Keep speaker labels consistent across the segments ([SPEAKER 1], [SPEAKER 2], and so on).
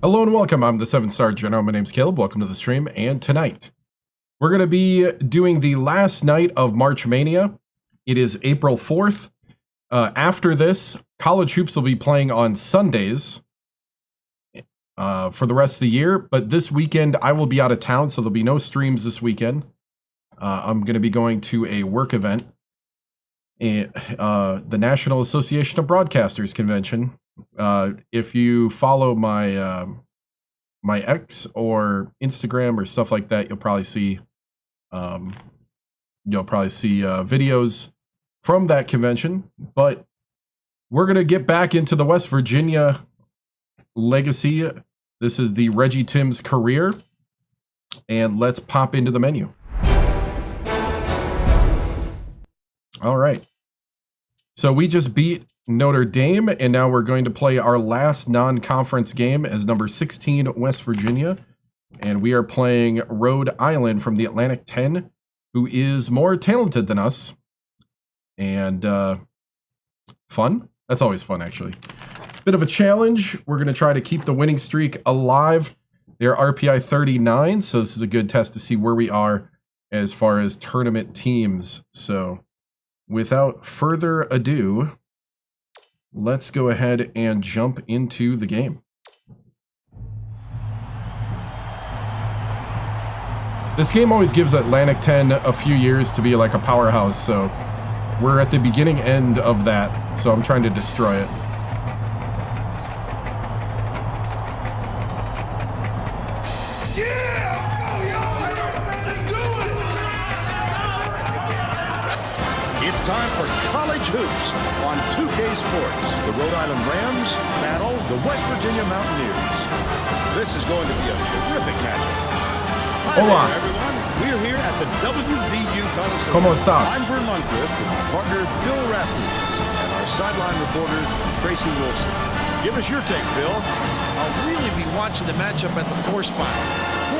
[SPEAKER 1] Hello and welcome, I'm the 7-Star General, my name's Caleb, welcome to the stream, and tonight we're going to be doing the last night of March Mania. It is April 4th. After this, college hoops will be playing on Sundays for the rest of the year, but this weekend I will be out of town, so there'll be no streams this weekend. I'm going to be going to a work event, the National Association of Broadcasters convention. If you follow my my X or Instagram or stuff like that, you'll probably see videos from that convention. But we're gonna get back into the West Virginia legacy. This is the Reggie Timms career, and let's pop into the menu. All right. So we just beat Notre Dame, and now we're going to play our last non-conference game as number 16 West Virginia, and we are playing Rhode Island from the Atlantic 10, who is more talented than us, and fun. That's always fun, actually. Bit of a challenge. We're going to try to keep the winning streak alive. They're RPI 39, so this is a good test to see where we are as far as tournament teams. So without further ado, let's go ahead and jump into the game. This game always gives Atlantic 10 a few years to be like a powerhouse, so we're at the beginning end of that, so I'm trying to destroy it.
[SPEAKER 2] Time for college hoops on 2K Sports. The Rhode Island Rams battle the West Virginia Mountaineers. This is going to be a terrific matchup. Hi there, everyone. We're here at the WVU Coliseum.
[SPEAKER 1] ¿Cómo estás?
[SPEAKER 2] I'm Vern Lundquist with my partner Bill Rafferty and our sideline reporter Tracy Wilson. Give us your take, Bill.
[SPEAKER 3] I'll really be watching the matchup at the 4 spot.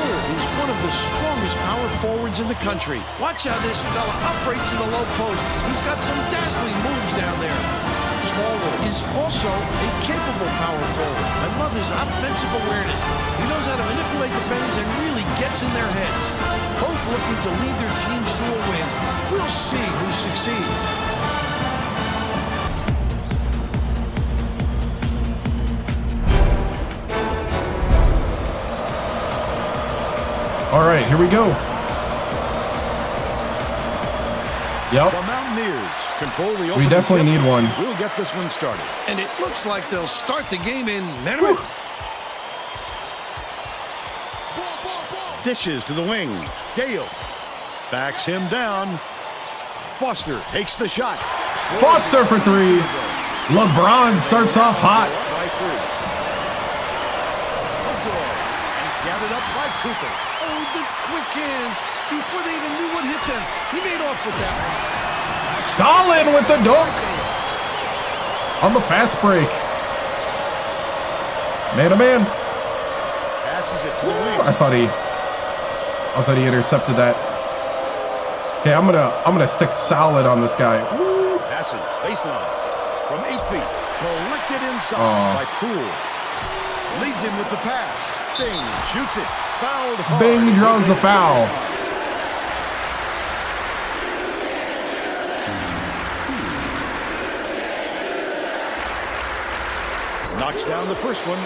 [SPEAKER 3] He's one of the strongest power forwards in the country. Watch how this fella operates in the low post. He's got some dazzling moves down there. Smallwood is also a capable power forward. I love his offensive awareness. He knows how to manipulate defenders and really gets in their heads. Both looking to lead their teams to a win. We'll see who succeeds.
[SPEAKER 1] All right, here we go. Yep.
[SPEAKER 2] The Mountaineers control the opening.
[SPEAKER 1] We definitely need one.
[SPEAKER 2] We'll get this one started.
[SPEAKER 3] And it looks like they'll start the game in minute.
[SPEAKER 2] Dishes to the wing. Gale backs him down. Foster takes the shot.
[SPEAKER 1] Foster for 3. LeBron starts off hot.
[SPEAKER 2] By 3. And it's gathered up by Cooper.
[SPEAKER 3] Oh, the quick hands. Before they even knew what hit them, he made off with that one.
[SPEAKER 1] Stalin with the dunk on the fast break. Man to man.
[SPEAKER 2] Passes it to the wing.
[SPEAKER 1] I thought he intercepted that. Okay, I'm gonna stick solid on this guy. Woo.
[SPEAKER 2] Passes baseline from 8 feet. Collected inside by Poole. Leads him with the pass. Bing shoots it. Fouled hard.
[SPEAKER 1] Bing draws the foul.
[SPEAKER 2] Knocks down the first one.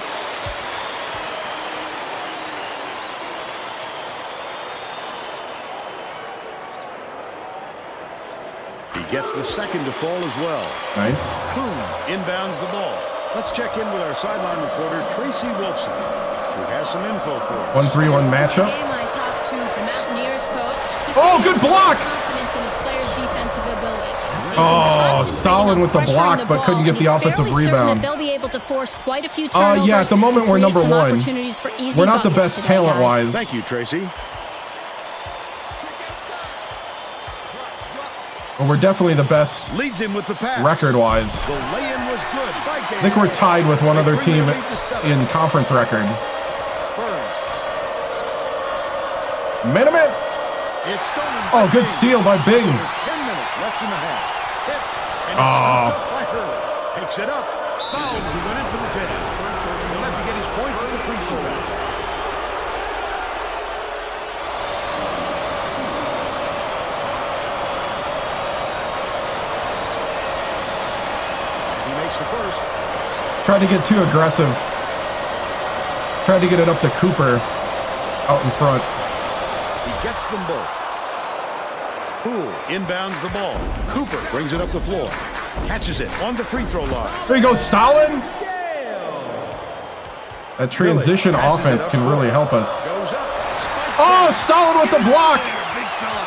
[SPEAKER 2] He gets the second to fall as well.
[SPEAKER 1] Nice.
[SPEAKER 2] Kuhn inbounds the ball. Let's check in with our sideline reporter, Tracy Wilson, who has some info for us.
[SPEAKER 1] 1-3-1 matchup.
[SPEAKER 4] I talked to the Mountaineers coach.
[SPEAKER 1] Oh, good block!
[SPEAKER 4] Confidence in his players' defensive ability.
[SPEAKER 1] Oh, Stalin with the block, but couldn't get the offensive rebound.
[SPEAKER 4] They'll be able to force quite a few turnovers.
[SPEAKER 1] Yeah, at the moment we're number 1. We're not the best talent-wise.
[SPEAKER 2] Thank you, Tracy.
[SPEAKER 1] But we're definitely the best
[SPEAKER 2] Leads him with the pass.
[SPEAKER 1] record-wise.
[SPEAKER 2] The lay-in was good.
[SPEAKER 1] I think we're tied with one other team in conference record. Man-to-man. Oh, good steal by Bing.
[SPEAKER 2] 10 minutes left in the half. Tip. And it's by Hurley. Takes it up. Fouls. He went in for the 10. He'll have to get his bonus points at the free throw line. He makes the first.
[SPEAKER 1] Tried to get too aggressive. Tried to get it up to Cooper out in front.
[SPEAKER 2] He gets them both. Poole inbounds the ball. Cooper brings it up the floor. Catches it on the free throw line.
[SPEAKER 1] There you go, Stalin. That transition offense can really help us.
[SPEAKER 2] Goes up.
[SPEAKER 1] Oh, Stalin with the block.
[SPEAKER 3] Big fella.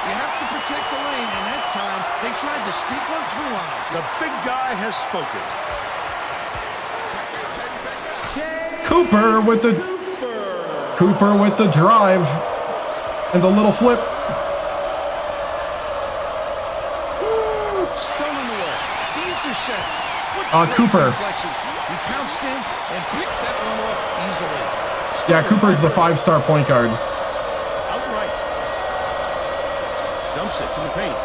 [SPEAKER 3] You have to protect the lane, and that time they tried to sneak one through on him.
[SPEAKER 2] The big guy has spoken.
[SPEAKER 1] Cooper with the drive and the little flip.
[SPEAKER 3] Stolen away. The intercept.
[SPEAKER 1] Cooper.
[SPEAKER 3] He pounced in and picked that one off easily.
[SPEAKER 1] Yeah, Cooper's the 5-star point guard.
[SPEAKER 2] Outright. Dumps it to the paint.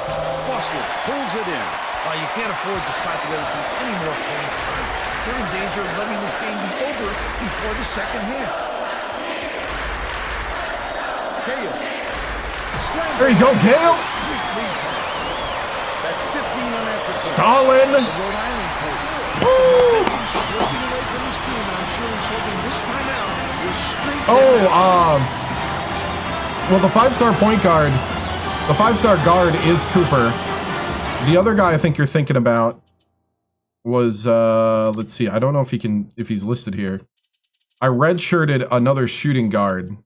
[SPEAKER 2] Foster pulls it in.
[SPEAKER 3] Oh, you can't afford to spot the other team any more points. They're in danger of letting this game be over before the second half.
[SPEAKER 2] Gale.
[SPEAKER 1] There you go, Gale.
[SPEAKER 2] That's 15 on after.
[SPEAKER 1] Stalin.
[SPEAKER 3] The Rhode Island coach.
[SPEAKER 1] Woo!
[SPEAKER 3] Slipping away from his team, and I'm sure he's hoping this time out will straighten
[SPEAKER 1] Oh,
[SPEAKER 3] it out.
[SPEAKER 1] well, the 5-star point guard, the 5-star guard is Cooper. The other guy I think you're thinking about was, let's see, I don't know if he's listed here. I redshirted another shooting guard,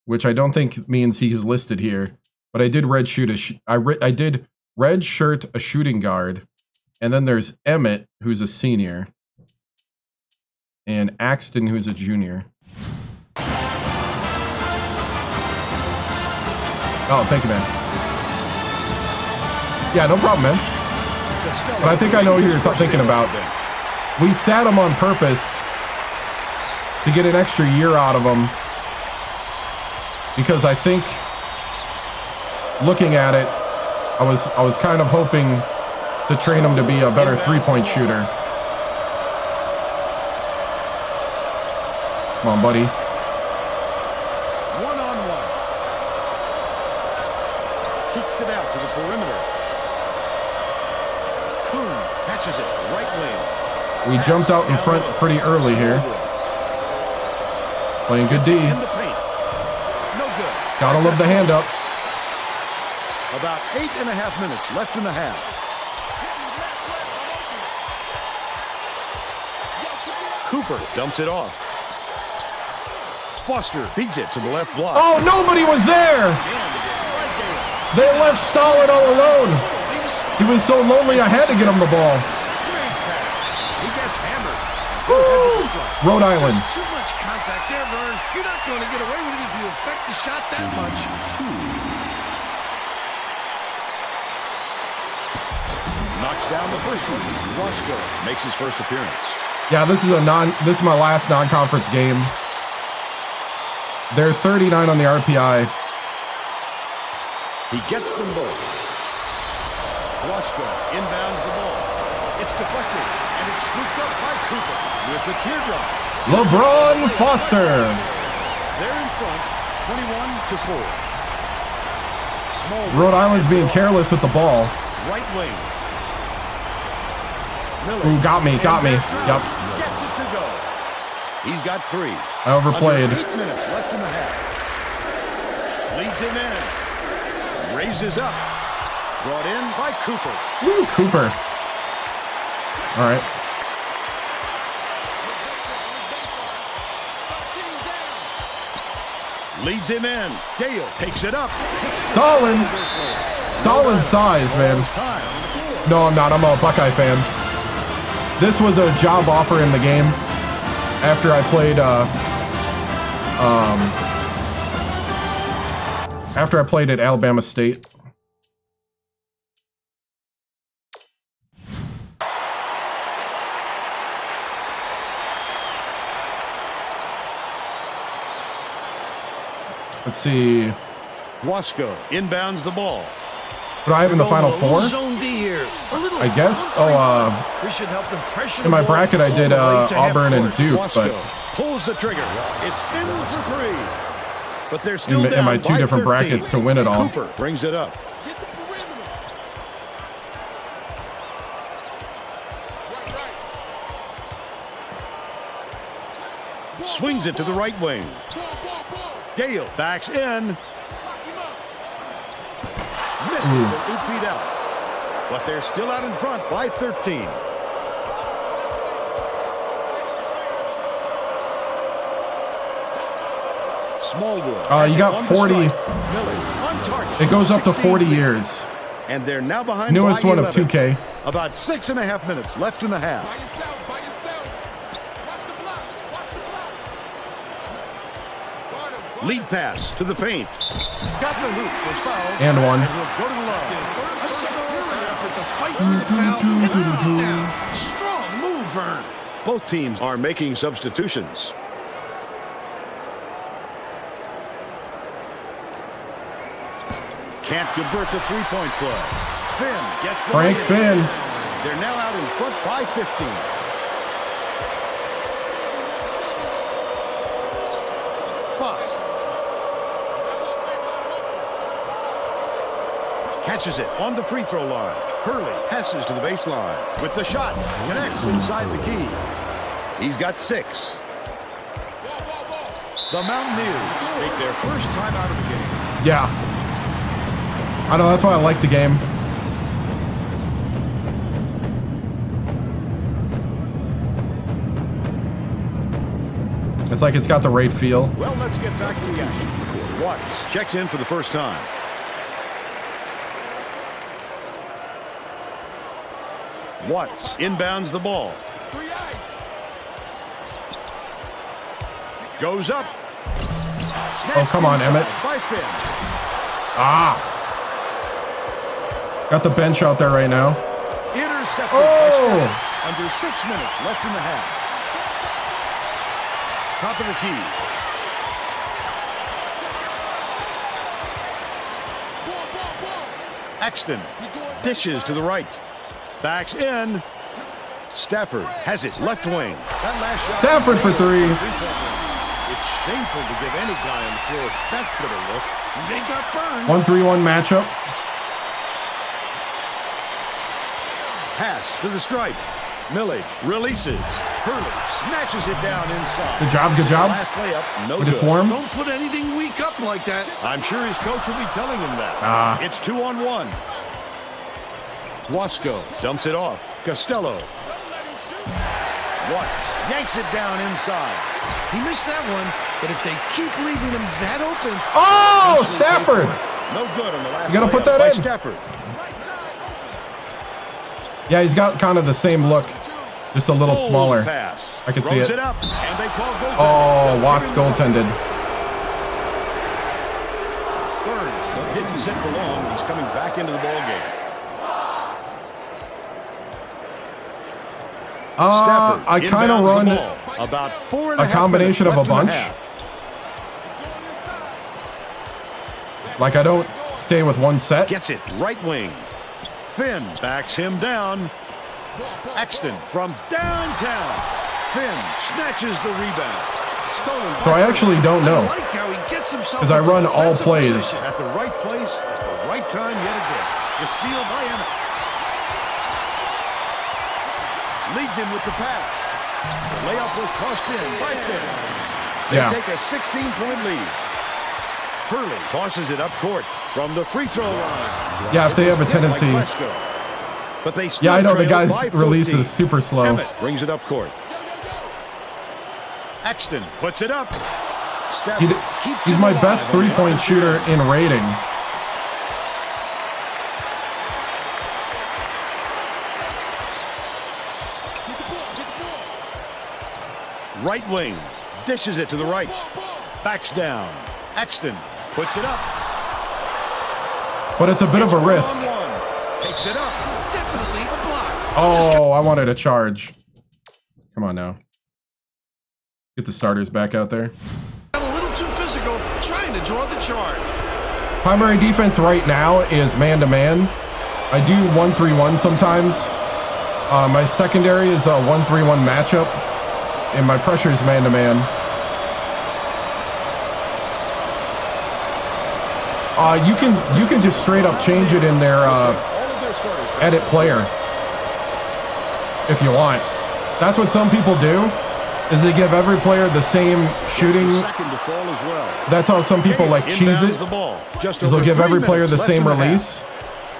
[SPEAKER 1] which I don't think means he's listed here, but I did I did redshirt a shooting guard, and then there's Emmett, who's a senior, and Axton, who's a junior. Oh, thank you, man. Yeah, no problem, man. But I think I know who you're thinking about. We sat him on purpose to get an extra year out of him, because I think, looking at it, I was kind of hoping to train him to be a better 3-point shooter. Come on, buddy.
[SPEAKER 2] One-on-one. Kicks it out to the perimeter. Kuhn catches it right wing.
[SPEAKER 1] We jumped out in front pretty early here. Playing good D.
[SPEAKER 2] In the paint. No good.
[SPEAKER 1] Gotta love the hand up.
[SPEAKER 2] About 8.5 minutes left in the half. Cooper dumps it off. Foster beats it to the left block.
[SPEAKER 1] Oh, nobody was there! They left Stalin all alone. He was so lonely, I had to get him the ball.
[SPEAKER 2] He gets hammered.
[SPEAKER 1] Rhode Island.
[SPEAKER 3] Just too much contact there, Vern. You're not going to get away with it if you affect the shot that much.
[SPEAKER 2] Knocks down the first one. Roscoe makes his first appearance.
[SPEAKER 1] Yeah, this is my last non-conference game. They're 39 on the RPI.
[SPEAKER 2] He gets them both. Roscoe inbounds the ball. It's deflected, and it's scooped up by Cooper with the teardrop.
[SPEAKER 1] LeBron Foster.
[SPEAKER 2] They're in front, 21-4. Small
[SPEAKER 1] Rhode Island's being careless with the ball.
[SPEAKER 2] right wing. Miller.
[SPEAKER 1] Ooh, got me. Yep.
[SPEAKER 2] Gets it to go. He's got 3.
[SPEAKER 1] I overplayed.
[SPEAKER 2] Under 8 minutes left in the half. Leads him in. Raises up. Brought in by Cooper.
[SPEAKER 1] Woo, Cooper. All right.
[SPEAKER 2] Leads him in. Gale takes it up.
[SPEAKER 1] Stalin. Stalin's size, man.
[SPEAKER 2] Time.
[SPEAKER 1] No, I'm not. I'm a Buckeye fan. This was a job offer in the game after I played at Alabama State. Let's see.
[SPEAKER 2] Wasco inbounds the ball.
[SPEAKER 1] What do I have in the Final Four?
[SPEAKER 3] Zone D here.
[SPEAKER 1] I guess. Oh,
[SPEAKER 3] This should help them pressure
[SPEAKER 1] in my
[SPEAKER 3] the ball
[SPEAKER 1] bracket I did
[SPEAKER 3] all the way to half
[SPEAKER 1] Auburn and
[SPEAKER 3] court.
[SPEAKER 1] Duke, but
[SPEAKER 2] Pulls the trigger. It's in for three. But they're still
[SPEAKER 1] in
[SPEAKER 2] down
[SPEAKER 1] my two
[SPEAKER 2] by
[SPEAKER 1] different
[SPEAKER 2] 13.
[SPEAKER 1] brackets to win it all.
[SPEAKER 2] Cooper brings it up. Swings it to the right wing. Gale backs in. Missed it from 8 feet out. But they're still out in front by 13. Smallwood.
[SPEAKER 1] You got 40.
[SPEAKER 2] Miller on target.
[SPEAKER 1] It goes up to 40
[SPEAKER 2] 16
[SPEAKER 1] years.
[SPEAKER 2] And they're now behind.
[SPEAKER 1] Newest
[SPEAKER 2] by
[SPEAKER 1] one of
[SPEAKER 2] 11.
[SPEAKER 1] 2K.
[SPEAKER 2] About 6.5 minutes left in the half.
[SPEAKER 5] By yourself. Watch the blocks. Guard him.
[SPEAKER 2] Lead pass to the paint. Got the hoop. Was fouled.
[SPEAKER 1] And one.
[SPEAKER 2] And will go to the line.
[SPEAKER 3] A superior effort to fight through the foul and knock it down. Strong move, Vern.
[SPEAKER 2] Both teams are making substitutions. Can't convert the three-point play. Finn gets the
[SPEAKER 1] Frank
[SPEAKER 2] lead.
[SPEAKER 1] Finn.
[SPEAKER 2] They're now out in front by 15. Fox catches it on the free throw line. Hurley passes to the baseline with the shot. Connects inside the key. He's got 6. The Mountaineers make their first time out of the game.
[SPEAKER 1] Yeah. I know, that's why I like the game. It's like it's got the right feel.
[SPEAKER 2] Well, let's get back to the action. Watts checks in for the first time. Watts inbounds the ball. Goes up.
[SPEAKER 1] Oh, come on,
[SPEAKER 2] Snatched
[SPEAKER 1] Emmett.
[SPEAKER 2] inside by Finn.
[SPEAKER 1] Got the bench out there right now.
[SPEAKER 2] Intercepted by
[SPEAKER 1] Oh!
[SPEAKER 2] Scott. Under 6 minutes left in the half. Top of the key. Axton dishes to the right. Backs in. Stafford has it left wing. That last shot.
[SPEAKER 1] Stafford for 3.
[SPEAKER 3] It's shameful to give any guy on the floor that good a look. They got burned.
[SPEAKER 1] 1-3-1 matchup.
[SPEAKER 2] Pass to the stripe. Millage releases. Hurley snatches it down inside.
[SPEAKER 1] Good job, good job.
[SPEAKER 2] Last layup, no
[SPEAKER 1] With a
[SPEAKER 2] good.
[SPEAKER 1] swarm.
[SPEAKER 3] Don't put anything weak up like that.
[SPEAKER 2] I'm sure his coach will be telling him that. It's 2-on-1. Wasco dumps it off. Costello. Watts yanks it down inside.
[SPEAKER 3] He missed that one, but if they keep leaving him that open...
[SPEAKER 1] Oh, Stafford.
[SPEAKER 2] No good on the last
[SPEAKER 1] You gotta put
[SPEAKER 2] layup
[SPEAKER 1] that
[SPEAKER 2] by
[SPEAKER 1] in.
[SPEAKER 2] Stafford.
[SPEAKER 1] Yeah, he's got kind of the same look, just a little
[SPEAKER 2] Bold
[SPEAKER 1] smaller.
[SPEAKER 2] Pass.
[SPEAKER 1] I can see
[SPEAKER 2] Throws
[SPEAKER 1] it.
[SPEAKER 2] Up, and they call goaltending.
[SPEAKER 1] Oh, Watts goaltended.
[SPEAKER 2] Burns didn't sit for long. He's coming back into the ball game. Stafford
[SPEAKER 1] I kind of
[SPEAKER 2] inbounds
[SPEAKER 1] run
[SPEAKER 2] the ball. About 4.5
[SPEAKER 1] a combination of a
[SPEAKER 2] minutes left in
[SPEAKER 1] bunch.
[SPEAKER 2] the half.
[SPEAKER 1] Like I don't stay with one set.
[SPEAKER 2] Gets it right wing. Finn backs him down. Axton from downtown. Finn snatches the rebound. Stolen.
[SPEAKER 1] So I actually don't know.
[SPEAKER 3] I like how he gets himself
[SPEAKER 1] 'Cause I
[SPEAKER 3] into
[SPEAKER 1] run all
[SPEAKER 3] defensive
[SPEAKER 1] plays.
[SPEAKER 3] position.
[SPEAKER 2] At the right place at the right time yet again. The steal by Emmett. Leads him with the pass. The layup was tossed in by Finn. They
[SPEAKER 1] Yeah.
[SPEAKER 2] take a 16-point lead. Hurley tosses it up court from the free throw line.
[SPEAKER 1] Yeah, if they have a tendency.
[SPEAKER 2] Like Wesco. But they still
[SPEAKER 1] Yeah, I know the
[SPEAKER 2] trail
[SPEAKER 1] guy's
[SPEAKER 2] by
[SPEAKER 1] release
[SPEAKER 2] 14.
[SPEAKER 1] is super slow.
[SPEAKER 2] Emmett brings it up court. Axton puts it up. Stafford keeps
[SPEAKER 1] He's
[SPEAKER 2] it
[SPEAKER 1] my
[SPEAKER 2] alive
[SPEAKER 1] best
[SPEAKER 2] on the
[SPEAKER 1] three-point
[SPEAKER 2] offensive
[SPEAKER 1] shooter
[SPEAKER 2] end.
[SPEAKER 1] in rating.
[SPEAKER 2] Right wing. Dishes it to the right. Backs down. Axton puts it up.
[SPEAKER 1] But it's a bit of a risk.
[SPEAKER 2] One-on-one. Takes it up.
[SPEAKER 3] Definitely a block.
[SPEAKER 1] Oh, I wanted a charge. Come on now. Get the starters back out there.
[SPEAKER 3] Got a little too physical, trying to draw the charge.
[SPEAKER 1] Primary defense right now is man-to-man. I do 1-3-1 sometimes. My secondary is a 1-3-1 matchup, and my pressure is man-to-man. You can just straight up change it in their edit player if you want. That's what some people do, is they give every player the same shooting. That's how some people like cheese it, is they'll give every player the same release.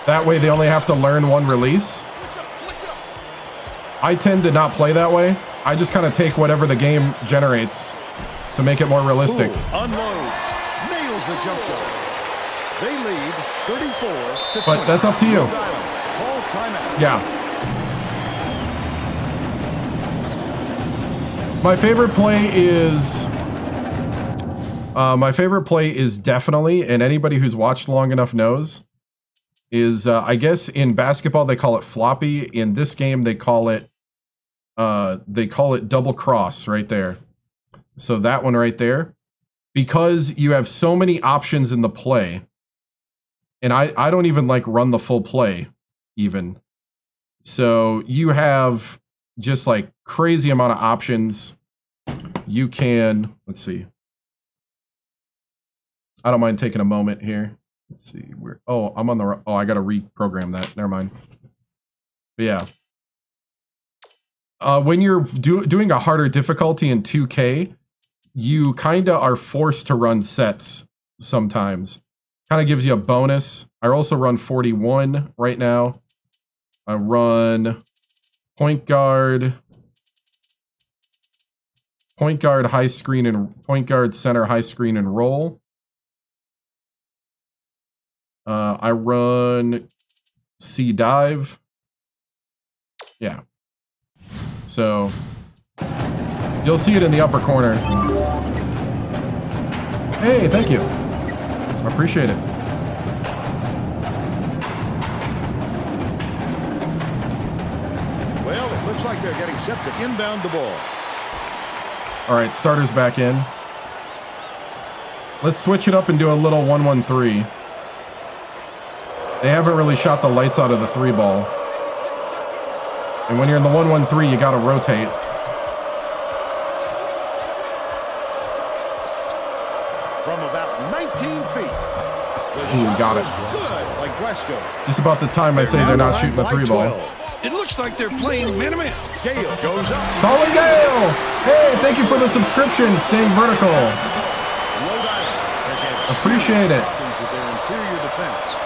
[SPEAKER 1] That way they only have to learn one release. I tend to not play that way. I just kind of take whatever the game generates to make it more realistic.
[SPEAKER 2] Unloads, nails the jump shot. They lead 34-20.
[SPEAKER 1] But that's up to you.
[SPEAKER 2] Calls timeout.
[SPEAKER 1] Yeah. My favorite play is definitely, and anybody who's watched long enough knows, is I guess in basketball they call it floppy. In this game they call it double cross right there. So that one right there, because you have so many options in the play, and I don't even like run the full play even. So you have just like crazy amount of options. You can, let's see. I don't mind taking a moment here. Let's see where. Oh, I'm on the. Oh, I got to reprogram that. Never mind. But yeah. When you're doing a harder difficulty in 2K, you kind of are forced to run sets sometimes. Kind of gives you a bonus. I also run 41 right now. I run point guard, high screen, and point guard, center, high screen, and roll. I run C dive. Yeah. So you'll see it in the upper corner. Hey, thank you. I appreciate it.
[SPEAKER 2] Well, it looks like they're getting set to inbound the ball.
[SPEAKER 1] All right, starters back in. Let's switch it up and do a little 1-1-3. They haven't really shot the lights out of the 3 ball. And when you're in the 1-1-3, you got to rotate.
[SPEAKER 2] From about 19 feet.
[SPEAKER 1] Ooh, got it.
[SPEAKER 2] Good, like Glasgow.
[SPEAKER 1] Just about the time I say they're not shooting the 3 ball.
[SPEAKER 3] It looks like they're playing man-to-man.
[SPEAKER 2] Gale goes up.
[SPEAKER 1] Stalin Gale! Hey, thank you for the subscription, staying vertical.
[SPEAKER 2] Rhode Island has had
[SPEAKER 1] Appreciate it.
[SPEAKER 2] problems with their interior defense.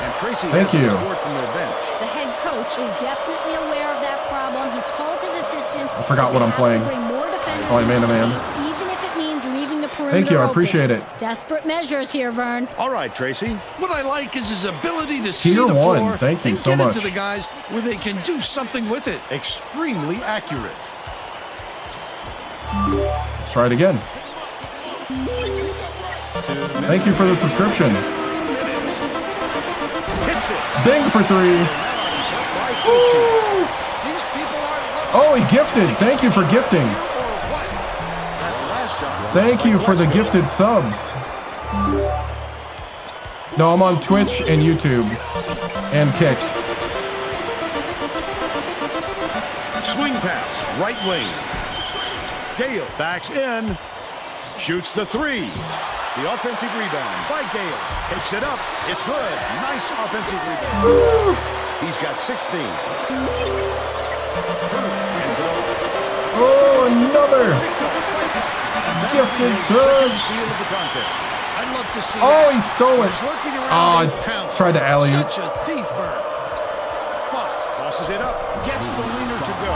[SPEAKER 2] And Tracy
[SPEAKER 1] Thank
[SPEAKER 2] has a
[SPEAKER 1] you.
[SPEAKER 2] report from their bench.
[SPEAKER 4] The head coach is definitely aware of that problem. He told his assistants
[SPEAKER 1] I forgot
[SPEAKER 4] that
[SPEAKER 1] what
[SPEAKER 4] they
[SPEAKER 1] I'm
[SPEAKER 4] have
[SPEAKER 1] playing.
[SPEAKER 4] to bring more defenders
[SPEAKER 1] Playing
[SPEAKER 4] into the
[SPEAKER 1] man-to-man.
[SPEAKER 4] paint, even if it means leaving the perimeter
[SPEAKER 1] Thank you, I
[SPEAKER 4] open.
[SPEAKER 1] appreciate it.
[SPEAKER 4] Desperate measures here, Vern.
[SPEAKER 2] All right, Tracy.
[SPEAKER 3] What I like is his ability to see
[SPEAKER 1] Tier
[SPEAKER 3] the
[SPEAKER 1] 1,
[SPEAKER 3] floor
[SPEAKER 1] thank you
[SPEAKER 3] and
[SPEAKER 1] so
[SPEAKER 3] get
[SPEAKER 1] much.
[SPEAKER 3] it to the guys where they can do something with it.
[SPEAKER 2] Extremely accurate.
[SPEAKER 1] Let's try it again. Thank you for the subscription.
[SPEAKER 2] Hits it.
[SPEAKER 1] Bing for 3. Woo!
[SPEAKER 3] These people are
[SPEAKER 1] Oh, he gifted. Thank you for gifting.
[SPEAKER 2] That last shot.
[SPEAKER 1] Thank you for the gifted subs. No, I'm on Twitch and YouTube and Kick.
[SPEAKER 2] Swing pass, right wing. Gale backs in, shoots the 3. The offensive rebound by Gale. Takes it up. It's good. Nice offensive rebound. He's got 16. Ends it off.
[SPEAKER 1] Oh, another gifted
[SPEAKER 2] Second
[SPEAKER 1] sub.
[SPEAKER 2] steal of the contest.
[SPEAKER 3] I'd love to see
[SPEAKER 1] Oh,
[SPEAKER 3] that.
[SPEAKER 1] he stole it.
[SPEAKER 3] He's looking around
[SPEAKER 1] Oh,
[SPEAKER 3] and
[SPEAKER 1] I
[SPEAKER 3] pouncing.
[SPEAKER 1] tried to alley-oop.
[SPEAKER 3] Such a thief, Vern.
[SPEAKER 2] Fox tosses it up. Gets the leaner to go.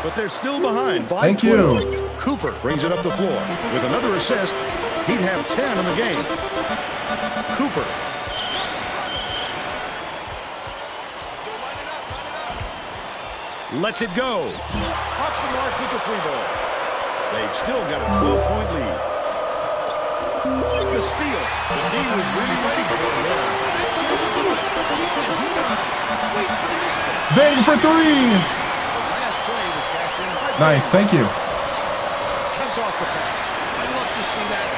[SPEAKER 2] But they're still behind by
[SPEAKER 1] Thank
[SPEAKER 2] 12.
[SPEAKER 1] you.
[SPEAKER 2] Cooper brings it up the floor. With another assist, he'd have 10 in the game. Cooper. Lets it go. Off the mark with the 3 ball. They've still got a 12-point lead. The steal. The D was really ready for it.
[SPEAKER 3] That's how you do it. Keep the heat on. Wait for the misstep.
[SPEAKER 1] Bang for 3.
[SPEAKER 2] The last play was cashed in by
[SPEAKER 1] Nice, thank you.
[SPEAKER 2] Cuts off the pass.
[SPEAKER 3] I'd love to see that.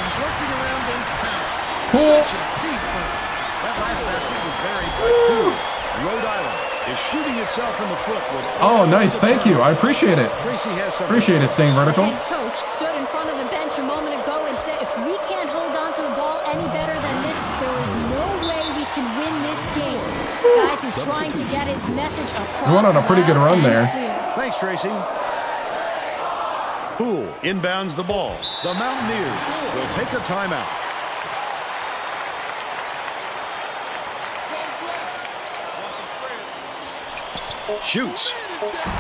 [SPEAKER 3] He's looking around and pouncing.
[SPEAKER 1] Cool.
[SPEAKER 3] Such a thief, Vern.
[SPEAKER 2] That last basket was buried by Cooper. Rhode Island is shooting itself in the foot. With
[SPEAKER 1] Oh, nice. Thank you. I appreciate it.
[SPEAKER 2] Tracy has some.
[SPEAKER 1] Appreciate it staying vertical.
[SPEAKER 4] The head coach stood in front of the bench a moment ago and said, if we can't hold on to the ball any better than this, there is no way we can win this game. Guys, he's trying to get his message across.
[SPEAKER 1] He went on a pretty good run
[SPEAKER 4] loud and
[SPEAKER 1] there.
[SPEAKER 4] clear.
[SPEAKER 2] Thanks, Tracy. Poole inbounds the ball. The Mountaineers will take a timeout. Shoots.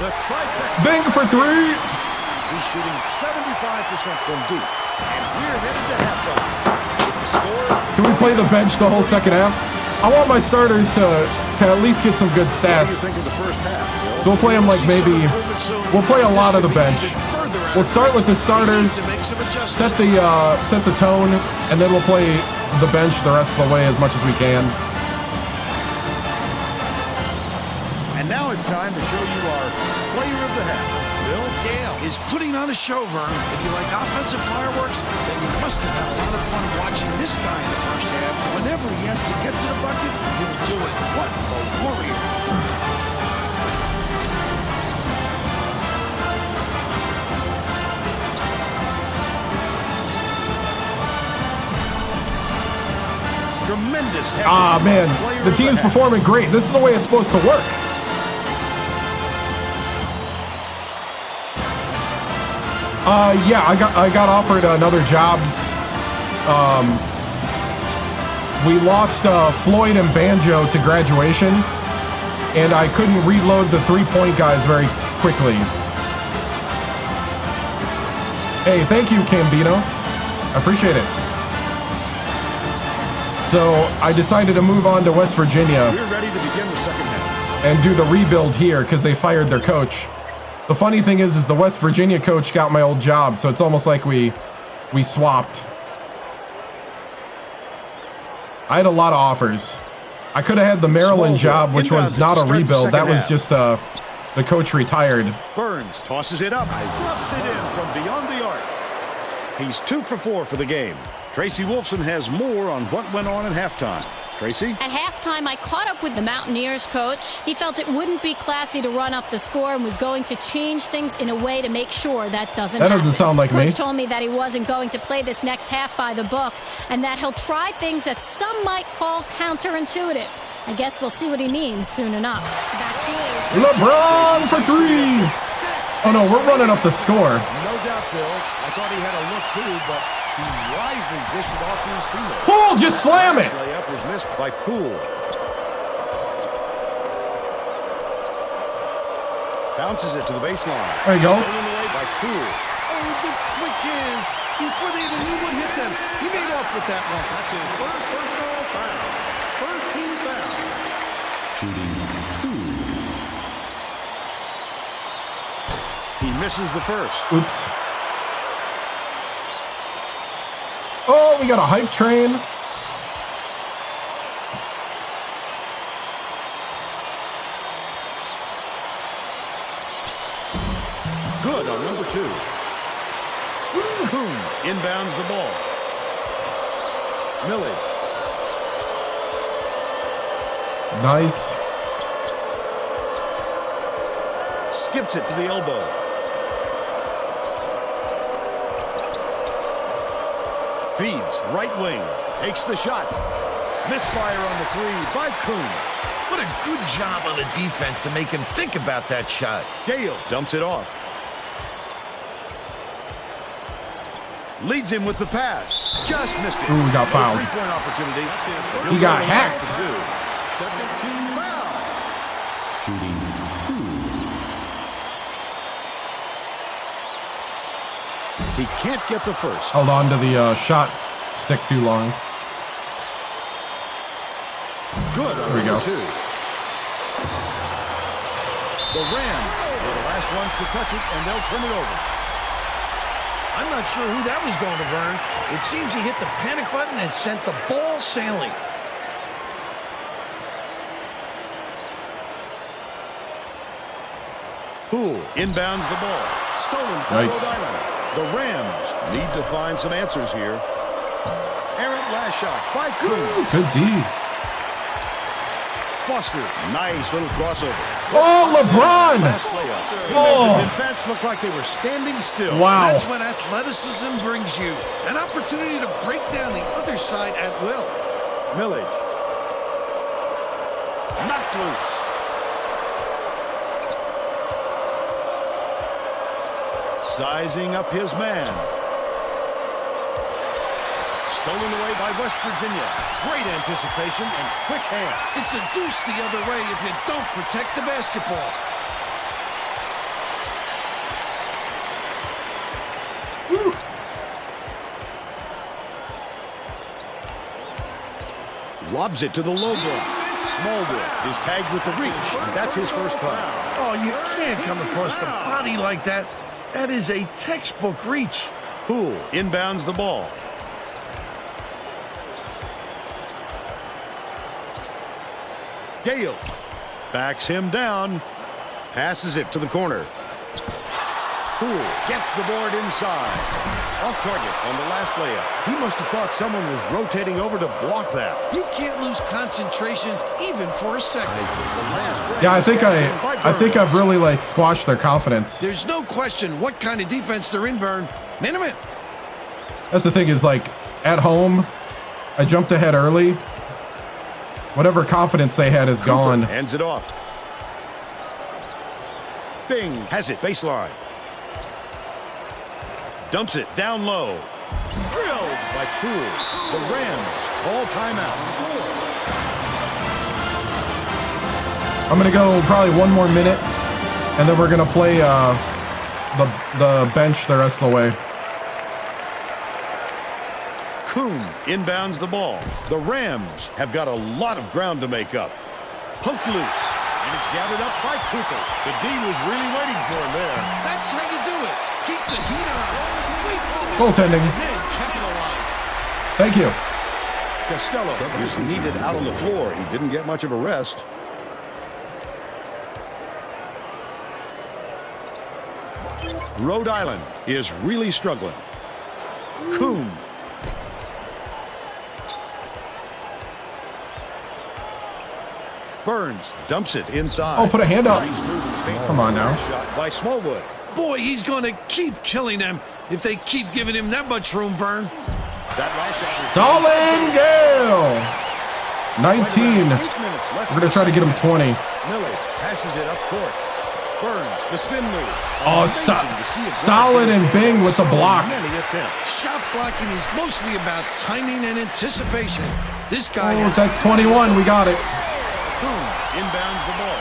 [SPEAKER 2] The trifecta.
[SPEAKER 1] Big for three.
[SPEAKER 2] He's shooting 75% from deep. And we're headed to halftime. With the score.
[SPEAKER 1] Can we play the bench the whole second half? I want my starters to at least get some good
[SPEAKER 2] What do you
[SPEAKER 1] stats.
[SPEAKER 2] think of the first half, Bill?
[SPEAKER 1] So we'll play them like maybe, we'll play a lot of the bench. We'll start with the starters, set the tone, and then we'll play the bench the rest of the way as much as we can.
[SPEAKER 2] And now it's time to show you our player of the half. Bill
[SPEAKER 3] Gale is putting on a show, Vern. If you like offensive fireworks, then you must have had a lot of fun watching this guy in the first half. Whenever he has to get to the bucket, he'll do it. What a warrior.
[SPEAKER 2] Tremendous effort.
[SPEAKER 1] Ah, man,
[SPEAKER 2] Player
[SPEAKER 1] the
[SPEAKER 2] of
[SPEAKER 1] team's
[SPEAKER 2] half.
[SPEAKER 1] performing great. This is the way it's supposed to work. Yeah, I got offered another job. We lost Floyd and Banjo to graduation, and I couldn't reload the three-point guys very quickly. Hey, thank you, Cambino. I appreciate it. So I decided to move on to West Virginia
[SPEAKER 2] We're ready to begin the second half.
[SPEAKER 1] and do the rebuild here because they fired their coach. The funny thing is the West Virginia coach got my old job, so it's almost like we swapped. I had a lot of offers. I could have had the Maryland job, which was not a rebuild. That was just the coach retired.
[SPEAKER 2] Burns tosses it up, drops it in from beyond the arc. He's 2 for 4 for the game. Tracy Wolfson has more on what went on at halftime. Tracy?
[SPEAKER 4] At halftime, I caught up with the Mountaineers coach. He felt it wouldn't be classy to run up the score and was going to change things in a way to make sure that doesn't happen.
[SPEAKER 1] That doesn't sound like me.
[SPEAKER 4] Coach told me that he wasn't going to play this next half by the book and that he'll try things that some might call counterintuitive. I guess we'll see what he means soon enough. Back to you.
[SPEAKER 1] LeBron for three. Oh no, we're running up the score.
[SPEAKER 2] No doubt, Bill. I thought he had a look too, but he wisely dished it off to his teammate.
[SPEAKER 1] Poole, just slam it.
[SPEAKER 2] Layup was missed by Poole. Bounces it to the baseline.
[SPEAKER 1] There you go.
[SPEAKER 2] Stolen away by Poole.
[SPEAKER 3] Oh, the quick hands. Before they even knew what hit them, he made off with that one.
[SPEAKER 2] That's his first personal foul. First team foul. Shooting 2. He misses the first.
[SPEAKER 1] Oops. Oh, we got a hype train.
[SPEAKER 2] Good on number 2. Inbounds the ball. Millage.
[SPEAKER 1] Nice.
[SPEAKER 2] Skips it to the elbow. Feeds right wing. Takes the shot. Misfire on the 3 by Kuhn.
[SPEAKER 3] What a good job on the defense to make him think about that shot.
[SPEAKER 2] Gale dumps it off. Leads him with the pass. Just missed it.
[SPEAKER 1] Ooh, we got fouled.
[SPEAKER 2] No three-point opportunity.
[SPEAKER 1] He got hacked.
[SPEAKER 2] Second team foul. Shooting 2. He can't get the first.
[SPEAKER 1] Held on to the shot stick too long.
[SPEAKER 2] Good on
[SPEAKER 1] There we
[SPEAKER 2] number
[SPEAKER 1] go.
[SPEAKER 2] 2. The Rams were the last ones to touch it, and they'll turn it over.
[SPEAKER 3] I'm not sure who that was going to, Vern. It seems he hit the panic button and sent the ball sailing.
[SPEAKER 2] Poole inbounds the ball. Stolen by
[SPEAKER 1] Yikes.
[SPEAKER 2] Rhode Island. The Rams need to find some answers here. Errant last shot by Kuhn.
[SPEAKER 1] Good D.
[SPEAKER 2] Foster. Nice little crossover.
[SPEAKER 1] Oh, LeBron!
[SPEAKER 2] Last layup.
[SPEAKER 1] Oh.
[SPEAKER 2] The defense looked like they were standing still.
[SPEAKER 1] Wow.
[SPEAKER 3] That's what athleticism brings you. An opportunity to break down the other side at will.
[SPEAKER 2] Millage. Knocked loose. Sizing up his man. Stolen away by West Virginia. Great anticipation and quick hand.
[SPEAKER 3] It's a deuce the other way if you don't protect the basketball.
[SPEAKER 2] Lobs it to the low block. Smallwood is tagged with the reach, and that's his first foul.
[SPEAKER 3] Oh, you can't come across the body like that. That is a textbook reach.
[SPEAKER 2] Poole inbounds the ball. Gale backs him down. Passes it to the corner. Poole gets the board inside. Off target on the last layup. He must have thought someone was rotating over to block that.
[SPEAKER 3] You can't lose concentration even for a second.
[SPEAKER 1] Yeah, I think I've really like squashed their confidence.
[SPEAKER 3] There's no question what kind of defense they're in, Vern. Minute.
[SPEAKER 1] That's the thing is like at home, I jumped ahead early. Whatever confidence they had is gone.
[SPEAKER 2] Hands it off. Bing has it baseline. Dumps it down low. Drilled by Poole. The Rams call timeout.
[SPEAKER 1] I'm gonna go probably one more minute, and then we're gonna play the bench the rest of the way.
[SPEAKER 2] Kuhn inbounds the ball. The Rams have got a lot of ground to make up. Poked loose, and it's gathered up by Cooper. The D was really waiting for him there.
[SPEAKER 3] That's how you do it. Keep the heat on. Wait for the
[SPEAKER 1] Goaltending.
[SPEAKER 3] mistake, then capitalize.
[SPEAKER 1] Thank you.
[SPEAKER 2] Costello is needed out on the floor. He didn't get much of a rest. Rhode Island is really struggling. Kuhn. Burns dumps it inside.
[SPEAKER 1] Oh, put a hand up. Come on now.
[SPEAKER 2] Shot by Smallwood.
[SPEAKER 3] Boy, he's going to keep killing them if they keep giving him that much room, Vern.
[SPEAKER 2] That last shot.
[SPEAKER 1] Stalin Gale. 19.
[SPEAKER 2] 8 minutes left.
[SPEAKER 1] We're gonna try to get him 20.
[SPEAKER 2] Miller passes it up court. Burns the spin move.
[SPEAKER 1] Oh, Stalin and Bing with the block.
[SPEAKER 2] Many attempts.
[SPEAKER 3] Shot blocking is mostly about timing and anticipation. This guy
[SPEAKER 1] Oh,
[SPEAKER 3] has
[SPEAKER 1] that's 21. We got it.
[SPEAKER 2] Kuhn inbounds the ball.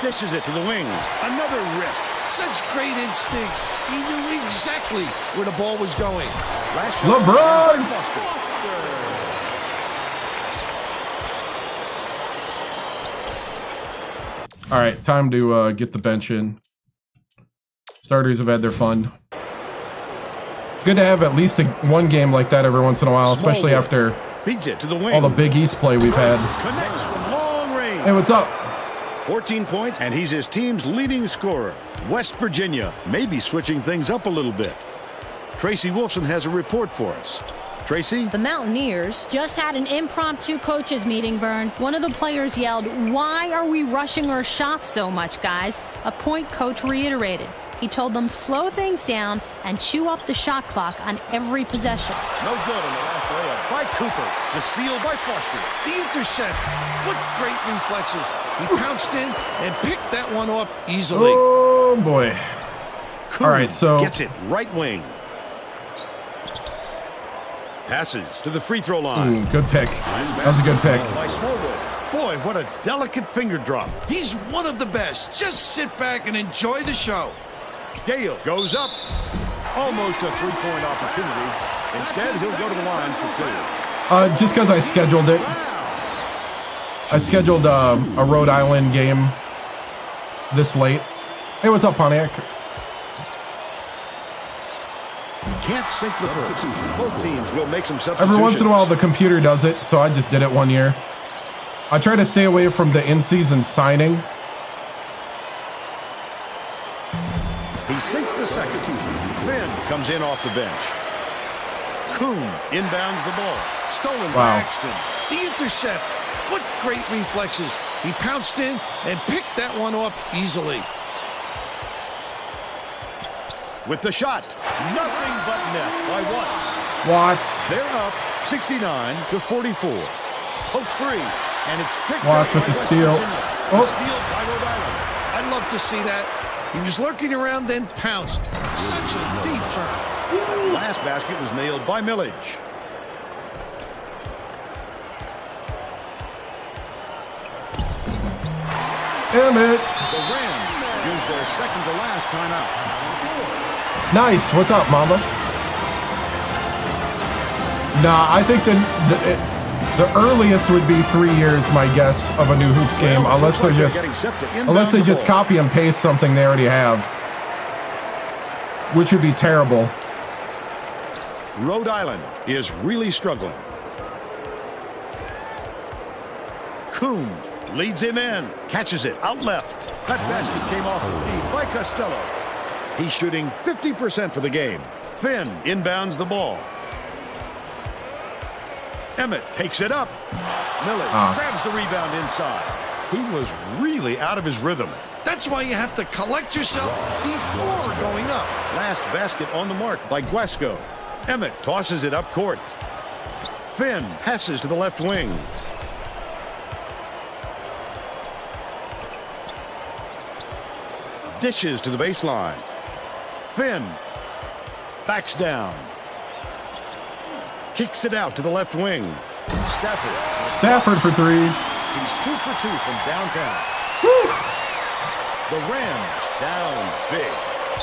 [SPEAKER 2] Dishes it to the wing. Another rip.
[SPEAKER 3] such great instincts. He knew exactly where the ball was going.
[SPEAKER 1] LeBron! All right, time to get the bench in. Starters have had their fun. Good to have at least one game like that every once in a while, especially after
[SPEAKER 2] beats it to the wing.
[SPEAKER 1] all the Big East play we've had.
[SPEAKER 2] Connects from long range.
[SPEAKER 1] Hey, what's up?
[SPEAKER 2] 14 points, and he's his team's leading scorer. West Virginia may be switching things up a little bit. Tracy Wolfson has a report for us. Tracy?
[SPEAKER 4] The Mountaineers just had an impromptu coaches meeting, Vern. One of the players yelled, "Why are we rushing our shots so much, guys?" A point coach reiterated. He told them slow things down and chew up the shot clock on every possession.
[SPEAKER 2] No good on the last layup by Cooper. The steal by Foster.
[SPEAKER 3] The intercept. What great reflexes. He pounced in and picked that one off easily.
[SPEAKER 1] Oh, boy.
[SPEAKER 2] Kuhn
[SPEAKER 1] All right, so
[SPEAKER 2] gets it right wing. Passes to the free throw line.
[SPEAKER 1] Good pick. That was a good pick.
[SPEAKER 2] By Smallwood. Boy, what a delicate finger drop.
[SPEAKER 3] He's one of the best. Just sit back and enjoy the show.
[SPEAKER 2] Gale goes up. Almost a three-point opportunity. Instead, he'll go to the line for two.
[SPEAKER 1] Just because I scheduled it. I scheduled a Rhode Island game this late. Hey, what's up, Pontiac?
[SPEAKER 2] Can't sink the first. Both teams will make some substitutions.
[SPEAKER 1] Every once in a while, the computer does it, so I just did it one year. I try to stay away from the in-season signing.
[SPEAKER 2] He sinks the second. Finn comes in off the bench. Kuhn inbounds the ball. Stolen by
[SPEAKER 1] Wow.
[SPEAKER 2] Axton.
[SPEAKER 3] The intercept. What great reflexes. He pounced in and picked that one off easily.
[SPEAKER 2] With the shot. Nothing but net by Watts.
[SPEAKER 1] Watts.
[SPEAKER 2] They're up 69-44. Poach three. And it's picked
[SPEAKER 1] Watts
[SPEAKER 2] up
[SPEAKER 1] with
[SPEAKER 2] by
[SPEAKER 1] the
[SPEAKER 2] West
[SPEAKER 1] steal.
[SPEAKER 2] Virginia.
[SPEAKER 1] Oh.
[SPEAKER 2] The steal by Rhode Island.
[SPEAKER 3] I'd love to see that. He was lurking around, then pounced. Such a deep burn.
[SPEAKER 2] Last basket was nailed by Millage.
[SPEAKER 1] Emmett.
[SPEAKER 2] The Rams use their second to last timeout.
[SPEAKER 1] Nice. What's up, Mama? Nah, I think the earliest would be 3 years, my guess, of a new hoops game,
[SPEAKER 2] Well,
[SPEAKER 1] unless
[SPEAKER 2] looks
[SPEAKER 1] they
[SPEAKER 2] like
[SPEAKER 1] just
[SPEAKER 2] they're getting set to inbound
[SPEAKER 1] unless they
[SPEAKER 2] the
[SPEAKER 1] just
[SPEAKER 2] ball.
[SPEAKER 1] copy and paste something they already have, which would be terrible.
[SPEAKER 2] Rhode Island is really struggling. Kuhn leads him in, catches it out left. That basket came off the feed by Costello. He's shooting 50% for the game. Finn inbounds the ball. Emmett takes it up. Miller grabs the rebound inside. He was really out of his rhythm.
[SPEAKER 3] That's why you have to collect yourself before going up.
[SPEAKER 2] Last basket on the mark by Guasco. Emmett tosses it up court. Finn passes to the left wing. Dishes to the baseline. Finn backs down. Kicks it out to the left wing.
[SPEAKER 1] Stafford for three.
[SPEAKER 2] He's 2 for 2 from downtown. The Rams down big.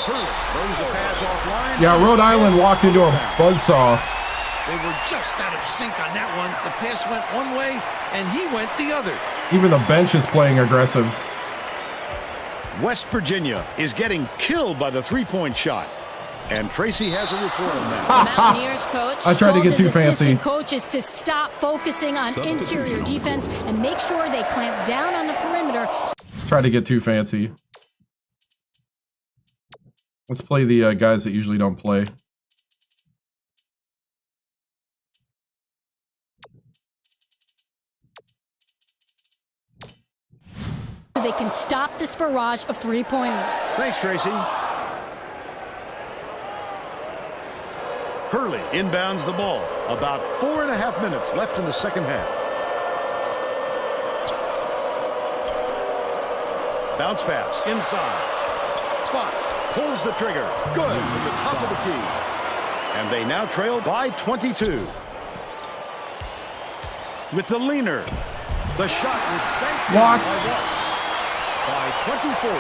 [SPEAKER 2] Hurley throws the pass offline.
[SPEAKER 1] Yeah, Rhode Island walked into a buzzsaw.
[SPEAKER 3] They were just out of sync on that one. The pass went one way, and he went the other.
[SPEAKER 1] Even the bench is playing aggressive.
[SPEAKER 2] West Virginia is getting killed by the three-point shot. And Tracy has a report on that.
[SPEAKER 4] The Mountaineers coach
[SPEAKER 1] I tried to
[SPEAKER 4] told
[SPEAKER 1] get too
[SPEAKER 4] his
[SPEAKER 1] fancy.
[SPEAKER 4] assistant coaches to stop focusing on interior defense and make sure they clamp down on the perimeter.
[SPEAKER 1] Tried to get too fancy. Let's play the guys that usually don't play.
[SPEAKER 4] So they can stop this barrage of three-pointers.
[SPEAKER 2] Thanks, Tracy. Hurley inbounds the ball. About 4.5 minutes left in the second half. Bounce pass inside. Fox pulls the trigger. Good to the top of the key. And they now trail by 22. With the leaner. The shot was banked in
[SPEAKER 1] Watts.
[SPEAKER 2] by Watts. By 24.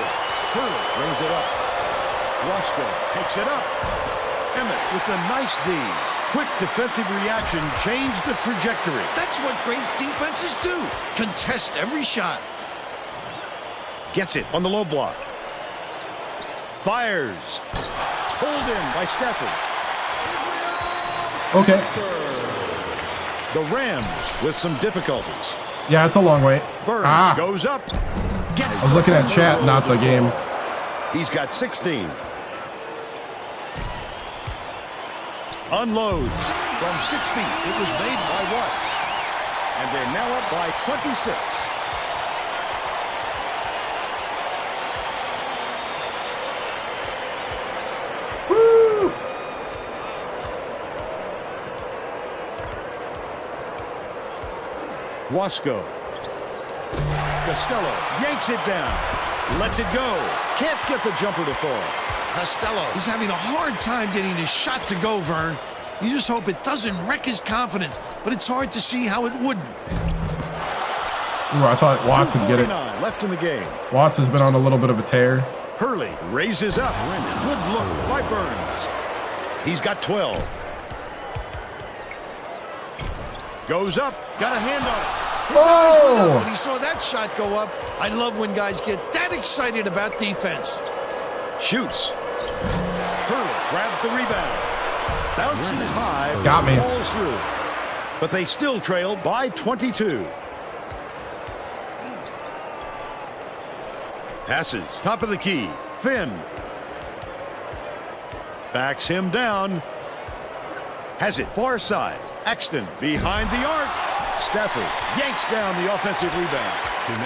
[SPEAKER 2] Hurley brings it up. Roscoe takes it up. Emmett with the nice D. Quick defensive reaction changed the trajectory.
[SPEAKER 3] That's what great defenses do. Contest every shot.
[SPEAKER 2] Gets it on the low block. Fires. Pulled in by Stafford.
[SPEAKER 1] Okay.
[SPEAKER 2] The Rams with some difficulties.
[SPEAKER 1] Yeah, it's a long way.
[SPEAKER 2] Burns goes up.
[SPEAKER 1] I was looking at chat, not the game.
[SPEAKER 2] He's got 16. Unloads from 6 feet. It was made by Watts. And they're now up by 26.
[SPEAKER 1] Woo!
[SPEAKER 2] Wasco. Costello yanks it down. Lets it go. Can't get the jumper to fall.
[SPEAKER 3] Costello is having a hard time getting his shot to go, Vern. You just hope it doesn't wreck his confidence, but it's hard to see how it wouldn't.
[SPEAKER 1] Ooh, I thought Watts would get it.
[SPEAKER 2] 2:49 left in the game.
[SPEAKER 1] Watts has been on a little bit of a tear.
[SPEAKER 2] Hurley raises up. Good look by Burns. He's got 12. Goes up. Got a hand on it.
[SPEAKER 3] His eyes lit
[SPEAKER 1] Oh!
[SPEAKER 3] up when he saw that shot go up. I love when guys get that excited about defense.
[SPEAKER 2] Shoots. Hurley grabs the rebound. Bounces high.
[SPEAKER 1] Got me.
[SPEAKER 2] Falls through. But they still trail by 22. Passes. Top of the key. Finn. Backs him down. has it far side. Exton behind the arc. Stafford yanks down the offensive rebound.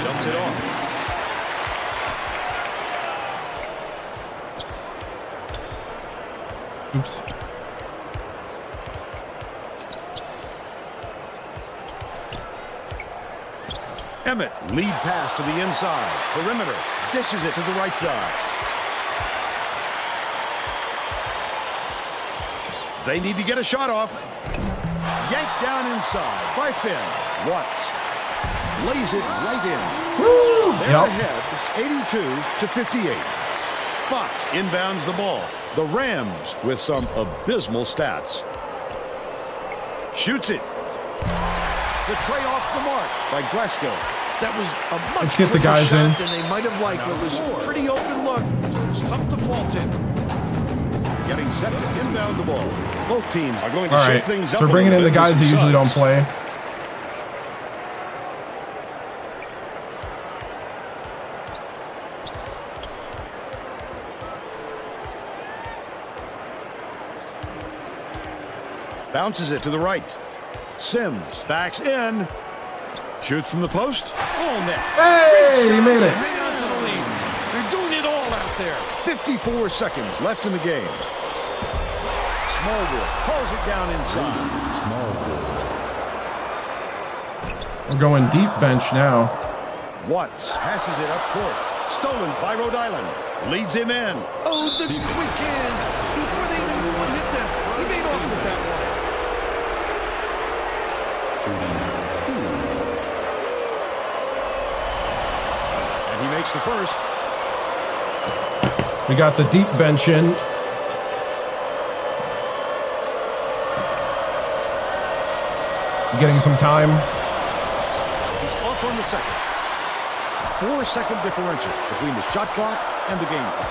[SPEAKER 2] Dumps it off.
[SPEAKER 1] Oops.
[SPEAKER 2] Emmett, lead pass to the inside. Perimeter, dishes it to the right side. They need to get a shot off. Yanked down inside by Finn. Watts lays it right in.
[SPEAKER 1] Woo!
[SPEAKER 2] They're
[SPEAKER 1] Yep.
[SPEAKER 2] ahead, 82-58. Fox inbounds the ball. The Rams with some abysmal stats. Shoots it. The tray off the mark by Glasgow.
[SPEAKER 3] That was a much
[SPEAKER 1] Let's get the
[SPEAKER 3] quicker
[SPEAKER 1] guys
[SPEAKER 3] shot
[SPEAKER 1] in.
[SPEAKER 3] than they might have liked. It was a pretty open look. It's tough to fault him.
[SPEAKER 2] Getting set to inbound the ball. Both teams are going to
[SPEAKER 1] All
[SPEAKER 2] shake
[SPEAKER 1] right.
[SPEAKER 2] things up.
[SPEAKER 1] So we're
[SPEAKER 2] a
[SPEAKER 1] bringing in
[SPEAKER 2] little
[SPEAKER 1] the
[SPEAKER 2] bit with
[SPEAKER 1] guys that
[SPEAKER 2] some
[SPEAKER 1] usually don't
[SPEAKER 2] subs.
[SPEAKER 1] play.
[SPEAKER 2] Bounces it to the right. Sims backs in. Shoots from the post. All net.
[SPEAKER 1] Hey, he made it.
[SPEAKER 3] Hang on to the lead. They're doing it all out there.
[SPEAKER 2] 54 seconds left in the game. Smallwood pulls it down inside.
[SPEAKER 1] We're going deep bench now.
[SPEAKER 2] Watts passes it up court. Stolen by Rhode Island. Leads him in.
[SPEAKER 3] Oh, the quick hands. Before they even knew what hit them, he made off with that one.
[SPEAKER 2] And he makes the first.
[SPEAKER 1] We got the deep bench in. Getting some time.
[SPEAKER 2] He's off on the second. 4-second differential between the shot clock and the game clock.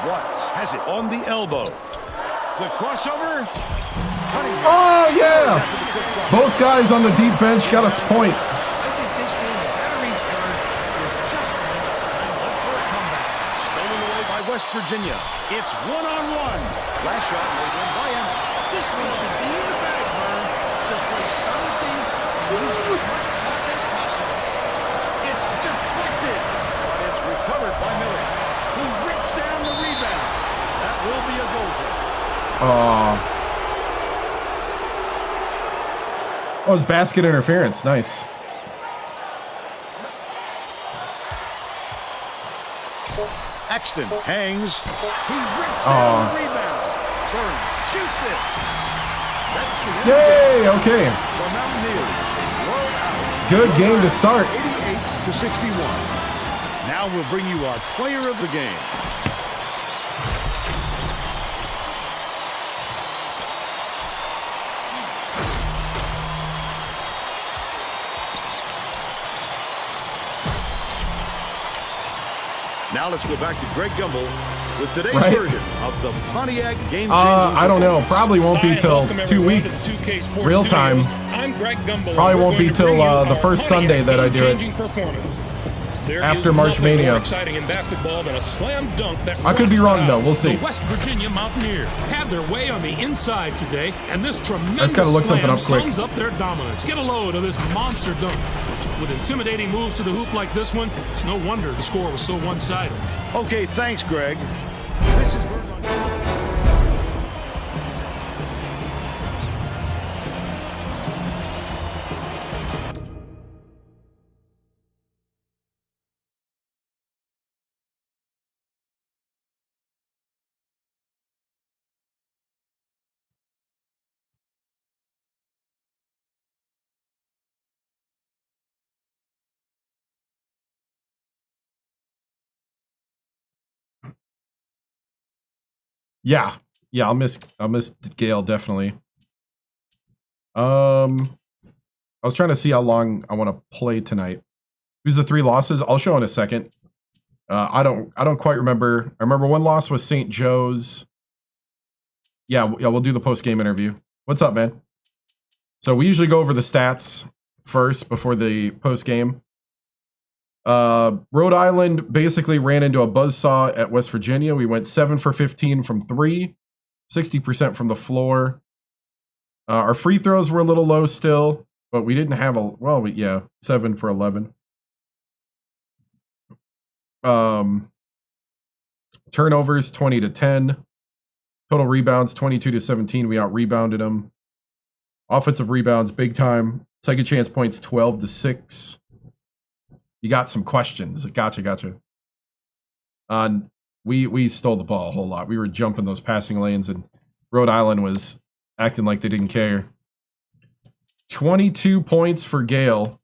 [SPEAKER 2] Watts has it on the elbow. The crossover. Cunningham.
[SPEAKER 1] Oh, yeah.
[SPEAKER 2] After the quick cross.
[SPEAKER 1] Both guys on the deep bench got us point.
[SPEAKER 3] I think this game is out of reach for him. With just enough time left for a comeback.
[SPEAKER 2] Stolen away by West Virginia. It's one-on-one. Last shot laid in by Emmett.
[SPEAKER 3] This one should be in the bag, Vern. Just play solidly and use as much clock as possible.
[SPEAKER 2] It's deflected, but it's recovered by Miller, who rips down the rebound. That will be a goal kick.
[SPEAKER 1] Oh, it was basket interference. Nice.
[SPEAKER 2] Exton hangs. He rips down the rebound. Burns shoots it. That's the end
[SPEAKER 1] Yay, okay.
[SPEAKER 2] The Mountaineers blow out.
[SPEAKER 1] Good game to start.
[SPEAKER 2] 88-61. Now we'll bring you our player of the game. Now let's go back to Greg Gumbel with today's
[SPEAKER 1] Right.
[SPEAKER 2] version of the Pontiac game-changing.
[SPEAKER 1] I don't know.
[SPEAKER 2] performance.
[SPEAKER 1] Probably won't be
[SPEAKER 6] Hi,
[SPEAKER 1] till
[SPEAKER 6] welcome
[SPEAKER 1] 2
[SPEAKER 6] everyone to
[SPEAKER 1] weeks.
[SPEAKER 6] 2K Sports
[SPEAKER 1] Real time.
[SPEAKER 6] Studios. I'm Greg Gumbel.
[SPEAKER 1] Probably
[SPEAKER 6] and we're
[SPEAKER 1] won't be
[SPEAKER 6] going to
[SPEAKER 1] till,
[SPEAKER 6] bring you
[SPEAKER 1] the
[SPEAKER 6] our
[SPEAKER 1] first
[SPEAKER 6] Pontiac
[SPEAKER 1] Sunday that I do it.
[SPEAKER 6] game-changing performance. There
[SPEAKER 1] After
[SPEAKER 6] is
[SPEAKER 1] March
[SPEAKER 6] nothing
[SPEAKER 1] Mania.
[SPEAKER 6] more exciting in basketball than a slam dunk that
[SPEAKER 1] I could be
[SPEAKER 6] rocks
[SPEAKER 1] wrong,
[SPEAKER 6] the
[SPEAKER 1] though.
[SPEAKER 6] house.
[SPEAKER 1] We'll see.
[SPEAKER 7] The West Virginia Mountaineers had their way on the inside today, and this tremendous
[SPEAKER 1] I just gotta look something up quick.
[SPEAKER 7] sums up their dominance. Get a load of this monster dunk. With intimidating moves to the hoop like this one, it's no wonder the score was so one-sided.
[SPEAKER 2] Okay, thanks, Greg. This is Vernon.
[SPEAKER 1] Yeah, I'll miss Gale definitely. I was trying to see how long I want to play tonight. Who's the 3 losses? I'll show in a second. I don't quite remember. I remember one loss was St. Joe's. Yeah, we'll do the post-game interview. What's up, man? So we usually go over the stats first before the post-game. Rhode Island basically ran into a buzzsaw at West Virginia. We went 7 for 15 from 3, 60% from the floor. Our free throws were a little low still, but we didn't have 7 for 11. Turnovers 20 to 10. Total rebounds 22 to 17. We out rebounded them. Offensive rebounds big time. Second chance points 12 to 6. You got some questions. Gotcha. We stole the ball a whole lot. We were jumping those passing lanes, and Rhode Island was acting like they didn't care. 22 points for Gale.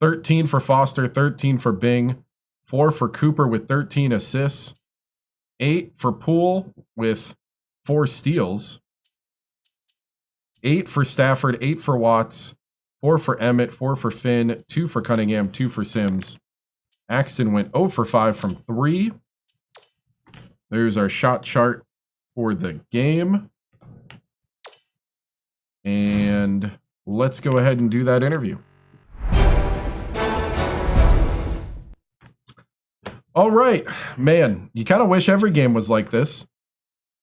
[SPEAKER 1] 13 for Foster. 13 for Bing. 4 for Cooper with 13 assists. 8 for Poole with 4 steals. 8 for Stafford. 8 for Watts. 4 for Emmett. 4 for Finn. 2 for Cunningham. 2 for Sims. Axton went 0 for 5 from 3. There's our shot chart for the game. And let's go ahead and do that interview. All right, man, you kind of wish every game was like this.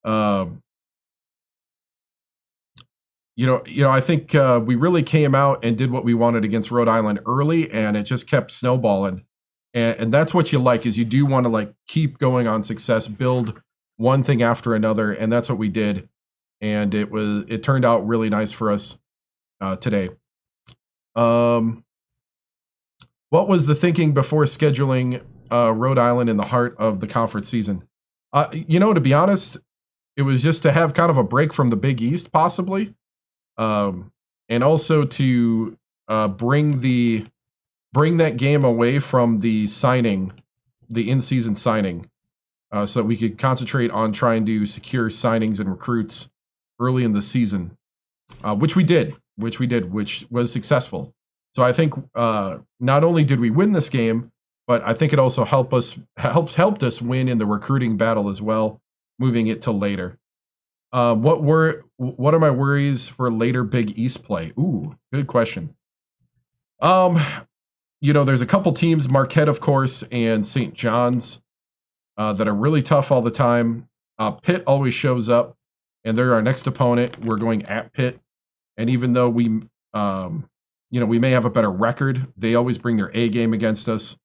[SPEAKER 1] I think we really came out and did what we wanted against Rhode Island early, and it just kept snowballing. And that's what you like, is you do want to like keep going on success, build one thing after another, and that's what we did. And it turned out really nice for us today. What was the thinking before scheduling Rhode Island in the heart of the conference season? To be honest, it was just to have kind of a break from the Big East, possibly, and also to bring that game away from the signing, the in-season signing, so that we could concentrate on trying to secure signings and recruits early in the season, which was successful. So I think not only did we win this game, but I think it also helped us win in the recruiting battle as well, moving it to later. What are my worries for later Big East play? Ooh, good question. There's a couple teams, Marquette, of course, and St. John's, that are really tough all the time. Pitt always shows up, and they're our next opponent. We're going at Pitt, and even though we may have a better record, they always bring their A game against us.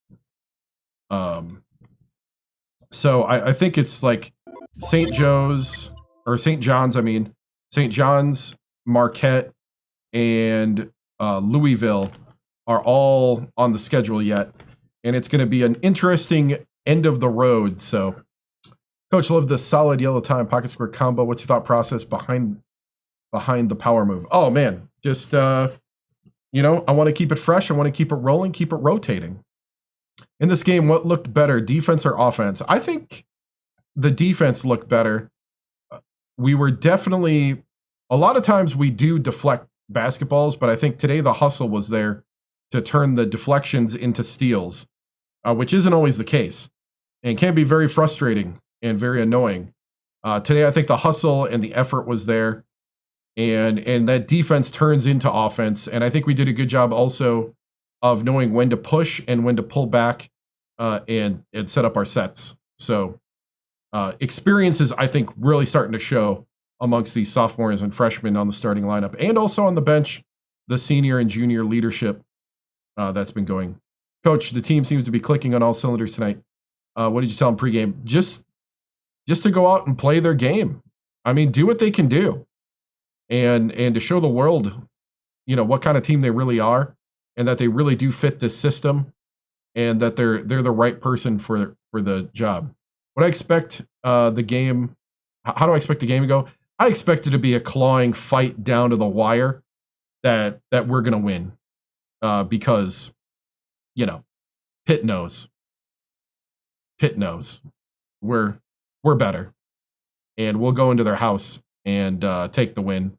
[SPEAKER 1] So I think it's like St. John's, Marquette, and Louisville are all on the schedule yet, and it's going to be an interesting end of the road. So, Coach, love the solid yellow time pocket square combo. What's your thought process behind the power move? Oh man, just I want to keep it fresh. I want to keep it rolling, keep it rotating. In this game, what looked better, defense or offense? I think the defense looked better. We were definitely, a lot of times we do deflect basketballs, but I think today the hustle was there to turn the deflections into steals, which isn't always the case and can be very frustrating and very annoying. Today, I think the hustle and the effort was there, and that defense turns into offense. And I think we did a good job also of knowing when to push and when to pull back and set up our sets. So experience is, I think, really starting to show amongst these sophomores and freshmen on the starting lineup, and also on the bench, the senior and junior leadership that's been going. Coach, the team seems to be clicking on all cylinders tonight. What did you tell them pregame? Just to go out and play their game. I mean, do what they can do, and to show the world, what kind of team they really are, and that they really do fit this system, and that they're the right person for the job. What I expect the game? How do I expect the game to go? I expect it to be a clawing fight down to the wire that we're gonna win, because Pitt knows we're better, and we'll go into their house and take the win.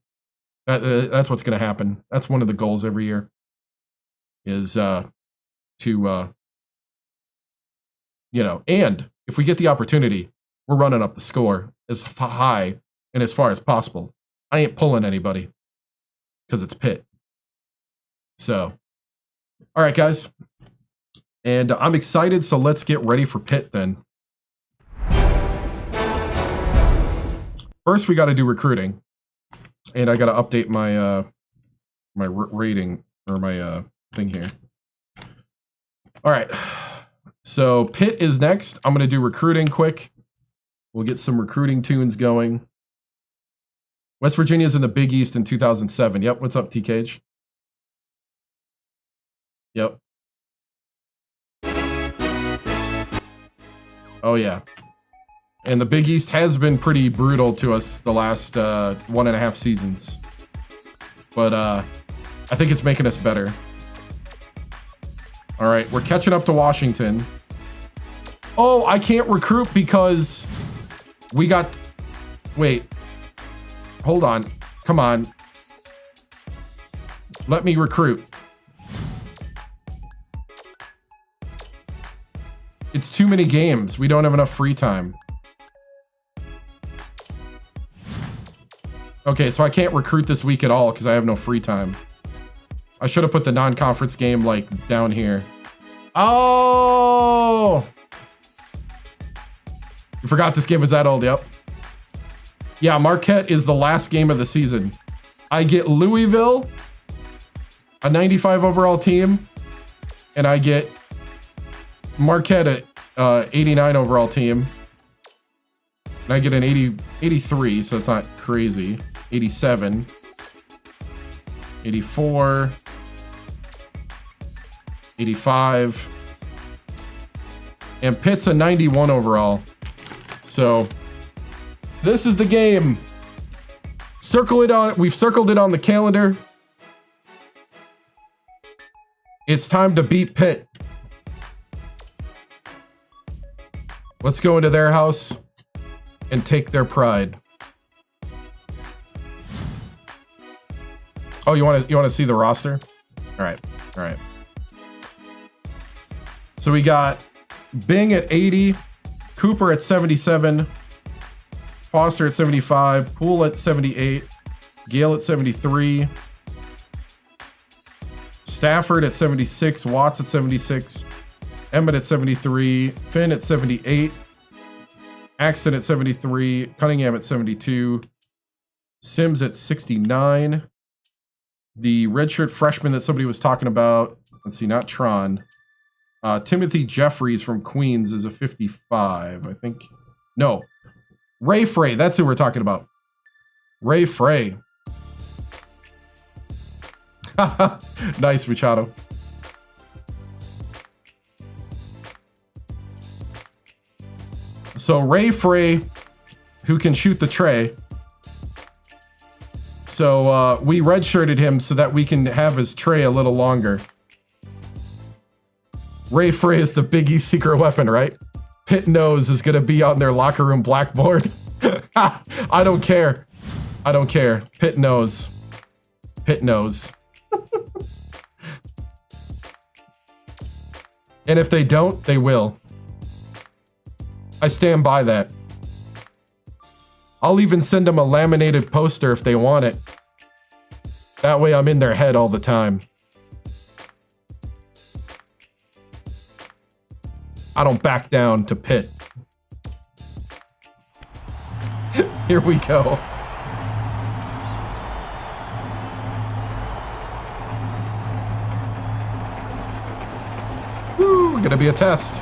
[SPEAKER 1] That's what's gonna happen. That's one of the goals every year, is and if we get the opportunity, we're running up the score as high and as far as possible. I ain't pulling anybody because it's Pitt. So, all right, guys. And I'm excited, so let's get ready for Pitt then. First, we got to do recruiting. And I got to update my my rating or my thing here. All right. So Pitt is next. I'm going to do recruiting quick. We'll get some recruiting tunes going. West Virginia's in the Big East in 2007. Yep. What's up, TKH? Yep. Oh, yeah. And the Big East has been pretty brutal to us the last 1.5 seasons. But I think it's making us better. All right, we're catching up to Washington. Oh, I can't recruit because we got... Wait. Hold on. Come on. Let me recruit. It's too many games. We don't have enough free time. Okay, so I can't recruit this week at all because I have no free time. I should have put the non-conference game, like, down here. Oh! You forgot this game was that old, yep. Yeah, Marquette is the last game of the season. I get Louisville, a 95 overall team, and I get Marquette at 89 overall team. And I get an 83, so it's not crazy. 87. 84. 85. And Pitt's a 91 overall. So this is the game. Circle it on. We've circled it on the calendar. It's time to beat Pitt. Let's go into their house and take their pride. Oh, you want to see the roster? All right. All right. So we got Bing at 80, Cooper at 77, Foster at 75, Poole at 78, Gale at 73, Stafford at 76, Watts at 76, Emmett at 73, Finn at 78, Axton at 73, Cunningham at 72, Sims at 69, the redshirt freshman that somebody was talking about, let's see, not Tron, Timothy Jeffries from Queens is a 55, I think. No, Ray Frey, that's who we're talking about. Ray Frey. Nice, Machado. So Ray Frey, who can shoot the tray. So we redshirted him so that we can have his tray a little longer. Ray Frey is the Big East secret weapon, right? Pitt knows is going to be on their locker room blackboard. I don't care. I don't care. Pitt knows. Pitt knows. And if they don't, they will. I stand by that. I'll even send them a laminated poster if they want it. That way I'm in their head all the time. I don't back down to Pitt. Here we go. Woo, gonna be a test.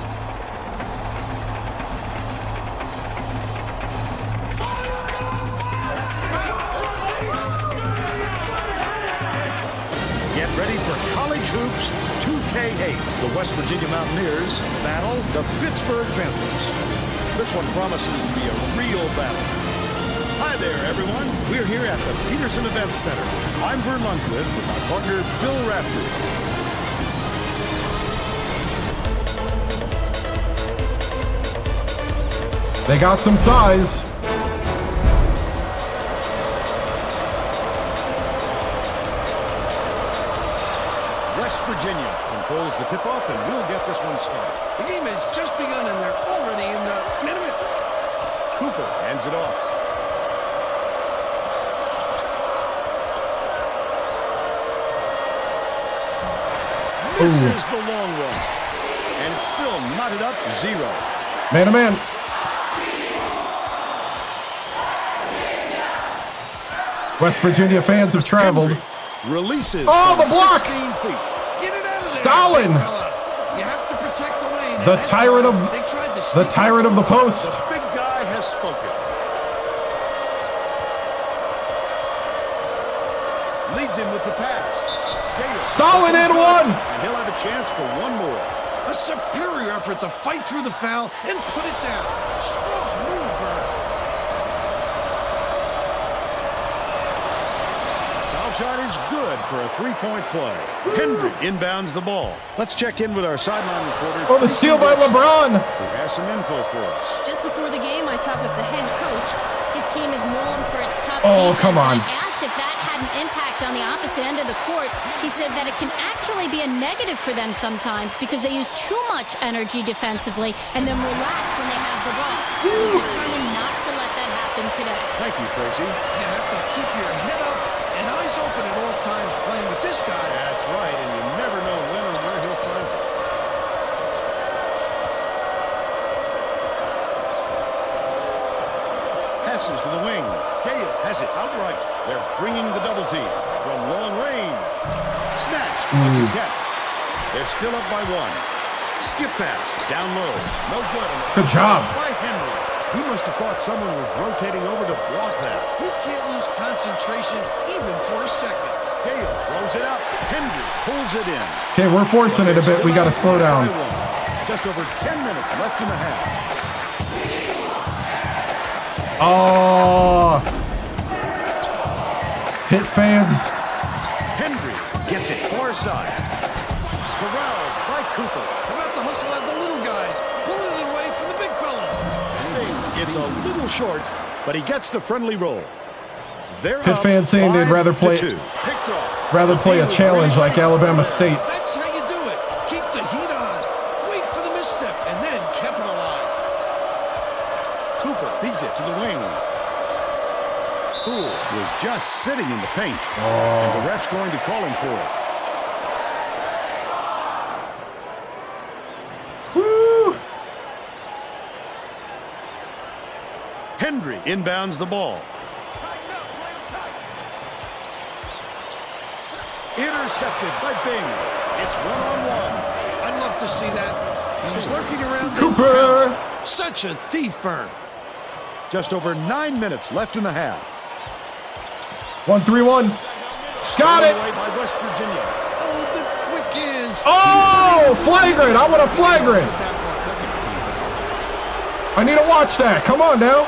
[SPEAKER 2] Get ready for College Hoops 2K8. The West Virginia Mountaineers battle the Pittsburgh Panthers. This one promises to be a real battle. Hi there, everyone. We're here at the Peterson Events Center. I'm Vern Lundquist with my partner, Bill Raftery.
[SPEAKER 1] They got some size.
[SPEAKER 2] West Virginia controls the tip-off, and we'll get this one started.
[SPEAKER 3] The game has just begun, and they're already in the minute.
[SPEAKER 2] Cooper hands it off. This is the long one, and it's still knotted up 0.
[SPEAKER 1] Man to man. West Virginia fans have traveled.
[SPEAKER 2] Releases.
[SPEAKER 1] Oh, the
[SPEAKER 2] from
[SPEAKER 1] block!
[SPEAKER 2] 16 feet.
[SPEAKER 3] Get it out of there,
[SPEAKER 1] Stalin!
[SPEAKER 3] big fella. You have to protect the lane.
[SPEAKER 1] The
[SPEAKER 3] and that's
[SPEAKER 1] tyrant
[SPEAKER 3] why
[SPEAKER 1] of
[SPEAKER 3] they tried to
[SPEAKER 1] the
[SPEAKER 3] sneak
[SPEAKER 1] tyrant of the
[SPEAKER 3] into it.
[SPEAKER 1] post.
[SPEAKER 2] The big guy has spoken. Leads him with the pass.
[SPEAKER 1] Stalin in one.
[SPEAKER 2] And he'll have a chance for one more.
[SPEAKER 3] A superior effort to fight through the foul and put it down. Strong move, Vern.
[SPEAKER 2] Foul shot is good for a three-point play. Hendry inbounds the ball. Let's check in with our sideline reporter.
[SPEAKER 1] Oh, the steal by LeBron.
[SPEAKER 2] Who has some info for us.
[SPEAKER 4] Just before the game, I talked with the head coach. His team is known for its tough
[SPEAKER 1] Oh,
[SPEAKER 4] defense.
[SPEAKER 1] come on.
[SPEAKER 4] And I asked if that had an impact on the opposite end of the court. He said that it can actually be a negative for them sometimes because they use too much energy defensively and then relax when they have the ball. He's determined not to let that happen today.
[SPEAKER 2] Thank you, Tracy.
[SPEAKER 3] You have to keep your head up and eyes open at all times playing with this guy.
[SPEAKER 2] That's right, and you never know when or where he'll find you. Passes to the wing. Gale has it outright. They're bringing the double team from long range. Snatched. But you catch. They're still up by one. Skip pass. Down low. No good.
[SPEAKER 1] Good job.
[SPEAKER 2] By Henry. He must have thought someone was rotating over to block that.
[SPEAKER 3] You can't lose concentration even for a second.
[SPEAKER 2] Gale throws it up. Hendry pulls it in.
[SPEAKER 1] Okay, we're forcing it a bit. We got to slow down.
[SPEAKER 2] Just over 10 minutes left in the half.
[SPEAKER 1] Oh. Hit fans.
[SPEAKER 2] Hendry gets it far side. Corralled by Cooper.
[SPEAKER 3] How about the hustle at the little guys? Pulling it away from the big fellas.
[SPEAKER 2] It's a little short, but he gets the friendly roll. They're
[SPEAKER 1] Pitt
[SPEAKER 2] up
[SPEAKER 1] fans saying they'd rather
[SPEAKER 2] 5-2.
[SPEAKER 1] play
[SPEAKER 2] Picked off.
[SPEAKER 1] a challenge like Alabama State.
[SPEAKER 3] That's how you do it. Keep the heat on. Wait for the misstep and then capitalize.
[SPEAKER 2] Cooper beats it to the wing. Poole was just sitting in the paint. And the ref's going to call him for it.
[SPEAKER 1] Woo.
[SPEAKER 2] Hendry inbounds the ball. Intercepted by Bing. It's one-on-one.
[SPEAKER 3] I'd love to see that. He was lurking around.
[SPEAKER 1] Cooper.
[SPEAKER 3] Such a thief, Vern.
[SPEAKER 2] Just over 9 minutes left in the half.
[SPEAKER 1] 1-3-1. Got it.
[SPEAKER 2] Away by West Virginia.
[SPEAKER 3] Oh, the quick hands.
[SPEAKER 1] Oh, flagrant. I want a flagrant. I need to watch that. Come on now.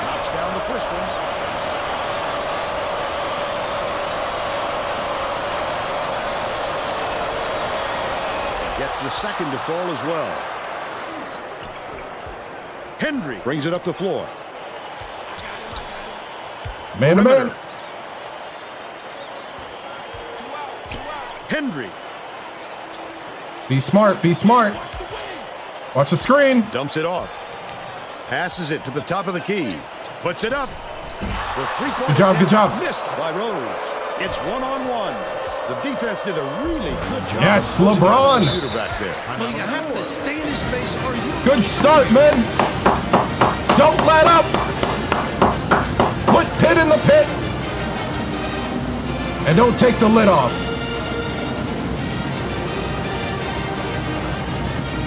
[SPEAKER 2] Knocks down the first one. Gets the second to fall as well. Hendry brings it up the floor.
[SPEAKER 1] Man to man.
[SPEAKER 2] Hendry
[SPEAKER 1] Be smart. Be smart. Watch the screen.
[SPEAKER 2] dumps it off. Passes it to the top of the key. Puts it up. The three-point
[SPEAKER 1] Good job, good
[SPEAKER 2] attempt
[SPEAKER 1] job.
[SPEAKER 2] missed by Rose. It's one-on-one. The defense did a really good job.
[SPEAKER 1] Yes,
[SPEAKER 2] closing out
[SPEAKER 1] LeBron.
[SPEAKER 2] the shooter back there.
[SPEAKER 3] Well, you have to stay in his face or you...
[SPEAKER 1] Good start, men. Don't let up. Put Pitt in the pit. And don't take the lid off.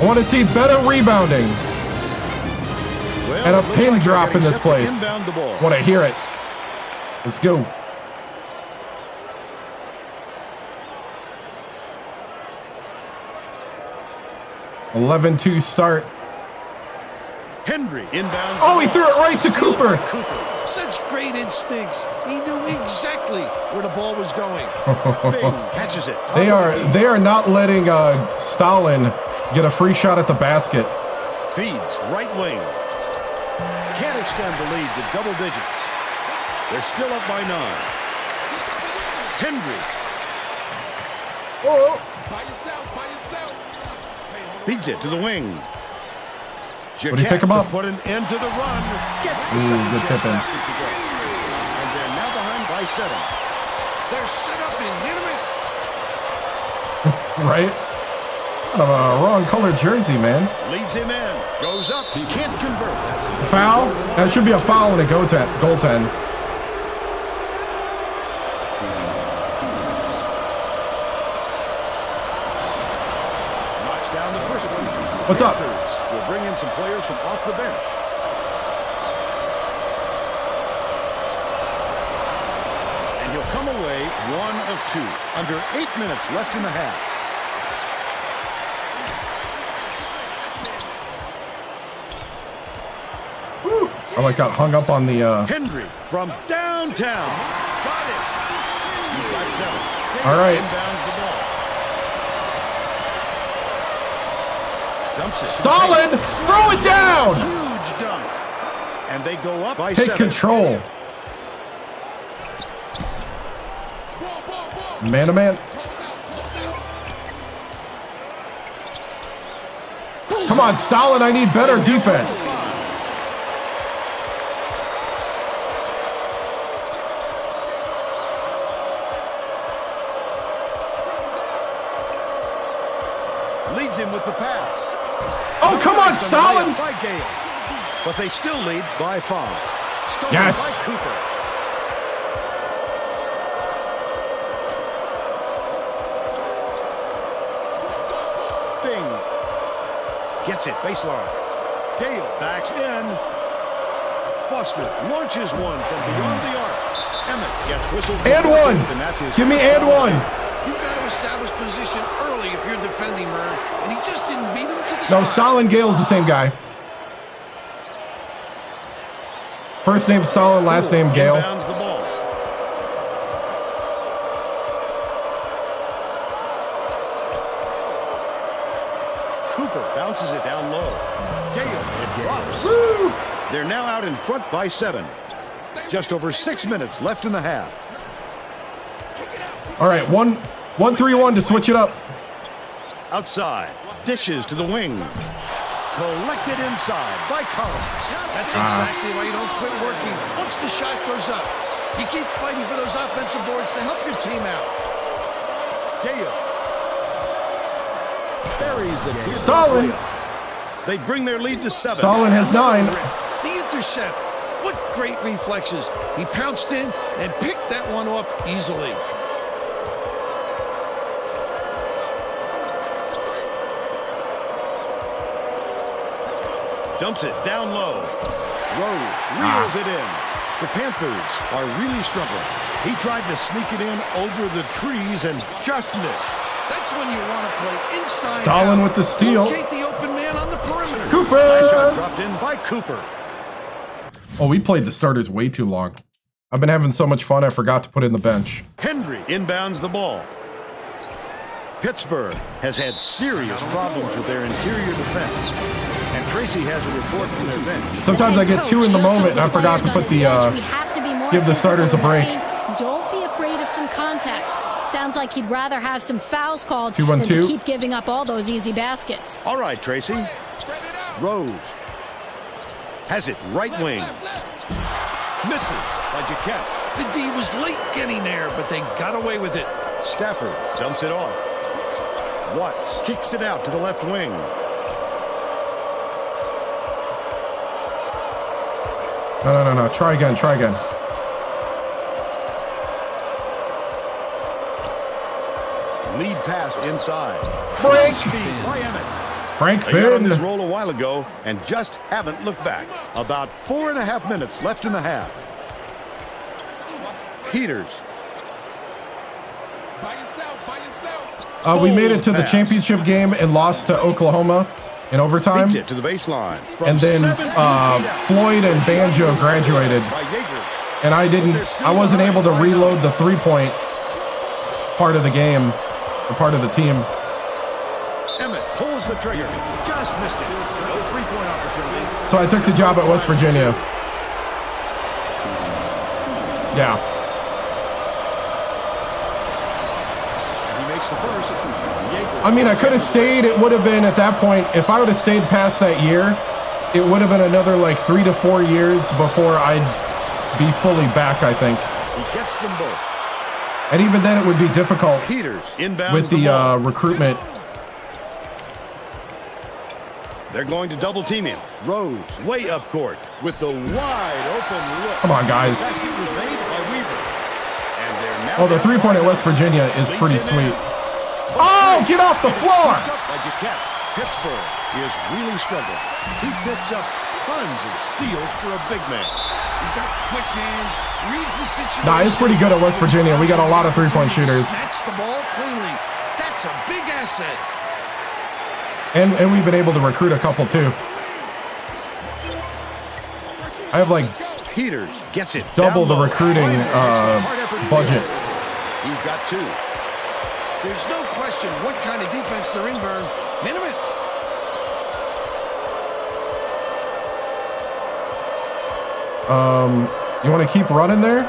[SPEAKER 1] I want to see better rebounding
[SPEAKER 2] Well,
[SPEAKER 1] and
[SPEAKER 2] it
[SPEAKER 1] a
[SPEAKER 2] looks
[SPEAKER 1] pin
[SPEAKER 2] like they're
[SPEAKER 1] drop in
[SPEAKER 2] getting
[SPEAKER 1] this
[SPEAKER 2] set to
[SPEAKER 1] place.
[SPEAKER 2] inbound the ball.
[SPEAKER 1] Want to hear it. Let's go. (11-2) start.
[SPEAKER 2] Hendry inbounds.
[SPEAKER 1] Oh, he threw it right to Cooper.
[SPEAKER 2] Cooper.
[SPEAKER 3] Such great instincts. He knew exactly where the ball was going.
[SPEAKER 2] Bing catches it.
[SPEAKER 1] They are not letting Stalin get a free shot at the basket.
[SPEAKER 2] Feeds right wing. Can't extend the lead to double digits. They're still up by 9. Hendry
[SPEAKER 1] Oh,
[SPEAKER 5] By yourself, by yourself.
[SPEAKER 2] feeds it to the wing.
[SPEAKER 1] Would he pick him up?
[SPEAKER 2] To put an end to the run. Gets the
[SPEAKER 1] Ooh,
[SPEAKER 2] second
[SPEAKER 1] good
[SPEAKER 2] chance
[SPEAKER 1] tip in.
[SPEAKER 2] basket to go. And they're now behind by 7.
[SPEAKER 3] They're set up and hit him in.
[SPEAKER 1] right. Kind of a wrong colored jersey, man.
[SPEAKER 2] Leads him in. Goes up. He can't convert.
[SPEAKER 1] It's a foul. That should be a foul and a goaltend.
[SPEAKER 2] Knocks down the first one.
[SPEAKER 1] What's up?
[SPEAKER 2] We'll bring in some players from off the bench. And he'll come away 1 of 2. Under 8 minutes left in the half.
[SPEAKER 1] Oh, I got hung up on the.
[SPEAKER 2] Henry from downtown. Got it. He's got 7.
[SPEAKER 1] All right.
[SPEAKER 2] Inbounds the ball. Dumps it.
[SPEAKER 1] Stalin, throw it down.
[SPEAKER 2] Huge dunk. And they go up by
[SPEAKER 1] Take
[SPEAKER 2] 7.
[SPEAKER 1] control. Man to man. Come on, Stalin, I need better defense.
[SPEAKER 2] Leads him with the pass.
[SPEAKER 1] Oh, come on, Stalin.
[SPEAKER 2] By Gale. But they still lead by 5. Stolen
[SPEAKER 1] Yes.
[SPEAKER 2] by Cooper. Bing. Gets it, baseline. Gale backs in. Foster launches one from beyond the arc. Emmett gets whistled.
[SPEAKER 1] And one.
[SPEAKER 2] And that's his
[SPEAKER 1] Give me and one.
[SPEAKER 3] You've got to establish position early if you're defending Mern, and he just didn't beat him to the
[SPEAKER 1] No,
[SPEAKER 3] spot.
[SPEAKER 1] Stalin Gale's the same guy. First name Stalin, last name Gale.
[SPEAKER 2] Inbounds the ball. Cooper bounces it down low. Gale drops.
[SPEAKER 1] Woo!
[SPEAKER 2] They're now out in front by 7. Just over 6 minutes left in the half.
[SPEAKER 1] All right, 1-3-1 to switch it up.
[SPEAKER 2] Outside. Dishes to the wing. Collected inside by Collins.
[SPEAKER 3] That's exactly why you don't quit working. Once the shot goes up, you keep fighting for those offensive boards to help your team out.
[SPEAKER 2] Gale. Buries the team.
[SPEAKER 1] Stalin.
[SPEAKER 2] They bring their lead to 7.
[SPEAKER 1] Stalin has 9.
[SPEAKER 3] The intercept. What great reflexes. He pounced in and picked that one off easily.
[SPEAKER 2] Dumps it down low. Rose reels it in. The Panthers are really struggling. He tried to sneak it in over the trees and just missed.
[SPEAKER 3] That's when you want to play inside
[SPEAKER 1] Stalin
[SPEAKER 3] out.
[SPEAKER 1] with the steal.
[SPEAKER 3] Locate the open man on the perimeter.
[SPEAKER 2] Nice shot
[SPEAKER 1] Cooper.
[SPEAKER 2] dropped in by Cooper.
[SPEAKER 1] Oh, we played the starters way too long. I've been having so much fun, I forgot to put in the bench.
[SPEAKER 2] Henry inbounds the ball. Pittsburgh has had serious problems with their interior defense. And Tracy has a report from their bench.
[SPEAKER 1] Sometimes I get too in the moment and I forgot to put the, give the starters a break.
[SPEAKER 4] Don't be afraid of some contact. Sounds like he'd rather have some fouls called
[SPEAKER 1] 2-1-2.
[SPEAKER 4] than to keep giving up all those easy baskets.
[SPEAKER 2] All right, Tracy. Rose has it right wing. Misses by Jaquette.
[SPEAKER 3] The D was late getting there, but they got away with it.
[SPEAKER 2] Stafford dumps it off. Watts kicks it out to the left wing.
[SPEAKER 1] No. Try again.
[SPEAKER 2] Lead pass inside.
[SPEAKER 1] Frank.
[SPEAKER 2] Speed by Emmett.
[SPEAKER 1] Frank
[SPEAKER 2] They got on this
[SPEAKER 1] Finn.
[SPEAKER 2] roll a while ago and just haven't looked back. About 4.5 minutes left in the half. Peters.
[SPEAKER 5] By yourself, by yourself.
[SPEAKER 1] We made it to the
[SPEAKER 2] Pass.
[SPEAKER 1] championship game and lost to Oklahoma in overtime.
[SPEAKER 2] Beats it to the baseline. From
[SPEAKER 1] And then
[SPEAKER 2] 17 feet out.
[SPEAKER 1] Floyd and Banjo graduated,
[SPEAKER 2] By Yeager.
[SPEAKER 1] and I wasn't able to reload the 3-point part of the game, or part of the team.
[SPEAKER 2] Emmett pulls the trigger. Just missed it. No 3-point opportunity.
[SPEAKER 1] So I took the job at West Virginia. Yeah.
[SPEAKER 2] He makes the first. Yeager.
[SPEAKER 1] I mean, I could have stayed. It would have been, at that point, if I would have stayed past that year, it would have been another like 3 to 4 years before I'd be fully back, I think.
[SPEAKER 2] He gets them both.
[SPEAKER 1] And even then, it would be difficult
[SPEAKER 2] Peters inbounds
[SPEAKER 1] with the
[SPEAKER 2] ball.
[SPEAKER 1] recruitment
[SPEAKER 2] They're going to double team him. Rose way up court with the wide open look.
[SPEAKER 1] Come on, guys.
[SPEAKER 2] Basket was made by Weaver. And they're now
[SPEAKER 1] Oh, the three-point at West Virginia is pretty sweet. Oh, get off the floor!
[SPEAKER 2] Pittsburgh is really struggling. He picks up tons of steals for a big man.
[SPEAKER 3] He's got quick hands, reads the situation.
[SPEAKER 1] Nah, it's pretty good at West Virginia. We got a lot of three-point shooters.
[SPEAKER 3] Snatch the ball cleanly. That's a big asset.
[SPEAKER 1] And we've been able to recruit a couple, too. I have, like,
[SPEAKER 2] Peters gets it.
[SPEAKER 1] double the
[SPEAKER 2] down low.
[SPEAKER 1] recruiting budget.
[SPEAKER 2] He's got 2.
[SPEAKER 3] There's no question what kind of defense they're in, Vern. Minimum.
[SPEAKER 1] You want to keep running there?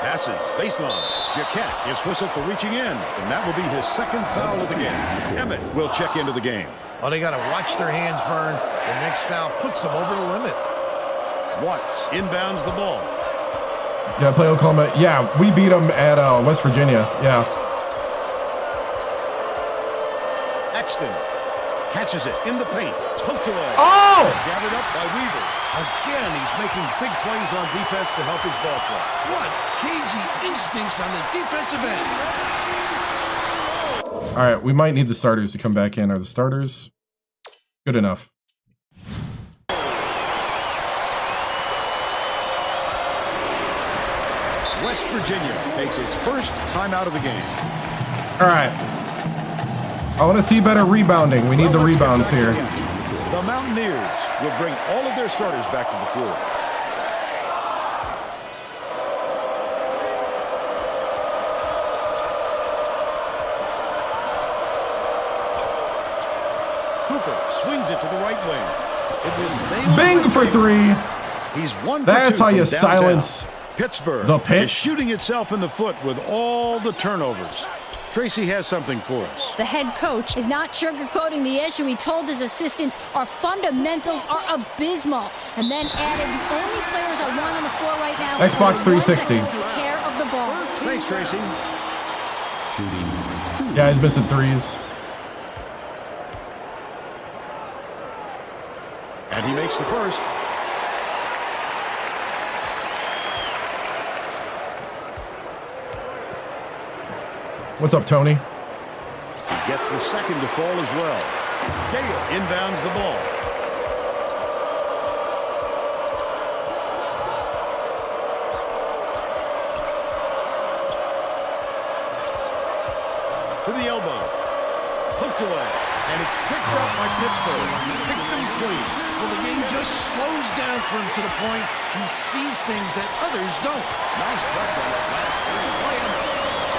[SPEAKER 2] Passes. Baseline. Jaquette is whistled for reaching in, and that will be his second foul of the game. Emmett will check into the game.
[SPEAKER 3] Oh, they got to watch their hands, Vern. The next foul puts them over the limit.
[SPEAKER 2] Watts inbounds the ball.
[SPEAKER 1] Yeah, play Oklahoma. Yeah, we beat them at West Virginia. Yeah.
[SPEAKER 2] Exton catches it in the paint. Poked away.
[SPEAKER 1] Oh!
[SPEAKER 2] It's gathered up by Weaver. Again, he's making big plays on defense to help his ball club.
[SPEAKER 3] What cagey instincts on the defensive end.
[SPEAKER 1] All right, we might need the starters to come back in. Are the starters good enough?
[SPEAKER 2] West Virginia takes its first time out of the game.
[SPEAKER 1] All right. I want to see better rebounding. We need the
[SPEAKER 2] Let's get
[SPEAKER 1] rebounds
[SPEAKER 2] back
[SPEAKER 1] here.
[SPEAKER 2] again. The Mountaineers will bring all of their starters back to the floor. Cooper swings it to the right wing. It was
[SPEAKER 1] Bing for 3.
[SPEAKER 2] He's 1 for 2
[SPEAKER 1] That's how you
[SPEAKER 2] from downtown.
[SPEAKER 1] silence
[SPEAKER 2] Pittsburgh
[SPEAKER 1] the pitch.
[SPEAKER 2] is shooting itself in the foot with all the turnovers. Tracy has something for us.
[SPEAKER 4] The head coach is not sugarcoating the issue. He told his assistants our fundamentals are abysmal, and then added the only players I want on the floor right now.
[SPEAKER 1] Xbox 360.
[SPEAKER 4] Take care of the ball.
[SPEAKER 2] Thanks, Tracy.
[SPEAKER 1] Yeah, he's missing threes.
[SPEAKER 2] And he makes the first.
[SPEAKER 1] What's up, Tony?
[SPEAKER 2] He gets the second to fall as well. Gale inbounds the ball. To the elbow. Poked away. And it's picked up by Pittsburgh. Picked them clean.
[SPEAKER 3] Well, the game just slows down for him to the point he sees things that others don't.
[SPEAKER 2] Nice touch on that last three.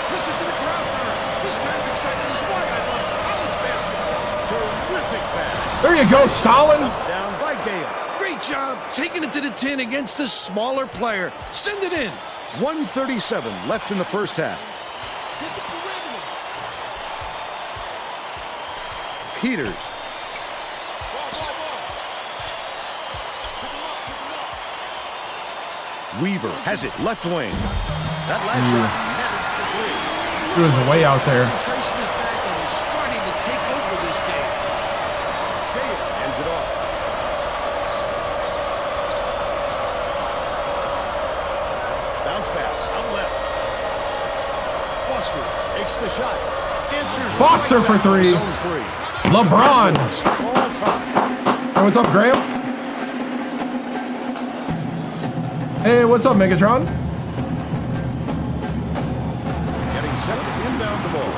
[SPEAKER 3] Listen to the crowd, Vern. This kind of excitement is why I love college basketball.
[SPEAKER 2] Terrific pass.
[SPEAKER 1] There you go, Stalin.
[SPEAKER 2] Down by Gale.
[SPEAKER 3] Great job taking it to the 10 against the smaller player. Send it in.
[SPEAKER 2] 1:37 left in the first half. Peters. Weaver has it left wing. That last shot netted for three.
[SPEAKER 1] It was way out there.
[SPEAKER 3] Concentration is back and is starting to take over this game.
[SPEAKER 2] Gale ends it off. Bounce pass out left. Foster takes the shot. Answers
[SPEAKER 1] Foster
[SPEAKER 2] right
[SPEAKER 1] for
[SPEAKER 2] back to
[SPEAKER 1] 3.
[SPEAKER 2] zone 3.
[SPEAKER 1] LeBron.
[SPEAKER 2] All time.
[SPEAKER 1] Hey, what's up, Graham? Hey, what's up, Megatron?
[SPEAKER 2] Getting set to inbound the ball.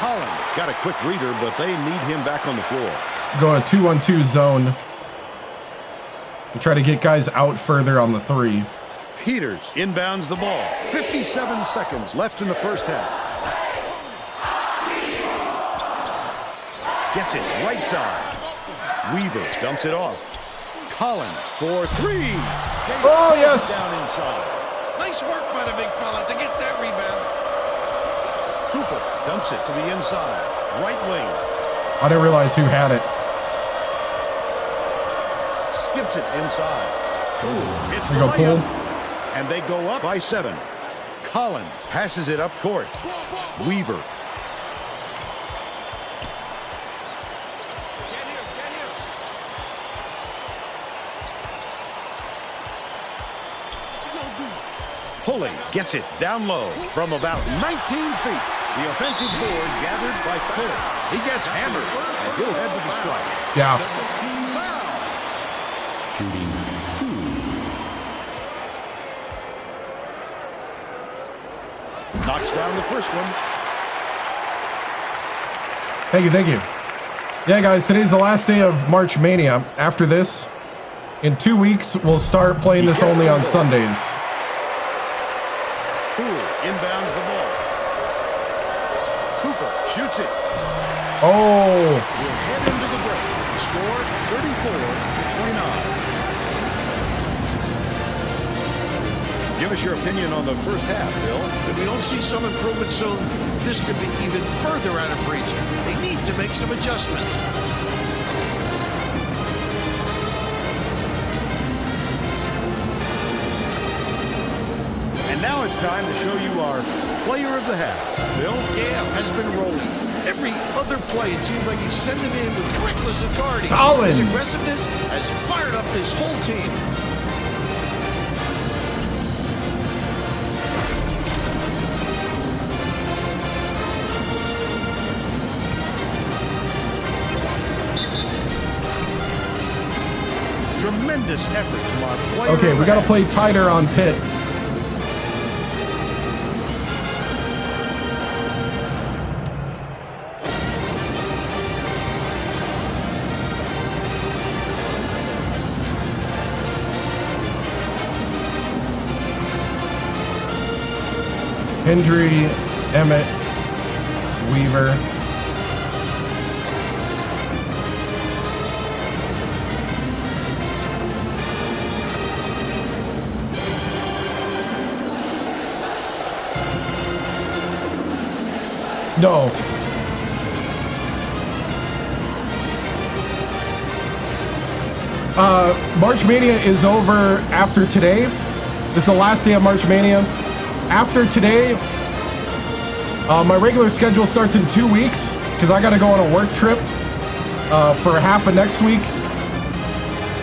[SPEAKER 2] Collins got a quick reader, but they need him back on the floor.
[SPEAKER 1] Go a 2-1-2 zone. To try to get guys out further on the 3.
[SPEAKER 2] Peters inbounds the ball. 57 seconds left in the first half. Gets it right side. Weaver dumps it off. Collins for 3.
[SPEAKER 1] Oh, yes.
[SPEAKER 2] Down inside.
[SPEAKER 3] Nice work by the big fella to get that rebound.
[SPEAKER 2] Cooper dumps it to the inside. Right wing.
[SPEAKER 1] I didn't realize who had it.
[SPEAKER 2] Skips it inside. It's
[SPEAKER 1] There
[SPEAKER 2] the
[SPEAKER 1] you go,
[SPEAKER 2] layup.
[SPEAKER 1] Poole.
[SPEAKER 2] And they go up by 7. Collins passes it up court. Weaver. Pulley gets it down low from about 19 feet. The offensive board gathered by Pulley. He gets hammered, and he'll head to the strike.
[SPEAKER 1] Yeah.
[SPEAKER 2] Shooting 2. Knocks down the first one.
[SPEAKER 1] Thank you, thank you. Yeah, guys, today's the last day of March Mania. After this, in 2 weeks, we'll start playing this only on Sundays.
[SPEAKER 2] Inbounds the ball. Cooper shoots it.
[SPEAKER 1] Oh.
[SPEAKER 2] We'll head into the break. Score 34-29. Give us your opinion on the first half, Bill.
[SPEAKER 3] If we don't see some improvement soon, this could be even further out of reach. They need to make some adjustments.
[SPEAKER 2] And now it's time to show you our player of the half. Bill?
[SPEAKER 3] Gale has been rolling. Every other play, it seems like he's sending in with reckless authority.
[SPEAKER 1] Stalin.
[SPEAKER 3] His aggressiveness has fired up this whole team.
[SPEAKER 2] Tremendous effort from our player.
[SPEAKER 1] Okay, we got to play tighter on Pitt. Hendry, Emmett, Weaver. No. March Mania is over after today. This is the last day of March Mania. After today, my regular schedule starts in 2 weeks because I got to go on a work trip for half of next week.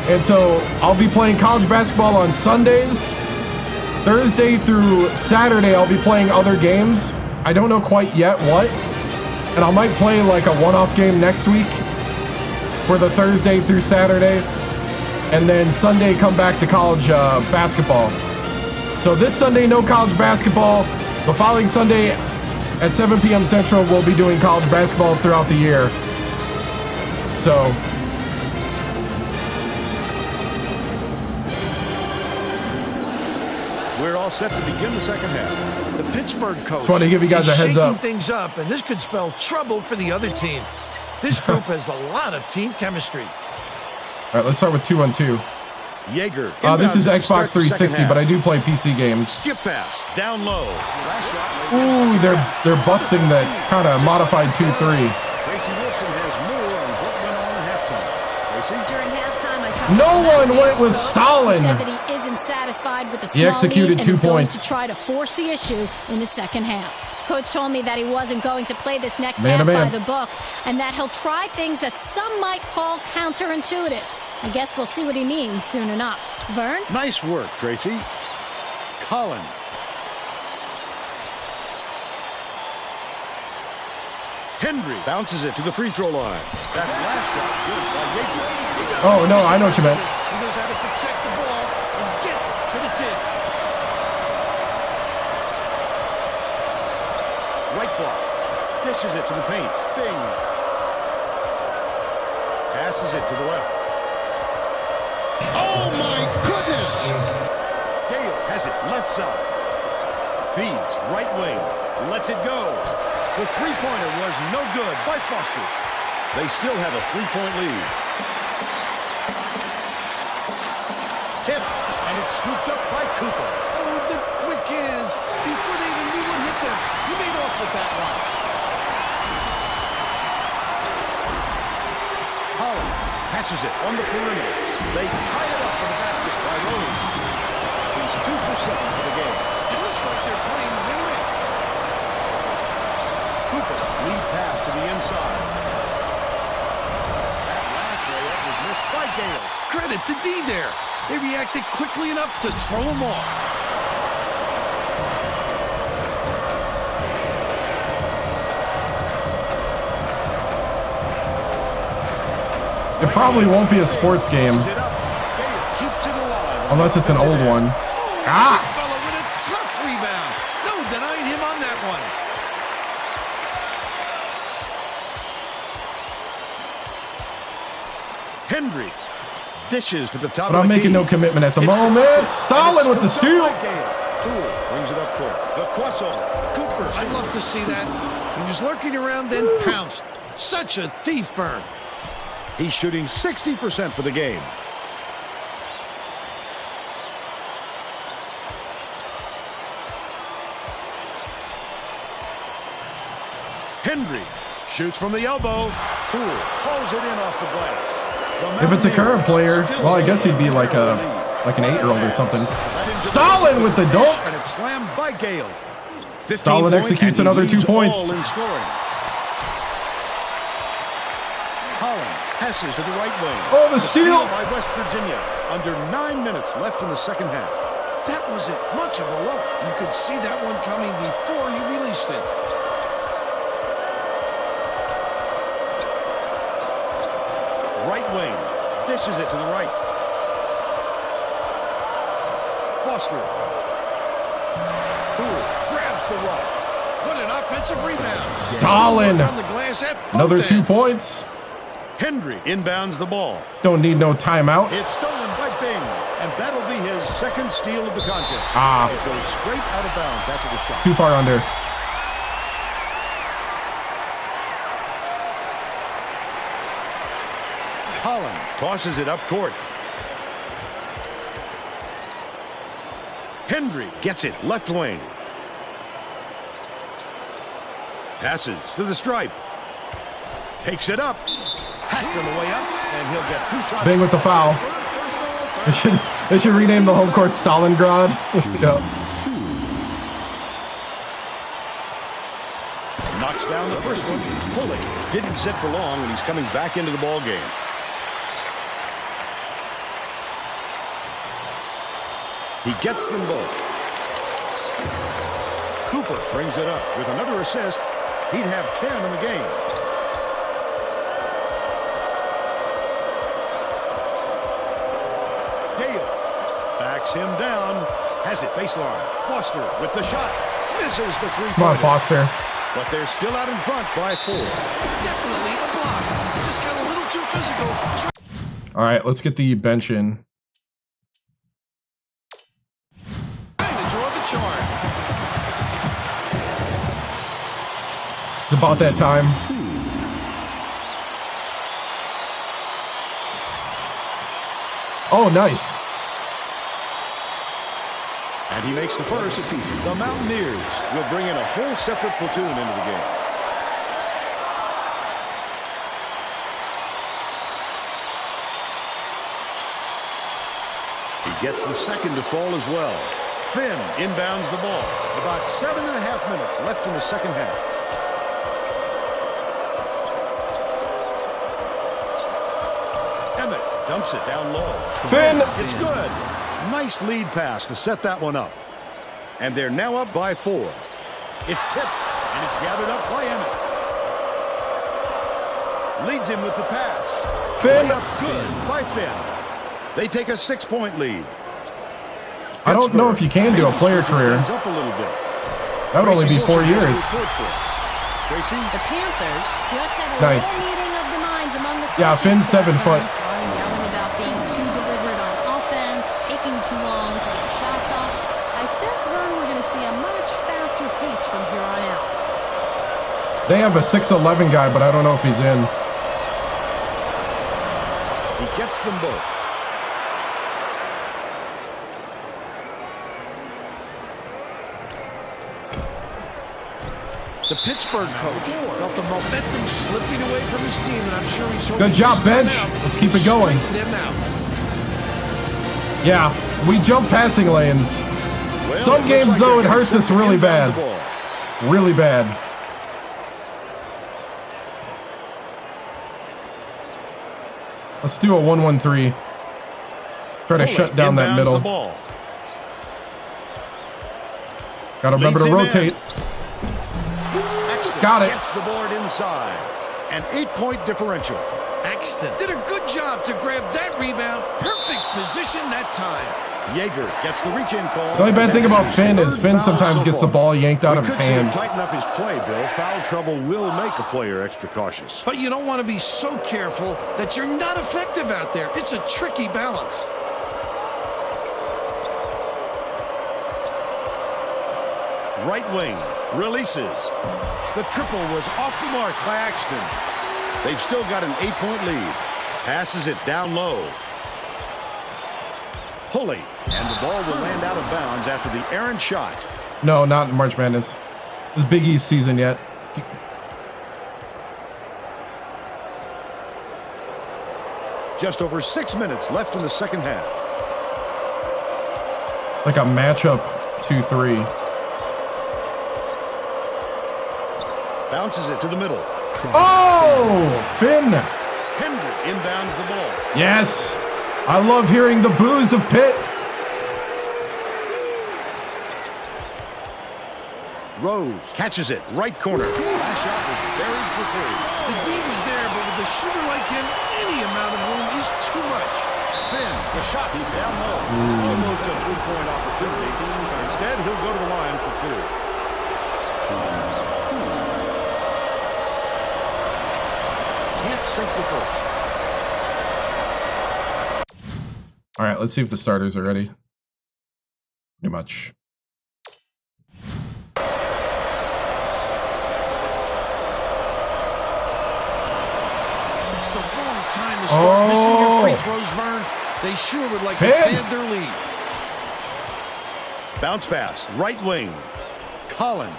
[SPEAKER 1] And so I'll be playing college basketball on Sundays. Thursday through Saturday, I'll be playing other games. I don't know quite yet what. And I might play like a one-off game next week for the Thursday through Saturday. And then Sunday, come back to college basketball. So this Sunday, no college basketball. The following Sunday at 7 p.m. Central, we'll be doing college basketball throughout the year. So
[SPEAKER 2] we're all set to begin the second half.
[SPEAKER 3] The Pittsburgh coach.
[SPEAKER 1] Just wanted to give you guys a heads up.
[SPEAKER 3] Shaking things up, and this could spell trouble for the other team. This group has a lot of team chemistry.
[SPEAKER 1] All right, let's start with 2-on-2.
[SPEAKER 2] Yeager.
[SPEAKER 1] This is Xbox 360, but I do play PC games.
[SPEAKER 2] Skip pass down low.
[SPEAKER 1] Ooh, they're busting that kind of modified 2-3.
[SPEAKER 2] Tracy Wilson has more on what went on at halftime. Tracy?
[SPEAKER 4] During halftime, I talked
[SPEAKER 1] No
[SPEAKER 4] to
[SPEAKER 1] one went with Stalin.
[SPEAKER 4] He said that he isn't satisfied with the small
[SPEAKER 1] He executed
[SPEAKER 4] lead
[SPEAKER 1] 2
[SPEAKER 4] and is going
[SPEAKER 1] points.
[SPEAKER 4] to try to force the issue in the second half. Coach told me that he wasn't going to play this next
[SPEAKER 1] Man
[SPEAKER 4] half
[SPEAKER 1] to man.
[SPEAKER 4] by the book, and that he'll try things that some might call counterintuitive. I guess we'll see what he means soon enough. Vern?
[SPEAKER 2] Nice work, Tracy. Collins. Hendry bounces it to the free throw line. That last shot good by Yeager.
[SPEAKER 1] Oh, no, I know what you meant.
[SPEAKER 3] He knows how to protect the ball and get to the tip.
[SPEAKER 2] Right block. Dishes it to the paint. Bing. Passes it to the left.
[SPEAKER 3] Oh, my goodness!
[SPEAKER 2] Gale has it left side. Feeds right wing. Lets it go. The three-pointer was no good by Foster. They still have a 3-point lead. Tip, and it's scooped up by Cooper.
[SPEAKER 3] Oh, the quick hands. Before they even knew what hit them, he made off with that one.
[SPEAKER 2] Holland catches it on the perimeter. They tie it up for the basket by Rowan. He's 2 for 7 for the game.
[SPEAKER 3] It looks like they're playing win-win.
[SPEAKER 2] Cooper, lead pass to the inside. That last layup was missed by Gale.
[SPEAKER 3] Credit to D there. They reacted quickly enough to throw him off.
[SPEAKER 1] It probably won't be a sports game.
[SPEAKER 2] Tosses it up. Gale keeps it alive.
[SPEAKER 1] Unless it's an old one. Ah!
[SPEAKER 3] Big fella with a tough rebound. No denying him on that one.
[SPEAKER 2] Henry dishes to the top
[SPEAKER 1] But
[SPEAKER 2] of
[SPEAKER 1] I'm
[SPEAKER 2] the
[SPEAKER 1] making
[SPEAKER 2] key.
[SPEAKER 1] no commitment at the
[SPEAKER 2] It's
[SPEAKER 1] moment.
[SPEAKER 2] deflected,
[SPEAKER 1] Stalin
[SPEAKER 2] and
[SPEAKER 1] with the
[SPEAKER 2] it's scooped
[SPEAKER 1] steal.
[SPEAKER 2] up by Gale. Poole brings it up court. The crossover. Cooper.
[SPEAKER 3] I'd love to see that. He was lurking around, then pounced. Such a thief, Vern.
[SPEAKER 2] He's shooting 60% for the game. Henry shoots from the elbow. Poole pulls it in off the glass.
[SPEAKER 1] If it's a current player, well, I guess he'd be like an 8-year-old or something. Stalin with the dunk.
[SPEAKER 2] And it's slammed by Gale. 15
[SPEAKER 1] Stalin
[SPEAKER 2] points,
[SPEAKER 1] executes
[SPEAKER 2] and he
[SPEAKER 1] another 2
[SPEAKER 2] leads
[SPEAKER 1] points.
[SPEAKER 2] all in scoring. Holland passes to the right wing.
[SPEAKER 1] Oh, the steal.
[SPEAKER 2] By West Virginia. Under 9 minutes left in the second half.
[SPEAKER 3] That wasn't much of a look. You could see that one coming before he released it.
[SPEAKER 2] Right wing. Dishes it to the right. Foster. Poole grabs the rock.
[SPEAKER 3] What an offensive rebound.
[SPEAKER 1] Stalin.
[SPEAKER 3] On the glass at both
[SPEAKER 1] Another 2
[SPEAKER 3] ends.
[SPEAKER 1] points.
[SPEAKER 2] Henry inbounds the ball.
[SPEAKER 1] Don't need no timeout.
[SPEAKER 2] It's stolen by Bing, and that'll be his second steal of the contest.
[SPEAKER 1] Ah.
[SPEAKER 2] It goes straight out of bounds after the shot.
[SPEAKER 1] Too far under.
[SPEAKER 2] Holland tosses it up court. Henry gets it left wing. Passes to the stripe. Takes it up. Hacked on the way up, and he'll get 2 shots.
[SPEAKER 1] Bing with the foul. They should rename the home court Stalingrad. Yep.
[SPEAKER 2] Knocks down the first one. Pulley didn't sit for long, and he's coming back into the ball game. He gets them both. Cooper brings it up with another assist. He'd have 10 in the game. Gale backs him down. Has it baseline. Foster with the shot. Misses the three-pointer.
[SPEAKER 1] Come on, Foster.
[SPEAKER 2] But they're still out in front by 4.
[SPEAKER 3] Definitely a block. Just got a little too physical.
[SPEAKER 1] All right, let's get the bench in.
[SPEAKER 3] Trying to draw the charge.
[SPEAKER 1] It's about that time. Oh, nice.
[SPEAKER 2] And he makes the first. The Mountaineers will bring in a whole separate platoon into the game. He gets the second to fall as well. Finn inbounds the ball. About 7.5 minutes left in the second half. Emmett dumps it down low.
[SPEAKER 1] Finn.
[SPEAKER 2] It's good. Nice lead pass to set that one up. And they're now up by 4. It's tipped, and it's gathered up by Emmett. Leads him with the pass.
[SPEAKER 1] Finn.
[SPEAKER 2] Up good by Finn. They take a 6-point lead.
[SPEAKER 1] I don't know if you can do a player career.
[SPEAKER 2] Up a little bit.
[SPEAKER 1] That would only be 4 years.
[SPEAKER 2] Tracy?
[SPEAKER 4] The Panthers just had a
[SPEAKER 1] Nice.
[SPEAKER 4] little meeting of the minds among the
[SPEAKER 1] Yeah,
[SPEAKER 4] coaching
[SPEAKER 1] Finn's
[SPEAKER 4] staff
[SPEAKER 1] 7 foot.
[SPEAKER 4] yelling about being too deliberate on offense, taking too long to get shots off. I sense, Vern, we're going to see a much faster pace from here on out.
[SPEAKER 1] They have a 6'11" guy, but I don't know if he's in.
[SPEAKER 2] He gets them both.
[SPEAKER 3] The Pittsburgh coach felt the momentum slipping away from his team, and I'm sure he's hoping
[SPEAKER 1] Good job,
[SPEAKER 3] this
[SPEAKER 1] bench.
[SPEAKER 3] timeout
[SPEAKER 1] Let's keep it going.
[SPEAKER 3] straighten them out.
[SPEAKER 1] Yeah, we jump passing lanes.
[SPEAKER 2] Well,
[SPEAKER 1] Some
[SPEAKER 2] it looks
[SPEAKER 1] games,
[SPEAKER 2] like
[SPEAKER 1] though,
[SPEAKER 2] they're
[SPEAKER 1] it hurts
[SPEAKER 2] getting
[SPEAKER 1] us
[SPEAKER 2] set to
[SPEAKER 1] really
[SPEAKER 2] inbound
[SPEAKER 1] bad.
[SPEAKER 2] the ball.
[SPEAKER 1] Really bad. Let's do a 1-1-3. Try to
[SPEAKER 2] Pulley
[SPEAKER 1] shut down that
[SPEAKER 2] inbounds
[SPEAKER 1] middle.
[SPEAKER 2] the ball.
[SPEAKER 1] Gotta remember to
[SPEAKER 2] Leads him
[SPEAKER 1] rotate.
[SPEAKER 2] Exton
[SPEAKER 1] Got it.
[SPEAKER 2] Gets the board inside. An 8-point differential.
[SPEAKER 3] Axton did a good job to grab that rebound. Perfect position that time.
[SPEAKER 2] Yeager gets the reach-in call.
[SPEAKER 1] The only bad thing about Finn is Finn sometimes gets the ball yanked out of his hands.
[SPEAKER 2] Tighten up his play, Bill. Foul trouble will make a player extra cautious.
[SPEAKER 3] But you don't want to be so careful that you're not effective out there. It's a tricky balance.
[SPEAKER 2] Right wing releases. The triple was off the mark by Axton. They've still got an 8-point lead. Passes it down low. Pulley, and the ball will land out of bounds after the errant shot.
[SPEAKER 1] No, not in March Madness. This is Big East season yet.
[SPEAKER 2] Just over 6 minutes left in the second half.
[SPEAKER 1] Like a matchup 2-3.
[SPEAKER 2] Bounces it to the middle.
[SPEAKER 1] Oh, Finn.
[SPEAKER 2] Henry inbounds the ball.
[SPEAKER 1] Yes. I love hearing the boos of Pitt.
[SPEAKER 2] Rose catches it, right corner. Last shot was buried for three.
[SPEAKER 3] The D was there, but with a shooter like him, any amount of room is too much.
[SPEAKER 2] Finn, the shot deep down low. Almost a 3-point opportunity. Instead, he'll go to the line for two. Can't sink the first.
[SPEAKER 1] All right, let's see if the starters are ready. Pretty much.
[SPEAKER 3] It's the wrong time to start missing your free throws, Vern. They sure would like to pad their lead.
[SPEAKER 2] Bounce pass, right wing. Collins.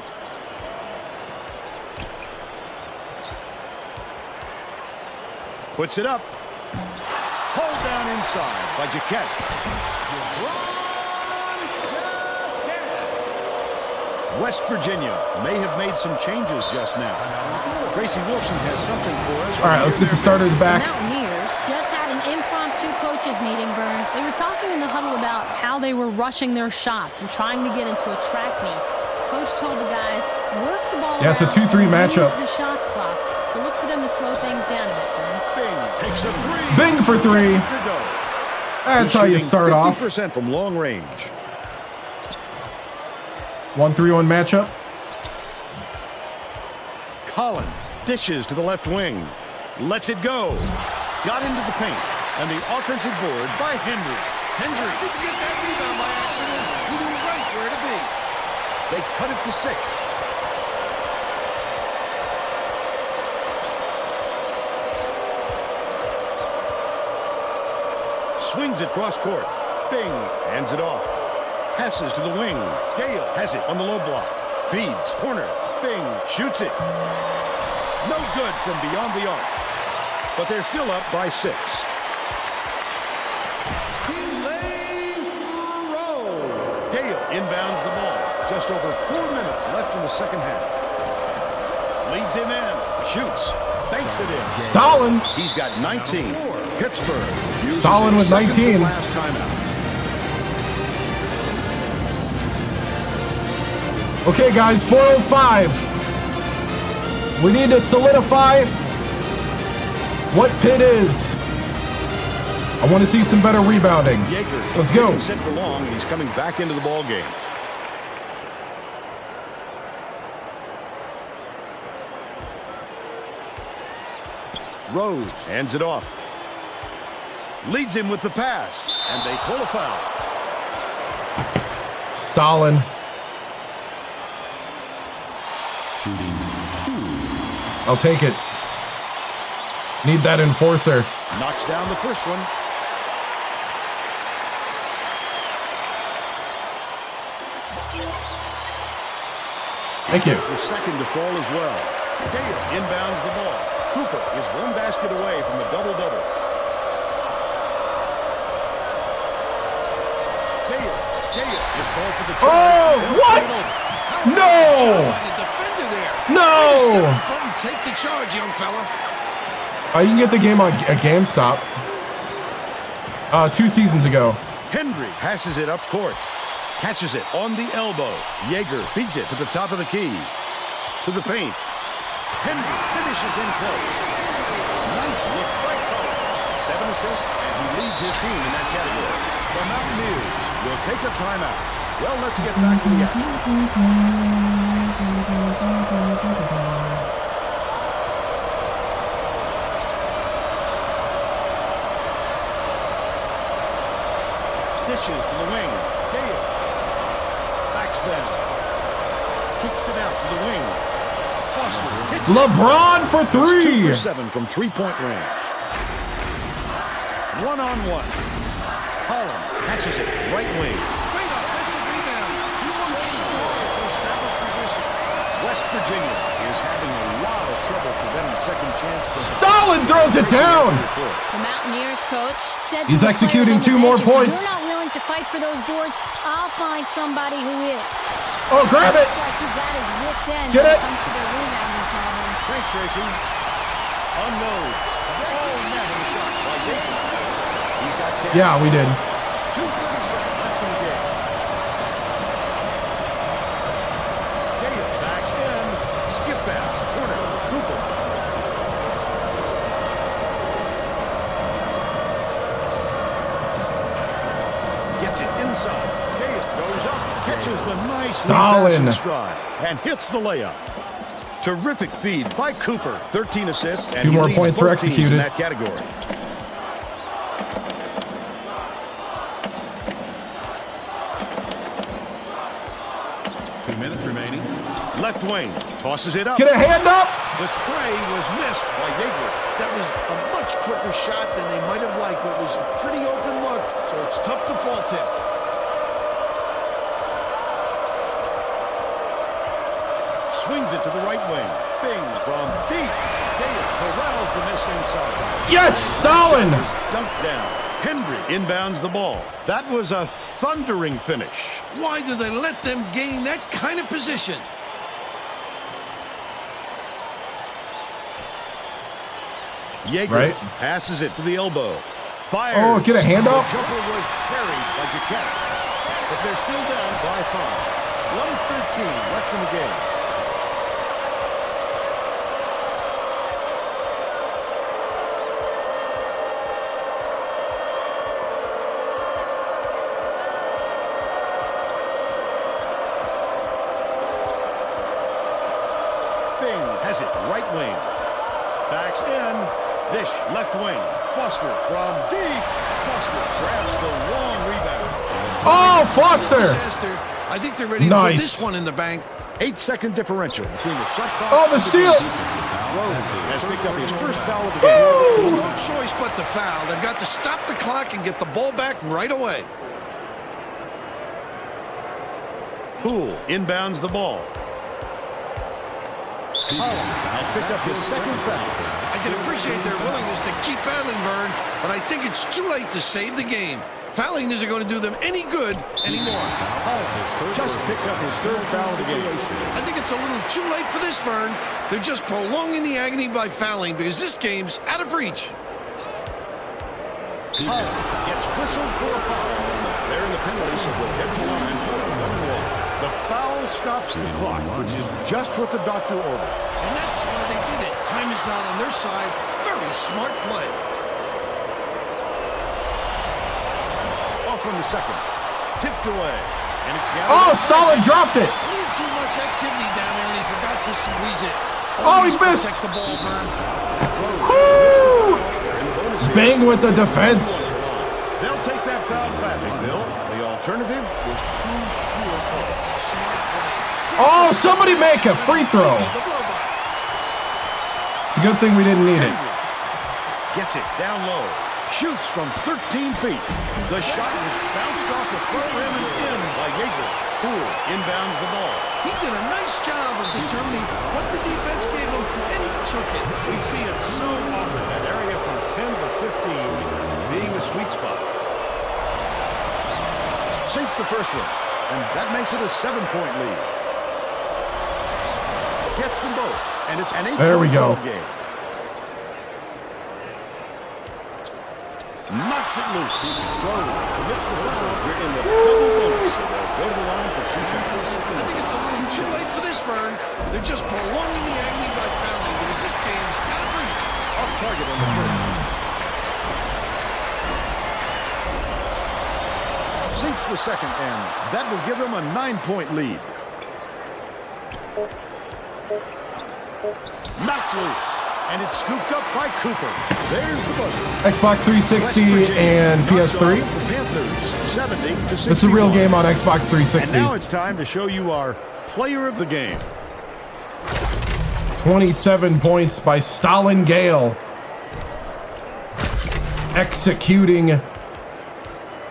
[SPEAKER 2] Puts it up. Hold down inside by Jaquette. West Virginia may have made some changes just now. Tracy Wilson has something for us.
[SPEAKER 1] All right, let's get the starters back.
[SPEAKER 4] The Mountaineers just had an impromptu coaches meeting, Vern. They were talking in the huddle about how they were rushing their shots and trying to get into a track meet. Coach told the guys, work the ball
[SPEAKER 1] Yeah, it's a 2-3 matchup.
[SPEAKER 4] The shot clock. So look for them to slow things down a bit, Vern.
[SPEAKER 2] Bing takes a three.
[SPEAKER 1] Bing for three.
[SPEAKER 2] Gets it to go.
[SPEAKER 1] That's how you start off.
[SPEAKER 2] 50% from long range.
[SPEAKER 1] 1-3-1 matchup.
[SPEAKER 2] Collins dishes to the left wing. Lets it go. Got into the paint. And the offensive board by Henry.
[SPEAKER 3] Hendry didn't get that rebound by accident. He knew right where to be.
[SPEAKER 2] They cut it to 6. Swings it cross court. Bing hands it off. Passes to the wing. Gale has it on the low block. Feeds. Corner. Bing shoots it. No good from beyond the arc. But they're still up by 6. Gale inbounds the ball. Just over 4 minutes left in the second half. Leads him in. Shoots. Banks it in.
[SPEAKER 1] Stalin.
[SPEAKER 2] He's got 19. Pittsburgh.
[SPEAKER 1] Stalin with 19.
[SPEAKER 2] Last timeout.
[SPEAKER 1] Okay, guys, 4:05. We need to solidify what Pitt is. I want to see some better rebounding.
[SPEAKER 2] Yeager.
[SPEAKER 1] Let's go.
[SPEAKER 2] Didn't sit for long. He's coming back into the ball game. Rose hands it off. Leads him with the pass. And they pull a foul.
[SPEAKER 1] Stalin. I'll take it. Need that enforcer.
[SPEAKER 2] Knocks down the first one.
[SPEAKER 1] Thank you.
[SPEAKER 2] It's the second to fall as well. Gale inbounds the ball. Cooper is one basket away from the double-double. Gale is called for the charge.
[SPEAKER 1] Oh, what? No!
[SPEAKER 3] The defender there.
[SPEAKER 1] No!
[SPEAKER 3] Step in front and take the charge, young fella.
[SPEAKER 1] You can get the game on a GameStop. 2 seasons ago.
[SPEAKER 2] Henry passes it up court. Catches it on the elbow. Yeager beats it to the top of the key. To the paint. Henry finishes in close. Nice look by assists, and he leads his team in that category. The Mountaineers will take a timeout. Well, let's get back to the action. Dishes to the wing. Gale. Backs down. Kicks it out to the wing. Foster hits
[SPEAKER 1] LeBron for three.
[SPEAKER 2] 2 for 7 from three-point range. One-on-one. Collin catches it. Right wing.
[SPEAKER 3] Great offensive rebound. He won't score to establish position.
[SPEAKER 2] West Virginia is having a lot of trouble preventing second chance.
[SPEAKER 1] Stalin throws it down.
[SPEAKER 4] The Mountaineers coach said
[SPEAKER 1] He's
[SPEAKER 4] to his
[SPEAKER 1] executing
[SPEAKER 4] players on
[SPEAKER 1] 2
[SPEAKER 4] the
[SPEAKER 1] more
[SPEAKER 4] bench, "If
[SPEAKER 1] points."
[SPEAKER 4] You're not willing to fight for those boards. I'll find somebody who is.
[SPEAKER 1] Oh, grab it.
[SPEAKER 4] Looks like he's at his wit's end
[SPEAKER 1] Get
[SPEAKER 4] when
[SPEAKER 1] it.
[SPEAKER 4] it comes to their rebounding problem.
[SPEAKER 2] Thanks, Tracy. Unloads. Oh, man, a shot by Baker. He's got 10.
[SPEAKER 1] Yeah, we did.
[SPEAKER 2] 2:37 left in the game. Gale backs in. Skip pass. Corner. Cooper. Gets it inside. Gale goes up. Catches the nice
[SPEAKER 1] Stalin.
[SPEAKER 2] stride and hits the layup. Terrific feed by Cooper. 13 assists. And
[SPEAKER 1] 2
[SPEAKER 2] he
[SPEAKER 1] more
[SPEAKER 2] leads
[SPEAKER 1] points were
[SPEAKER 2] both teams
[SPEAKER 1] executed.
[SPEAKER 2] in that category. Left wing, tosses it up.
[SPEAKER 1] Get a hand up.
[SPEAKER 2] The tray was missed by Yeager.
[SPEAKER 3] That was a much quicker shot than they might have liked, but it was a pretty open look, so it's tough to fault him.
[SPEAKER 2] Swings it to the right wing. Bing from deep. Gale corrals the miss inside.
[SPEAKER 1] Yes, Stalin.
[SPEAKER 2] Dunked down. Hendry inbounds the ball. That was a thundering finish.
[SPEAKER 3] Why do they let them gain that kind of position?
[SPEAKER 2] Yeager
[SPEAKER 1] Right.
[SPEAKER 2] passes it to the elbow. Fires.
[SPEAKER 1] Oh, get a hand up.
[SPEAKER 2] The jumper was parried by Jaquette. But they're still down by 5. 1:13 left in the game. Bing has it right wing. Backs in. Dish left wing. Foster from deep. Foster grabs the long rebound.
[SPEAKER 1] Oh, Foster.
[SPEAKER 3] Disaster. I think they're ready to put this one in the bank.
[SPEAKER 2] 8-second differential between the shot clock.
[SPEAKER 1] Oh, the steal.
[SPEAKER 2] Rose has picked up his first foul of the game.
[SPEAKER 3] No choice but to foul. They've got to stop the clock and get the ball back right away.
[SPEAKER 2] Poole inbounds the ball. Collin has picked up his second foul.
[SPEAKER 3] I can appreciate their willingness to keep battling, Vern, but I think it's too late to save the game. Fouling isn't going to do them any good anymore.
[SPEAKER 2] Collins just picked up his third foul of the game.
[SPEAKER 3] I think it's a little too late for this, Vern. They're just prolonging the agony by fouling because this game's out of reach.
[SPEAKER 2] Collins gets whistled for a foul. They're in the penalty, so we'll head to line for a 1-1. The foul stops the clock, which is just what the doctor ordered.
[SPEAKER 3] And that's why they did it. Time is not on their side. Very smart play.
[SPEAKER 2] Off from the second. Tipped away. And it's
[SPEAKER 1] Oh, Stalin dropped it.
[SPEAKER 3] A little too much activity down there, and he forgot to squeeze it.
[SPEAKER 1] Oh, he
[SPEAKER 3] Always
[SPEAKER 1] missed.
[SPEAKER 3] protect the ball, Vern.
[SPEAKER 1] Woo! Bang with the defense.
[SPEAKER 2] They'll take that foul back, Bill. The alternative was too short points.
[SPEAKER 3] Smart play.
[SPEAKER 1] Oh, somebody make a free throw.
[SPEAKER 3] The blow-by.
[SPEAKER 1] It's a good thing we didn't need it.
[SPEAKER 2] Gets it down low. Shoots from 13 feet. The shot was bounced off the front rim and in by Yeager. Poole inbounds the ball.
[SPEAKER 3] He did a nice job of determining what the defense gave him, and he took it.
[SPEAKER 2] We see it so often, that area from 10 to 15 being the sweet spot. Sinks the first one, and that makes it a 7-point lead. Gets them both, and it's an 8-point
[SPEAKER 1] There we go.
[SPEAKER 2] game. Knocks it loose. Rose hits the foul. We're in the double bonus, so they'll go to the line for 2 shots.
[SPEAKER 3] I think it's a little too late for this, Vern. They're just prolonging the agony by fouling because this game's out of reach.
[SPEAKER 2] Off target on the first. It's the second, and that will give them a 9-point lead. Knocked loose, and it's scooped up by Cooper. There's the buzzer.
[SPEAKER 1] Xbox 360 and PS3.
[SPEAKER 2] Panthers, 70-61.
[SPEAKER 1] This is a real game on Xbox 360.
[SPEAKER 2] And now it's time to show you our player of the game.
[SPEAKER 1] 27 points by Stalin Gale. Executing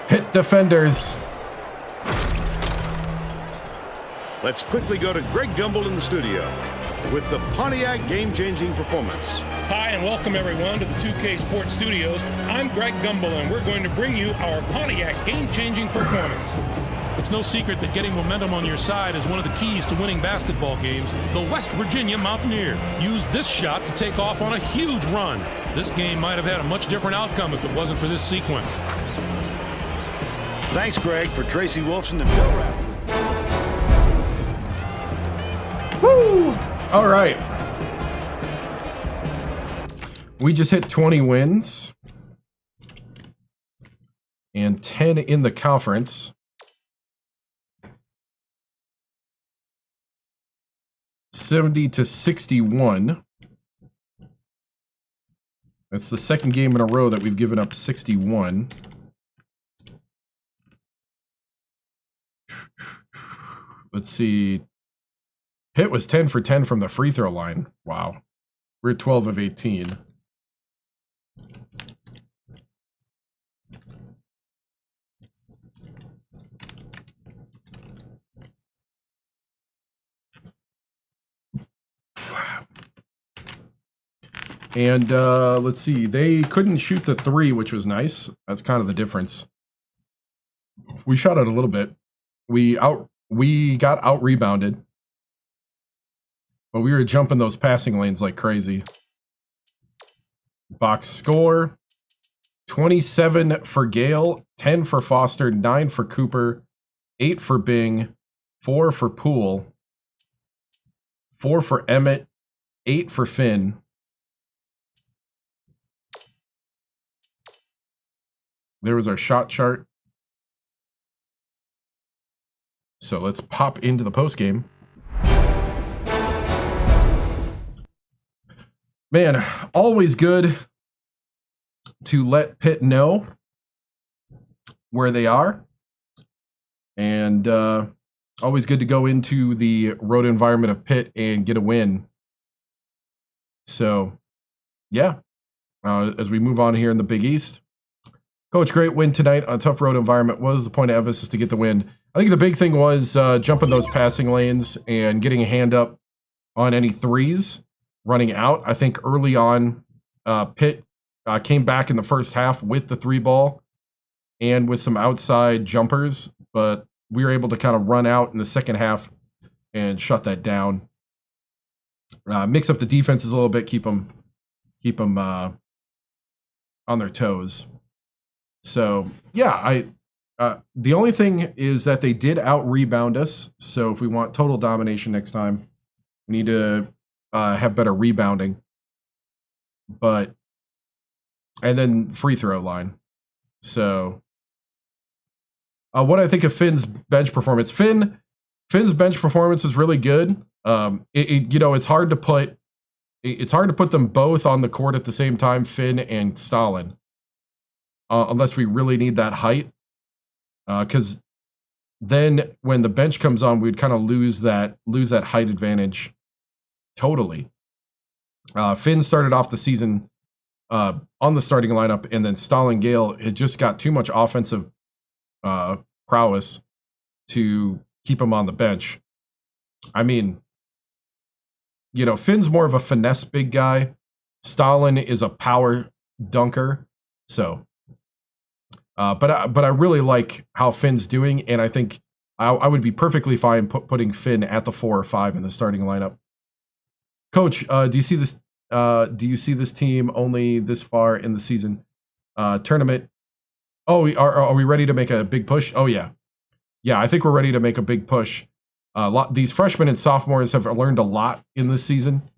[SPEAKER 1] Pitt defenders.
[SPEAKER 2] Let's quickly go to Greg Gumbel in the studio with the Pontiac game-changing performance.
[SPEAKER 6] Hi, and welcome everyone to the 2K Sports Studios. I'm Greg Gumbel, and we're going to bring you our Pontiac game-changing performance.
[SPEAKER 7] It's no secret that getting momentum on your side is one of the keys to winning basketball games. The West Virginia Mountaineers used this shot to take off on a huge run. This game might have had a much different outcome if it wasn't for this sequence.
[SPEAKER 2] Thanks, Greg, for Tracy Wolfson and Bill Rafter.
[SPEAKER 1] Woo! All right. We just hit 20 wins and 10 in the conference. 70-61. That's the second game in a row that we've given up 61. Let's see. Pitt was 10 for 10 from the free throw line. Wow. We're 12 of 18. And let's see. They couldn't shoot the three, which was nice. That's kind of the difference. We shot it a little bit. We got out rebounded, but we were jumping those passing lanes like crazy. Box score: 27 for Gale, 10 for Foster, 9 for Cooper, 8 for Bing, 4 for Poole, 4 for Emmett, 8 for Finn. There was our shot chart. So let's pop into the post game. Man, always good to let Pitt know where they are. And always good to go into the road environment of Pitt and get a win. So, yeah, as we move on here in the Big East. Coach, great win tonight on a tough road environment. What was the point of emphasis to get the win? I think the big thing was jumping those passing lanes and getting a hand up on any threes running out. I think early on, Pitt came back in the first half with the three ball and with some outside jumpers, but we were able to kind of run out in the second half and shut that down. Mix up the defenses a little bit, keep them on their toes. So yeah, the only thing is that they did out rebound us. So if we want total domination next time, we need to have better rebounding. And then free throw line. So what I think of Finn's bench performance. Finn's bench performance is really good. It's hard to put them both on the court at the same time, Finn and Stalin. Unless we really need that height. Because then when the bench comes on, we'd kind of lose that height advantage totally. Finn started off the season on the starting lineup, and then Stalin Gale had just got too much offensive prowess to keep him on the bench. I mean, Finn's more of a finesse big guy. Stalin is a power dunker. So... But I really like how Finn's doing, and I think I would be perfectly fine putting Finn at the 4 or 5 in the starting lineup. Coach, do you see this? Do you see this team only this far in the season tournament? Oh, are we ready to make a big push? Oh yeah, I think we're ready to make a big push. These freshmen and sophomores have learned a lot in this season.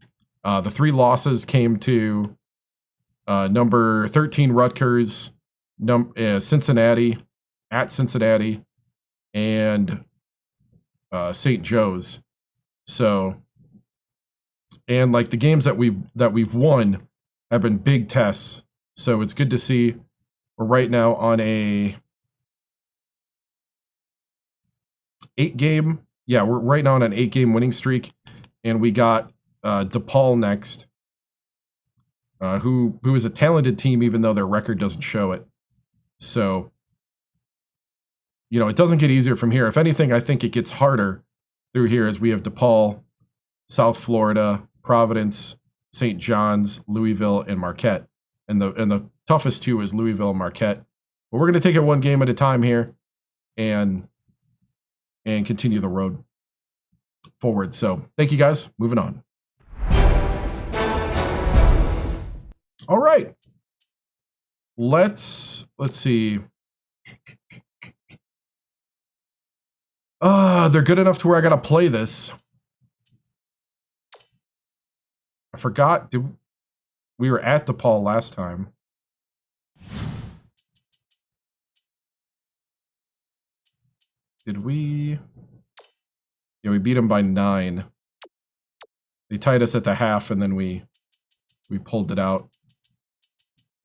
[SPEAKER 1] The 3 losses came to number 13 Rutgers. Cincinnati, at Cincinnati, and St. Joe's. So, and like the games that we've won have been big tests. So it's good to see. We're right now on a 8-game. Yeah, we're right now on an 8-game winning streak, and we got DePaul next, who is a talented team, even though their record doesn't show it. So, you know, it doesn't get easier from here. If anything, I think it gets harder through here as we have DePaul, South Florida, Providence, St. John's, Louisville, and Marquette. And the toughest two is Louisville and Marquette. But we're going to take it one game at a time here and continue the road forward. So thank you guys. Moving on. All right. Let's see. They're good enough to where I got to play this. I forgot. We were at DePaul last time. Did we? Yeah, we beat them by 9. They tied us at the half, and then we pulled it out.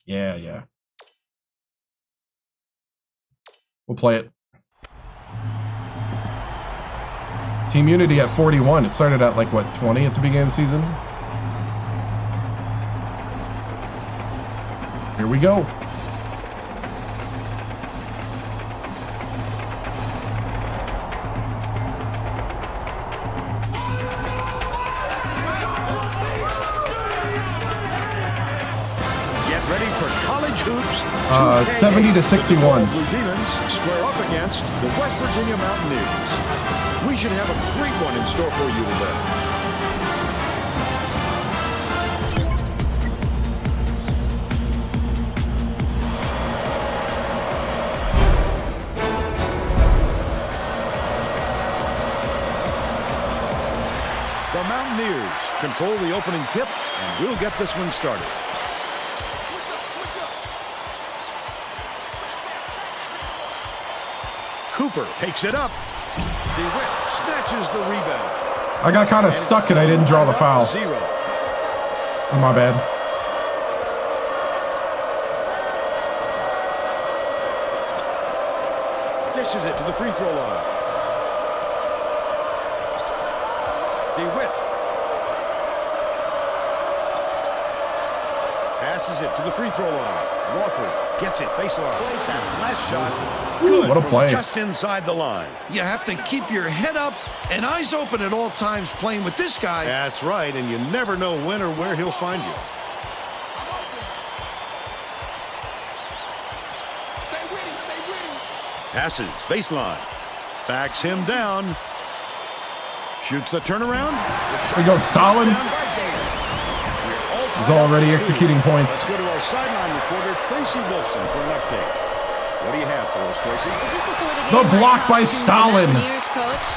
[SPEAKER 1] Yeah. We'll play it. Team Unity at 41. It started at like, what, 20 at the beginning of the season? Here we go.
[SPEAKER 2] Get ready for college hoops.
[SPEAKER 1] 70 to 61.
[SPEAKER 2] Blue Demons square up against the West Virginia Mountaineers. We should have a great one in store for you today. The Mountaineers control the opening tip, and we'll get this one started. Cooper takes it up. DeWitt snatches the rebound.
[SPEAKER 1] I got kind of stuck and I didn't draw the foul.
[SPEAKER 2] 0.
[SPEAKER 1] Oh, my bad.
[SPEAKER 2] Dishes it to the free throw line. DeWitt passes it to the free throw line. Wofford gets it baseline. That last shot, good.
[SPEAKER 1] What a
[SPEAKER 2] from
[SPEAKER 1] play.
[SPEAKER 2] just inside the line.
[SPEAKER 3] You have to keep your head up and eyes open at all times playing with this guy.
[SPEAKER 2] That's right, and you never know when or where he'll find you.
[SPEAKER 5] Stay with him, stay with him.
[SPEAKER 2] Passes, baseline. Backs him down. Shoots the turnaround.
[SPEAKER 1] There we go, Stalin. He's already executing points.
[SPEAKER 2] Let's go to our sideline reporter, Tracy Wilson, for an update. What do you have for us, Tracy?
[SPEAKER 4] Just before
[SPEAKER 1] The
[SPEAKER 4] game,
[SPEAKER 1] block
[SPEAKER 4] I
[SPEAKER 1] by
[SPEAKER 4] talked to
[SPEAKER 1] Stalin.
[SPEAKER 4] the Mountaineers coach.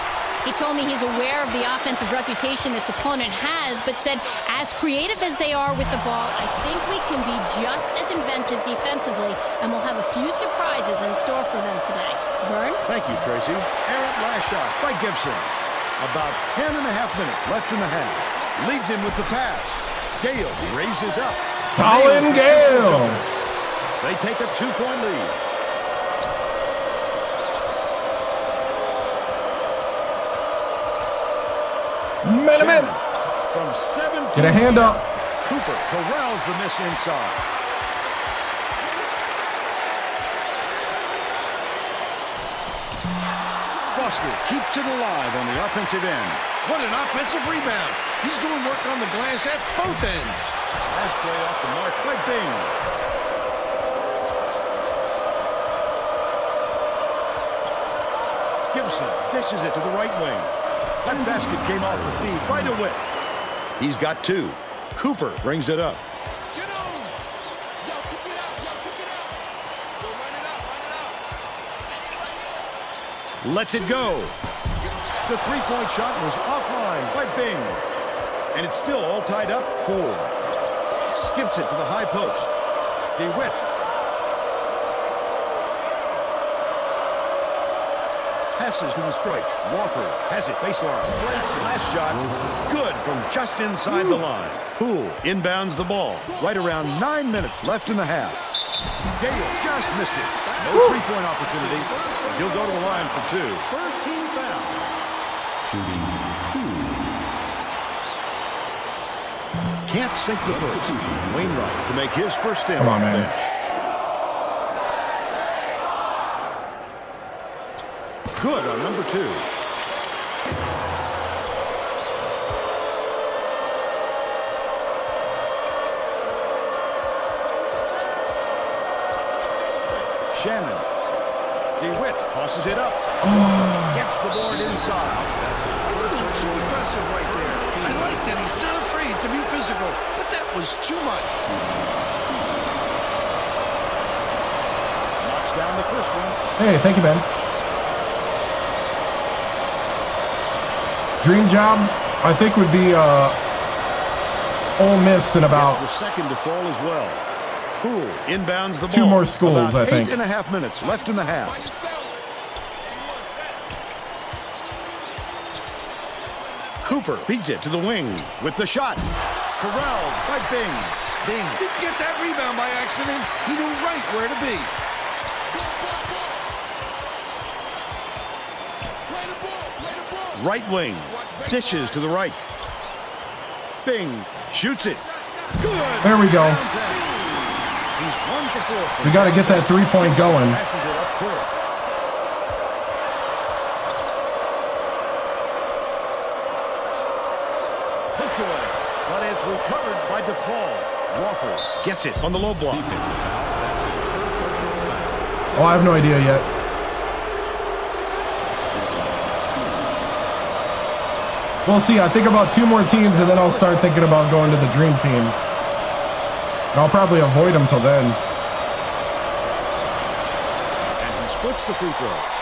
[SPEAKER 4] He told me he's aware of the offensive reputation this opponent has, but said, as creative as they are with the ball, I think we can be just as inventive defensively, and we'll have a few surprises in store for them today. Vern?
[SPEAKER 2] Thank you, Tracy. Errant last shot by Gibson. About 10 and a half minutes left in the half. Leads him with the pass. Gale raises up.
[SPEAKER 1] Stalin Gale.
[SPEAKER 2] They take a 2-point lead.
[SPEAKER 1] Man.
[SPEAKER 2] From 17.
[SPEAKER 1] Get a hand up.
[SPEAKER 2] Cooper corrals the miss inside. Foster keeps it alive on the offensive end.
[SPEAKER 3] What an offensive rebound. He's doing work on the glass at both ends.
[SPEAKER 2] Nice play off the mark by Bing. Gibson dishes it to the right wing. That basket came off the feed by DeWitt. He's got 2. Cooper brings it up.
[SPEAKER 5] Get on. Yo, kick it out. Yo, kick it out. Go run it out. Run it out.
[SPEAKER 2] Lets it go. The three-point shot was offline by Bing. And it's still all tied up 4. Skips it to the high post. DeWitt. passes to the strike. Wofford has it, baseline. Last shot, good from just inside the line. Poole inbounds the ball. Right around 9 minutes left in the half. Gale just missed it. No three-point opportunity. He'll go to the line for two. First team foul. Shooting 2. Can't sink the first. Wainwright to make his first stand
[SPEAKER 1] Come on,
[SPEAKER 2] off the
[SPEAKER 1] man.
[SPEAKER 2] bench. Good on number 2. Shannon. DeWitt tosses it up. Gets the board inside.
[SPEAKER 3] A little too aggressive right there. I like that he's not afraid to be physical, but that was too much.
[SPEAKER 2] Knocks down the first one.
[SPEAKER 1] Hey, thank you, man. Dream job, I think, would be Ole Miss in about
[SPEAKER 2] Gets the second to fall as well. Poole inbounds the ball.
[SPEAKER 1] 2 more schools,
[SPEAKER 2] About
[SPEAKER 1] I think.
[SPEAKER 2] 8.5 minutes left in the half. Cooper beats it to the wing with the shot. Corralled by Bing.
[SPEAKER 3] Bing didn't get that rebound by accident. He knew right where to be.
[SPEAKER 2] Right wing. Dishes to the right. Bing shoots it. Good.
[SPEAKER 1] There we go.
[SPEAKER 2] He's 1 for 4.
[SPEAKER 1] We got to get that 3-point going.
[SPEAKER 2] Passes it up court. Hooked away, but it's recovered by DePaul. Wofford gets it on the low block.
[SPEAKER 1] Oh, I have no idea yet. We'll see. I think about 2 more teams, and then I'll start thinking about going to the dream team. And I'll probably avoid them till then.
[SPEAKER 2] And he splits the free throws.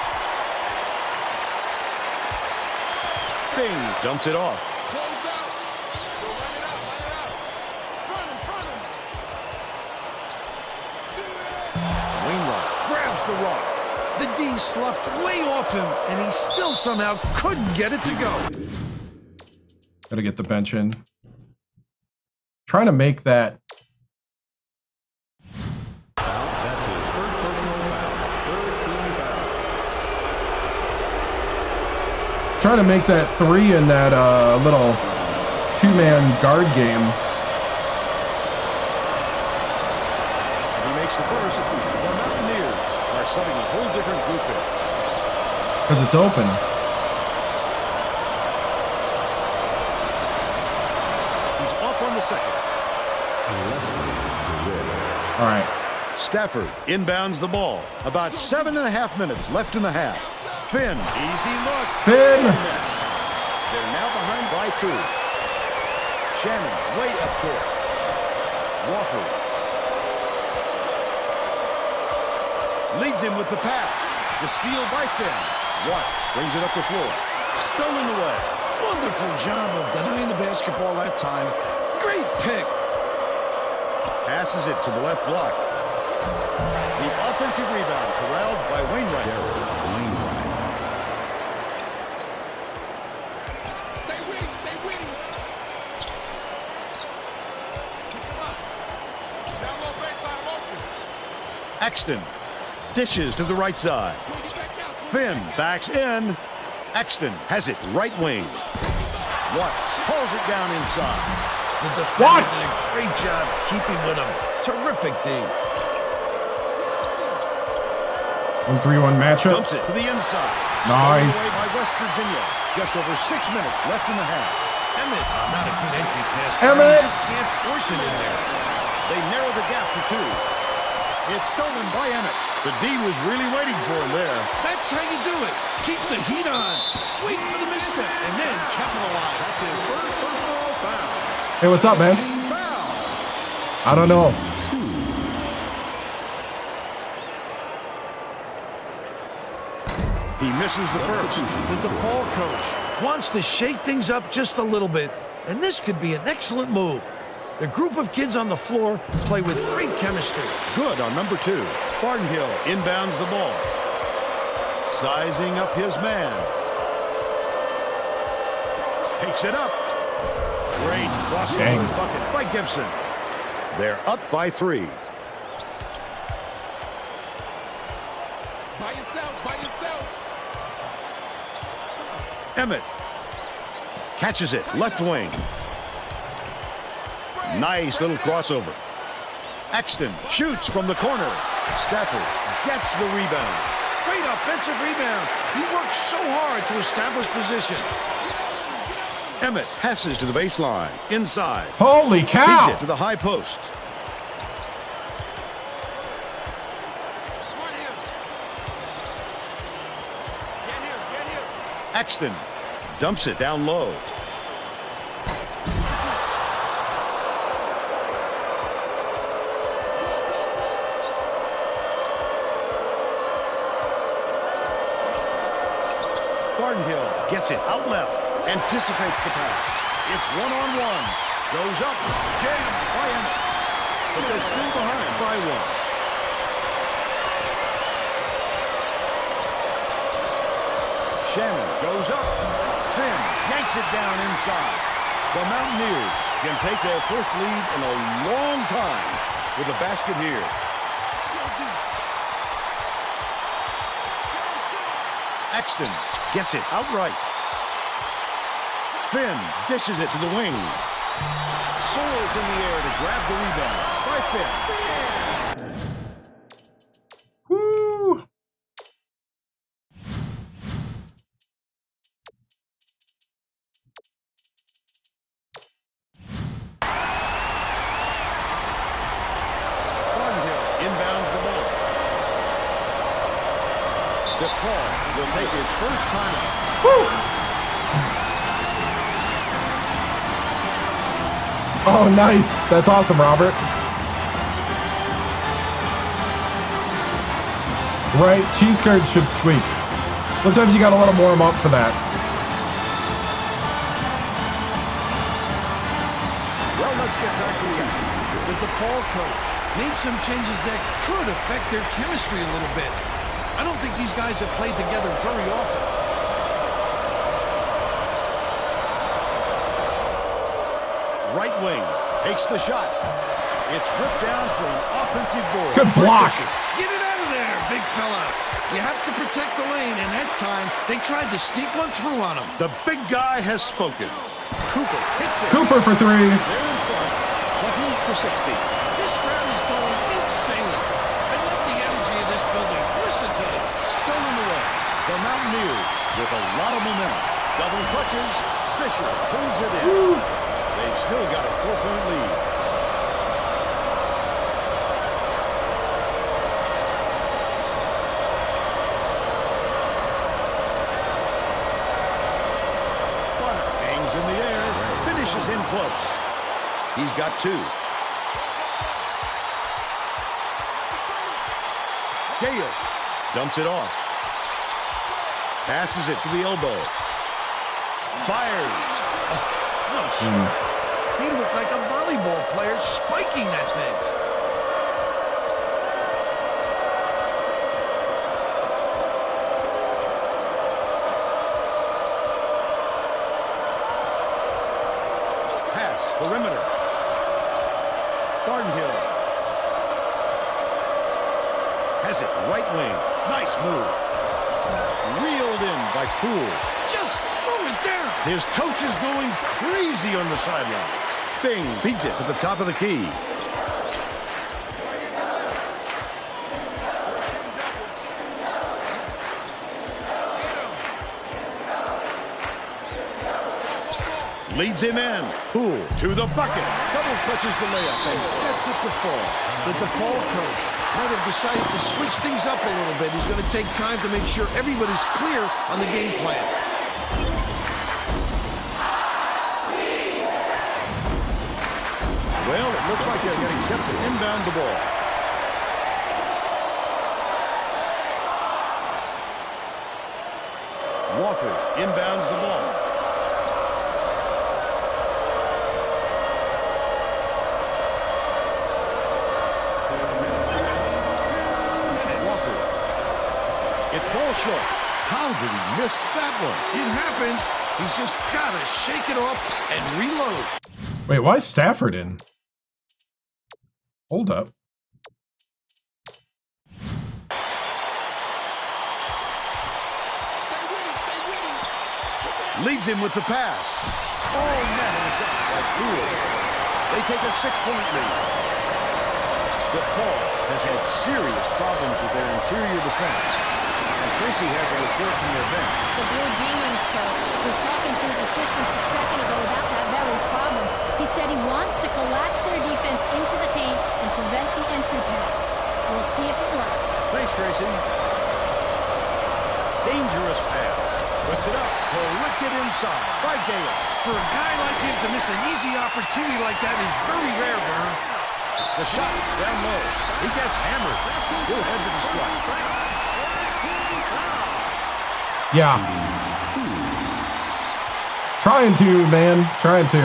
[SPEAKER 2] Bing dumps it off.
[SPEAKER 5] Close out. Go run it out. Run it out. Front him. Shoot it.
[SPEAKER 2] Wainwright grabs the rock.
[SPEAKER 3] The D sloughed way off him, and he still somehow couldn't get it to go.
[SPEAKER 1] Gotta get the bench in. Trying to make that.
[SPEAKER 7] That's his first personal foul. Third team foul.
[SPEAKER 1] Trying to make that 3 in that little 2-man guard game.
[SPEAKER 2] He makes the first. The Mountaineers are setting a whole different group here.
[SPEAKER 1] Because it's open.
[SPEAKER 2] He's off on the second.
[SPEAKER 1] All right.
[SPEAKER 2] Stafford inbounds the ball. About 7.5 minutes left in the half. Finn, easy look.
[SPEAKER 1] Finn!
[SPEAKER 2] They're now behind by 2. Shannon, way up court. Wofford leads him with the pass. The steal by Finn. Watts brings it up the floor. Stolen away.
[SPEAKER 3] Wonderful job of denying the basketball that time. Great pick.
[SPEAKER 2] Passes it to the left block. The offensive rebound corralled by Wainwright.
[SPEAKER 5] Stay with him. Stay with him. Pick him up. Down low baseline. I'm open.
[SPEAKER 2] Exton dishes to the right side.
[SPEAKER 5] Swing it back out. Swing
[SPEAKER 2] Finn
[SPEAKER 5] it back out.
[SPEAKER 2] backs in. Exton has it right wing. Watts pulls it down inside.
[SPEAKER 3] The defense did a great job keeping with him. Terrific D.
[SPEAKER 1] 1-3-1 matchup.
[SPEAKER 2] Dumps it to the inside.
[SPEAKER 1] Nice.
[SPEAKER 2] Stolen away by West Virginia. Just over 6 minutes left in the half.
[SPEAKER 3] Emmett, not a good entry pass.
[SPEAKER 1] Emmett!
[SPEAKER 3] You just can't force it in there.
[SPEAKER 2] They narrow the gap to 2. It's stolen by Emmett. The D was really waiting for him there.
[SPEAKER 3] That's how you do it. Keep the heat on. Wait for the misstep and then capitalize.
[SPEAKER 2] That's his first personal foul.
[SPEAKER 1] Hey, what's up, man?
[SPEAKER 2] Foul.
[SPEAKER 1] I don't know.
[SPEAKER 2] He misses the first.
[SPEAKER 3] The DePaul coach wants to shake things up just a little bit, and this could be an excellent move. The group of kids on the floor play with great chemistry.
[SPEAKER 2] Good on number 2. Barnhill inbounds the ball. Sizing up his man. Takes it up. Great crossover the bucket by Gibson. They're up by 3.
[SPEAKER 5] By yourself, by yourself.
[SPEAKER 2] Emmett catches it, left wing. Nice little crossover. Axton shoots from the corner. Stafford gets the rebound.
[SPEAKER 3] Great offensive rebound. He worked so hard to establish position.
[SPEAKER 2] Emmett passes to the baseline. Inside.
[SPEAKER 1] Holy
[SPEAKER 2] Feeds
[SPEAKER 1] cow!
[SPEAKER 2] it to the high post. Axton dumps it down low. Barnhill gets it out left. Anticipates the pass. It's one-on-one. Goes up. Jammed by Emmett. But they're still behind by 1. Shannon goes up. Finn yanks it down inside. The Mountaineers can take their first lead in a long time with a basket here. Axton gets it outright. Finn dishes it to the wing. Soars in the air to grab the rebound by Finn.
[SPEAKER 1] Woo!
[SPEAKER 2] Barnhill inbounds the ball. DePaul will take its first timeout.
[SPEAKER 1] Woo! Oh, nice. That's awesome, Robert. Right, cheese curds should squeak. Sometimes you gotta let them warm up for that.
[SPEAKER 2] Well, let's get back to the action.
[SPEAKER 3] The DePaul coach made some changes that could affect their chemistry a little bit. I don't think these guys have played together very often.
[SPEAKER 2] Right wing takes the shot. It's ripped down for an offensive board.
[SPEAKER 1] Good block.
[SPEAKER 3] Get it out of there, big fella. You have to protect the lane, and that time they tried to sneak one through on him.
[SPEAKER 2] The big guy has spoken. Cooper hits it.
[SPEAKER 1] Cooper for 3.
[SPEAKER 2] They're in front, 20-60.
[SPEAKER 3] This crowd is going insane. I love the energy of this building. Listen to them.
[SPEAKER 2] Stolen away. The Mountaineers with a lot of momentum. Double clutches. Fisher turns it in.
[SPEAKER 1] Woo.
[SPEAKER 2] They've still got a 4-point lead. Bonner hangs in the air, finishes in close. He's got 2. Gale dumps it off. Passes it to the elbow. Fires.
[SPEAKER 3] What a shot. He looked like a volleyball player spiking that thing.
[SPEAKER 2] Pass, perimeter. Barnhill has it right wing. Nice move. Reeled in by Poole.
[SPEAKER 3] Just throw it down.
[SPEAKER 2] His coach is going crazy on the sidelines. Bing beats it to the top of the key. Leads him in. Poole to the bucket. Double touches the layup and gets it to fall.
[SPEAKER 3] The DePaul coach might have decided to switch things up a little bit. He's going to take time to make sure everybody's clear on the game plan.
[SPEAKER 2] Well, it looks like they're getting set to inbound the ball. Wofford inbounds the ball. Wofford. It falls short. How did he miss that one?
[SPEAKER 3] It happens. He's just got to shake it off and reload.
[SPEAKER 1] Wait, why is Stafford in? Hold up.
[SPEAKER 2] Leads him with the pass. Oh, man, that's cool. They take a 6-point lead. DePaul has had serious problems with their interior defense. And Tracy has a report from their bench.
[SPEAKER 4] The Blue Demons coach was talking to his assistants a second ago about that very problem. He said he wants to collapse their defense into the paint and prevent the entry pass. We'll see if it works.
[SPEAKER 2] Thanks, Tracy. Dangerous pass. Puts it up. Collected inside by Gale.
[SPEAKER 3] For a guy like him to miss an easy opportunity like that is very rare, Vern.
[SPEAKER 2] The shot down low. He gets hammered. He'll head to the strike.
[SPEAKER 1] Yeah. Trying to, man. Trying to.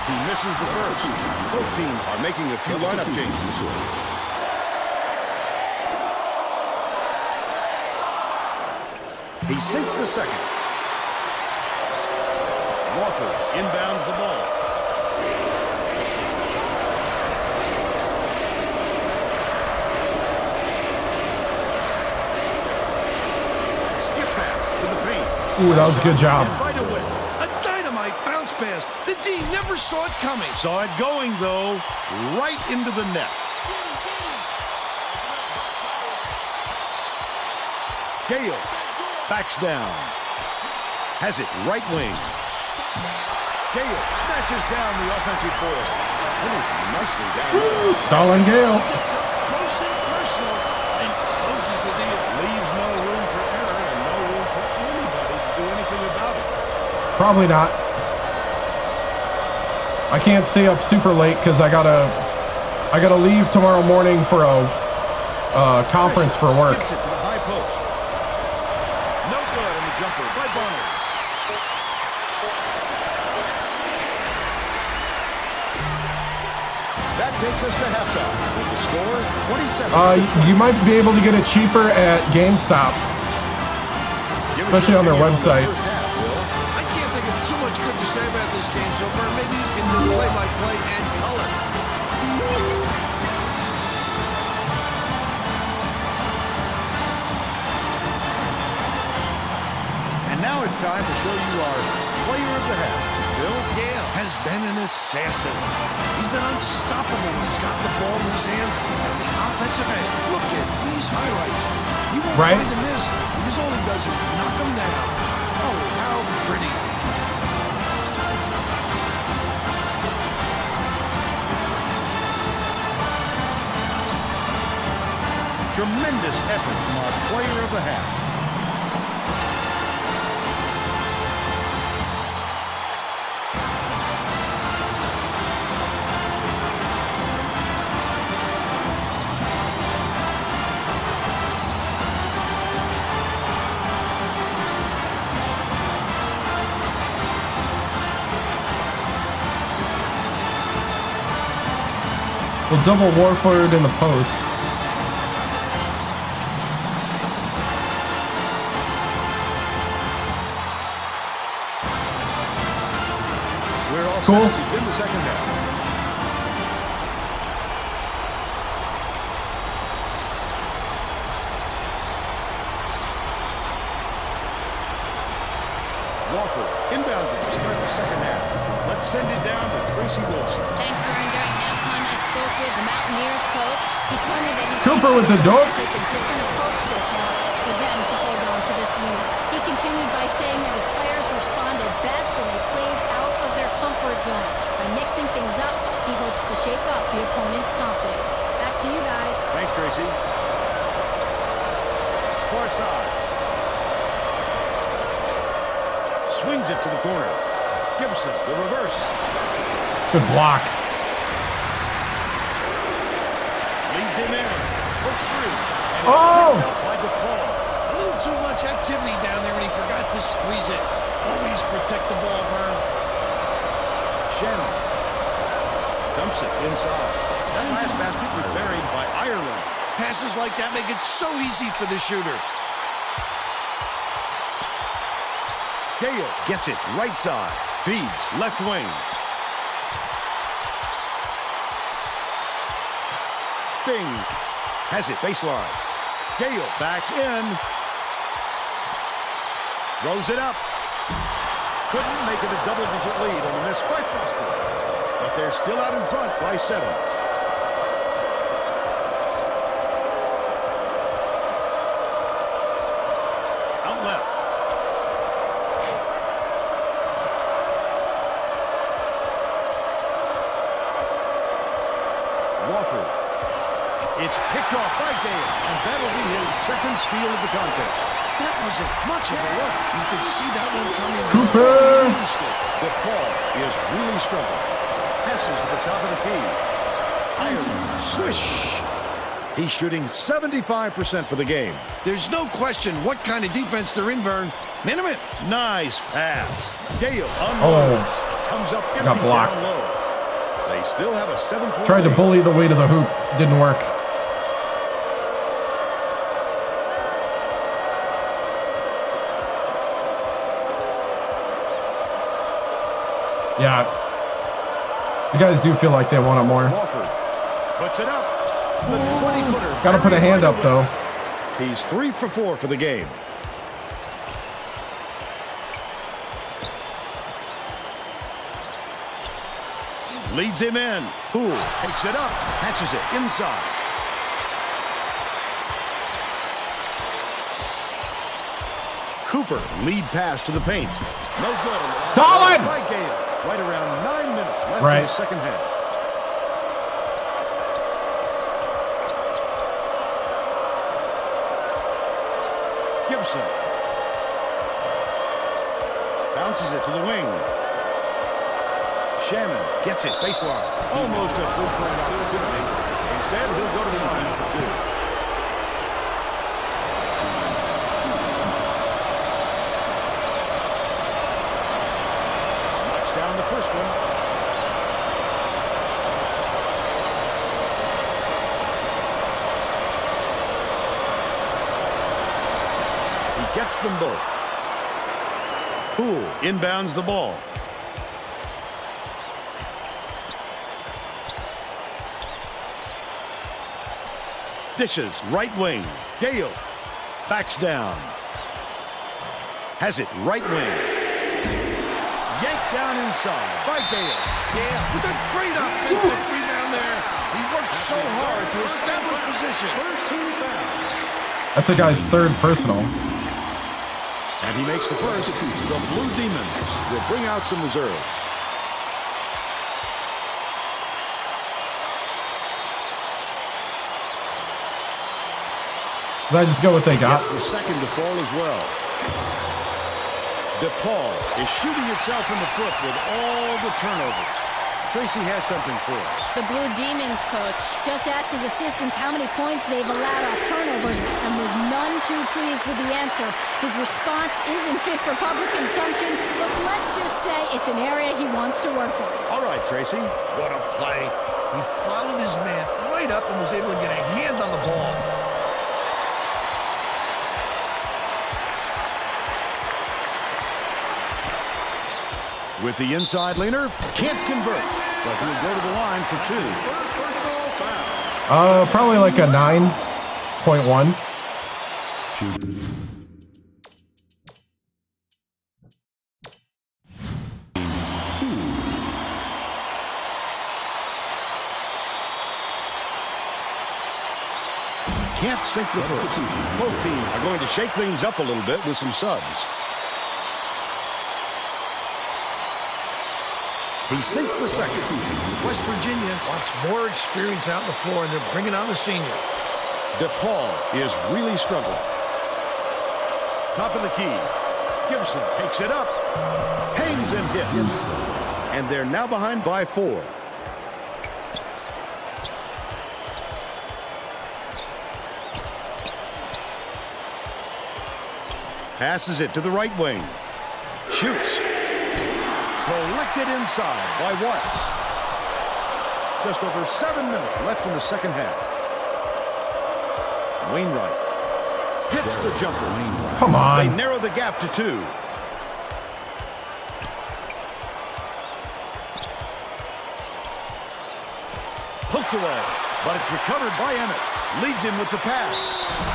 [SPEAKER 2] He misses the first. Both teams are making a few lineup changes. He sinks the second. Warford inbounds the ball. Skip pass to the paint.
[SPEAKER 1] Ooh, that was a good job.
[SPEAKER 2] Right away.
[SPEAKER 3] A dynamite bounce pass. The D never saw it coming.
[SPEAKER 2] Saw it going, though, right into the net. Gale backs down. Has it right wing. Gale snatches down the offensive board. Finished nicely down.
[SPEAKER 1] Woo, Stalin Gale.
[SPEAKER 3] Gets up close and personal and closes the deal.
[SPEAKER 2] Leaves no room for error and no room for anybody to do anything about it.
[SPEAKER 1] Probably not. I can't stay up super late because I gotta leave tomorrow morning for a conference for work.
[SPEAKER 2] Skips it to the high post. No good on the jumper by Bonner. That takes us to halftime. With the score, 27.
[SPEAKER 1] You might be able to get it cheaper at GameStop,
[SPEAKER 2] Give us
[SPEAKER 1] especially
[SPEAKER 2] your
[SPEAKER 1] on their
[SPEAKER 2] opinion the
[SPEAKER 1] website.
[SPEAKER 2] first half, Will.
[SPEAKER 3] I can't think of too much good to say about this game so far. Maybe you can do play-by-play and color.
[SPEAKER 2] And now it's time to show you our player of the half. Bill
[SPEAKER 3] Gale has been an assassin. He's been unstoppable when he's got the ball in his hands at the offensive end. Look at these highlights. You won't
[SPEAKER 1] Right.
[SPEAKER 3] find him miss because all he does is knock him down. Oh, how pretty.
[SPEAKER 2] Tremendous effort from our player of the half.
[SPEAKER 1] We'll double Warford in the post.
[SPEAKER 2] We're all
[SPEAKER 1] Cool.
[SPEAKER 2] set to begin the second half. Warford inbounds it to start the second half. Let's send it down to Tracy Wilson.
[SPEAKER 4] Thanks, Vern. During halftime, I spoke with the Mountaineers coach. He told me that he
[SPEAKER 1] Cooper
[SPEAKER 4] thinks
[SPEAKER 1] with the
[SPEAKER 4] they're going
[SPEAKER 1] dunk.
[SPEAKER 4] to take a different approach this half for them to hold on to this lead. He continued by saying that his players responded best when they played out of their comfort zone. By mixing things up, he hopes to shake up the opponent's confidence. Back to you guys.
[SPEAKER 2] Thanks, Tracy. Far side. Swings it to the corner. Gibson, the reverse.
[SPEAKER 1] Good block.
[SPEAKER 2] Leads him in. Hooks through. And
[SPEAKER 1] Oh!
[SPEAKER 2] it's picked up by DePaul.
[SPEAKER 3] A little too much activity down there, and he forgot to squeeze it. Always protect the ball, Vern.
[SPEAKER 2] Shannon dumps it inside. That last basket was buried by Ireland.
[SPEAKER 3] Passes like that make it so easy for the shooter.
[SPEAKER 2] Gale gets it right side. Feeds left wing. Bing has it baseline. Gale backs in. Throws it up. Couldn't make it a double-digit lead on the miss by Foster. But they're still out in front by 7. Out left. Wofford. It's picked off by Gale, and that'll be his second steal of the contest.
[SPEAKER 3] That wasn't much of a look. You could see that one coming.
[SPEAKER 1] Cooper!
[SPEAKER 2] The ball is really struggling. Passes to the top of the key. Ireland, swish. He's shooting 75% for the game.
[SPEAKER 3] There's no question what kind of defense they're in, Vern. Minimum.
[SPEAKER 2] Nice pass. Gale unloads. Comes up empty
[SPEAKER 1] got blocked.
[SPEAKER 2] down low. They still have a 7-point
[SPEAKER 1] Tried to
[SPEAKER 2] lead.
[SPEAKER 1] bully the way to the hoop. Didn't work. Yeah. You guys do feel like they want it more.
[SPEAKER 2] Wofford puts it up. The 20-footer.
[SPEAKER 1] Got to put a hand up, though.
[SPEAKER 2] He's 3 for 4 for the game. Leads him in. Poole takes it up. Catches it inside. Cooper lead pass to the paint. No good.
[SPEAKER 1] Stalin!
[SPEAKER 2] By Gale. Right around 9 minutes left
[SPEAKER 1] Right.
[SPEAKER 2] in the second half. Gibson bounces it to the wing. Shannon gets it baseline. Almost a three-point opportunity. Instead, he'll go to the line for 2. Knocks down the first one. He gets them both. Poole inbounds the ball. Dishes right wing. Gale backs down. Has it right wing. Yanked down inside by Gale.
[SPEAKER 3] Yeah, with a great offensive rebound there. He worked so hard to establish position.
[SPEAKER 2] First team foul.
[SPEAKER 1] That's a guy's third personal.
[SPEAKER 2] And he makes the first. The Blue Demons will bring out some reserves.
[SPEAKER 1] Did I just go what they got?
[SPEAKER 2] Gets the second to fall as well. DePaul is shooting itself in the foot with all the turnovers. Tracy has something for us.
[SPEAKER 4] The Blue Demons coach just asked his assistants how many points they've allowed off turnovers and was none too pleased with the answer. His response isn't fit for public consumption, but let's just say it's an area he wants to work on.
[SPEAKER 2] All right, Tracy.
[SPEAKER 3] What a play. He followed his man right up and was able to get a hand on the ball.
[SPEAKER 2] With the inside leaner, can't convert, but he'll go to the line for 2.
[SPEAKER 1] Probably like a 9.1.
[SPEAKER 2] Can't sink the first. Both teams are going to shake things up a little bit with some subs. He sinks the second.
[SPEAKER 3] West Virginia wants more experience out on the floor, and they're bringing on the senior.
[SPEAKER 2] DePaul is really struggling. Top of the key. Gibson takes it up. Hangs and hits. And they're now behind by 4. Passes it to the right wing. Shoots. Collected inside by Watts. Just over 7 minutes left in the second half. Wainwright hits the jumper.
[SPEAKER 1] Come
[SPEAKER 2] They
[SPEAKER 1] on.
[SPEAKER 2] narrow the gap to 2. Hooked away, but it's recovered by Emmett. Leads him with the pass.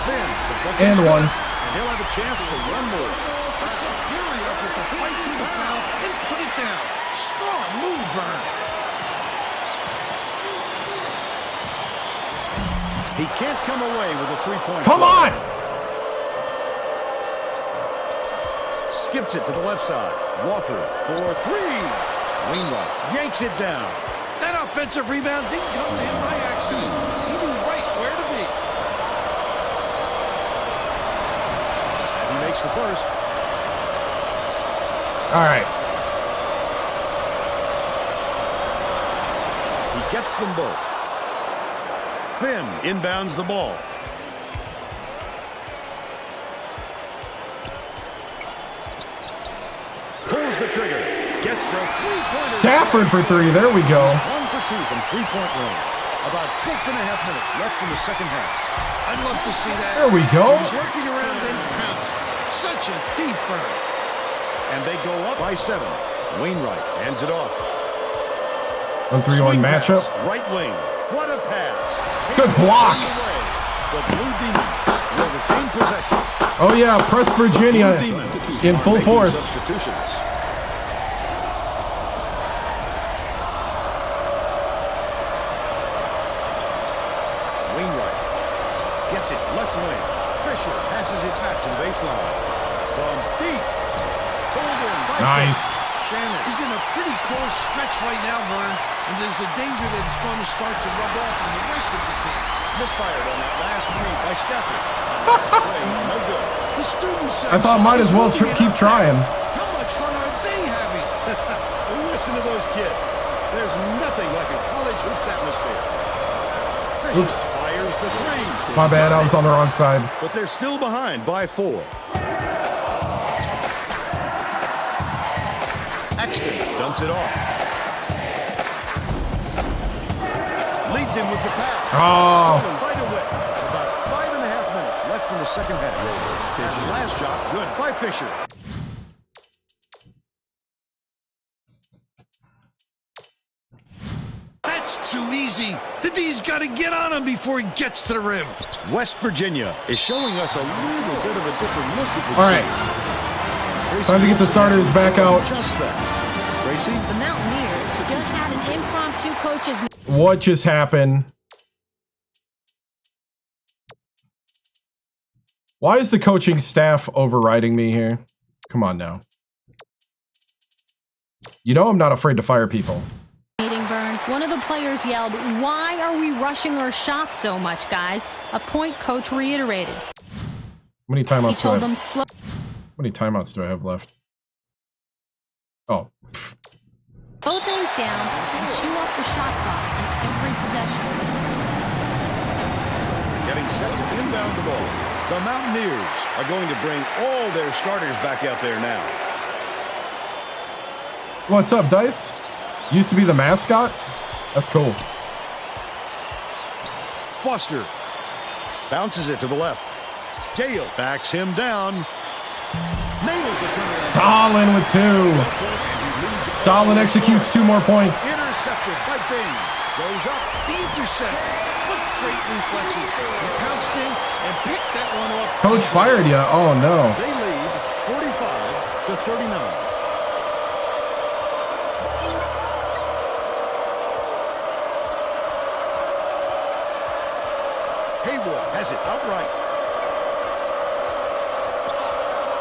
[SPEAKER 2] Finn, the booking
[SPEAKER 1] And one.
[SPEAKER 2] and he'll have a chance for one more.
[SPEAKER 3] A superior effort to fight through the foul and put it down. Strong move, Vern.
[SPEAKER 2] He can't come away with a 3-point
[SPEAKER 1] Come
[SPEAKER 2] play.
[SPEAKER 1] on.
[SPEAKER 2] Skips it to the left side. Wofford for 3. Wainwright yanks it down.
[SPEAKER 3] That offensive rebound didn't come to him by accident. He knew right where to be.
[SPEAKER 2] And he makes the first.
[SPEAKER 1] All right.
[SPEAKER 2] He gets them both. Finn inbounds the ball. Pulls the trigger. Gets the three-pointer.
[SPEAKER 1] Stafford for 3. There we go.
[SPEAKER 2] 1 for 2 from 3-point range. About 6.5 minutes left in the second half.
[SPEAKER 3] I'd love to see that.
[SPEAKER 1] There we go.
[SPEAKER 3] He's lurking around, then pounce. Such a thief, Vern.
[SPEAKER 2] And they go up by 7. Wainwright hands it off.
[SPEAKER 1] 1-3-1
[SPEAKER 2] Swing
[SPEAKER 1] matchup.
[SPEAKER 2] pass, right wing. What a pass.
[SPEAKER 1] Good block.
[SPEAKER 2] The Blue Demons will retain possession.
[SPEAKER 1] Oh yeah, press Virginia
[SPEAKER 2] Blue Demons
[SPEAKER 1] in
[SPEAKER 2] are
[SPEAKER 1] full
[SPEAKER 2] making
[SPEAKER 1] force.
[SPEAKER 2] Substitutions. Wainwright gets it left wing. Fisher passes it back to the baseline. From deep. Golden.
[SPEAKER 1] Nice.
[SPEAKER 2] Shannon.
[SPEAKER 3] He's in a pretty close stretch right now, Vern, and there's a danger that he's going to start to rub off on the rest of the team.
[SPEAKER 2] Misfired on that last read by Stafford. Play, no good.
[SPEAKER 3] The student
[SPEAKER 1] I thought might as well keep trying.
[SPEAKER 3] How much fun are they having?
[SPEAKER 2] Listen to those kids. There's nothing like a college hoops atmosphere. Fisher
[SPEAKER 1] Oops.
[SPEAKER 2] fires the 3.
[SPEAKER 1] My bad, I was on the wrong side.
[SPEAKER 2] But they're still behind by 4. Exton dumps it off. Leads him with the pass.
[SPEAKER 1] Oh.
[SPEAKER 2] Stolen by DeWitt. About 5.5 minutes left in the second half. And the last shot, good by Fisher.
[SPEAKER 3] That's too easy. The D's got to get on him before he gets to the rim.
[SPEAKER 2] West Virginia is showing us a little bit of a different look at the
[SPEAKER 1] All right. Time to get the starters back out.
[SPEAKER 2] Just that. Tracy?
[SPEAKER 4] The Mountaineers just had an impromptu coaches meeting.
[SPEAKER 1] What just happened? Why is the coaching staff overriding me here? Come on now. You know I'm not afraid to fire people.
[SPEAKER 4] Vern. One of the players yelled, "Why are we rushing our shots so much, guys?" A point coach reiterated.
[SPEAKER 1] How many timeouts
[SPEAKER 4] He told
[SPEAKER 1] do I
[SPEAKER 4] them
[SPEAKER 1] have?
[SPEAKER 4] slow.
[SPEAKER 1] How many timeouts do I have left? Oh. Pff.
[SPEAKER 4] Slow things down and chew up the shot clock in every possession.
[SPEAKER 2] Getting set to inbound the ball. The Mountaineers are going to bring all their starters back out there now.
[SPEAKER 1] What's up, Dice? Used to be the mascot? That's cool.
[SPEAKER 2] Foster bounces it to the left. Gale backs him down. Nails the turnaround.
[SPEAKER 1] Stalin with 2. Stalin executes 2 more points.
[SPEAKER 2] Intercepted by Bing. Goes up.
[SPEAKER 3] The intercept. What great reflexes. He pounced in and picked that one off.
[SPEAKER 1] Coach fired you. Oh, no.
[SPEAKER 2] They lead 45-39. Haywood has it outright.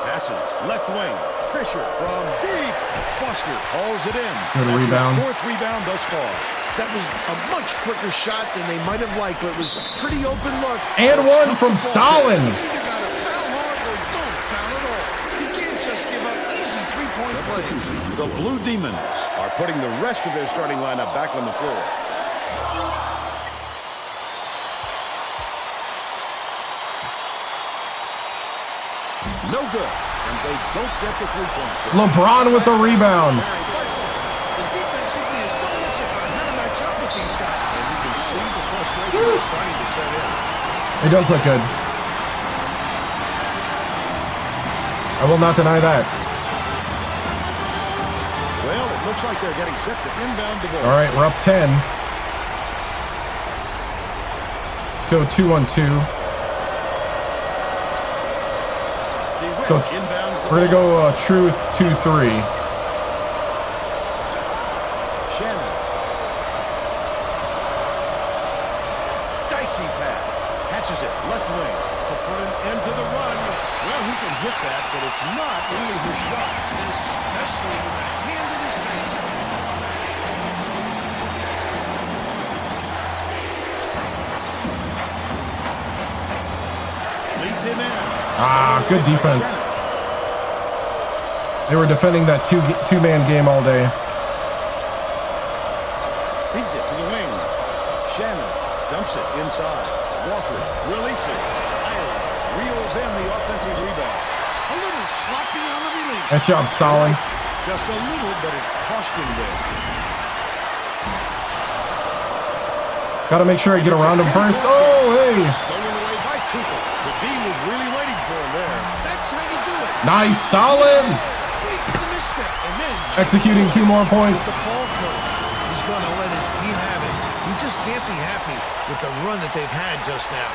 [SPEAKER 2] Passes left wing. Fisher from deep. Foster hauls it in.
[SPEAKER 1] Good
[SPEAKER 2] That's
[SPEAKER 1] rebound.
[SPEAKER 2] his 4th rebound thus far.
[SPEAKER 3] That was a much quicker shot than they might have liked, but it was a pretty open look.
[SPEAKER 1] And one from
[SPEAKER 3] Tough to fall
[SPEAKER 1] Stalin.
[SPEAKER 3] down. He's either got to foul hard or don't foul at all. You can't just give up easy three-point plays.
[SPEAKER 2] The Blue Demons are putting the rest of their starting lineup back on the floor. No good. And they don't get the 3-point.
[SPEAKER 1] LeBron with the rebound.
[SPEAKER 3] The defense simply has no answer for how to match up with these guys.
[SPEAKER 2] And you can see the frustration is starting to set in.
[SPEAKER 1] It does look good. I will not deny that.
[SPEAKER 2] Well, it looks like they're getting set to inbound the ball.
[SPEAKER 1] All right, we're up 10. Let's go 2-on-2. We're going to go true 2-3.
[SPEAKER 2] Shannon. Dicey pass. Catches it. Left wing. To put an end to the run. Well, he can hit that, but it's not really his shot.
[SPEAKER 3] Especially with that hand in his face.
[SPEAKER 2] Leads him in.
[SPEAKER 1] Ah, good defense. They were defending that two-man game all day.
[SPEAKER 2] Feeds it to the wing. Shannon dumps it inside. Wofford releases. Reels in the offensive rebound.
[SPEAKER 3] A little sloppy on the release.
[SPEAKER 1] Nice job, Stalin.
[SPEAKER 2] Just a little, but it cost him there.
[SPEAKER 1] Got to make sure I get around him first. Oh, hey.
[SPEAKER 2] Stolen away by Cooper. The D was really waiting for him there.
[SPEAKER 3] That's how you do it.
[SPEAKER 1] Nice, Stalin.
[SPEAKER 3] Wait for the misstep, and then
[SPEAKER 1] Executing 2 more points.
[SPEAKER 3] the ball coach. He's going to let his team have it. He just can't be happy with the run that they've had just now.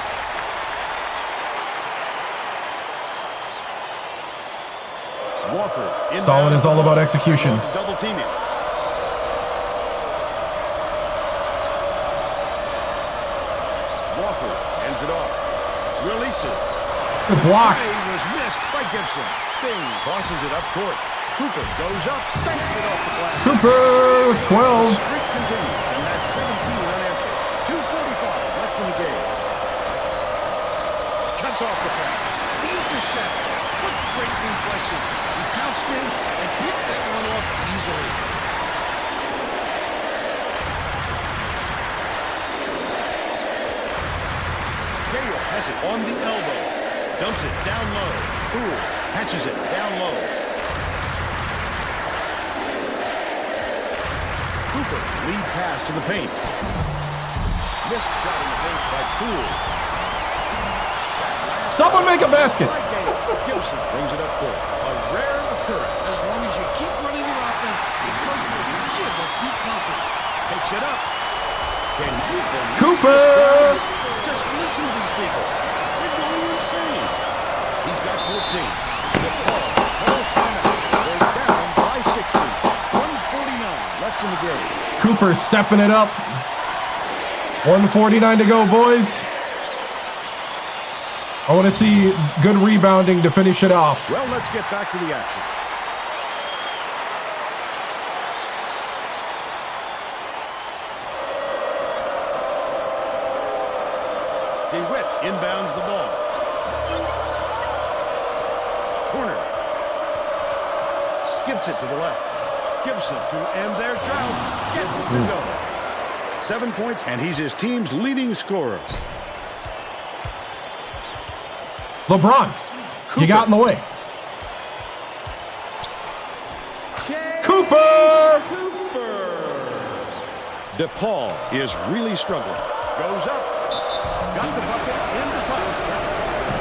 [SPEAKER 2] Wofford.
[SPEAKER 1] Stalin is all about execution.
[SPEAKER 2] Double teaming. Wofford ends it off. Releases.
[SPEAKER 1] Good block.
[SPEAKER 2] Play was missed by Gibson. Bing crosses it up court. Cooper goes up, banks it off the glass.
[SPEAKER 1] Cooper, 12.
[SPEAKER 2] Streak continues, and that's 17 unanswered. 2:45 left in the game. Cuts off the pass.
[SPEAKER 3] The intercept. What great reflexes. He pounced in and picked that one off easily.
[SPEAKER 2] Gale has it on the elbow. Dumps it down low. Poole catches it down low. Cooper lead pass to the paint. Missed shot in the paint by Poole.
[SPEAKER 1] Someone make a basket.
[SPEAKER 2] By Gale. Gibson brings it up court. A rare occurrence.
[SPEAKER 3] As long as you keep running your offense, the coach will forgive a few counters.
[SPEAKER 2] Takes it up. Can you believe
[SPEAKER 1] Cooper.
[SPEAKER 2] this crowd? Just listen to these people. They're going insane. He's got 14. The ball calls timeout. They're down by 60. 1:49 left in the game.
[SPEAKER 1] Cooper stepping it up. 1:49 to go, boys. I want to see good rebounding to finish it off.
[SPEAKER 2] Well, let's get back to the action. DeWitt inbounds the ball. Corner. Skips it to the left. Gibson to end their drought. Gets it to go. 7 points, and he's his team's leading scorer.
[SPEAKER 1] LeBron, you got in the way. Cooper!
[SPEAKER 2] DePaul is really struggling. Goes up. Got the bucket in the foul set.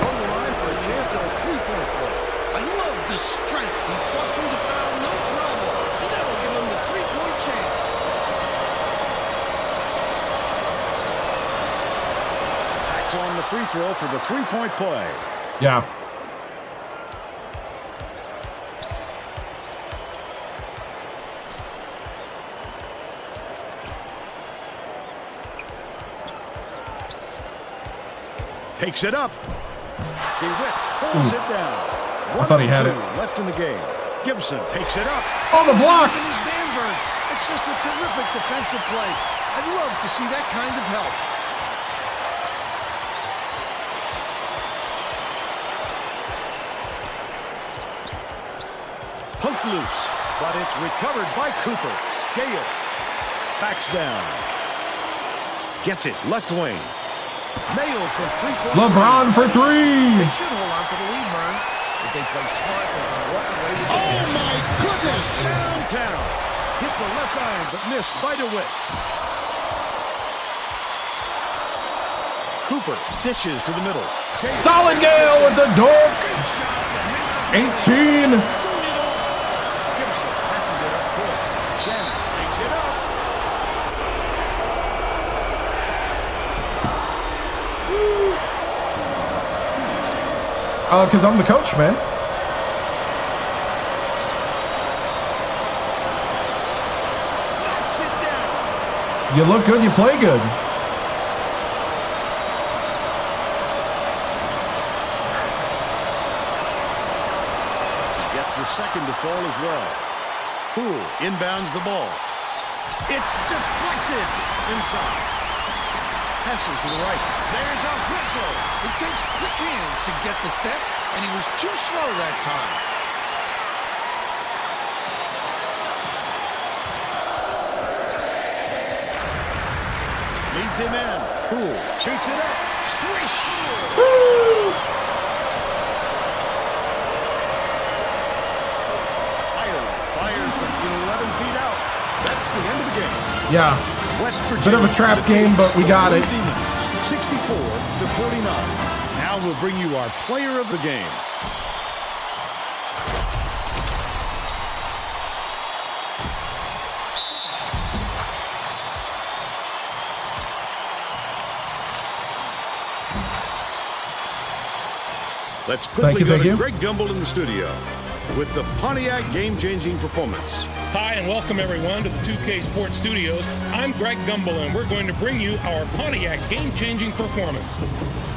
[SPEAKER 2] On the line for a chance at a three-point play.
[SPEAKER 3] I love the strength. He fought through the foul, no problem. And that'll give him the three-point chance.
[SPEAKER 2] Tacks on the free throw for the three-point play.
[SPEAKER 1] Yeah.
[SPEAKER 2] Takes it up. DeWitt pulls it down.
[SPEAKER 1] I thought he had it.
[SPEAKER 2] Left in the game. Gibson takes it up.
[SPEAKER 1] Oh, the block!
[SPEAKER 3] And his Danberg. It's just a terrific defensive play. I'd love to see that kind of help.
[SPEAKER 2] Punt loose, but it's recovered by Cooper. Gale backs down. Gets it left wing. Nailed from three-point.
[SPEAKER 1] LeBron for three.
[SPEAKER 3] They should hold on to the lead, Vern. If they play smart, they can walk away with the
[SPEAKER 2] Oh my goodness! Downtown. Hit the left iron, but missed by DeWitt. Cooper dishes to the middle.
[SPEAKER 1] Stallingale with the dunk. 18.
[SPEAKER 2] Gibson passes it up court. Shannon takes it up.
[SPEAKER 1] Because I'm the coach, man.
[SPEAKER 2] Knocks it down.
[SPEAKER 1] You look good, you play good.
[SPEAKER 2] Gets the second to fall as well. Poole inbounds the ball. It's deflected inside. Passes to the right.
[SPEAKER 3] There's a whistle. It takes quick hands to get the theft, and he was too slow that time.
[SPEAKER 2] Leads him in. Poole shoots it up. Swish! Ireland fires from 11 feet out. That's the end of the game.
[SPEAKER 1] Yeah.
[SPEAKER 2] West Virginia.
[SPEAKER 1] Bit of a trap game, but we got it.
[SPEAKER 2] 64 to 49. Now we'll bring you our player of the game. Let's quickly go to Greg Gumbel in the studio with the Pontiac game-changing performance.
[SPEAKER 6] Hi, and welcome everyone to the 2K Sports Studios. I'm Greg Gumbel, and we're going to bring you our Pontiac game-changing performance.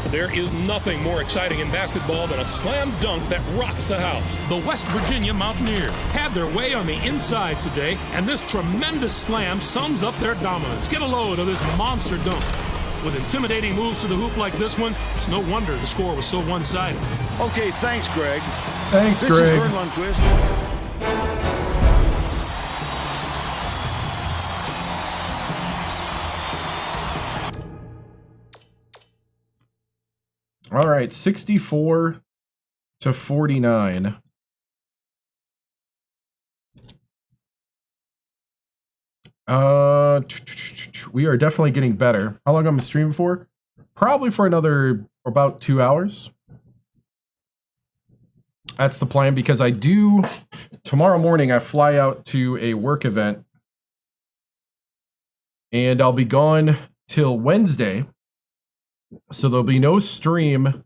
[SPEAKER 6] There is nothing more exciting in basketball than a slam dunk that rocks the house. The West Virginia Mountaineers had their way on the inside today, and this tremendous slam sums up their dominance. Get a load of this monster dunk. With intimidating moves to the hoop like this one, it's no wonder the score was so one-sided.
[SPEAKER 2] Okay, thanks, Greg.
[SPEAKER 1] Thanks,
[SPEAKER 2] This
[SPEAKER 1] Greg.
[SPEAKER 2] is Vern Lundquist.
[SPEAKER 1] All right, 64 to 49. We are definitely getting better. How long am I streaming for? Probably for another about 2 hours. That's the plan, because I do tomorrow morning I fly out to a work event and I'll be gone till Wednesday. So there'll be no stream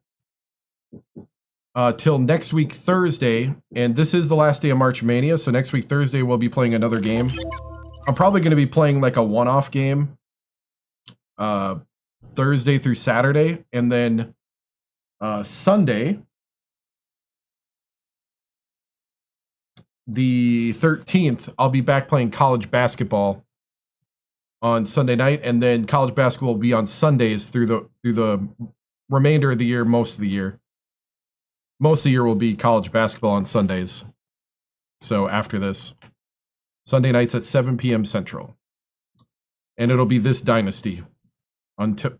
[SPEAKER 1] till next week Thursday, and this is the last day of March Mania, so next week Thursday we'll be playing another game. I'm probably going to be playing like a one-off game Thursday through Saturday, and then Sunday, the 13th, I'll be back playing college basketball on Sunday night, and then college basketball will be on Sundays through the remainder of the year. Most of the year will be college basketball on Sundays. So after this, Sunday nights at 7 p.m. Central, and it'll be this dynasty until,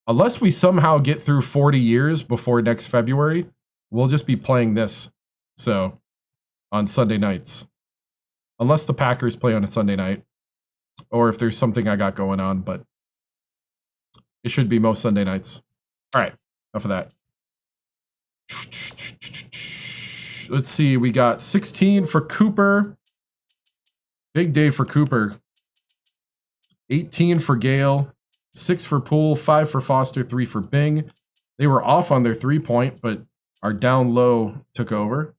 [SPEAKER 1] unless we somehow get through 40 years before next February, we'll just be playing this. So on Sunday nights, unless the Packers play on a Sunday night, or if there's something I got going on, but it should be most Sunday nights. All right, enough of that. Let's see, we got 16 for Cooper. Big day for Cooper. 18 for Gale, 6 for Poole, 5 for Foster, 3 for Bing. They were off on their 3-point, but our down low took over.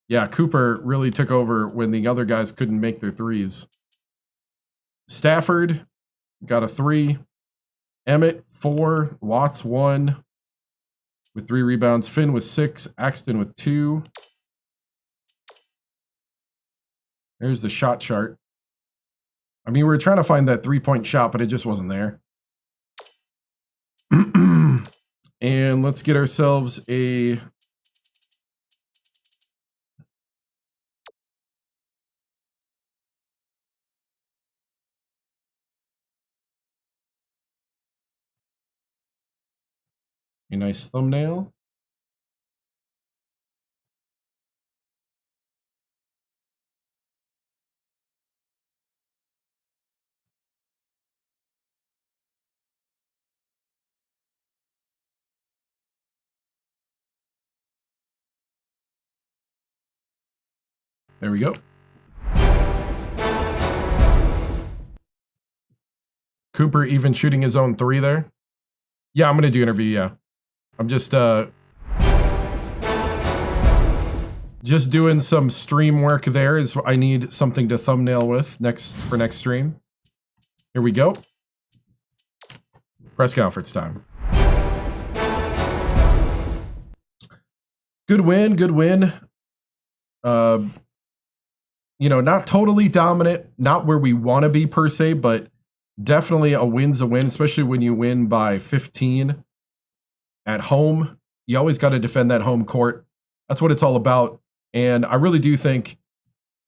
[SPEAKER 1] Yeah, Cooper really took over when the other guys couldn't make their threes. Stafford got a 3. Emmett, 4. Watts, 1 with 3 rebounds. Finn with 6. Axton with 2. There's the shot chart. I mean, we were trying to find that 3-point shot, but it just wasn't there. And let's get ourselves a... a nice thumbnail. There we go. Cooper even shooting his own 3 there. Yeah, I'm going to do interview, yeah. I'm just doing some stream work there. Is I need something to thumbnail with for next stream. Here we go. Press conference time. Good win, good win. You know, not totally dominant, not where we want to be per se, but definitely a win's a win, especially when you win by 15 at home. You always got to defend that home court. That's what it's all about. And I really do think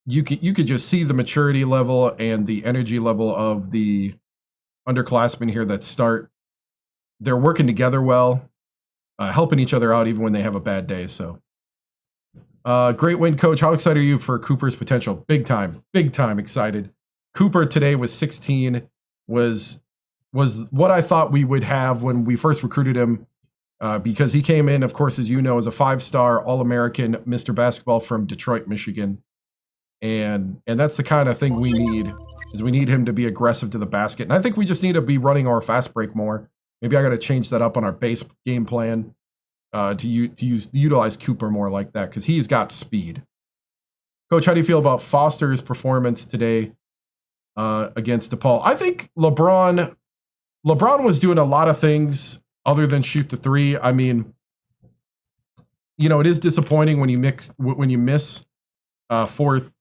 [SPEAKER 1] you could just see the maturity level and the energy level of the underclassmen here that start. They're working together well, helping each other out even when they have a bad day. So great win, coach. How excited are you for Cooper's potential? Big time excited. Cooper today was 16, was what I thought we would have when we first recruited him, because he came in, of course, as you know, as a 5-star All-American Mr. Basketball from Detroit, Michigan. And that's the kind of thing we need, is we need him to be aggressive to the basket. And I think we just need to be running our fast break more. Maybe I got to change that up on our base game plan to utilize Cooper more like that, because he's got speed. Coach, how do you feel about Foster's performance today against DePaul? I think LeBron was doing a lot of things other than shoot the 3. I mean, you know, it is disappointing when you miss 4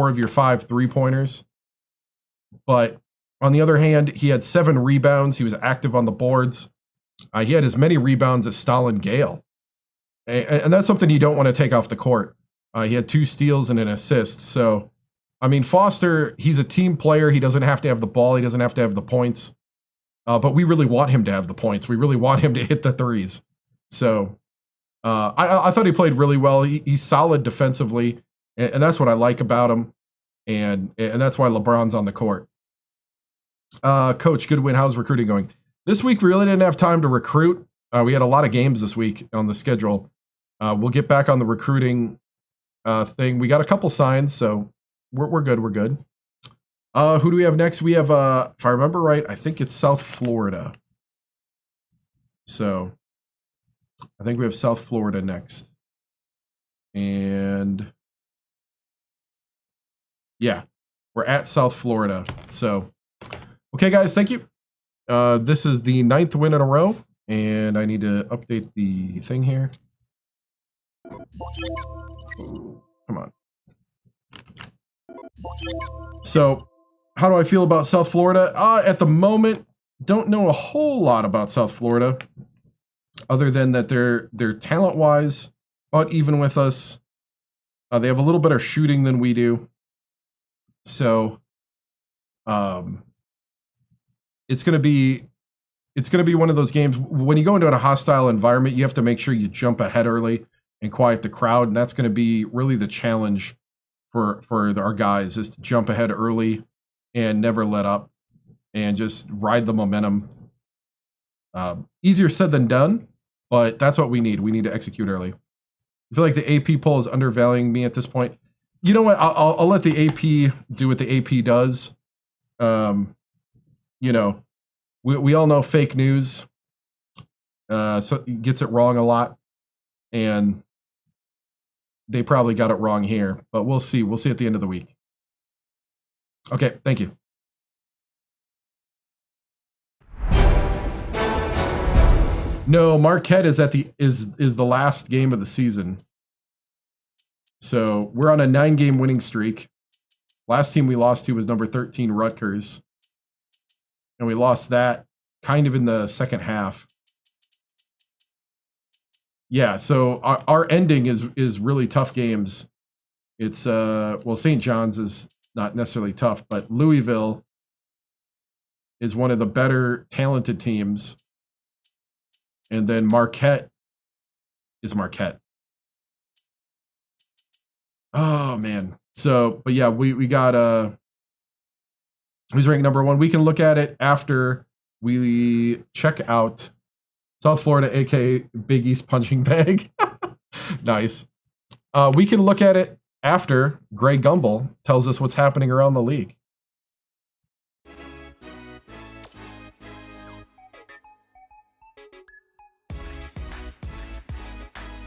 [SPEAKER 1] of your 5 3-pointers. But on the other hand, he had 7 rebounds. He was active on the boards. He had as many rebounds as Stalin Gale. And that's something you don't want to take off the court. He had 2 steals and an assist. So, I mean, Foster, he's a team player. He doesn't have to have the ball. He doesn't have to have the points. But we really want him to have the points. We really want him to hit the threes. So I thought he played really well. He's solid defensively. And that's what I like about him. And that's why LeBron's on the court. Coach, good win. How's recruiting going? This week, we really didn't have time to recruit. We had a lot of games this week on the schedule. We'll get back on the recruiting thing. We got a couple signs, so we're good. We're good. Who do we have next? We have, if I remember right, I think it's South Florida. So I think we have South Florida next. And yeah, we're at South Florida. So, okay, guys, thank you. This is the 9th win in a row, and I need to update the thing here. Come on. So, how do I feel about South Florida? At the moment, don't know a whole lot about South Florida, other than that they're talent-wise about even with us. They have a little better shooting than we do. So, it's gonna be one of those games when you go into a hostile environment, you have to make sure you jump ahead early and quiet the crowd, and that's going to be really the challenge for our guys, is to jump ahead early and never let up and just ride the momentum. Easier said than done, but that's what we need. We need to execute early. I feel like the AP poll is undervaluing me at this point. You know what? I'll let the AP do what the AP does. You know, we all know fake news so gets it wrong a lot, and they probably got it wrong here, but we'll see. We'll see at the end of the week. Okay, thank you. No, Marquette is is the last game of the season. So we're on a 9-game winning streak. Last team we lost to was number 13 Rutgers. And we lost that kind of in the second half. Yeah, so our ending is really tough games. It's well, St. John's is not necessarily tough, but Louisville is one of the better talented teams. And then Marquette is Marquette. Oh man. So, but yeah, we got who's ranked number 1? We can look at it after we check out South Florida, aka Big East punching bag. Nice. We can look at it after Greg Gumbel tells us what's happening around the league.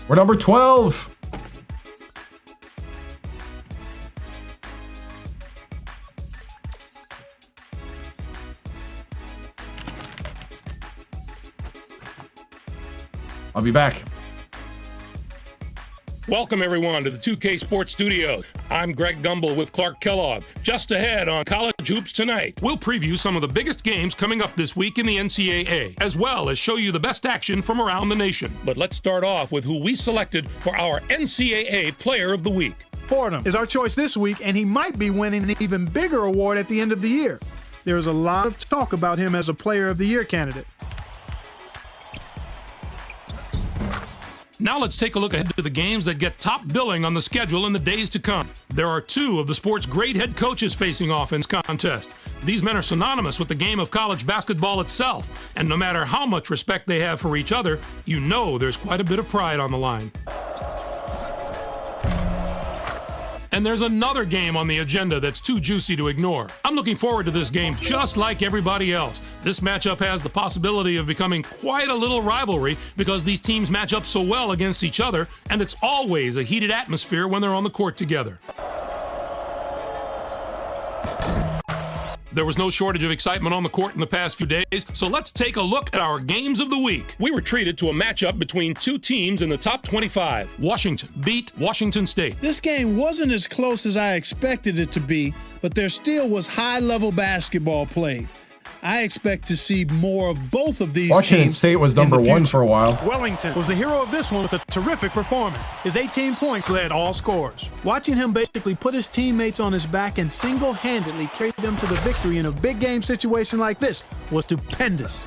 [SPEAKER 1] We're number 12. I'll be back.
[SPEAKER 6] Welcome, everyone, to the 2K Sports Studios. I'm Greg Gumbel with Clark Kellogg. Just ahead on College Hoops Tonight, we'll preview some of the biggest games coming up this week in the NCAA, as well as show you the best action from around the nation. But let's start off with who we selected for our NCAA Player of the Week.
[SPEAKER 8] Fordham is our choice this week, and he might be winning an even bigger award at the end of the year. There's a lot of talk about him as a Player of the Year candidate.
[SPEAKER 7] Now let's take a look ahead to the games that get top billing on the schedule in the days to come. There are two of the sport's great head coaches facing off in this contest. These men are synonymous with the game of college basketball itself, and no matter how much respect they have for each other, you know there's quite a bit of pride on the line. And there's another game on the agenda that's too juicy to ignore. I'm looking forward to this game just like everybody else. This matchup has the possibility of becoming quite a little rivalry because these teams match up so well against each other, and it's always a heated atmosphere when they're on the court together. There was no shortage of excitement on the court in the past few days, so let's take a look at our games of the week. We were treated to a matchup between two teams in the top 25. Washington beat Washington State.
[SPEAKER 8] This game wasn't as close as I expected it to be, but there still was high-level basketball played. I expect to see more of both of these
[SPEAKER 1] Washington
[SPEAKER 8] teams
[SPEAKER 1] State was number one for a while.
[SPEAKER 8] Wellington was the hero of this one with a terrific performance. His 18 points led all scorers. Watching him basically put his teammates on his back and single-handedly carry them to the victory in a big game situation like this was stupendous.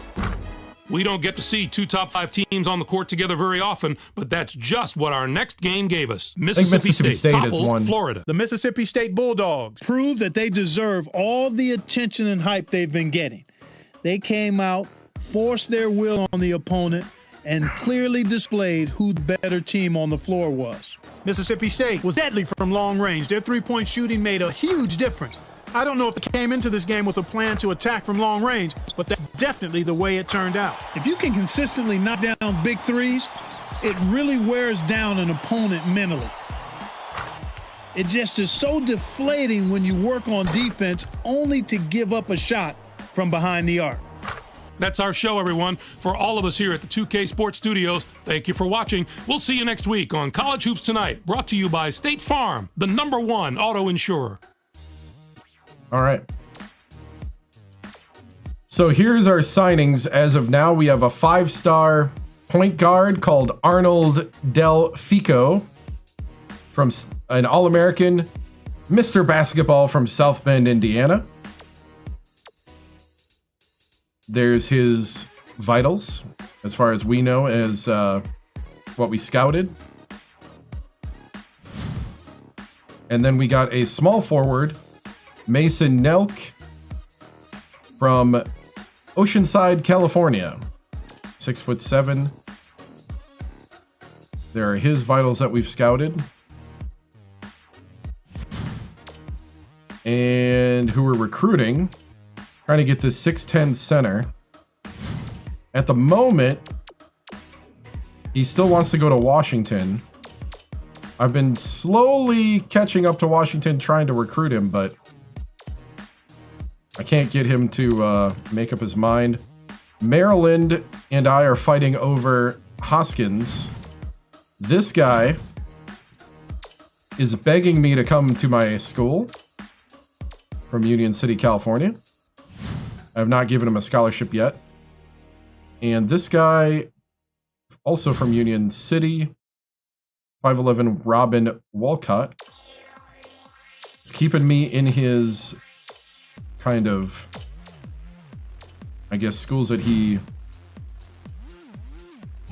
[SPEAKER 7] We don't get to see two top 5 teams on the court together very often, but that's just what our next game gave us. Mississippi State toppled Florida.
[SPEAKER 8] The Mississippi State Bulldogs proved that they deserve all the attention and hype they've been getting. They came out, forced their will on the opponent, and clearly displayed who the better team on the floor was. Mississippi State was deadly from long range. Their three-point shooting made a huge difference. I don't know if they came into this game with a plan to attack from long range, but that's definitely the way it turned out. If you can consistently knock down big threes, it really wears down an opponent mentally. It just is so deflating when you work on defense only to give up a shot from behind the arc.
[SPEAKER 7] That's our show, everyone. For all of us here at the 2K Sports Studios, thank you for watching. We'll see you next week on College Hoops Tonight, brought to you by State Farm, the #1 auto insurer.
[SPEAKER 1] All right. So here's our signings. As of now, we have a 5-star point guard called Arnold Del Fico from an All-American, Mr. Basketball from South Bend, Indiana. There's his vitals, as far as we know, as what we scouted. And then we got a small forward, Mason Nelk from Oceanside, California. 6'7". There are his vitals that we've scouted. And who we're recruiting, trying to get this 6'10" center. At the moment, he still wants to go to Washington. I've been slowly catching up to Washington, trying to recruit him, but I can't get him to make up his mind. Maryland and I are fighting over Hoskins. This guy is begging me to come to my school from Union City, California. I have not given him a scholarship yet. And this guy, also from Union City, 5'11" Robin Walcott, is keeping me in his kind of, I guess, schools that he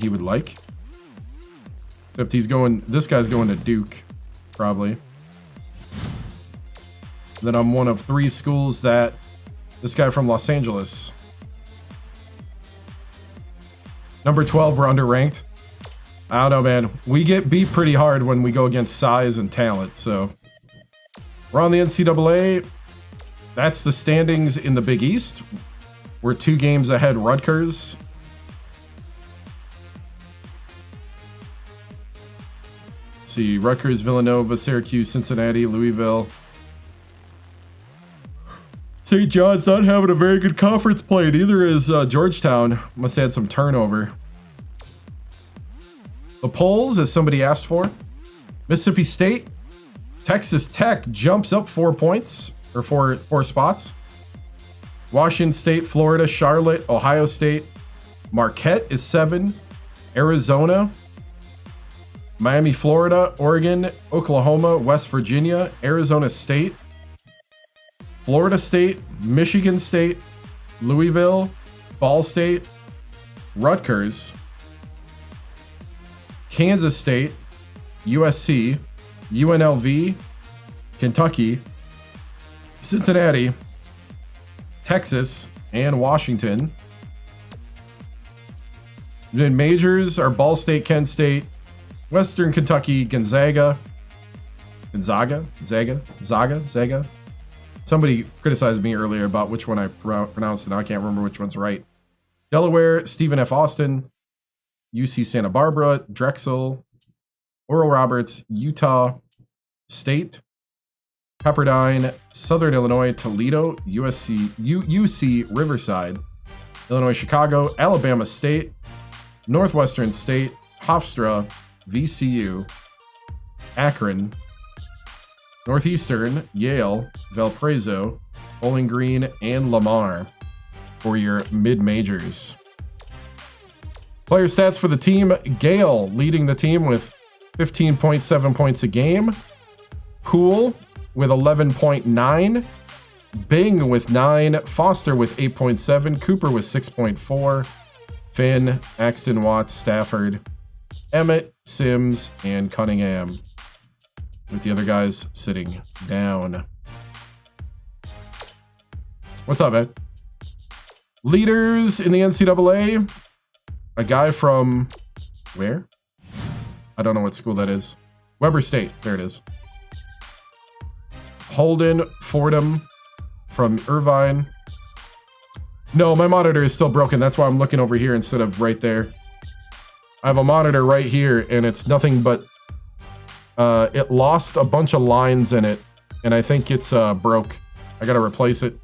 [SPEAKER 1] would like. Except he's going, this guy's going to Duke, probably. Then I'm one of 3 schools that this guy from Los Angeles. Number 12, we're underranked. I don't know, man. We get beat pretty hard when we go against size and talent, so. We're on the NCAA. That's the standings in the Big East. We're 2 games ahead Rutgers. See, Rutgers, Villanova, Syracuse, Cincinnati, Louisville. St. John's not having a very good conference play. Neither is Georgetown. Must have had some turnover. The polls, as somebody asked for. Mississippi State. Texas Tech jumps up 4 points, or four spots. Washington State, Florida, Charlotte, Ohio State. Marquette is 7. Arizona. Miami, Florida, Oregon, Oklahoma, West Virginia, Arizona State. Florida State, Michigan State, Louisville, Ball State, Rutgers, Kansas State, USC, UNLV, Kentucky, Cincinnati, Texas, and Washington. Then majors are Ball State, Kent State, Western Kentucky, Gonzaga. Somebody criticized me earlier about which one I pronounced, and I can't remember which one's right. Delaware, Stephen F. Austin, UC Santa Barbara, Drexel, Oral Roberts, Utah State, Pepperdine, Southern Illinois, Toledo, UC Riverside, Illinois Chicago, Alabama State, Northwestern State, Hofstra, VCU, Akron, Northeastern, Yale, Valparaiso, Bowling Green, and Lamar for your mid-majors. Player stats for the team. Gale leading the team with 15.7 points a game. Poole with 11.9. Bing with 9. Foster with 8.7. Cooper with 6.4. Finn, Axton, Watts, Stafford, Emmett, Sims, and Cunningham, with the other guys sitting down. What's up, man? Leaders in the NCAA. A guy from where? I don't know what school that is. Weber State. There it is. Holden Fordham from Irvine. No, my monitor is still broken. That's why I'm looking over here instead of right there. I have a monitor right here, and it's nothing but it lost a bunch of lines in it, and I think it's broke. I gotta replace it.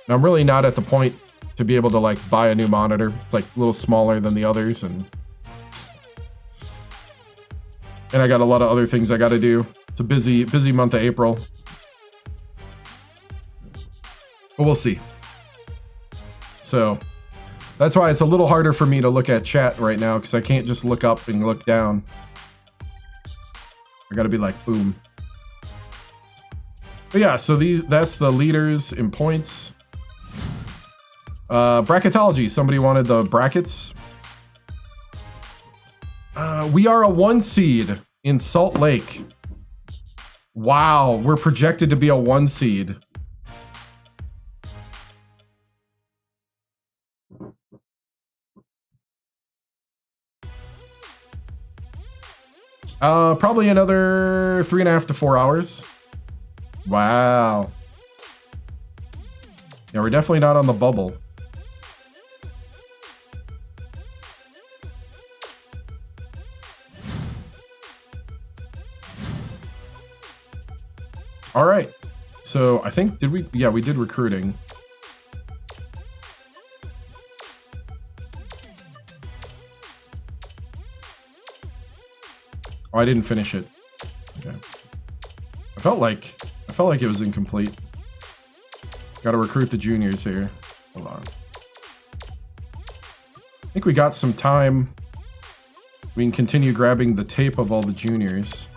[SPEAKER 1] And I'm really not at the point to be able to like buy a new monitor. It's like a little smaller than the others, and I got a lot of other things I gotta do. It's a busy month of April, but we'll see. So that's why it's a little harder for me to look at chat right now, because I can't just look up and look down. I gotta be like, boom. But yeah, so that's the leaders in points. Bracketology. Somebody wanted the brackets. We are a 1 seed in Salt Lake. Wow, we're projected to be a 1 seed. Probably another 3.5 to 4 hours. Wow. Yeah, we're definitely not on the bubble. All right. So I think, did we? Yeah, we did recruiting. Oh, I didn't finish it. Okay. I felt like it was incomplete. Got to recruit the juniors here. Hold on. I think we got some time. We can continue grabbing the tape of all the juniors.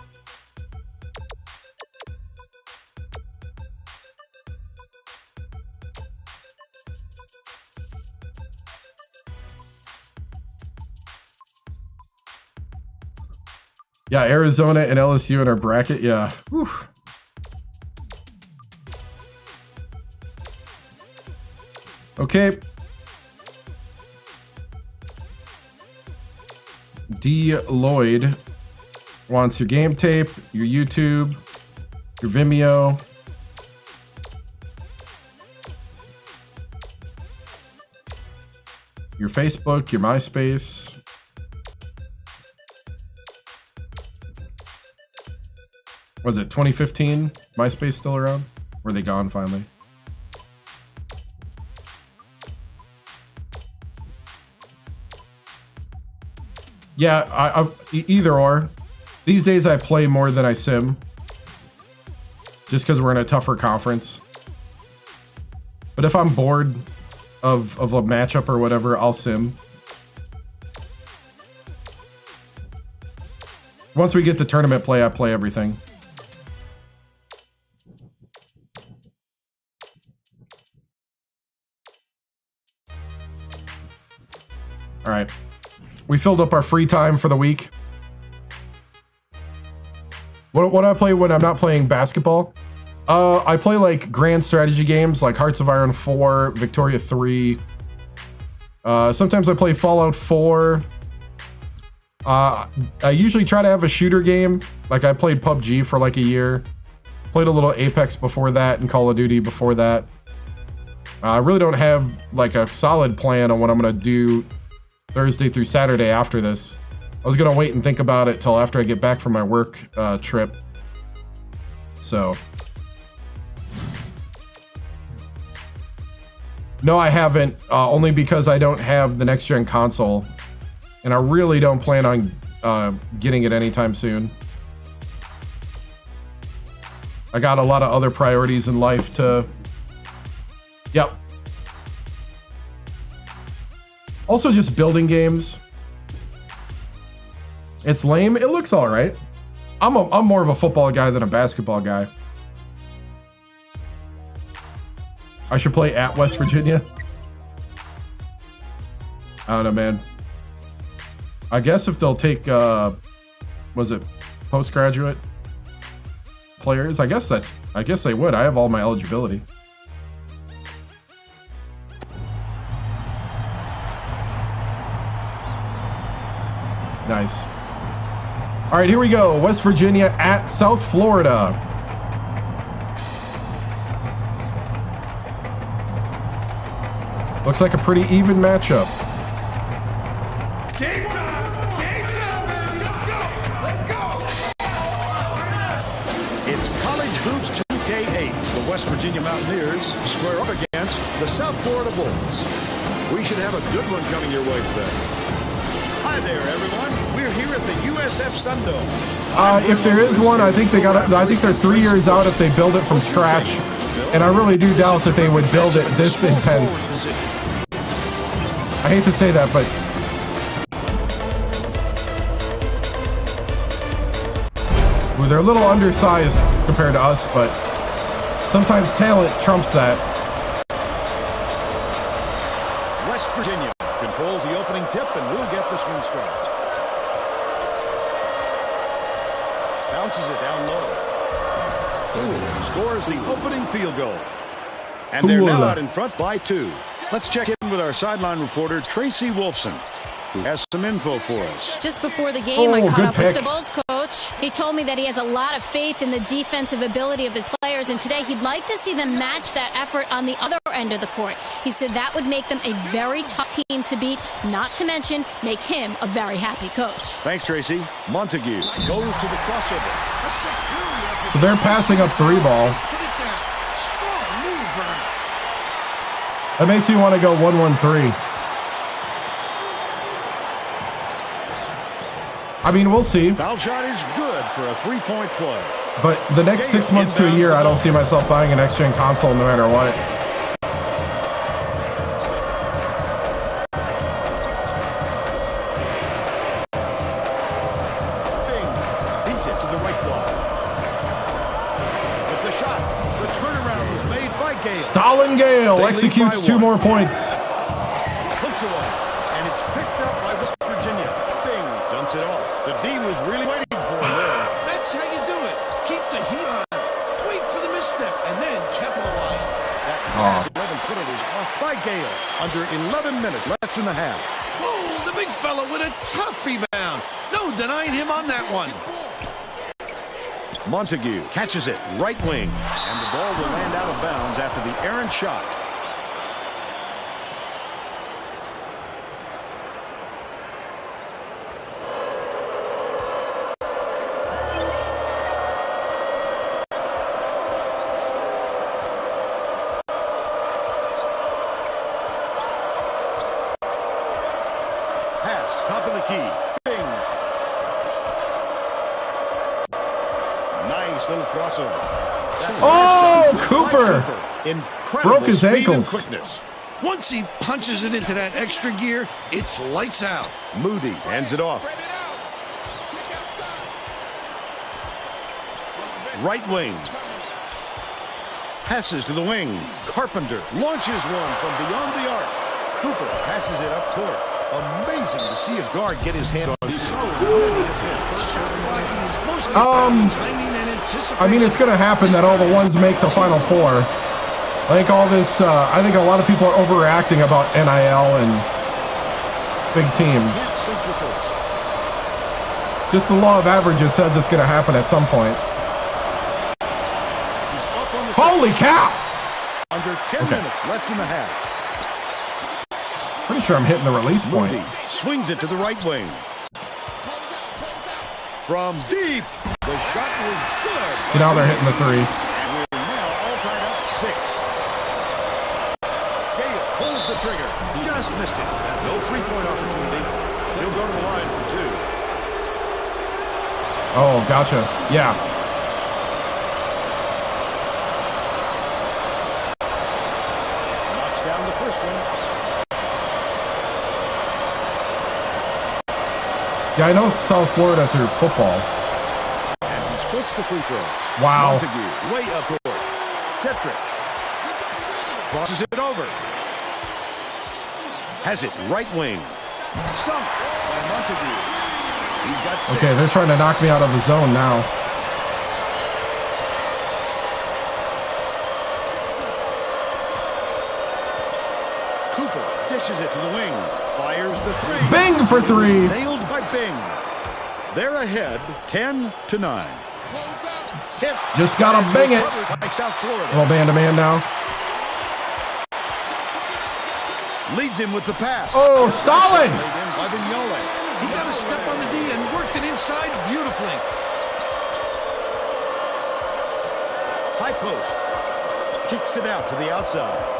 [SPEAKER 1] Yeah, Arizona and LSU in our bracket. Yeah. Whew. Okay. D. Lloyd wants your game tape, your YouTube, your Vimeo. Your Facebook, your MySpace. Was it 2015? MySpace still around? Were they gone finally? Yeah, either or. These days I play more than I sim. Just because we're in a tougher conference. But if I'm bored of a matchup or whatever, I'll sim. Once we get to tournament play, I play everything. All right. We filled up our free time for the week. What do I play when I'm not playing basketball? I play like grand strategy games like Hearts of Iron 4, Victoria 3. Sometimes I play Fallout 4. I usually try to have a shooter game. Like I played PUBG for like a year. Played a little Apex before that and Call of Duty before that. I really don't have like a solid plan on what I'm going to do Thursday through Saturday after this. I was going to wait and think about it till after I get back from my work trip. So... No, I haven't, only because I don't have the next-gen console, and I really don't plan on getting it anytime soon. I got a lot of other priorities in life to... Yep. Also, just building games. It's lame. It looks all right. I'm more of a football guy than a basketball guy. I should play at West Virginia. I don't know, man. I guess if they'll take, was it postgraduate players? I guess they would. I have all my eligibility. Nice. All right, here we go. West Virginia at South Florida. Looks like a pretty even matchup.
[SPEAKER 2] Game time! Game time! Let's go! It's College Hoops 2K8. The West Virginia Mountaineers square up against the South Florida Bulls. We should have a good one coming your way today. Hi there, everyone. We're here at the USF Sundome.
[SPEAKER 1] If there is one, I think they're 3 years out if they build it from scratch. And I really do doubt that they would build it this intense. I hate to say that, but well, they're a little undersized compared to us, but sometimes talent trumps that.
[SPEAKER 2] West Virginia controls the opening tip and will get this one started. Bounces it down low. Ooh, scores the opening field goal. And they're now out in front by 2. Let's check in with our sideline reporter, Tracy Wolfson, who has some info for us.
[SPEAKER 4] Just before the game, I caught up with the Bulls coach. He told me that he has a lot of faith in the defensive ability of his players, and today he'd like to see them match that effort on the other end of the court. He said that would make them a very tough team to beat, not to mention make him a very happy coach.
[SPEAKER 2] Thanks, Tracy. Montague goes to the crossover.
[SPEAKER 1] So they're passing up 3 ball. That makes me want to go 1-1-3. I mean, we'll see.
[SPEAKER 2] Foul shot is good for a 3-point play.
[SPEAKER 1] But the next 6 months to a year, I don't see myself buying an next-gen console no matter what.
[SPEAKER 2] Beats it to the right block. With the shot, the turnaround was made by Gale.
[SPEAKER 1] Stalin Gale executes 2 more points.
[SPEAKER 2] Hooks away, and it's picked up by West Virginia. Bing dumps it off. The D was really waiting for him there.
[SPEAKER 3] That's how you do it. Keep the heat on. Wait for the misstep and then capitalize.
[SPEAKER 2] That pass 11-footer was off by Gale under 11 minutes left in the half.
[SPEAKER 3] Oh, the big fella with a tough rebound. No denying him on that one.
[SPEAKER 2] Montague catches it, right wing, and the ball will land out of bounds after the errant shot. Pass, top of the key. Bing. Nice little crossover.
[SPEAKER 1] Oh, Cooper!
[SPEAKER 2] Incredible
[SPEAKER 1] Broke his
[SPEAKER 2] speed and
[SPEAKER 1] ankles.
[SPEAKER 2] quickness.
[SPEAKER 3] Once he punches it into that extra gear, it's lights out.
[SPEAKER 2] Moody hands it off.
[SPEAKER 5] Spread it out. Check outside.
[SPEAKER 2] Right wing. Passes to the wing. Carpenter launches one from beyond the arc. Cooper passes it up court. Amazing to see a guard get his hand on so many attempts.
[SPEAKER 3] Shot blocking is most timing and anticipation.
[SPEAKER 1] I mean, it's going to happen that all the ones make the Final Four. I think all this, I think a lot of people are overreacting about NIL and big teams. Just the law of averages says it's going to happen at some point. Holy cow!
[SPEAKER 2] Under 10 minutes left in the half.
[SPEAKER 1] Pretty sure I'm hitting the release point.
[SPEAKER 2] Moody swings it to the right wing. From deep, the shot was good.
[SPEAKER 1] Get out there hitting the three.
[SPEAKER 2] And we're now all tied up 6. Gale pulls the trigger. Just missed it. No three-point opportunity. He'll go to the line for 2.
[SPEAKER 1] Oh, gotcha. Yeah.
[SPEAKER 2] Knocks down the first one.
[SPEAKER 1] Yeah, I know South Florida through football.
[SPEAKER 2] And he splits the free throws.
[SPEAKER 1] Wow.
[SPEAKER 2] Montague way up court. Petrick crosses it over. Has it right wing. Sunk by Montague. He's got 6.
[SPEAKER 1] Okay, they're trying to knock me out of the zone now.
[SPEAKER 2] Cooper dishes it to the wing. Fires the 3.
[SPEAKER 1] Bing for 3.
[SPEAKER 2] Nailed by Bing. They're ahead 10-9. Tip.
[SPEAKER 1] Just gotta bing it.
[SPEAKER 2] By South Florida.
[SPEAKER 1] Little man-to-man now.
[SPEAKER 2] Leads him with the pass.
[SPEAKER 1] Oh, Stalin!
[SPEAKER 2] Laid in by Vignole.
[SPEAKER 3] He got a step on the D and worked it inside beautifully.
[SPEAKER 2] High post. Kicks it out to the outside.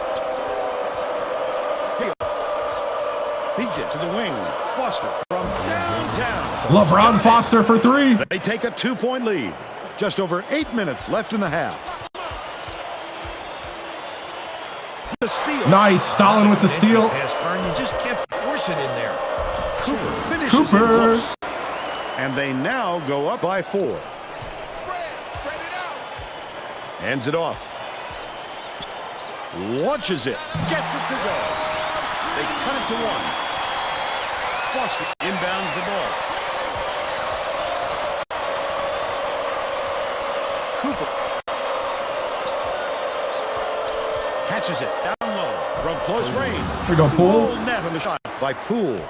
[SPEAKER 2] Feeds it to the wing. Foster from downtown.
[SPEAKER 1] LeBron Foster for 3.
[SPEAKER 2] They take a 2-point lead. Just over 8 minutes left in the half. The steal.
[SPEAKER 1] Nice. Stalin with the steal.
[SPEAKER 3] Pass, Fern. You just can't force it in there.
[SPEAKER 2] Cooper finishes it
[SPEAKER 1] Cooper.
[SPEAKER 2] close. And they now go up by 4.
[SPEAKER 5] Spread it out.
[SPEAKER 2] Hands it off. Launches it. Gets it to go. They cut it to 1. Foster inbounds the ball. Cooper catches it down low from close range.
[SPEAKER 1] Here we go, Poole.
[SPEAKER 2] Full net on the shot by Poole.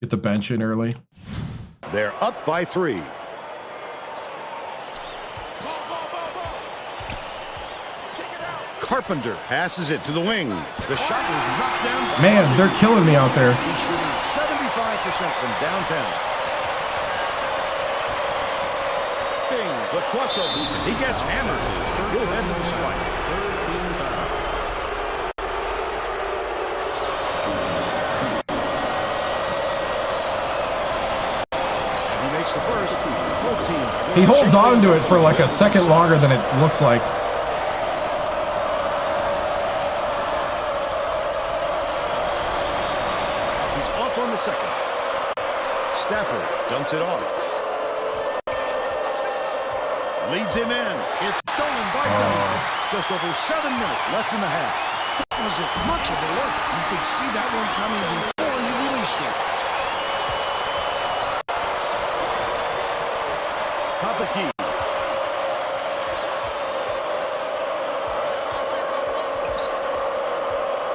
[SPEAKER 1] Get the bench in early.
[SPEAKER 2] They're up by 3. Carpenter passes it to the wing. The shot was knocked down.
[SPEAKER 1] Man, they're killing me out there.
[SPEAKER 2] He's shooting 75% from downtown. Bing, the crossover. He gets hammered. He'll head to the strike. And he makes the first. Both teams.
[SPEAKER 1] He holds on to it for like a second longer than it looks like.
[SPEAKER 2] On the second. Stafford dumps it off. Leads him in. It's stolen by Dunn. Just over 7 minutes left in the half.
[SPEAKER 3] That wasn't much of a look. You could see that one coming before he released it.
[SPEAKER 2] Top of key.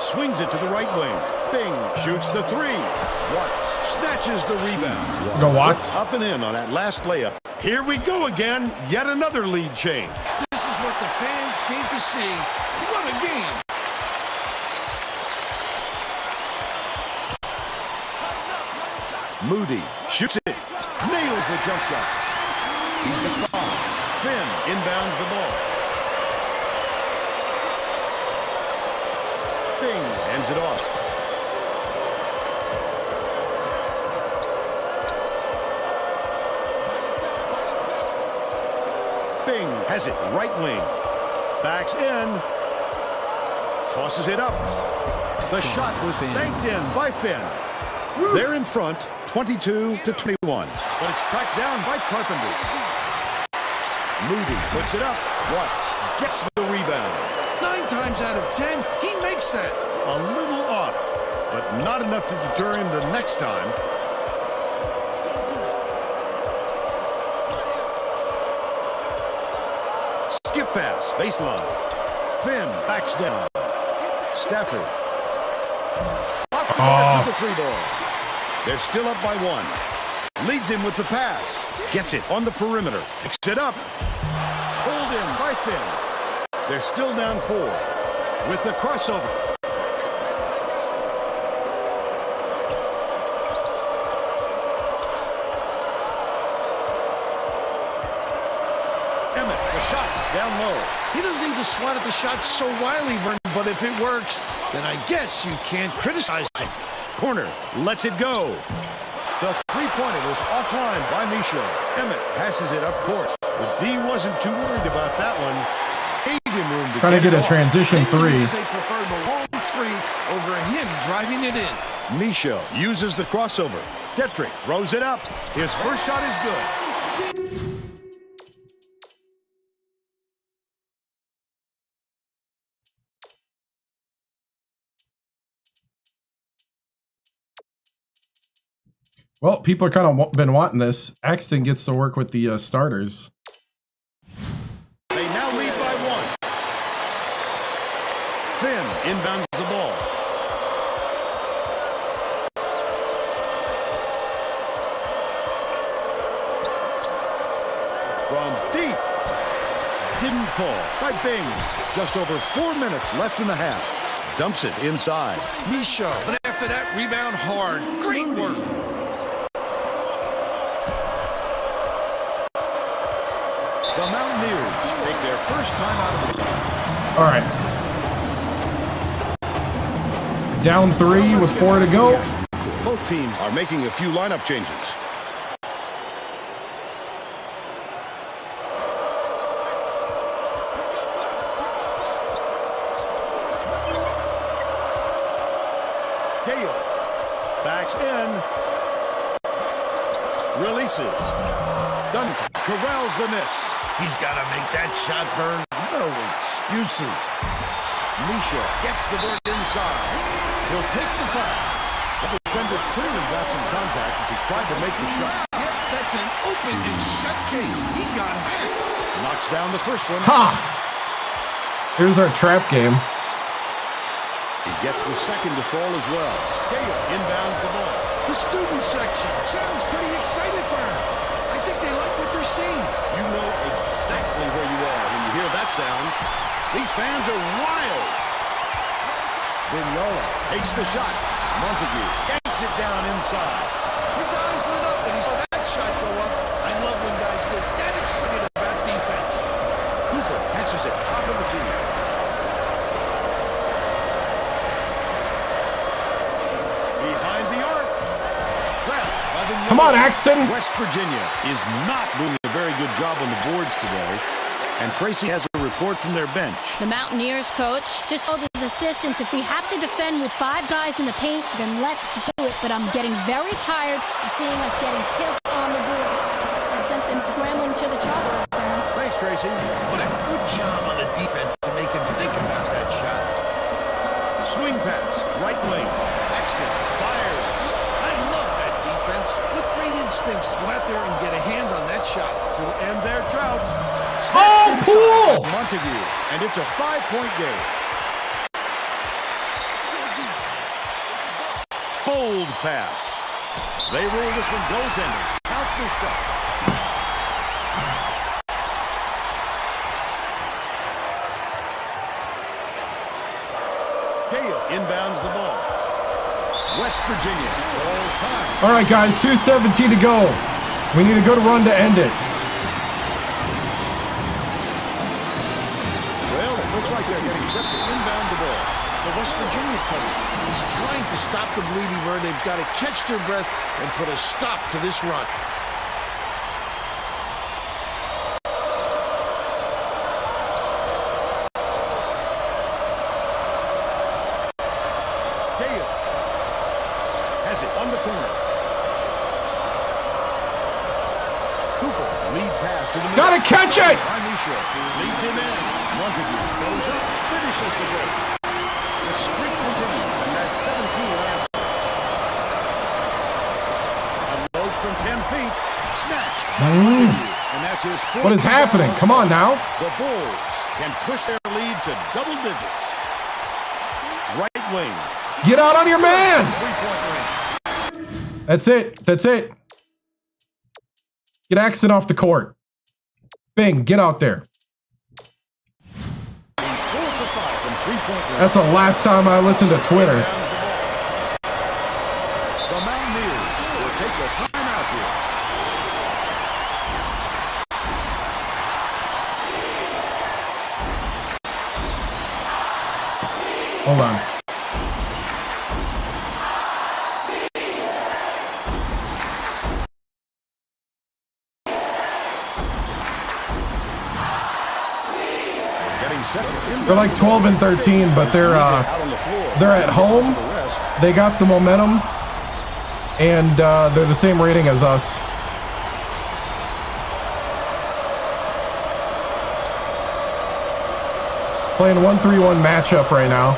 [SPEAKER 2] Swings it to the right wing. Bing shoots the three. Watts snatches the rebound.
[SPEAKER 1] Go Watts.
[SPEAKER 2] Up and in on that last layup. Here we go again. Yet another lead change.
[SPEAKER 3] This is what the fans came to see. What a game.
[SPEAKER 2] Moody shoots it. Nails the jump shot. He's been fouled. Finn inbounds the ball. Bing hands it off. Bing has it right wing. Backs in. Tosses it up. The shot was banked in by Finn. They're in front, 22-21. But it's tracked down by Carpenter. Moody puts it up. Watts gets the rebound.
[SPEAKER 3] 9 times out of 10, he makes that.
[SPEAKER 2] A little off, but not enough to deter him the next time. Skip pass, baseline. Finn backs down. Stafford. With the three ball. They're still up by 1. Leads him with the pass. Gets it on the perimeter. Picks it up. Pulled in by Finn. They're still down 4. With the crossover. Emmett, the shot down low.
[SPEAKER 3] He doesn't need to swat at the shot so wildly, Vernon, but if it works, then I guess you can't criticize him.
[SPEAKER 2] Corner lets it go. The three-pointer was offline by Michaud. Emmett passes it up court. The D wasn't too worried about that one. Gave him room to
[SPEAKER 1] Trying to get a transition three.
[SPEAKER 3] They prefer the long three over him driving it in.
[SPEAKER 2] Michaud uses the crossover. Detrick throws it up. His first shot is good.
[SPEAKER 1] Well, people are kind of been wanting this. Axton gets to work with the starters.
[SPEAKER 2] They now lead by 1. Finn inbounds the ball. From deep. Didn't fall by Bing. Just over 4 minutes left in the half. Dumps it inside.
[SPEAKER 3] Michaud, but after that, rebound hard. Great work.
[SPEAKER 2] The Mountaineers take their first time out of the game.
[SPEAKER 1] All right. Down 3 with 4 to go.
[SPEAKER 2] Both teams are making a few lineup changes. Gale backs in. Releases. Dunn corrals the miss.
[SPEAKER 3] He's got to make that shot, Vern. No excuses.
[SPEAKER 2] Michaud gets the board inside. He'll take the foul. The defender clearly got some contact as he tried to make the shot.
[SPEAKER 3] Yep, that's an open and shut case. He got back.
[SPEAKER 2] Knocks down the first one.
[SPEAKER 1] Ha! Here's our trap game.
[SPEAKER 2] He gets the second to fall as well. Gale inbounds the ball.
[SPEAKER 3] The student section sounds pretty excited for him. I think they like what they're seeing.
[SPEAKER 2] You know exactly where you are when you hear that sound. These fans are wild. Vignola takes the shot. Montague yanks it down inside.
[SPEAKER 3] His eyes lit up when he saw that shot go up. I love when guys get that excited about defense.
[SPEAKER 2] Cooper catches it top of the key. Behind the arc.
[SPEAKER 1] Come on, Axton.
[SPEAKER 2] West Virginia is not doing a very good job on the boards today. And Tracy has a report from their bench.
[SPEAKER 4] The Mountaineers coach just told his assistants, if we have to defend with 5 guys in the paint, then let's do it. But I'm getting very tired of seeing us getting killed on the boards. And sent them scrambling to the chalk.
[SPEAKER 2] Thanks, Tracy.
[SPEAKER 3] What a good job on the defense to make him think about that shot.
[SPEAKER 2] Swing pass, right wing. Axton fires.
[SPEAKER 3] I love that defense. What great instincts to go out there and get a hand on that shot.
[SPEAKER 2] To end their drought.
[SPEAKER 1] Oh, Poole!
[SPEAKER 2] Montague, and it's a 5-point game. bold pass. They rule this one goaltending. Count the shot. Gale inbounds the ball. West Virginia calls time.
[SPEAKER 1] All right, guys, 2:17 to go. We need a good run to end it.
[SPEAKER 2] Well, it looks like they're getting set to inbound the ball.
[SPEAKER 3] The West Virginia coach is trying to stop the bleeding, Vern. They've got to catch their breath and put a stop to this run.
[SPEAKER 2] Gale has it on the corner. Cooper, lead pass to the middle.
[SPEAKER 1] Gotta catch it!
[SPEAKER 2] Anisha leads him in. Montague goes up, finishes the break. The streak continues, and that's 17 laps. Unloads from 10 feet. Snatched. And that's his fourth.
[SPEAKER 1] What is happening? Come on now.
[SPEAKER 2] The Bulls can push their lead to double digits. Right wing.
[SPEAKER 1] Get out on your man.
[SPEAKER 2] Three-point range.
[SPEAKER 1] That's it. That's it. Get Axton off the court. Bing, get out there.
[SPEAKER 2] He's 4 for 5 from three-point range.
[SPEAKER 1] That's the last time I listened to Twitter.
[SPEAKER 2] The Mountaineers will take a timeout here.
[SPEAKER 1] Hold on.
[SPEAKER 2] Getting set to inbound.
[SPEAKER 1] They're like 12 and 13, but they're
[SPEAKER 2] Out on the floor.
[SPEAKER 1] they're at home.
[SPEAKER 2] The rest.
[SPEAKER 1] They got the momentum, and they're the same rating as us. Playing 1-3-1 matchup right now.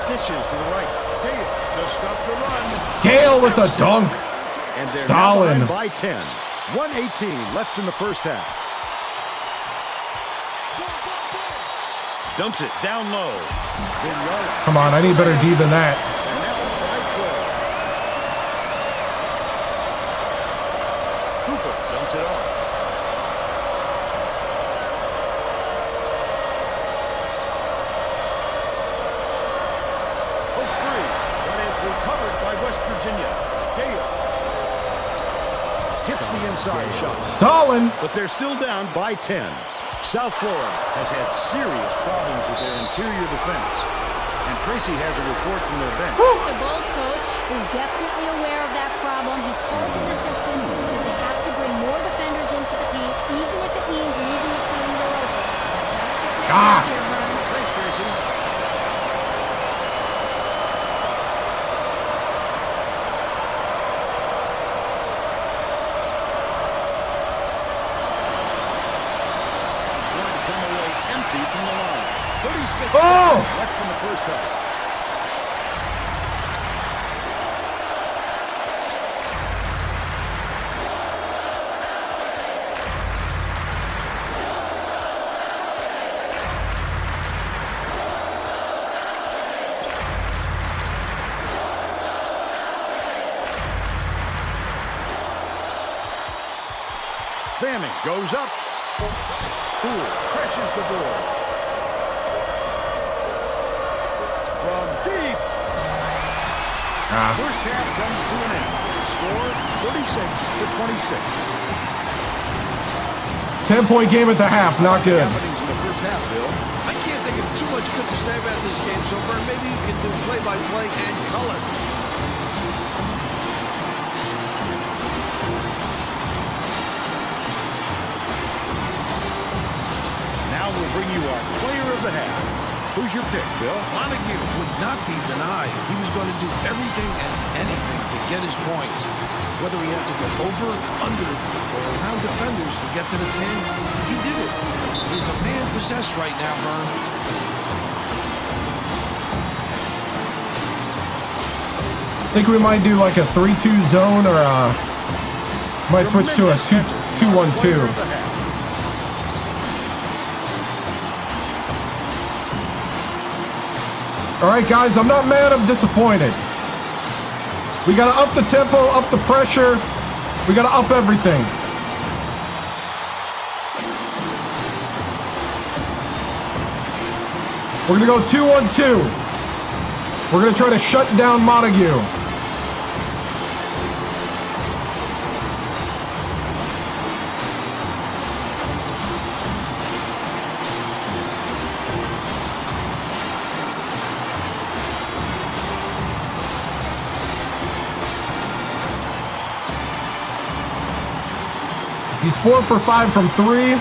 [SPEAKER 2] Dishes to the right. Gale to stop the run.
[SPEAKER 1] Gale with the dunk.
[SPEAKER 2] And they're
[SPEAKER 1] Stalin.
[SPEAKER 2] now behind by 10. 1:18 left in the first half. Dumps it down low. Vignola.
[SPEAKER 1] Come on, I need better D than that.
[SPEAKER 2] And that was by 12. Cooper dumps it off. Hooks free, but it's recovered by West Virginia. Gale hits the inside shot,
[SPEAKER 1] Stalin.
[SPEAKER 2] but they're still down by 10. South Florida has had serious problems with their interior defense. And Tracy has a report from their bench.
[SPEAKER 4] The Bulls coach is definitely aware of that problem. He told his assistants that they have to bring more defenders into the paint, even if it means leaving the perimeter open. That's
[SPEAKER 1] Ah.
[SPEAKER 4] here, Vern.
[SPEAKER 2] Thanks, Tracy. Going to come away empty from the line. 36
[SPEAKER 1] Oh!
[SPEAKER 2] seconds left in the first half. Fanning goes up. Poole crashes the board. From deep. First half comes to an end. Score 36-26.
[SPEAKER 1] 10-point game at the half. Not good.
[SPEAKER 2] Happenings in the first half, Bill.
[SPEAKER 3] I can't think of too much good to say about this game, so Vern, maybe you can do play-by-play and color.
[SPEAKER 2] Now we'll bring you our player of the half. Who's your pick, Bill?
[SPEAKER 3] Montague would not be denied. He was going to do everything and anything to get his points. Whether he had to go over, under, or around defenders to get to the 10, he did it. He's a man possessed right now, Vern.
[SPEAKER 1] Think we might do like a 3-2 zone, or might switch to a 2-1-2. All right, guys, I'm not mad. I'm disappointed. We got to up the tempo, up the pressure. We got to up everything. We're going to go 2-1-2. We're going to try to shut down Montague. He's 4 for 5 from 3.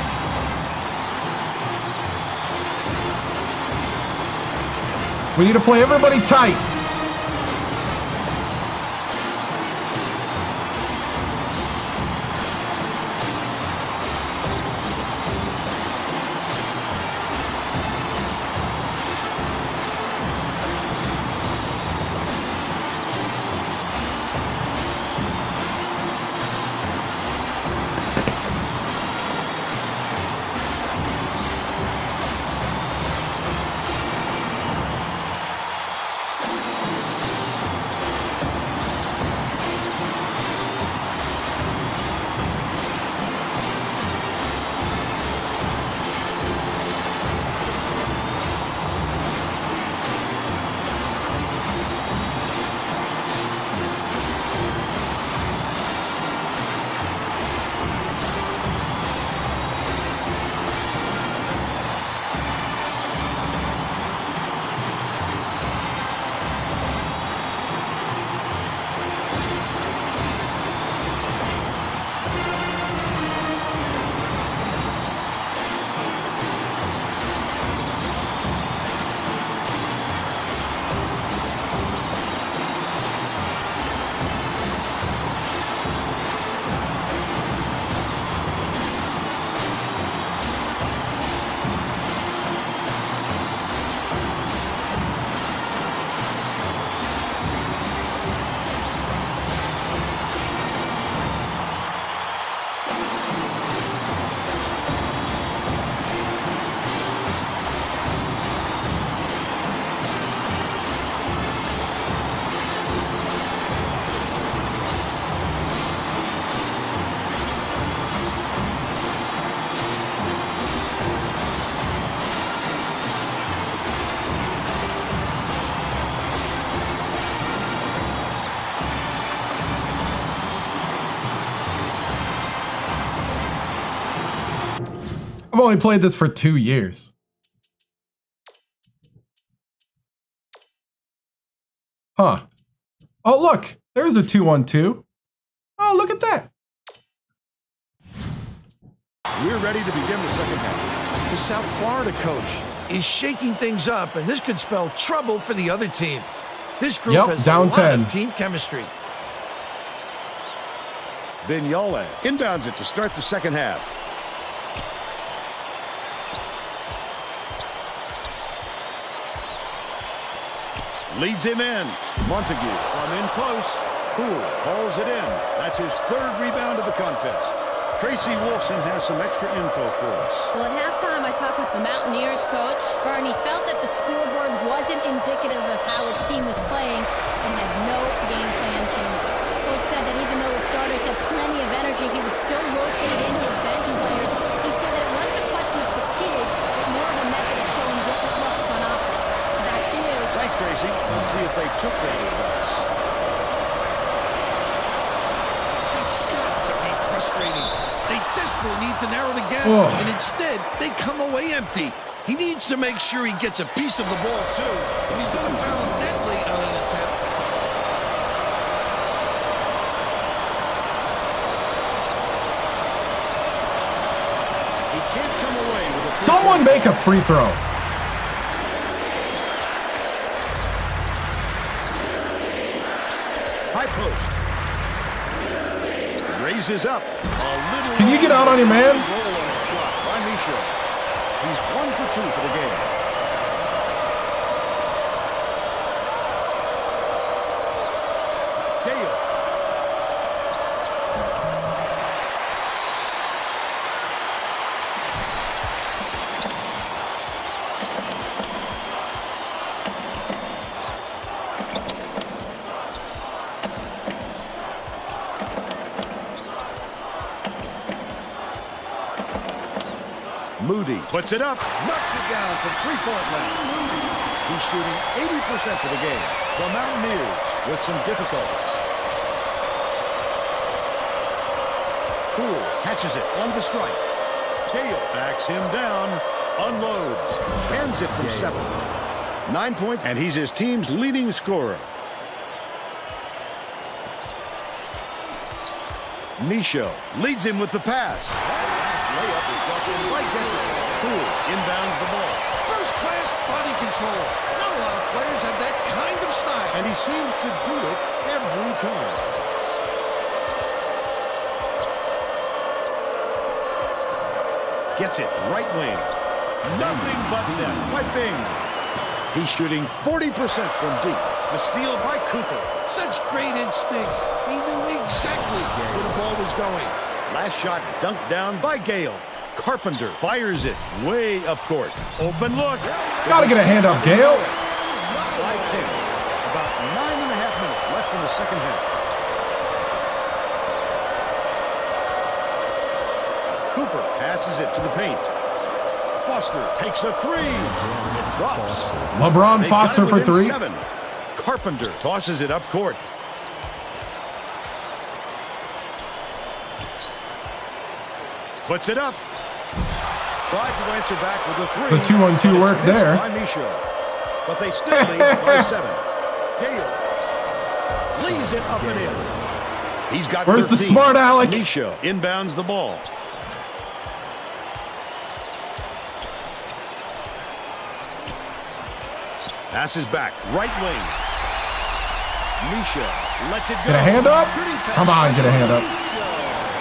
[SPEAKER 1] We need to play everybody tight. I've only played this for 2 years. Huh. Oh, look. There's a 2-1-2. Oh, look at that.
[SPEAKER 2] We're ready to begin the second half.
[SPEAKER 3] The South Florida coach is shaking things up, and this could spell trouble for the other team. This group has
[SPEAKER 1] down
[SPEAKER 3] a lot
[SPEAKER 1] 10.
[SPEAKER 3] of team chemistry.
[SPEAKER 2] Vignola inbounds it to start the second half. Leads him in. Montague from in close. Poole hauls it in. That's his third rebound of the contest. Tracy Wolfson has some extra info for us.
[SPEAKER 4] Well, at halftime, I talked with the Mountaineers coach. Bernie felt that the scoreboard wasn't indicative of how his team was playing and had no game plan changes. Coach said that even though his starters had plenty of energy, he would still rotate in his bench players. He said that it wasn't a question of fatigue, but more of a method of showing different looks on offense. Back to you.
[SPEAKER 2] Thanks, Tracy. Let's see if they took that advice.
[SPEAKER 3] It's got to be frustrating. They desperately need to narrow the gap, and instead, they come away empty. He needs to make sure he gets a piece of the ball, too. If he's going to foul him that late on an attempt.
[SPEAKER 2] He can't come away with a
[SPEAKER 1] Someone make a free throw.
[SPEAKER 2] high post. Raises up.
[SPEAKER 1] Can you get out on your man?
[SPEAKER 2] Roll on a shot by Misha. He's 1 for 2 for the game. Gale. Moody puts it up, knocks it down from three-point land. He's shooting 80% for the game. The Mountaineers with some difficulties. Poole catches it on the strike. Gale backs him down, unloads, ends it from 7. 9 points, and he's his team's leading scorer. Michaud leads him with the pass. Layup is dropped in right down. Poole inbounds the ball.
[SPEAKER 3] First-class body control. Not a lot of players have that kind of style.
[SPEAKER 2] And he seems to do it every time. Gets it right wing. Nothing but net by Bing. He's shooting 40% from deep. The steal by Cooper.
[SPEAKER 3] Such great instincts. He knew exactly where the ball was going.
[SPEAKER 2] Last shot dunked down by Gale. Carpenter fires it way up court. Open look.
[SPEAKER 1] Gotta get a hand up, Gale.
[SPEAKER 2] By 10. About 9.5 minutes left in the second half. Cooper passes it to the paint. Foster takes a 3. It drops.
[SPEAKER 1] LeBron
[SPEAKER 2] They
[SPEAKER 1] Foster
[SPEAKER 2] got it
[SPEAKER 1] for
[SPEAKER 2] within
[SPEAKER 1] 3.
[SPEAKER 2] 7. Carpenter tosses it up court. Puts it up. Tried to answer back with a 3.
[SPEAKER 1] The 2-on-2 work there.
[SPEAKER 2] By Michaud. But they still lead by 7. Gale leads it up and in. He's got
[SPEAKER 1] Where's
[SPEAKER 2] 13.
[SPEAKER 1] the smart Alec?
[SPEAKER 2] Michaud inbounds the ball. Passes back, right wing. Michaud lets it go.
[SPEAKER 1] Get a hand up.
[SPEAKER 2] Pretty pass.
[SPEAKER 1] Come on, get a hand up.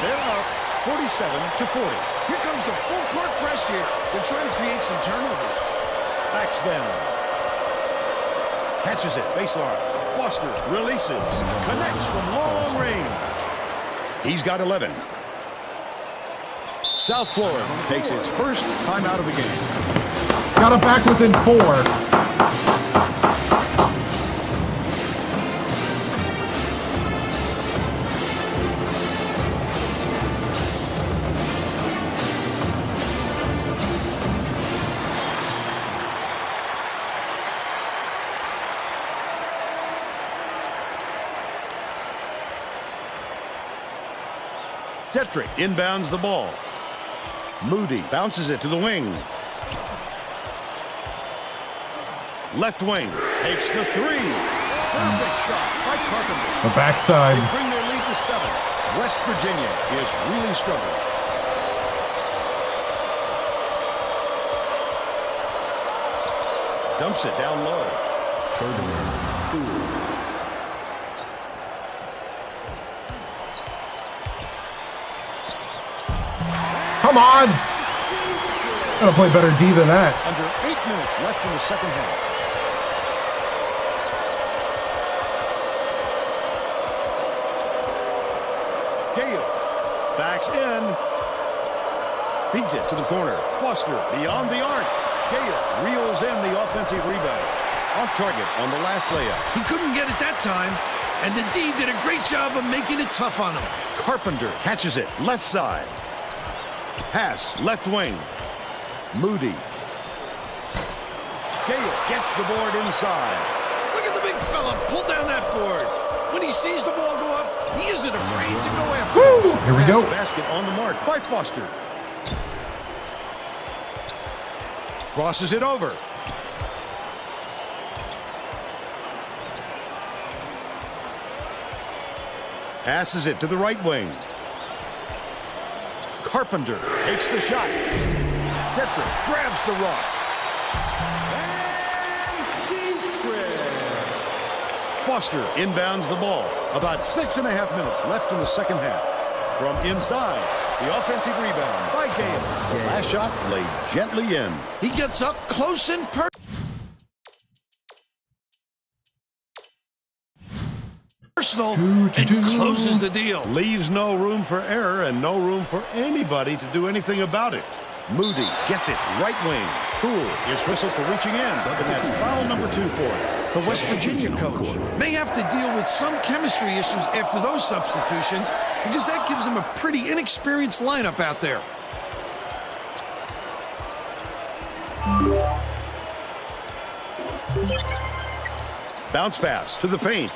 [SPEAKER 2] They're up 47-40.
[SPEAKER 3] Here comes the full court press here. They're trying to create some turnovers.
[SPEAKER 2] Backs down. Catches it, baseline. Foster releases. Connects from long range. He's got 11. South Florida takes its first timeout of the game.
[SPEAKER 1] Got it back within 4.
[SPEAKER 2] Detrick inbounds the ball. Moody bounces it to the wing. Left wing takes the 3. Perfect shot by Carpenter.
[SPEAKER 1] The backside.
[SPEAKER 2] They bring their lead to 7. West Virginia is really struggling. Dumps it down low.
[SPEAKER 1] Come on. Gotta play better D than that.
[SPEAKER 2] Under 8 minutes left in the second half. Gale backs in. Feeds it to the corner. Foster beyond the arc. Gale reels in the offensive rebound. Off target on the last layup.
[SPEAKER 3] He couldn't get it that time, and the D did a great job of making it tough on him.
[SPEAKER 2] Carpenter catches it left side. Pass left wing. Moody. Gale gets the board inside.
[SPEAKER 3] Look at the big fella pull down that board. When he sees the ball go up, he isn't afraid to go after it.
[SPEAKER 1] Woo! Here we go.
[SPEAKER 2] Basket on the mark by Foster. Crosses it over. Passes it to the right wing. Carpenter takes the shot. Detrick grabs the rock. Foster inbounds the ball. About 6.5 minutes left in the second half. From inside, the offensive rebound by Gale. The last shot laid gently in.
[SPEAKER 3] He gets up close and personal and closes the deal.
[SPEAKER 2] Leaves no room for error and no room for anybody to do anything about it. Moody gets it right wing. Poole is whistled for reaching in, and that's foul number 2 for him.
[SPEAKER 3] The West Virginia coach may have to deal with some chemistry issues after those substitutions because that gives him a pretty inexperienced lineup out there.
[SPEAKER 2] Bounce pass to the paint.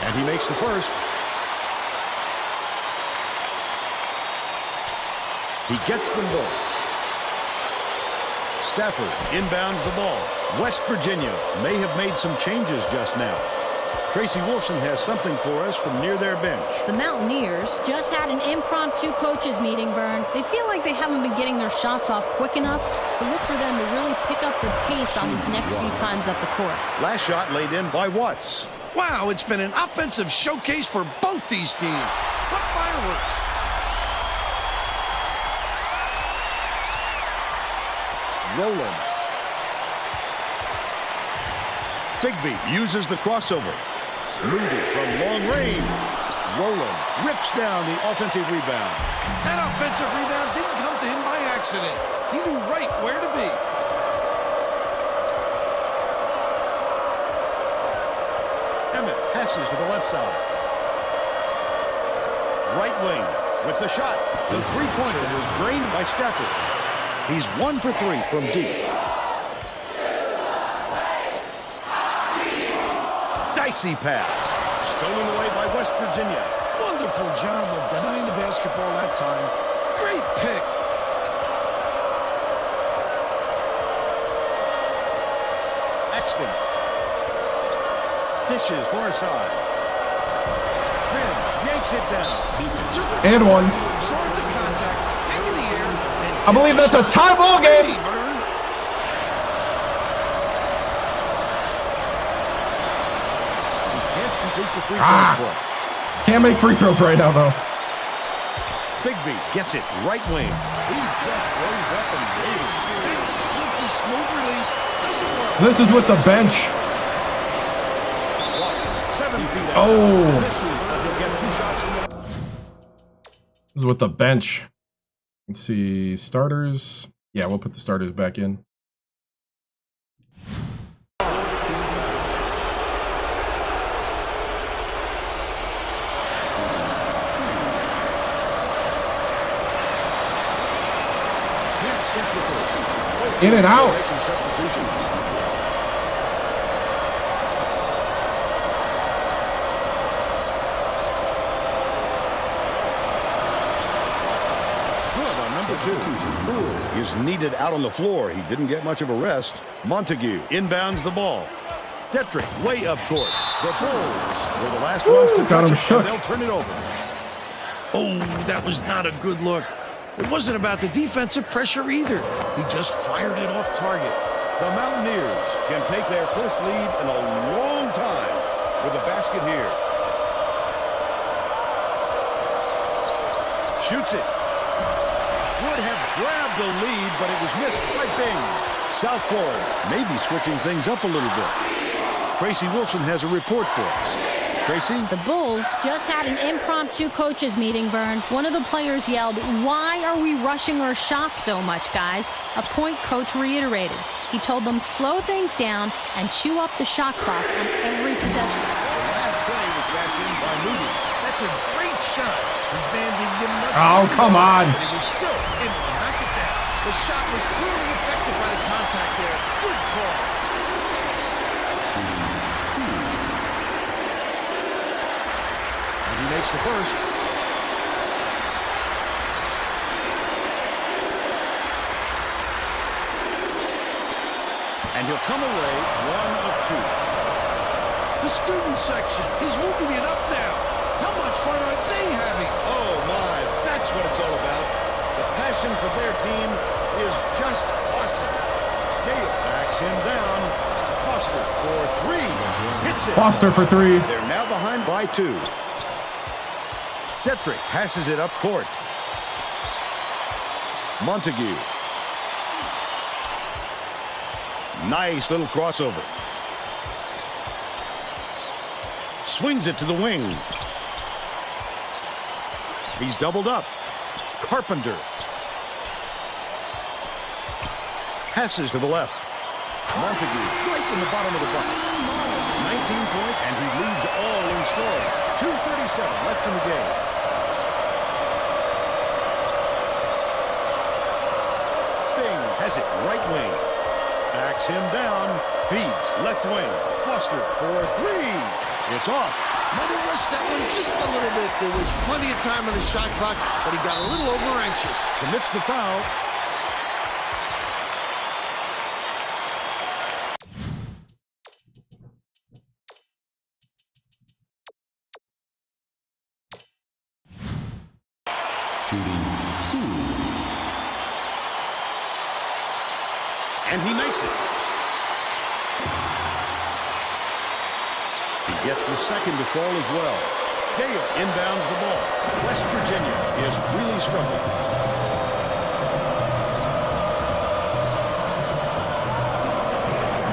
[SPEAKER 2] And he makes the first. He gets them both. Stafford inbounds the ball. West Virginia may have made some changes just now. Tracy Wolfson has something for us from near their bench.
[SPEAKER 4] The Mountaineers just had an impromptu coaches meeting, Vern. They feel like they haven't been getting their shots off quick enough, so look for them to really pick up the pace on these next few times up the court.
[SPEAKER 2] Last shot laid in by Watts.
[SPEAKER 3] Wow, it's been an offensive showcase for both these teams. What fireworks!
[SPEAKER 2] Rowland. Bigby uses the crossover. Moody from long range. Rowland rips down the offensive rebound.
[SPEAKER 3] That offensive rebound didn't come to him by accident. He knew right where to be.
[SPEAKER 2] Emmett passes to the left side. Right wing with the shot. The three-pointer was drained by Stafford. He's 1 for 3 from deep. Dicey pass. Stolen away by West Virginia.
[SPEAKER 3] Wonderful job of denying the basketball that time. Great pick.
[SPEAKER 2] Exton. Dishes far side. Finn yanks it down.
[SPEAKER 1] And one.
[SPEAKER 3] Absorb the contact, hang in the air, and
[SPEAKER 1] I believe that's a tie ball game. Can't make free throws right now, though.
[SPEAKER 2] Bigby gets it right wing. He just rose up and waited.
[SPEAKER 3] Big, silky, smooth release doesn't work.
[SPEAKER 1] This is with the bench.
[SPEAKER 2] 7 feet out.
[SPEAKER 1] Oh.
[SPEAKER 2] Misses, but he'll get 2 shots from the...
[SPEAKER 1] This is with the bench. Let's see. Starters. Yeah, we'll put the starters back in. In and out.
[SPEAKER 2] Make some substitutions. Good on number 2. Ooh, is needed out on the floor. He didn't get much of a rest. Montague inbounds the ball. Detrick way up court. The Bulls were the last ones to
[SPEAKER 1] got
[SPEAKER 2] touch
[SPEAKER 1] him
[SPEAKER 2] it,
[SPEAKER 1] shook.
[SPEAKER 2] and they'll turn it over.
[SPEAKER 3] Oh, that was not a good look. It wasn't about the defensive pressure either. He just fired it off target.
[SPEAKER 2] The Mountaineers can take their first lead in a long time with a basket here. Shoots it. Would have grabbed the lead, but it was missed by Bing. South Florida may be switching things up a little bit. Tracy Wilson has a report for us. Tracy?
[SPEAKER 4] The Bulls just had an impromptu coaches meeting, Vern. One of the players yelled, "Why are we rushing our shots so much, guys?" A point coach reiterated. He told them slow things down and chew up the shot clock on every possession.
[SPEAKER 2] The last play was backed in by Moody.
[SPEAKER 3] That's a great shot. His man didn't give much.
[SPEAKER 1] Oh, come on.
[SPEAKER 3] But it was still in. Back at that. The shot was clearly affected by the contact there. Good call.
[SPEAKER 2] He makes the first. And he'll come away 1 of 2.
[SPEAKER 3] The student section is whooping it up now. How much fun are they having?
[SPEAKER 2] Oh my, that's what it's all about. The passion for their team is just awesome. Gale backs him down. Foster for 3. Hits it.
[SPEAKER 1] Foster for 3.
[SPEAKER 2] They're now behind by 2. Detrick passes it up court. Montague. Nice little crossover. Swings it to the wing. He's doubled up. Carpenter. passes to the left. Montague right in the bottom of the bucket. 19 points, and he leads all in scoring. 2:37 left in the game. Bing has it right wing. Backs him down. Feeds left wing. Buster for three. It's off.
[SPEAKER 3] Might have rushed that one just a little bit. There was plenty of time on the shot clock, but he got a little over anxious.
[SPEAKER 2] Commits the foul. And he makes it. He gets the second to fall as well. Gale inbounds the ball. West Virginia is really struggling.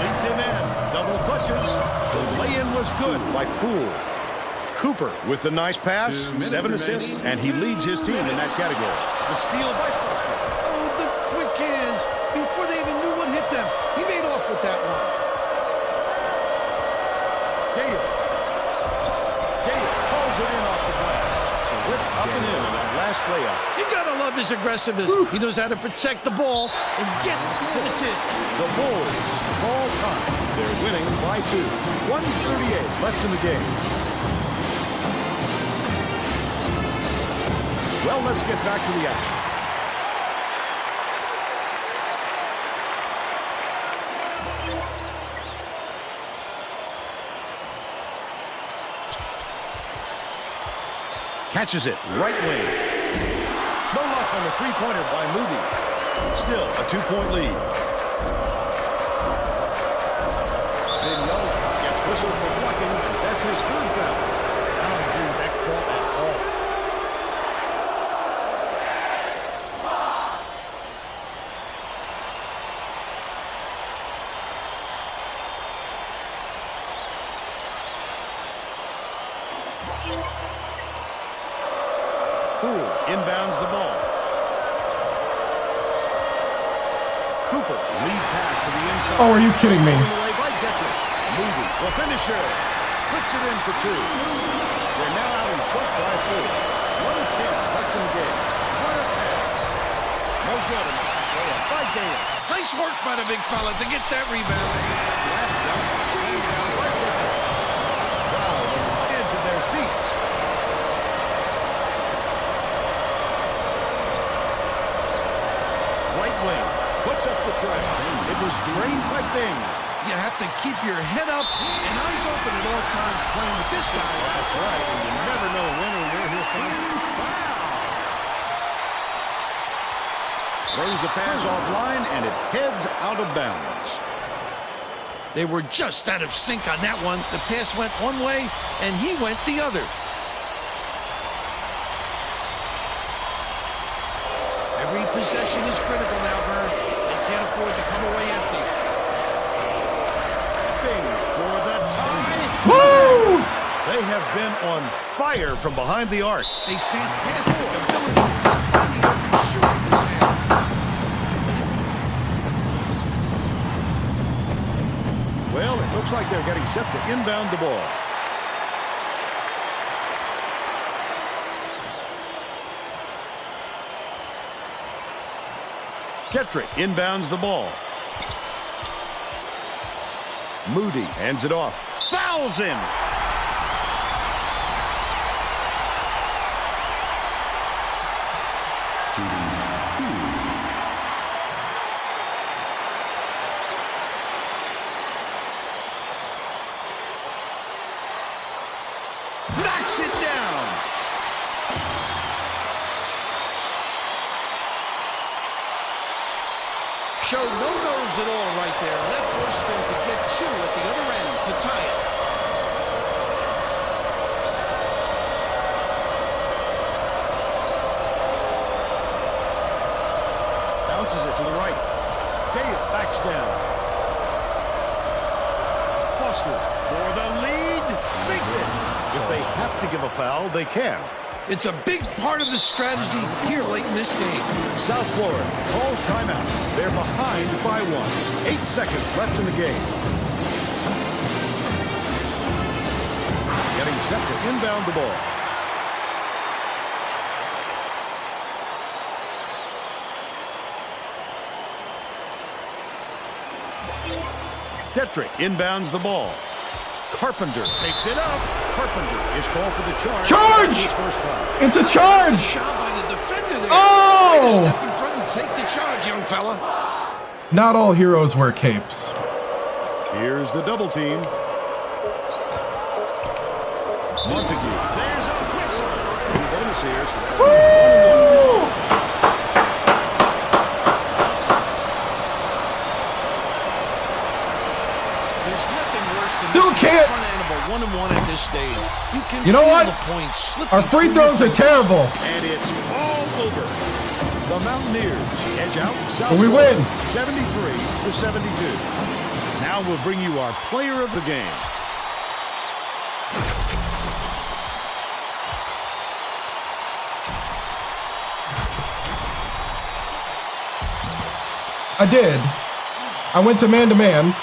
[SPEAKER 2] Leads him in. Double clutches. The lay-in was good by Poole. Cooper with the nice pass. 7 assists, and he leads his team in that category. The steal by Foster.
[SPEAKER 3] Oh, the quick hands. Before they even knew what hit them, he made off with that one.
[SPEAKER 2] Gale calls it in off the glass. Whip up and in on that last layup.
[SPEAKER 3] You gotta love his aggressiveness. He knows how to protect the ball and get to the tip.
[SPEAKER 2] The Bulls, ball time. They're winning by 2. 1:38 left in the game. Well, let's get back to the action. Catches it, right wing. No luck on the three-pointer by Moody. Still a 2-point lead. Vigneault gets whistled for blocking, and that's his third foul. I don't agree with that call at all. Poole inbounds the ball. Cooper, lead pass to the inside.
[SPEAKER 1] Oh, are you kidding me?
[SPEAKER 2] Stolen away by Decker. Moody, the finisher. Puts it in for 2. They're now out in front by 4. 1:10 left in the game. What a pass. No good in the last layup by Gale.
[SPEAKER 3] Nice work by the big fella to get that rebound.
[SPEAKER 2] Last dunk, slammed down by Decker. Crowd on the edge of their seats. Right wing, puts up the tray. It was drained by Bing.
[SPEAKER 3] You have to keep your head up and eyes open at all times playing with this guy.
[SPEAKER 2] That's right, and you never know when or where he'll find you. Throws the pass offline, and it heads out of bounds.
[SPEAKER 3] They were just out of sync on that one. The pass went one way, and he went the other. Every possession is critical now, Vern. They can't afford to come away empty.
[SPEAKER 2] Bing for the tie.
[SPEAKER 1] Woo!
[SPEAKER 2] They have been on fire from behind the arc.
[SPEAKER 3] A fantastic ability to find the open shooter in this half.
[SPEAKER 2] Well, it looks like they're getting set to inbound the ball. Kettrick inbounds the ball. Moody hands it off. Fouls him. Knocks it down.
[SPEAKER 3] Showed no nerves at all right there. That forced them to get 2 at the other end to tie it.
[SPEAKER 2] Bounces it to the right. Gale backs down. Foster for the lead. Sinks it. If they have to give a foul, they can.
[SPEAKER 3] It's a big part of the strategy here late in this game.
[SPEAKER 2] South Florida calls timeout. They're behind by 1. 8 seconds left in the game. Getting set to inbound the ball. Tetrick inbounds the ball. Carpenter takes it up. Carpenter is called for the charge.
[SPEAKER 1] Charge!
[SPEAKER 2] His first foul.
[SPEAKER 1] It's a charge!
[SPEAKER 3] Shot by the defender there.
[SPEAKER 1] Oh!
[SPEAKER 3] Way to step in front and take the charge, young fella.
[SPEAKER 1] Not all heroes wear capes.
[SPEAKER 2] Here's the double team. Montague. There's a whistle. New bonus here. So
[SPEAKER 3] There's nothing worse than
[SPEAKER 1] Still
[SPEAKER 3] missing
[SPEAKER 1] can't.
[SPEAKER 3] the front end of a 1-and-1 at this stage. You can
[SPEAKER 1] You know
[SPEAKER 3] feel
[SPEAKER 1] what?
[SPEAKER 3] the points slipping
[SPEAKER 1] Our free
[SPEAKER 3] through your
[SPEAKER 1] throws are
[SPEAKER 3] fingers.
[SPEAKER 1] terrible.
[SPEAKER 2] And it's all over. The Mountaineers edge out South
[SPEAKER 1] But we
[SPEAKER 2] Florida,
[SPEAKER 1] win.
[SPEAKER 2] 73-72. Now we'll bring you our player of the game.
[SPEAKER 1] I did. I went to man-to-man.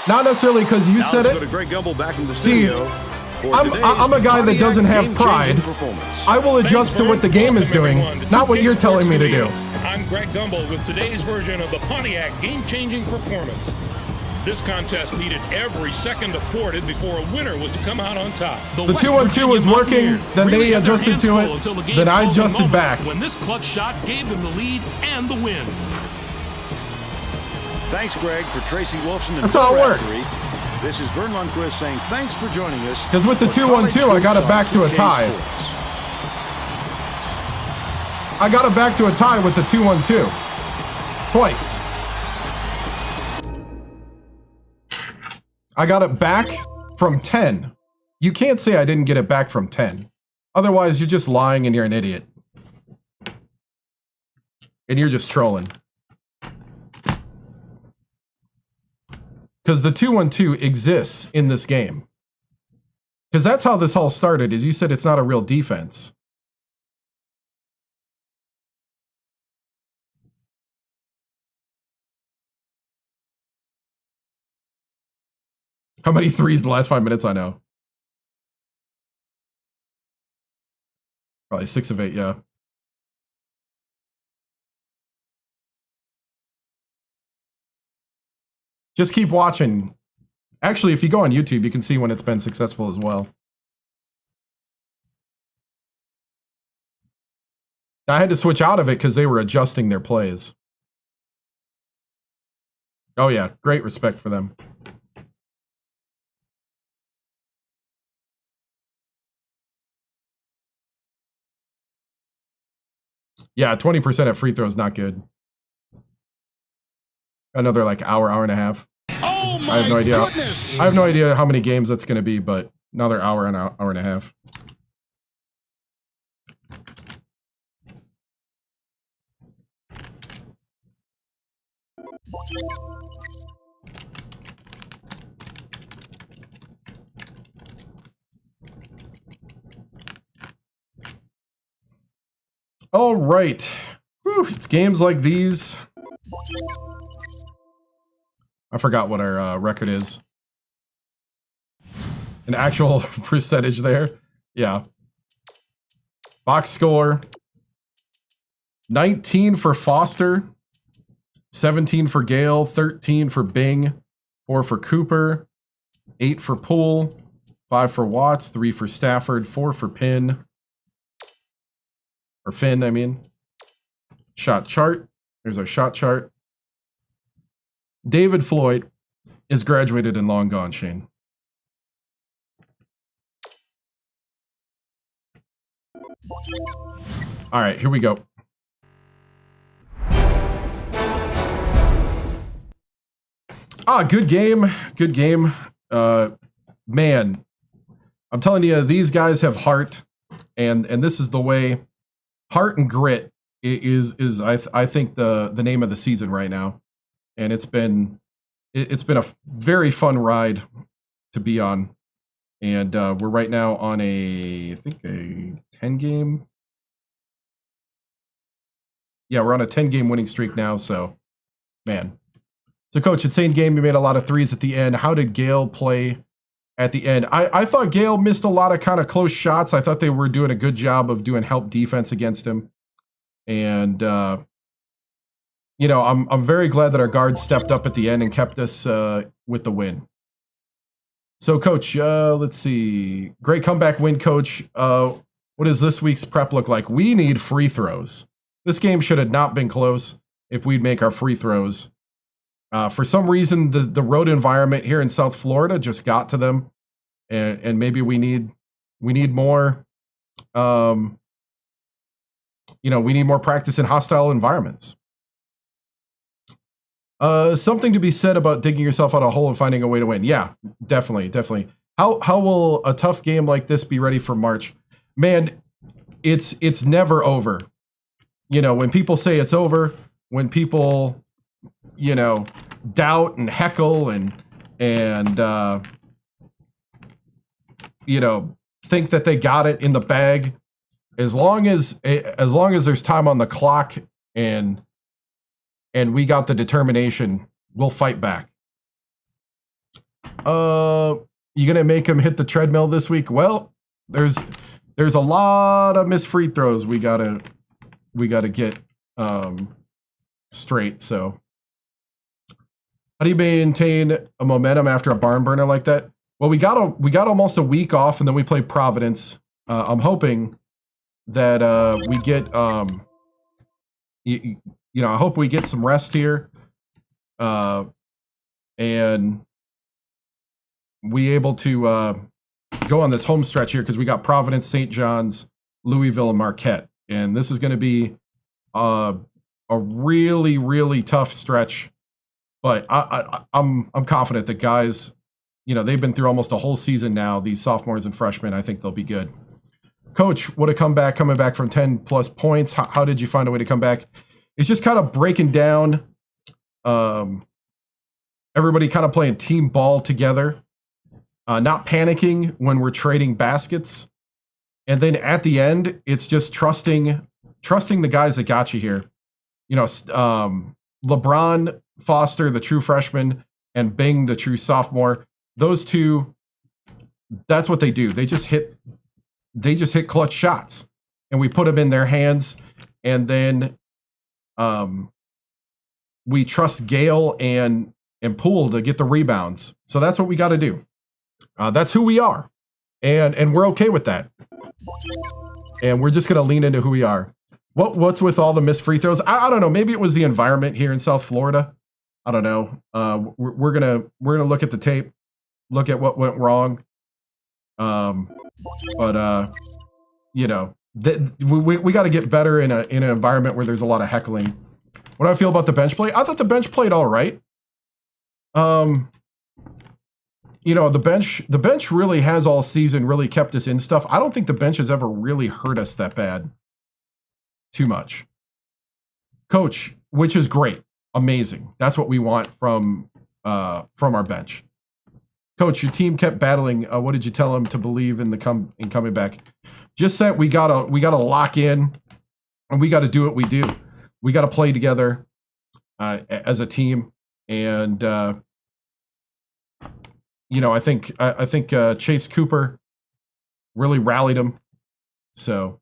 [SPEAKER 1] Not necessarily because you
[SPEAKER 2] Now
[SPEAKER 1] said
[SPEAKER 2] let's go
[SPEAKER 1] it.
[SPEAKER 2] to Greg Gumbel back in the
[SPEAKER 1] See,
[SPEAKER 2] studio. for
[SPEAKER 1] I'm
[SPEAKER 2] today's
[SPEAKER 1] a guy that
[SPEAKER 2] Pontiac
[SPEAKER 1] doesn't have
[SPEAKER 2] game-changing
[SPEAKER 1] pride.
[SPEAKER 2] performance.
[SPEAKER 1] I will adjust to what the game is doing, not what you're telling me to do.
[SPEAKER 6] I'm Greg Gumbel with today's version of the Pontiac game-changing performance. This contest needed every second afforded before a winner was to come out on top.
[SPEAKER 1] The
[SPEAKER 7] West
[SPEAKER 1] 2-on-2
[SPEAKER 7] Virginia
[SPEAKER 1] was working,
[SPEAKER 7] Mountaineers
[SPEAKER 1] then they
[SPEAKER 7] really had their
[SPEAKER 1] adjusted
[SPEAKER 7] hands
[SPEAKER 1] to
[SPEAKER 7] full
[SPEAKER 1] it,
[SPEAKER 7] until the game's
[SPEAKER 1] then I
[SPEAKER 7] closing
[SPEAKER 1] adjusted
[SPEAKER 7] moment
[SPEAKER 1] back.
[SPEAKER 7] when this clutch shot gave them the lead and the win.
[SPEAKER 2] Thanks, Greg, for Tracy Wolfson and
[SPEAKER 1] That's how it
[SPEAKER 2] Bill
[SPEAKER 1] works.
[SPEAKER 2] Raftery. This is Vern Lundquist saying thanks for joining us.
[SPEAKER 1] 'Cause with the
[SPEAKER 2] for
[SPEAKER 1] 2-on-2,
[SPEAKER 2] College
[SPEAKER 1] I got it
[SPEAKER 2] Hoops
[SPEAKER 1] back
[SPEAKER 2] on
[SPEAKER 1] to a
[SPEAKER 2] 2K
[SPEAKER 1] tie.
[SPEAKER 2] Sports.
[SPEAKER 1] I got it back to a tie with the 2-on-2. Twice. I got it back from 10. You can't say I didn't get it back from 10. Otherwise, you're just lying and you're an idiot. And you're just trolling. Because the 2-on-2 exists in this game. Because that's how this all started, is you said it's not a real defense. How many threes in the last 5 minutes? I know. Probably 6 of 8, yeah. Just keep watching. Actually, if you go on YouTube, you can see when it's been successful as well. I had to switch out of it because they were adjusting their plays. Oh yeah, great respect for them. Yeah, 20% at free throw is not good. Another like hour and a half.
[SPEAKER 3] Oh my
[SPEAKER 1] I have no idea.
[SPEAKER 3] goodness!
[SPEAKER 1] I have no idea how many games that's going to be, but another hour and a half. All right. Whew, it's games like these. I forgot what our record is. An actual percentage there. Yeah. Box score. 19 for Foster. 17 for Gale. 13 for Bing. 4 for Cooper. 8 for Poole. 5 for Watts. 3 for Stafford. 4 for Pin. Or Finn, I mean. Shot chart. There's our shot chart. David Floyd is graduated and long gone, Shane. All right, here we go. Good game. Good game. Man, I'm telling you, these guys have heart, and this is the way. Heart and grit is I think the name of the season right now. And it's been a very fun ride to be on, and we're right now on I think a 10 game. Yeah, we're on a 10 game winning streak now. So Man. So, Coach, insane game. You made a lot of threes at the end. How did Gale play at the end? I thought Gale missed a lot of kind of close shots. I thought they were doing a good job of doing help defense against him. And, you know, I'm very glad that our guards stepped up at the end and kept us with the win. So, Coach, let's see. Great comeback win, Coach. What does this week's prep look like? We need free throws. This game should have not been close if we'd make our free throws. For some reason, the road environment here in South Florida just got to them, and maybe we need more. You know, we need more practice in hostile environments. Something to be said about digging yourself out of a hole and finding a way to win. Yeah, definitely. How will a tough game like this be ready for March? Man, it's never over. You know, when people say it's over, when people, you know, doubt and heckle and you know, think that they got it in the bag, as long as there's time on the clock and we got the determination, we'll fight back. You gonna make him hit the treadmill this week? Well, there's a lot of missed free throws we gotta get straight. So how do you maintain a momentum after a barn burner like that? Well, we got almost a week off, and then we play Providence. I'm hoping that we get you know, I hope we get some rest here, and we able to go on this home stretch here, because we got Providence, St. John's, Louisville, and Marquette, and this is going to be a really, really tough stretch. But I'm confident that guys, you know, they've been through almost a whole season now. These sophomores and freshmen, I think they'll be good. Coach, what a comeback! Coming back from 10+ points. How did you find a way to come back? It's just kind of breaking down. Everybody kind of playing team ball together. Not panicking when we're trading baskets. And then at the end, it's just trusting the guys that got you here. You know, LeBron Foster, the true freshman, and Bing, the true sophomore. Those two, that's what they do. They just hit clutch shots, and we put them in their hands. And then we trust Gale and Poole to get the rebounds. So that's what we got to do. That's who we are, and we're okay with that. And we're just gonna lean into who we are. What's with all the missed free throws? I don't know. Maybe it was the environment here in South Florida. I don't know. We're gonna look at the tape, look at what went wrong. But you know, we got to get better in an environment where there's a lot of heckling. What do I feel about the bench play? I thought the bench played all right. You know, the bench really has all season really kept us in stuff. I don't think the bench has ever really hurt us that bad. Too much. Coach, which is great. Amazing. That's what we want from our bench. Coach, your team kept battling. What did you tell them to believe in coming back? Just that we gotta lock in, and we gotta do what we do. We gotta play together as a team, and you know, I think Chase Cooper really rallied him. So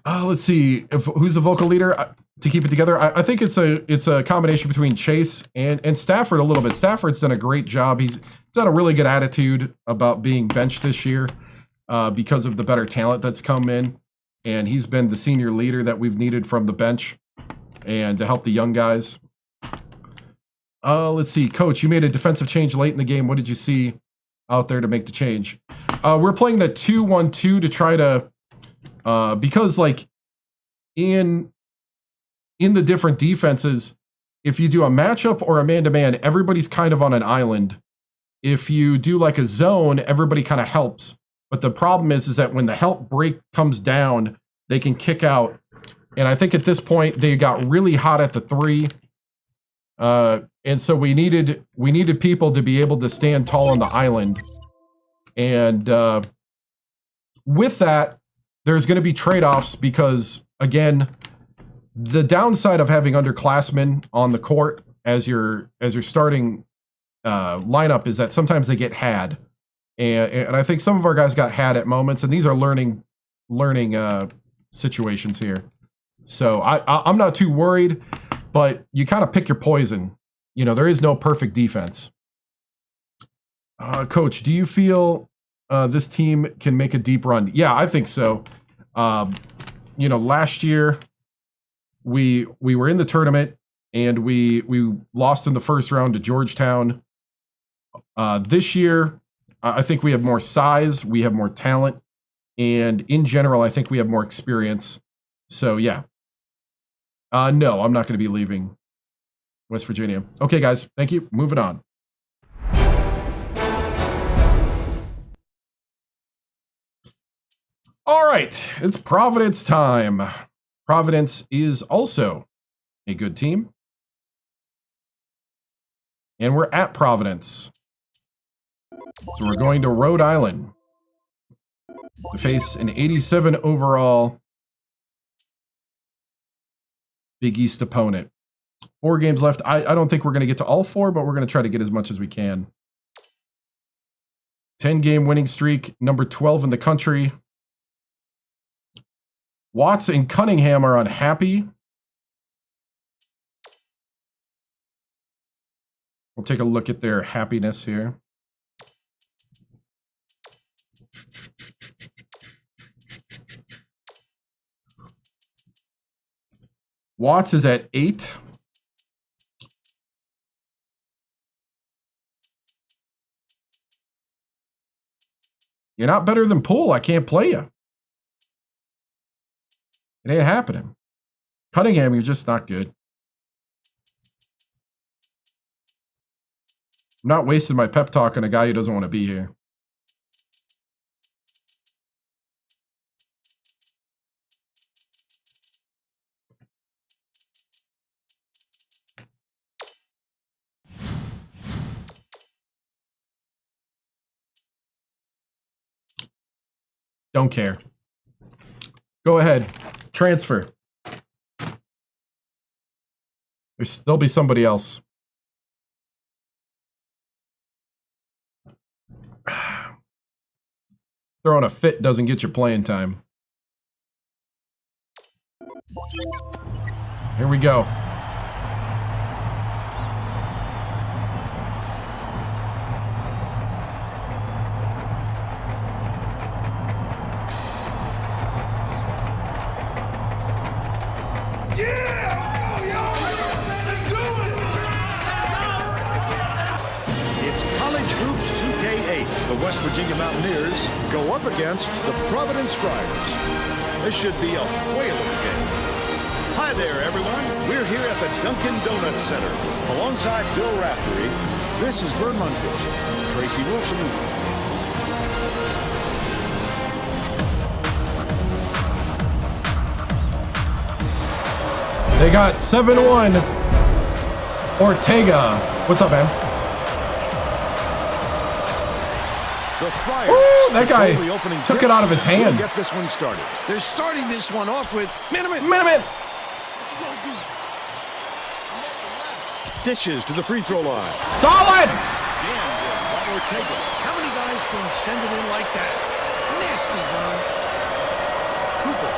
[SPEAKER 1] let's see who's the vocal leader to keep it together. I think it's a combination between Chase and Stafford a little bit. Stafford's done a great job. He's had a really good attitude about being benched this year because of the better talent that's come in, and he's been the senior leader that we've needed from the bench and to help the young guys. Let's see, Coach, you made a defensive change late in the game. What did you see out there to make the change? We're playing the 2-1-2 to try to because like in the different defenses, if you do a matchup or a man-to-man, everybody's kind of on an island. If you do like a zone, everybody kind of helps. But the problem is that when the help break comes down, they can kick out. And I think at this point they got really hot at the three. And so we needed people to be able to stand tall on the island. And with that, there's going to be trade-offs because, again, The downside of having underclassmen on the court as your starting lineup is that sometimes they get had, and I think some of our guys got had at moments, and these are learning situations here. So I'm not too worried, but you kind of pick your poison. You know, there is no perfect defense. Coach, do you feel this team can make a deep run? Yeah, I think so. You know, last year we were in the tournament and we lost in the first round to Georgetown. This year, I think we have more size, we have more talent, and in general, I think we have more experience. So yeah. No, I'm not going to be leaving West Virginia. Okay, guys, thank you. Moving on. All right, it's Providence time. Providence is also a good team. And we're at Providence. So we're going to Rhode Island to face an 87 overall Big East opponent. 4 games left. I don't think we're going to get to all 4, but we're going to try to get as much as we can. 10-game winning streak, number 12 in the country. Watts and Cunningham are unhappy. We'll take a look at their happiness here. Watts is at 8. You're not better than Poole. I can't play you. It ain't happening. Cunningham, you're just not good. I'm not wasting my pep talk on a guy who doesn't want to be here. Don't care. Go ahead. Transfer. There'll be somebody else. Throwing a fit doesn't get you playing time. Here we go.
[SPEAKER 2] The West Virginia Mountaineers go up against the Providence Friars. This should be a whale of a game. Hi there, everyone. We're here at the Dunkin' Donuts Center. Alongside Bill Raftery, this is Vern Lundquist. Tracy Wilson.
[SPEAKER 1] They got 7-1. Ortega. What's up, man?
[SPEAKER 2] The Friars.
[SPEAKER 1] Ooh, that guy took it out of his hand.
[SPEAKER 2] Get this one started.
[SPEAKER 3] They're starting this one off with minute.
[SPEAKER 1] Minute.
[SPEAKER 5] What you gonna do?
[SPEAKER 2] Dishes to the free throw line.
[SPEAKER 1] Solid.
[SPEAKER 2] Damn good by Ortega.
[SPEAKER 3] How many guys can send it in like that? Nasty, Vern.
[SPEAKER 2] Cooper.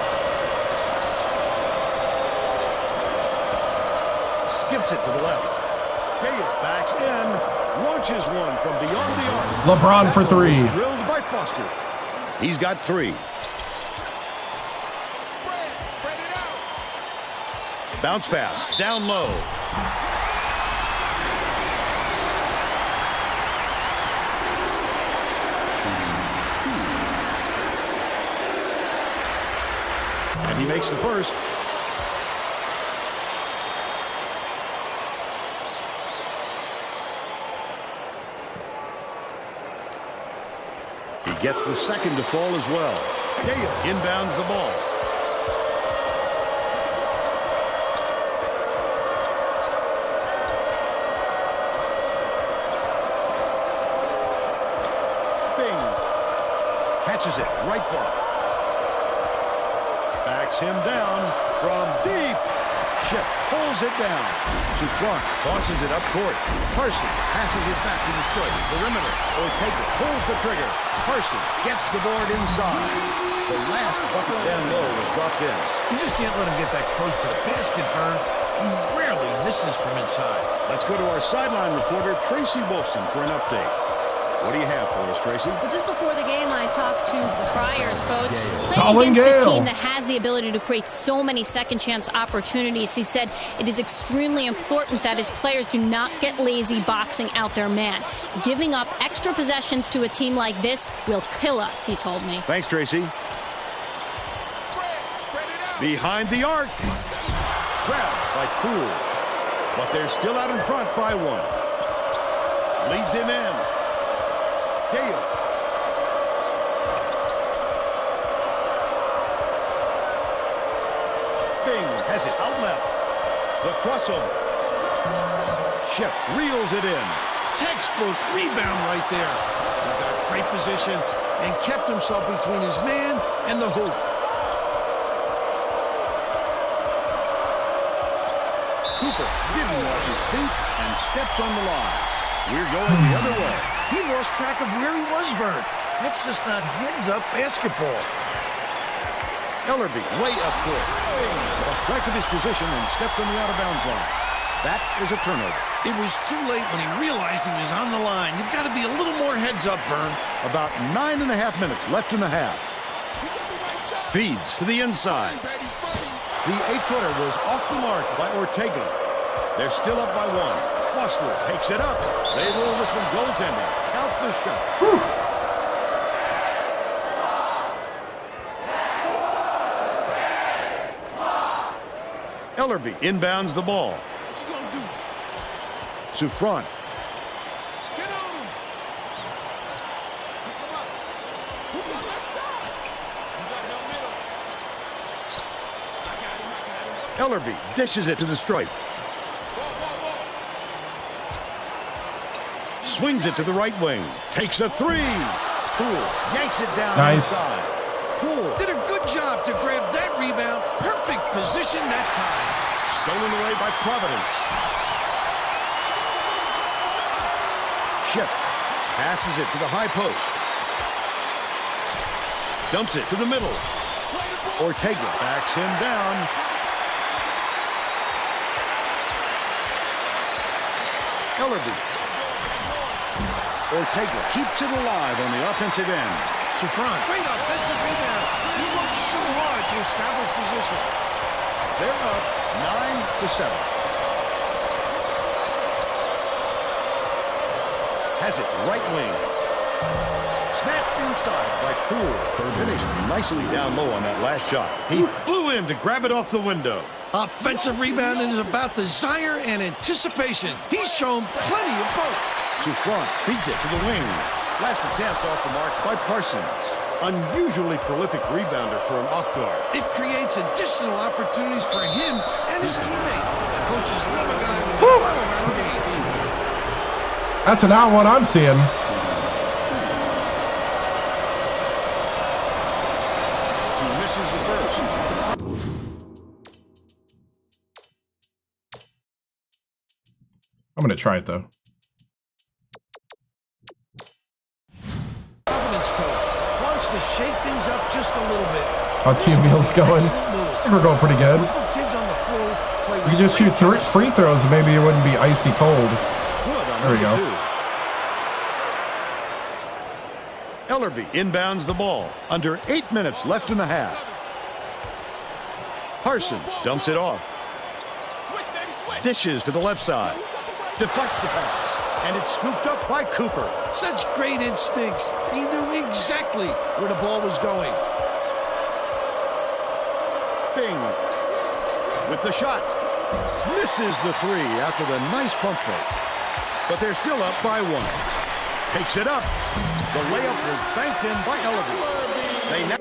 [SPEAKER 2] Skips it to the left. Gale backs in. Launches one from beyond the arc.
[SPEAKER 1] LeBron for 3.
[SPEAKER 2] Drilled by Foster. He's got 3.
[SPEAKER 5] Spread it out.
[SPEAKER 2] Bounce pass. Down low. And he makes the first. Gets the second to fall as well. Gale inbounds the ball. Bing. Catches it. Right block. Backs him down from deep. Ship pulls it down. Supron tosses it up court. Carson passes it back to the strike. Perimeter. Ortega pulls the trigger. Carson gets the board inside. The last bucket down low was dropped in.
[SPEAKER 3] You just can't let him get that close to the basket, Vern. He rarely misses from inside.
[SPEAKER 2] Let's go to our sideline reporter, Tracy Wolfson, for an update. What do you have for us, Tracy?
[SPEAKER 4] Well, just before the game, I talked to the Friars coach.
[SPEAKER 1] Stalling
[SPEAKER 4] Playing against a
[SPEAKER 1] Gale.
[SPEAKER 4] team that has the ability to create so many second-chance opportunities, he said it is extremely important that his players do not get lazy boxing out their man. Giving up extra possessions to a team like this will kill us, he told me.
[SPEAKER 2] Thanks, Tracy.
[SPEAKER 5] Spread it out.
[SPEAKER 2] Behind the arc. Grabbed by Poole. But they're still out in front by one. Leads him in. Gale. Bing has it out left. The crossover. Ship reels it in.
[SPEAKER 3] Textbook rebound right there. He got great position and kept himself between his man and the hoop.
[SPEAKER 2] Cooper didn't watch his feet and steps on the line. We're going the other way.
[SPEAKER 3] He lost track of where he was, Vern. That's just not heads-up basketball.
[SPEAKER 2] Ellerby way up court. Lost track of his position and stepped on the out-of-bounds line. That is a turnover.
[SPEAKER 3] It was too late when he realized he was on the line. You've got to be a little more heads-up, Vern.
[SPEAKER 2] About 9.5 minutes left in the half.
[SPEAKER 5] You got the right shot.
[SPEAKER 2] Feeds to the inside.
[SPEAKER 5] Baby, funny.
[SPEAKER 2] The 8-footer was off the mark by Ortega. They're still up by one. Foster takes it up. They rule this one goaltending. Count the shot. Ellerby inbounds the ball.
[SPEAKER 5] What you gonna do?
[SPEAKER 2] Souffrant.
[SPEAKER 5] Get on him. Pick him up. Hook on left side. You got help middle. I got him.
[SPEAKER 2] Ellerby dishes it to the stripe. Swings it to the right wing. Takes a three. Poole yanks it down
[SPEAKER 1] Nice.
[SPEAKER 2] inside. Poole
[SPEAKER 3] Did a good job to grab that rebound. Perfect position that time.
[SPEAKER 2] stolen away by Providence. Ship passes it to the high post. Dumps it to the middle. Ortega backs him down. Ellerby. Ortega keeps it alive on the offensive end.
[SPEAKER 3] Souffrant, great offensive rebound. He worked so hard to establish position.
[SPEAKER 2] They're up 9-7. Has it right wing. Snatched inside by Poole. Finished nicely down low on that last shot. He flew in to grab it off the window.
[SPEAKER 3] Offensive rebounding is about desire and anticipation. He's shown plenty of both.
[SPEAKER 2] Souffrant feeds it to the wing. Last attempt off the mark by Parsons. Unusually prolific rebounder for an off guard.
[SPEAKER 3] It creates additional opportunities for him and his teammates. Coaches love a guy with a all-around game.
[SPEAKER 1] That's not what I'm seeing.
[SPEAKER 2] He misses the first.
[SPEAKER 1] I'm going to try it, though.
[SPEAKER 3] Providence coach wants to shake things up just a little bit.
[SPEAKER 1] How team meal's going?
[SPEAKER 3] Excellent move.
[SPEAKER 1] I think we're going pretty good.
[SPEAKER 3] Group of kids on the floor play
[SPEAKER 1] We could just shoot free throws, and maybe it wouldn't be icy cold.
[SPEAKER 2] Good on
[SPEAKER 1] There we
[SPEAKER 2] number
[SPEAKER 1] go.
[SPEAKER 2] 2. Ellerby inbounds the ball. Under 8 minutes left in the half. Parsons dumps it off.
[SPEAKER 5] Switch, baby, switch.
[SPEAKER 2] Dishes to the left side. Deflects the pass. And it's scooped up by Cooper.
[SPEAKER 3] Such great instincts. He knew exactly where the ball was going.
[SPEAKER 2] Bing with the shot. Misses the three after the nice pump fake. But they're still up by one. Takes it up. The layup was banked in by Ellerby. They now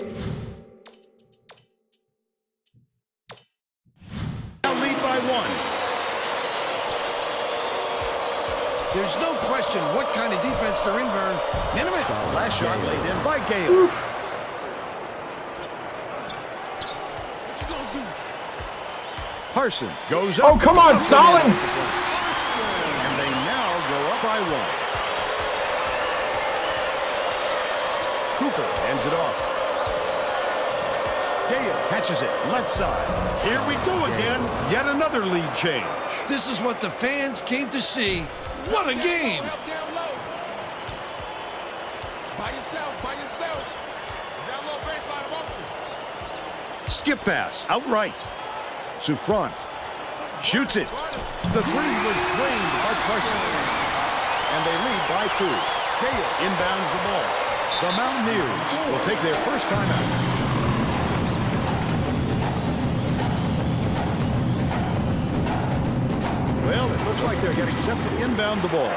[SPEAKER 2] lead by one.
[SPEAKER 3] There's no question what kind of defense they're in, Vern. Minimum.
[SPEAKER 2] Last shot laid in by Gale.
[SPEAKER 5] What you gonna do?
[SPEAKER 2] Harson goes up.
[SPEAKER 1] Oh, come on, Stalin!
[SPEAKER 2] And they now go up by 1. Cooper hands it off. Gale catches it left side. Here we go again. Yet another lead change.
[SPEAKER 3] This is what the fans came to see. What a game!
[SPEAKER 5] Down low. By yourself, by yourself. Down low, baseline, I'm open.
[SPEAKER 2] Skip pass outright. Souffrant shoots it. The three was claimed by Carson. And they lead by 2. Gale inbounds the ball. The Mountaineers will take their first time out. Well, it looks like they're getting set to inbound the ball.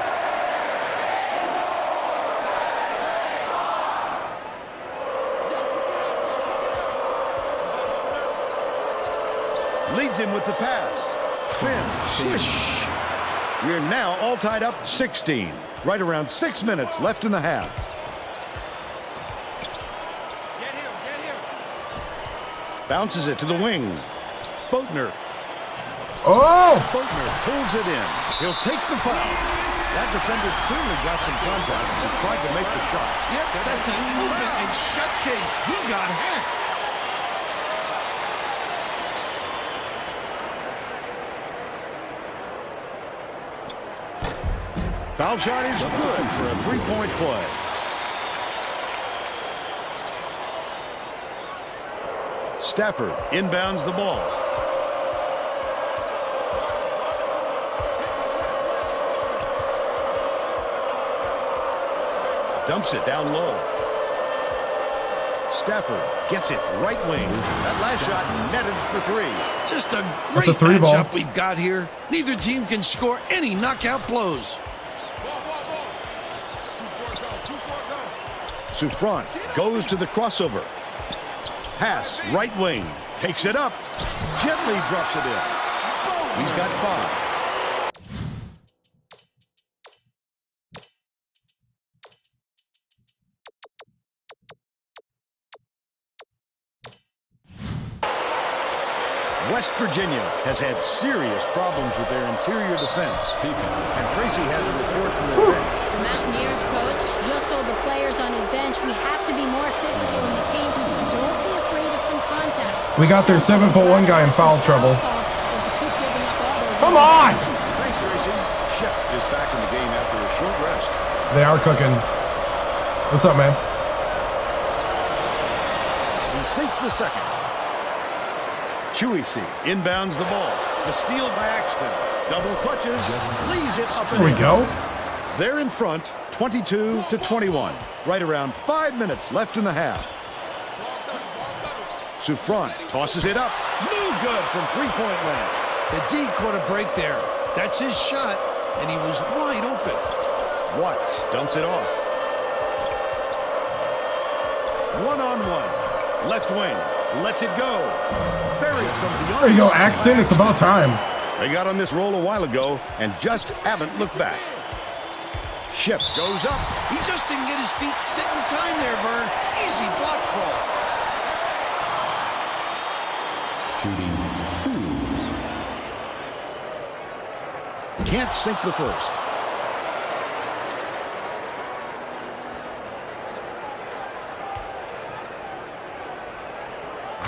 [SPEAKER 2] Leads him with the pass. Finn, swish. We're now all tied up 16. Right around 6 minutes left in the half.
[SPEAKER 5] Get him, get him.
[SPEAKER 2] Bounces it to the wing. Boatner.
[SPEAKER 1] Oh!
[SPEAKER 2] Boatner pulls it in. He'll take the foul. That defender clearly got some contact as he tried to make the shot.
[SPEAKER 3] Yep, that's an open and shut case. He got hacked.
[SPEAKER 2] Foul shot is good for a three-point play. Stafford inbounds the ball. Dumps it down low. Stafford gets it right wing. That last shot netted for 3.
[SPEAKER 3] Just a
[SPEAKER 1] That's
[SPEAKER 3] great
[SPEAKER 1] a 3 ball.
[SPEAKER 3] matchup we've got here. Neither team can score any knockout blows.
[SPEAKER 2] Souffrant goes to the crossover. Pass right wing. Takes it up. Gently drops it in. He's got 5. West Virginia has had serious problems with their interior defense. And Tracy has a report from their bench.
[SPEAKER 4] The Mountaineers coach just told the players on his bench, we have to be more physical in the paint. Don't be afraid of some contact.
[SPEAKER 1] We got their 7'1" guy in foul trouble. Come on!
[SPEAKER 2] Thanks, Tracy. Shep is back in the game after a short rest.
[SPEAKER 1] They are cooking. What's up, man?
[SPEAKER 2] He sinks the second. Chewy inbounds the ball. The steal by Axton. Double clutches. Leaves it up and
[SPEAKER 1] There we
[SPEAKER 2] in.
[SPEAKER 1] go.
[SPEAKER 2] They're in front, 22-21. Right around 5 minutes left in the half. Souffrant tosses it up. No good from three-point land.
[SPEAKER 3] The D caught a break there. That's his shot, and he was wide open.
[SPEAKER 2] Watts dumps it off. One-on-one. Left wing. Lets it go. Buried from beyond.
[SPEAKER 1] There you go, Axton. It's about time.
[SPEAKER 2] They got on this roll a while ago and just haven't looked back. Shep goes up.
[SPEAKER 3] He just didn't get his feet set in time there, Vern. Easy block call.
[SPEAKER 2] Can't sink the first.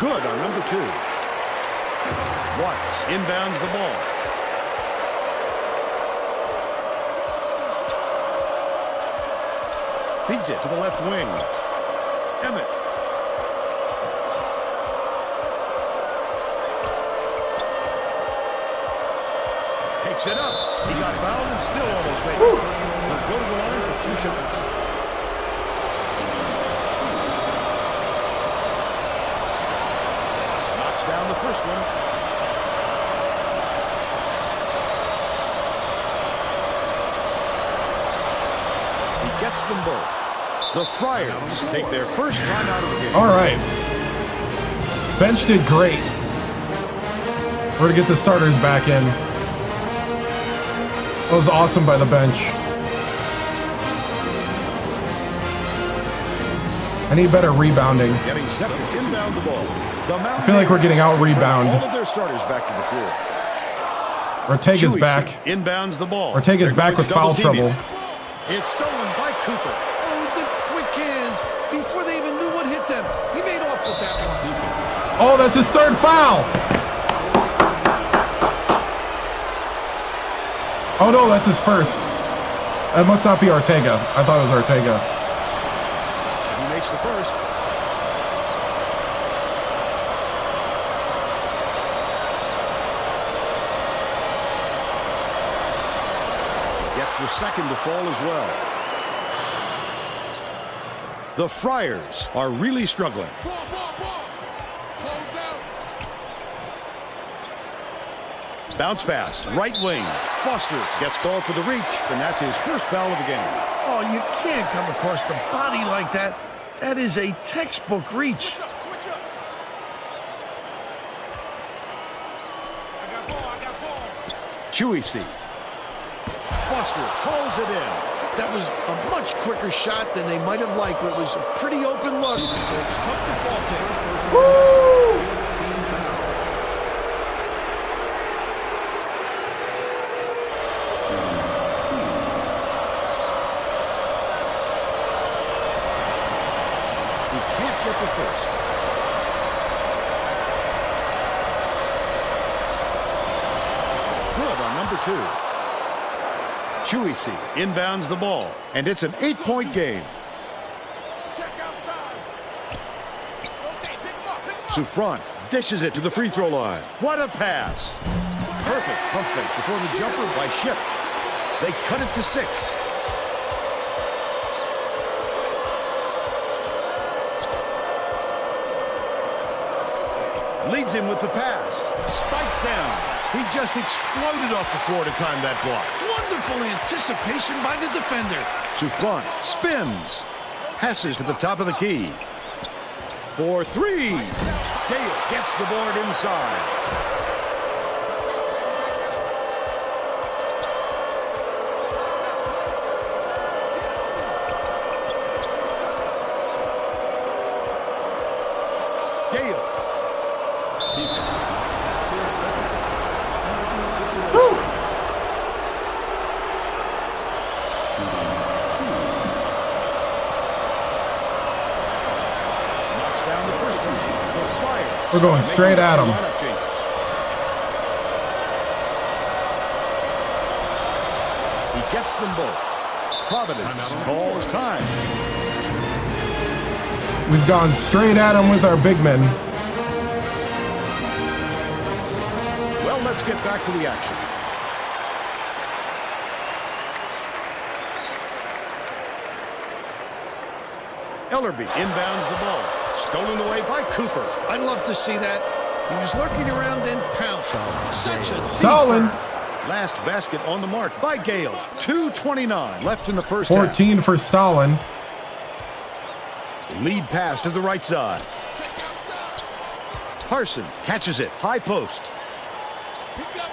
[SPEAKER 2] Good on number 2. Watts inbounds the ball. Feeds it to the left wing. Emmett. Takes it up. He got fouled and still almost made it. He'll go to the line for 2 shots. Knocks down the first one. He gets them both. The Friars take their first time out of the game.
[SPEAKER 1] All right. Bench did great. We're going to get the starters back in. That was awesome by the bench. I need better rebounding.
[SPEAKER 2] Getting set to inbound the ball.
[SPEAKER 1] I feel like we're getting out rebound.
[SPEAKER 2] All of their starters back to the floor.
[SPEAKER 1] Ortega's
[SPEAKER 2] Chewy
[SPEAKER 1] back.
[SPEAKER 2] Inbounds the ball.
[SPEAKER 1] Ortega's back with foul trouble.
[SPEAKER 2] It's stolen by Cooper.
[SPEAKER 3] Oh, the quick hands. Before they even knew what hit them. He made off with that one.
[SPEAKER 1] Oh, that's his third foul. Oh no, that's his first. That must not be Ortega. I thought it was Ortega.
[SPEAKER 2] He makes the first. Gets the second to fall as well. The Friars are really struggling.
[SPEAKER 5] Ball. Close out.
[SPEAKER 2] Bounce pass, right wing. Foster gets called for the reach, and that's his first foul of the game.
[SPEAKER 3] Oh, you can't come across the body like that. That is a textbook reach.
[SPEAKER 5] Switch up. I got ball.
[SPEAKER 2] Chewy C. Foster calls it in.
[SPEAKER 3] That was a much quicker shot than they might have liked, but it was a pretty open look. It's tough to fault him.
[SPEAKER 1] Woo!
[SPEAKER 2] He can't get the first. Good on number 2. Chewy C inbounds the ball, and it's an 8-point game.
[SPEAKER 5] Check outside. Okay, pick him up.
[SPEAKER 2] Souffrant dishes it to the free throw line. What a pass. Perfect pump fake before the jumper by Ship. They cut it to 6. Leads him with the pass. Spike down. He just exploded off the floor to time that block.
[SPEAKER 3] Wonderful anticipation by the defender.
[SPEAKER 2] Souffrant spins. Passes to the top of the key. For 3. Gale gets the board inside. Gale. Knocks down the first one. The Friars.
[SPEAKER 1] We're going straight at him.
[SPEAKER 2] Lineup changes. He gets them both. Providence calls time.
[SPEAKER 1] We've gone straight at him with our big men.
[SPEAKER 2] Well, let's get back to the action. Ellerby inbounds the ball. Stolen away by Cooper.
[SPEAKER 3] I'd love to see that. He was lurking around, then pounced. Such a
[SPEAKER 1] Stalin.
[SPEAKER 2] Last basket on the mark by Gale. 2:29 left in the first half.
[SPEAKER 1] 14 for Stalin.
[SPEAKER 2] Lead pass to the right side.
[SPEAKER 5] Check outside.
[SPEAKER 2] Harson catches it. High post.
[SPEAKER 5] Pick up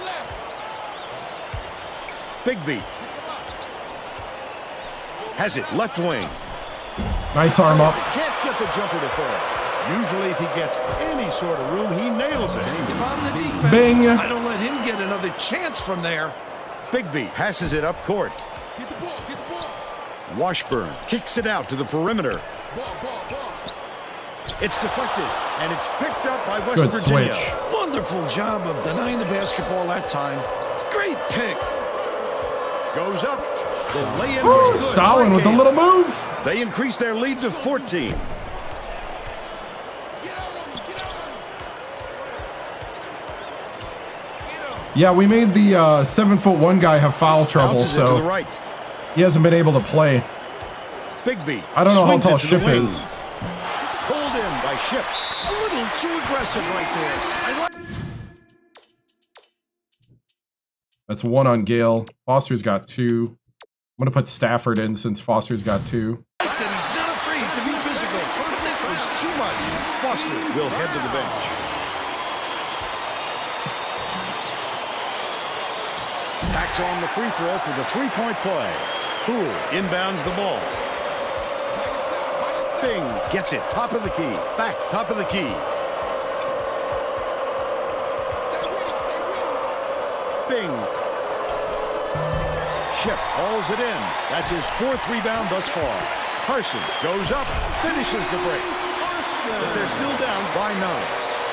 [SPEAKER 5] left.
[SPEAKER 2] Bigby has it left wing.
[SPEAKER 1] Nice arm up.
[SPEAKER 2] Can't get the jumper to fall. Usually if he gets any sort of room, he nails it.
[SPEAKER 3] If I'm the defense,
[SPEAKER 1] Bing.
[SPEAKER 3] I don't let him get another chance from there.
[SPEAKER 2] Bigby passes it up court.
[SPEAKER 5] Get the ball.
[SPEAKER 2] Washburn kicks it out to the perimeter.
[SPEAKER 5] Ball.
[SPEAKER 2] It's deflected, and it's picked up by West
[SPEAKER 1] Good
[SPEAKER 2] Virginia.
[SPEAKER 1] switch.
[SPEAKER 3] Wonderful job of denying the basketball that time. Great pick.
[SPEAKER 2] Goes up. The lay-in
[SPEAKER 1] Woo,
[SPEAKER 2] was good.
[SPEAKER 1] Stalin with a little move.
[SPEAKER 2] They increase their lead to 14.
[SPEAKER 5] Get out on him.
[SPEAKER 1] Yeah, we made the 7'1" guy have foul trouble,
[SPEAKER 2] Bounces it to the
[SPEAKER 1] so
[SPEAKER 2] right.
[SPEAKER 1] he hasn't been able to play.
[SPEAKER 2] Bigby.
[SPEAKER 1] I don't know how
[SPEAKER 2] swings
[SPEAKER 1] tall
[SPEAKER 2] it to the
[SPEAKER 1] Ship
[SPEAKER 2] wing.
[SPEAKER 1] is.
[SPEAKER 2] Pulled in by Ship.
[SPEAKER 3] A little too aggressive right there.
[SPEAKER 1] That's 1 on Gale. Foster's got 2. I'm going to put Stafford in since Foster's got 2.
[SPEAKER 3] That he's not afraid to be physical, but that was too much.
[SPEAKER 2] Foster will head to the bench. Tacks on the free throw for the 3-point play. Poole inbounds the ball. Bing gets it. Top of the key. Back. Top of the key.
[SPEAKER 5] Stay with him, stay with him.
[SPEAKER 2] Bing. Ship hauls it in. That's his 4th rebound thus far. Carson goes up, finishes the break. But they're still down by 9.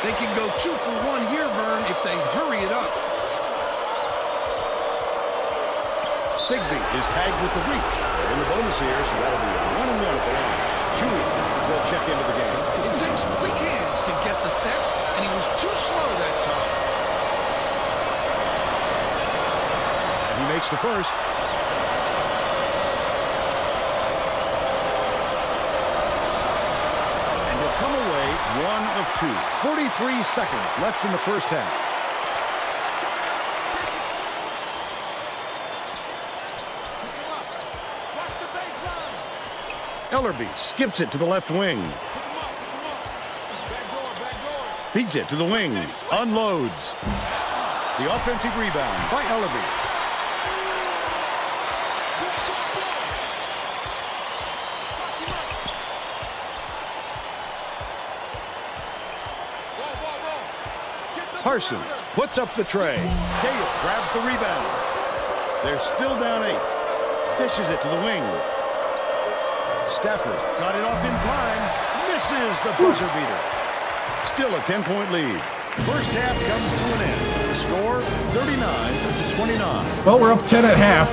[SPEAKER 3] They can go 2 for 1 here, Vern, if they hurry it up.
[SPEAKER 2] Bigby is tagged with the reach. They're in the bonus here, so that'll be a 1-and-1 at the line. Jewison will check into the game.
[SPEAKER 3] It takes quick hands to get the theft, and he was too slow that time.
[SPEAKER 2] And he makes the first. And he'll come away 1 of 2. 43 seconds left in the first half.
[SPEAKER 5] Watch the baseline.
[SPEAKER 2] Ellerby skips it to the left wing.
[SPEAKER 5] Back door.
[SPEAKER 2] Feeds it to the wing. Unloads. The offensive rebound by Ellerby. Carson puts up the tray. Gale grabs the rebound. They're still down 8. Dishes it to the wing. Stafford got it off in time. Misses the buzzer beater. Still a 10-point lead. First half comes to an end. The score, 39-29.
[SPEAKER 1] Well, we're up 10 at half.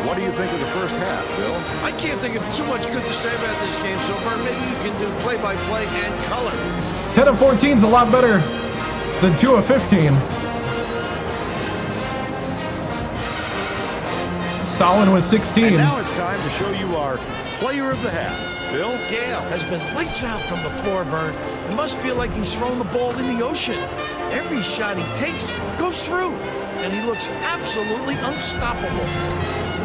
[SPEAKER 2] What do you think of the first half, Bill?
[SPEAKER 3] I can't think of too much good to say about this game so far. Maybe you can do play-by-play and color.
[SPEAKER 1] 10 of 14 is a lot better than 2 of 15. Stalin was 16.
[SPEAKER 2] And now it's time to show you our player of the half. Bill?
[SPEAKER 3] Gale has been lights out from the floor, Vern. It must feel like he's throwing the ball in the ocean. Every shot he takes goes through, and he looks absolutely unstoppable.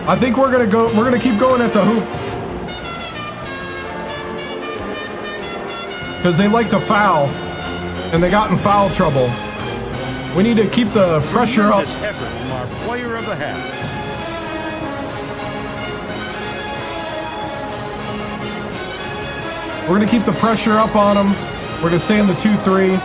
[SPEAKER 1] I think we're gonna keep going at the hoop. Because they like to foul, and they got in foul trouble. We need to keep the pressure up.
[SPEAKER 2] Tremendous effort from our player of the half.
[SPEAKER 1] We're going to keep the pressure up on them. We're going to stay in the 2-3.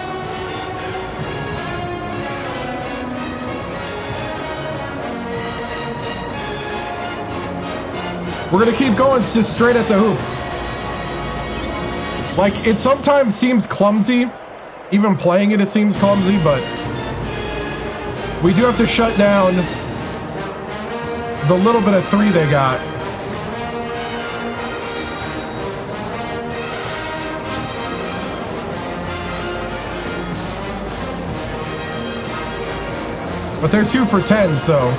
[SPEAKER 1] We're going to keep going just straight at the hoop. Like, it sometimes seems clumsy. Even playing it, it seems clumsy, but we do have to shut down the little bit of 3 they got. But they're 2 for 10, so.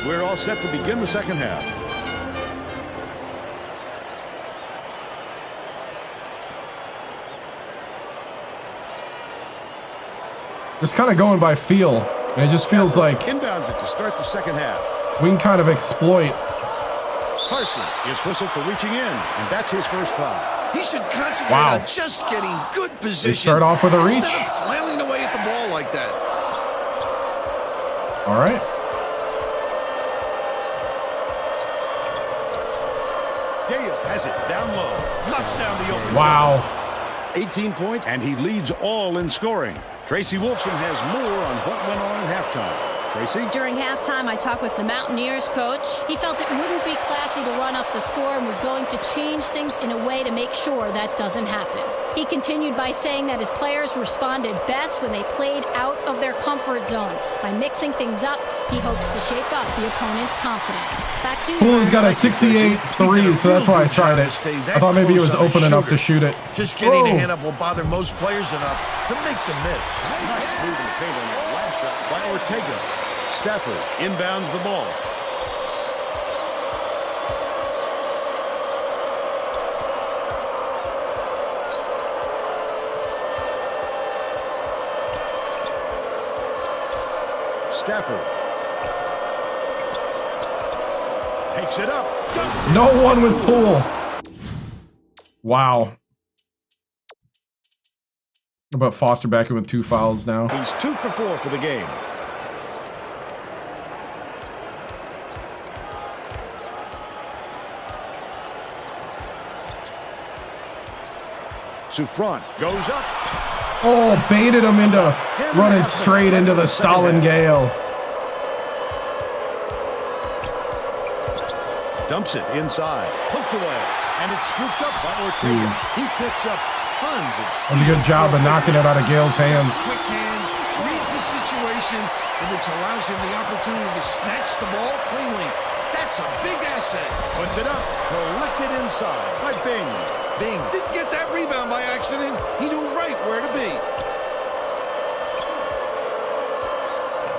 [SPEAKER 2] We're all set to begin the second half.
[SPEAKER 1] Just kind of going by feel. And it just feels like
[SPEAKER 2] Inbounds it to start the second half.
[SPEAKER 1] we can kind of exploit.
[SPEAKER 2] Carson is whistled for reaching in, and that's his first foul.
[SPEAKER 3] He should concentrate
[SPEAKER 1] Wow.
[SPEAKER 3] on just getting good position.
[SPEAKER 1] They start off with a reach.
[SPEAKER 3] Instead of flailing away at the ball like that.
[SPEAKER 1] All right.
[SPEAKER 2] Gale has it down low. Knocks down the open.
[SPEAKER 1] Wow.
[SPEAKER 2] 18 points, and he leads all in scoring. Tracy Wolfson has more on what went on at halftime. Tracy?
[SPEAKER 4] During halftime, I talked with the Mountaineers coach. He felt it wouldn't be classy to run up the score and was going to change things in a way to make sure that doesn't happen. He continued by saying that his players responded best when they played out of their comfort zone. By mixing things up, he hopes to shake up the opponent's confidence. Back to you.
[SPEAKER 1] Pool's got a 68-3, so that's why I tried it. I thought maybe it was open enough to shoot it.
[SPEAKER 3] Just getting
[SPEAKER 1] Whoa.
[SPEAKER 3] the hand up will bother most players enough to make the miss.
[SPEAKER 2] Nice move in the paint on that last shot by Ortega. Stafford inbounds the ball. Stafford takes it up.
[SPEAKER 1] No one with Pool. Wow. But Foster back in with 2 fouls now.
[SPEAKER 2] He's 2 for 4 for the game. Souffrant goes up.
[SPEAKER 1] Oh, baited him into running straight into the Stalin Gale.
[SPEAKER 2] Dumps it inside. Poked away. And it's scooped up by Ortega. He picks up tons of
[SPEAKER 1] That was a good job of knocking it out of Gale's hands.
[SPEAKER 3] Quick hands, reads the situation, and which allows him the opportunity to snatch the ball cleanly. That's a big asset.
[SPEAKER 2] Puts it up. Collected inside by Bing.
[SPEAKER 3] Bing didn't get that rebound by accident. He knew right where to be.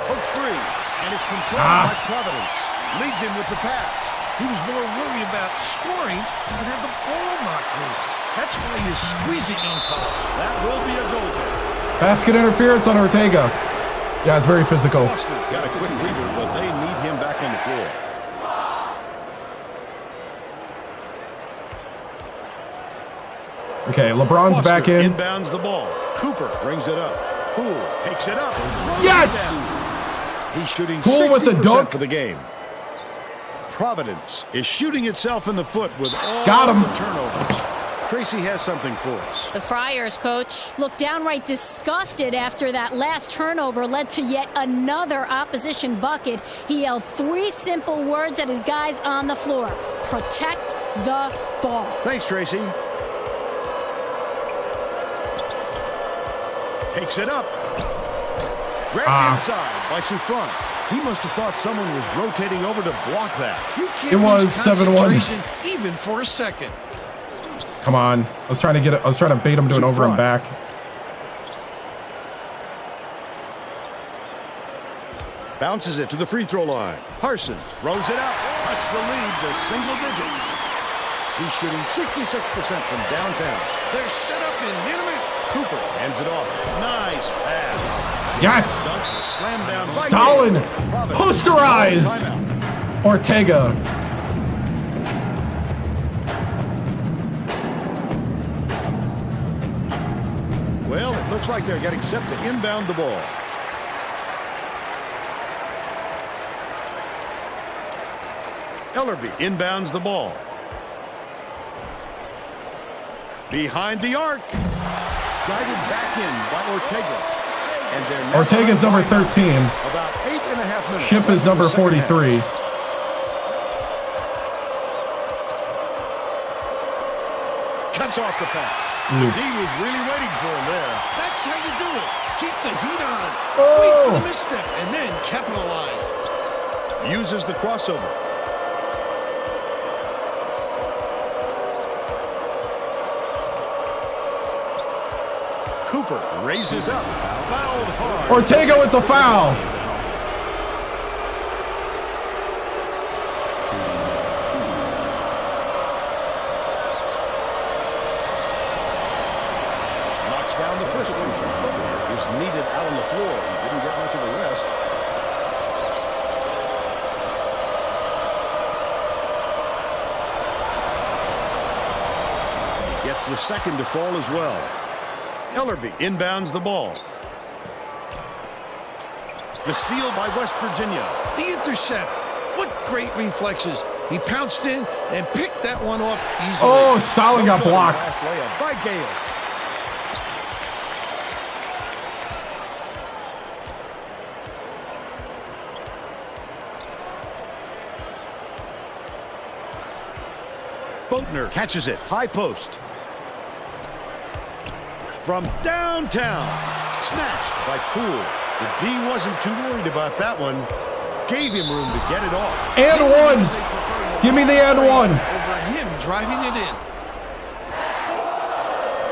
[SPEAKER 2] Hooks three. And it's controlled by Providence. Leads him with the pass.
[SPEAKER 3] He was more worried about scoring than had the ball knocked loose. That's why he's squeezing on foul.
[SPEAKER 2] That will be a goal kick.
[SPEAKER 1] Basket interference on Ortega. Yeah, it's very physical.
[SPEAKER 2] Foster's got a quick breather, but they need him back on the floor.
[SPEAKER 1] Okay, LeBron's
[SPEAKER 2] Foster
[SPEAKER 1] back in.
[SPEAKER 2] Inbounds the ball. Cooper brings it up. Poole takes it up.
[SPEAKER 1] Yes!
[SPEAKER 2] He's shooting
[SPEAKER 1] Poole
[SPEAKER 2] 60%
[SPEAKER 1] with the dunk.
[SPEAKER 2] for the game. Providence is shooting itself in the foot with all
[SPEAKER 1] Got him.
[SPEAKER 2] the turnovers. Tracy has something for us.
[SPEAKER 4] The Friars coach looked downright disgusted after that last turnover led to yet another opposition bucket. He yelled 3 simple words at his guys on the floor: protect the ball.
[SPEAKER 2] Thanks, Tracy. Takes it up. Grabbed inside by Souffrant. He must have thought someone was rotating over to block that.
[SPEAKER 3] You can't
[SPEAKER 1] It was
[SPEAKER 3] lose
[SPEAKER 1] 7-1.
[SPEAKER 3] concentration even for a second.
[SPEAKER 1] Come on. I was trying to bait him to an over and back.
[SPEAKER 2] Bounces it to the free throw line. Harson throws it out. Cuts the lead to single digits. He's shooting 66% from downtown.
[SPEAKER 3] They're set up in near the
[SPEAKER 2] Cooper hands it off. Nice pass.
[SPEAKER 1] Yes!
[SPEAKER 2] Dunk was slammed down by
[SPEAKER 1] Stalin
[SPEAKER 2] Gale. Providence.
[SPEAKER 1] posterized
[SPEAKER 2] Timeout.
[SPEAKER 1] Ortega.
[SPEAKER 2] Well, it looks like they're getting set to inbound the ball. Ellerby inbounds the ball. Behind the arc. Guided back in by Ortega. And they're now
[SPEAKER 1] Ortega's number 13.
[SPEAKER 2] About 8.5 minutes.
[SPEAKER 1] Ship
[SPEAKER 2] left
[SPEAKER 1] is
[SPEAKER 2] in the
[SPEAKER 1] number
[SPEAKER 2] second half.
[SPEAKER 1] 43.
[SPEAKER 2] Cuts off the pass. The D was really waiting for him there.
[SPEAKER 3] That's how you do it. Keep the heat on.
[SPEAKER 1] Oh.
[SPEAKER 3] Wait for the misstep and then capitalize.
[SPEAKER 2] Uses the crossover. Cooper raises up. Fouled hard.
[SPEAKER 1] Ortega with the foul.
[SPEAKER 2] Knocks down the first one. Is needed out on the floor. He didn't get much of a rest. Gets the second to fall as well. Ellerby inbounds the ball. The steal by West Virginia.
[SPEAKER 3] The intercept. What great reflexes. He pounced in and picked that one off easily.
[SPEAKER 1] Oh, Stalin got blocked.
[SPEAKER 2] Last layup by Gale. Boatner catches it. High post. From downtown. Snatched by Poole. The D wasn't too worried about that one. Gave him room to get it off.
[SPEAKER 1] And one. Give me the and one.
[SPEAKER 3] Over him driving it in.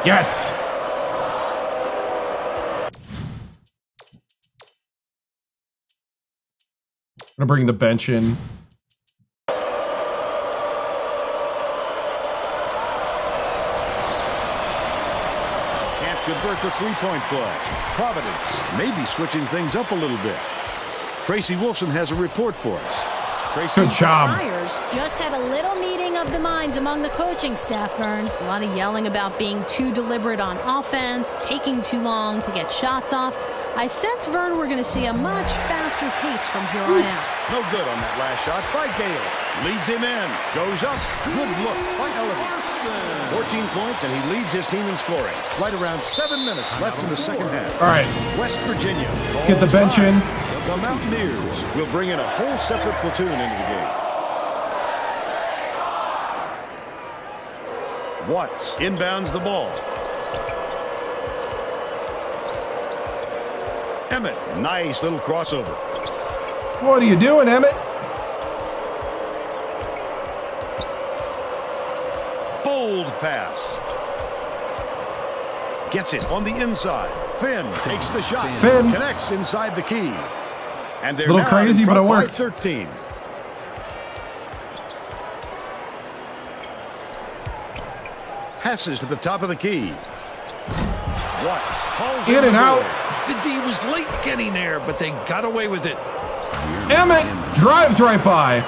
[SPEAKER 1] Yes. I'm gonna bring the bench in.
[SPEAKER 2] Can't convert the three-point play. Providence may be switching things up a little bit. Tracy Wolfson has a report for us. Tracy,
[SPEAKER 1] Good job.
[SPEAKER 4] Friars just had a little meeting of the minds among the coaching staff, Vern. A lot of yelling about being too deliberate on offense, taking too long to get shots off. I sense, Vern, we're going to see a much faster pace from here on out.
[SPEAKER 2] no good on that last shot by Gale. Leads him in. Goes up. Good look by Ellerby. 14 points, and he leads his team in scoring. Right around 7 minutes left in the second half.
[SPEAKER 1] All right.
[SPEAKER 2] West Virginia.
[SPEAKER 1] Let's get the bench in.
[SPEAKER 2] The Mountaineers will bring in a whole separate platoon into the game. Watts inbounds the ball. Emmett, nice little crossover.
[SPEAKER 1] What are you doing, Emmett?
[SPEAKER 2] Bold pass. Gets it on the inside. Finn takes the shot.
[SPEAKER 1] Finn.
[SPEAKER 2] Connects inside the key. And they're
[SPEAKER 1] Little
[SPEAKER 2] now
[SPEAKER 1] crazy,
[SPEAKER 2] in
[SPEAKER 1] but it
[SPEAKER 2] front by
[SPEAKER 1] worked.
[SPEAKER 2] 13. Passes to the top of the key. Watts hauls
[SPEAKER 1] In and
[SPEAKER 2] the
[SPEAKER 1] out.
[SPEAKER 2] board.
[SPEAKER 3] The D was late getting there, but they got away with it.
[SPEAKER 1] Emmett drives right by.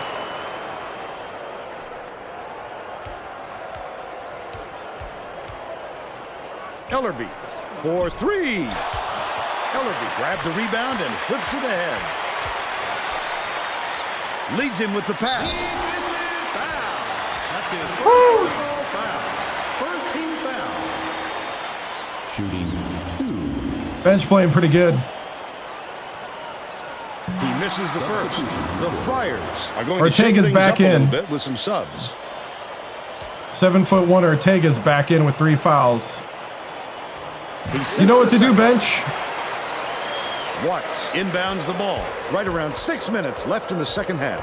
[SPEAKER 2] Ellerby for three. Ellerby grabbed the rebound and whips it ahead. Leads him with the pass. First team foul.
[SPEAKER 5] Shooting 2.
[SPEAKER 1] Bench playing pretty good.
[SPEAKER 2] He misses the first. The Friars are going
[SPEAKER 1] Ortega's
[SPEAKER 2] to shake things
[SPEAKER 1] back
[SPEAKER 2] up a little
[SPEAKER 1] in.
[SPEAKER 2] bit with some subs.
[SPEAKER 1] 7'1" Ortega's back in with 3 fouls.
[SPEAKER 2] He
[SPEAKER 1] You know what to
[SPEAKER 2] sits the
[SPEAKER 1] do,
[SPEAKER 2] second.
[SPEAKER 1] bench.
[SPEAKER 2] Watts inbounds the ball. Right around 6 minutes left in the second half.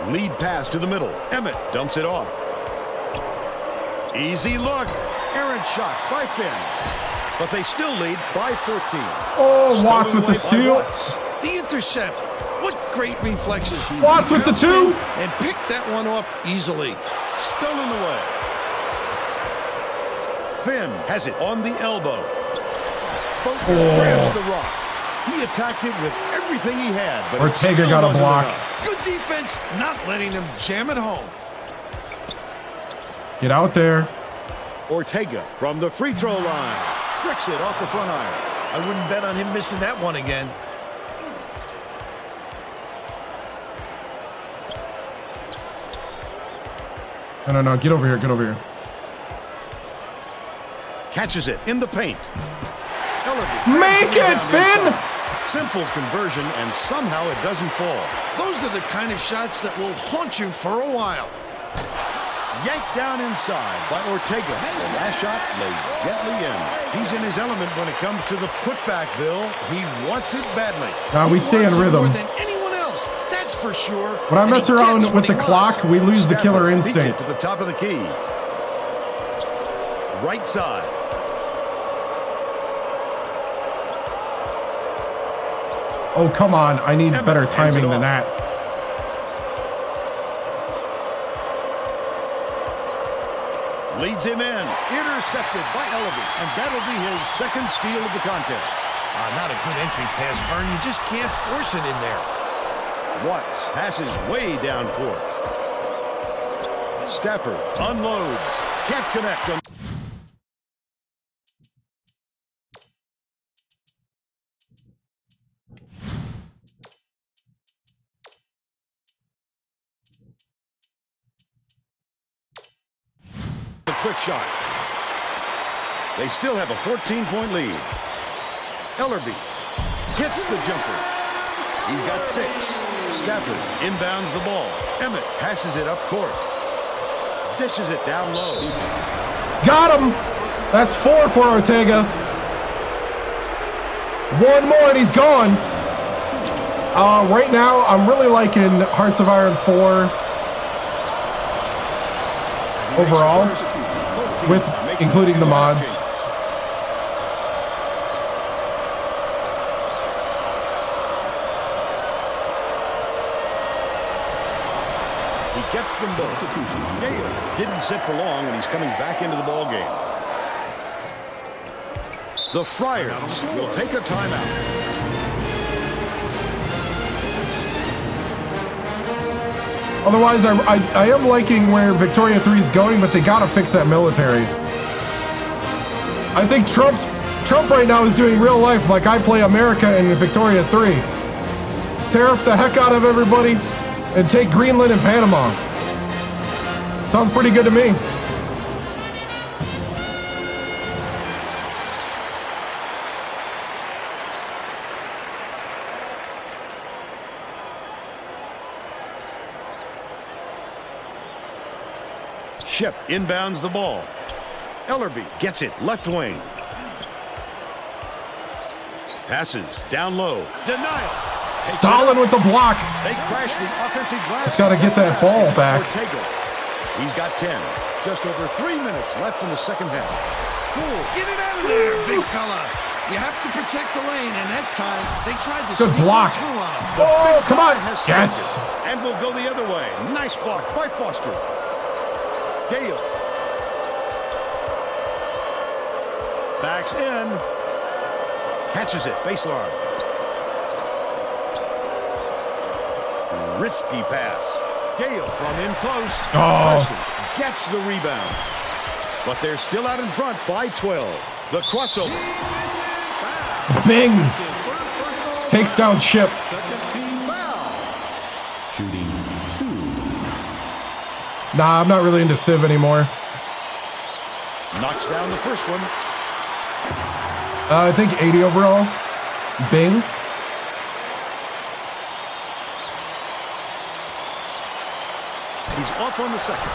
[SPEAKER 2] Lead pass to the middle. Emmett dumps it off. Easy look. Errant shot by Finn. But they still lead by 14.
[SPEAKER 1] Oh, Watts with the
[SPEAKER 2] Stolen
[SPEAKER 1] steal.
[SPEAKER 2] away by Watts.
[SPEAKER 3] The intercept. What great reflexes.
[SPEAKER 1] Watts with the 2.
[SPEAKER 3] And picked that one off easily.
[SPEAKER 2] Stolen away. Finn has it on the elbow. Boatner grabs the rock. He attacked it with everything he had, but it
[SPEAKER 1] Ortega
[SPEAKER 2] still
[SPEAKER 1] got a
[SPEAKER 2] wasn't
[SPEAKER 1] block.
[SPEAKER 2] enough.
[SPEAKER 3] Good defense, not letting them jam it home.
[SPEAKER 1] Get out there.
[SPEAKER 2] Ortega from the free throw line. Bricks it off the front iron.
[SPEAKER 3] I wouldn't bet on him missing that one again.
[SPEAKER 1] No. Get over here. Get over here.
[SPEAKER 2] Catches it in the paint. Ellerby
[SPEAKER 1] Make
[SPEAKER 2] grabs
[SPEAKER 1] it,
[SPEAKER 2] down
[SPEAKER 1] Finn!
[SPEAKER 2] inside. Simple conversion, and somehow it doesn't fall.
[SPEAKER 3] Those are the kind of shots that will haunt you for a while.
[SPEAKER 2] Yanked down inside by Ortega. The last shot laid gently in. He's in his element when it comes to the putback, Bill. He wants it badly.
[SPEAKER 1] We
[SPEAKER 3] He
[SPEAKER 1] stay in
[SPEAKER 3] wants it
[SPEAKER 1] rhythm.
[SPEAKER 3] more than anyone else, that's for sure.
[SPEAKER 1] When I
[SPEAKER 3] And
[SPEAKER 1] mess
[SPEAKER 3] he
[SPEAKER 1] around
[SPEAKER 3] gets
[SPEAKER 1] with
[SPEAKER 3] what
[SPEAKER 1] the
[SPEAKER 3] he
[SPEAKER 1] clock,
[SPEAKER 3] wants.
[SPEAKER 1] we lose the killer
[SPEAKER 2] Stafford beats it
[SPEAKER 1] instinct.
[SPEAKER 2] to the top of the key. Right side.
[SPEAKER 1] Oh, come on. I need
[SPEAKER 2] Emmett
[SPEAKER 1] better
[SPEAKER 2] hands it
[SPEAKER 1] timing than
[SPEAKER 2] off.
[SPEAKER 1] that.
[SPEAKER 2] Leads him in. Intercepted by Ellerby. And that'll be his second steal of the contest.
[SPEAKER 3] Not a good entry pass, Fern. You just can't force it in there.
[SPEAKER 2] Watts passes way down court. Stafford unloads. Can't connect on. The quick shot. They still have a 14-point lead. Ellerby hits the jumper. He's got 6. Stafford inbounds the ball. Emmett passes it up court. Dishes it down low.
[SPEAKER 1] Got him. That's 4 for Ortega. 1 more and he's gone. Right now, I'm really liking Hearts of Iron 4 overall, with including the mods.
[SPEAKER 2] He gets them both. Gale didn't sit for long, and he's coming back into the ball game. The Friars will take a timeout.
[SPEAKER 1] Otherwise, I am liking where Victoria 3 is going, but they gotta fix that military. I think Trump right now is doing real life like I play America in Victoria 3. tariff the heck out of everybody and take Greenland and Panama. Sounds pretty good to me.
[SPEAKER 2] Ship inbounds the ball. Ellerby gets it left wing. Passes down low. Denial.
[SPEAKER 1] Stalin with the block.
[SPEAKER 2] They crash the offensive glass.
[SPEAKER 1] Just got to get that ball back.
[SPEAKER 2] Ortega. He's got 10. Just over 3 minutes left in the second half. Cool.
[SPEAKER 3] Get it out of there, big fella. You have to protect the lane, and that time they tried to
[SPEAKER 1] Good
[SPEAKER 3] sneak
[SPEAKER 1] block.
[SPEAKER 3] through on him.
[SPEAKER 1] Oh, come on.
[SPEAKER 2] Has
[SPEAKER 1] Yes.
[SPEAKER 2] it. And we'll go the other way. Nice block by Foster. Gale. Backs in. Catches it. Baseline. Risky pass. Gale from in close.
[SPEAKER 1] Oh.
[SPEAKER 2] Gets the rebound. But they're still out in front by 12. The crossover.
[SPEAKER 1] Bing. Takes down Ship.
[SPEAKER 5] Shooting 2.
[SPEAKER 1] Nah, I'm not really into Civ anymore.
[SPEAKER 2] Knocks down the first one.
[SPEAKER 1] I think 80 overall. Bing.
[SPEAKER 2] He's off on the second.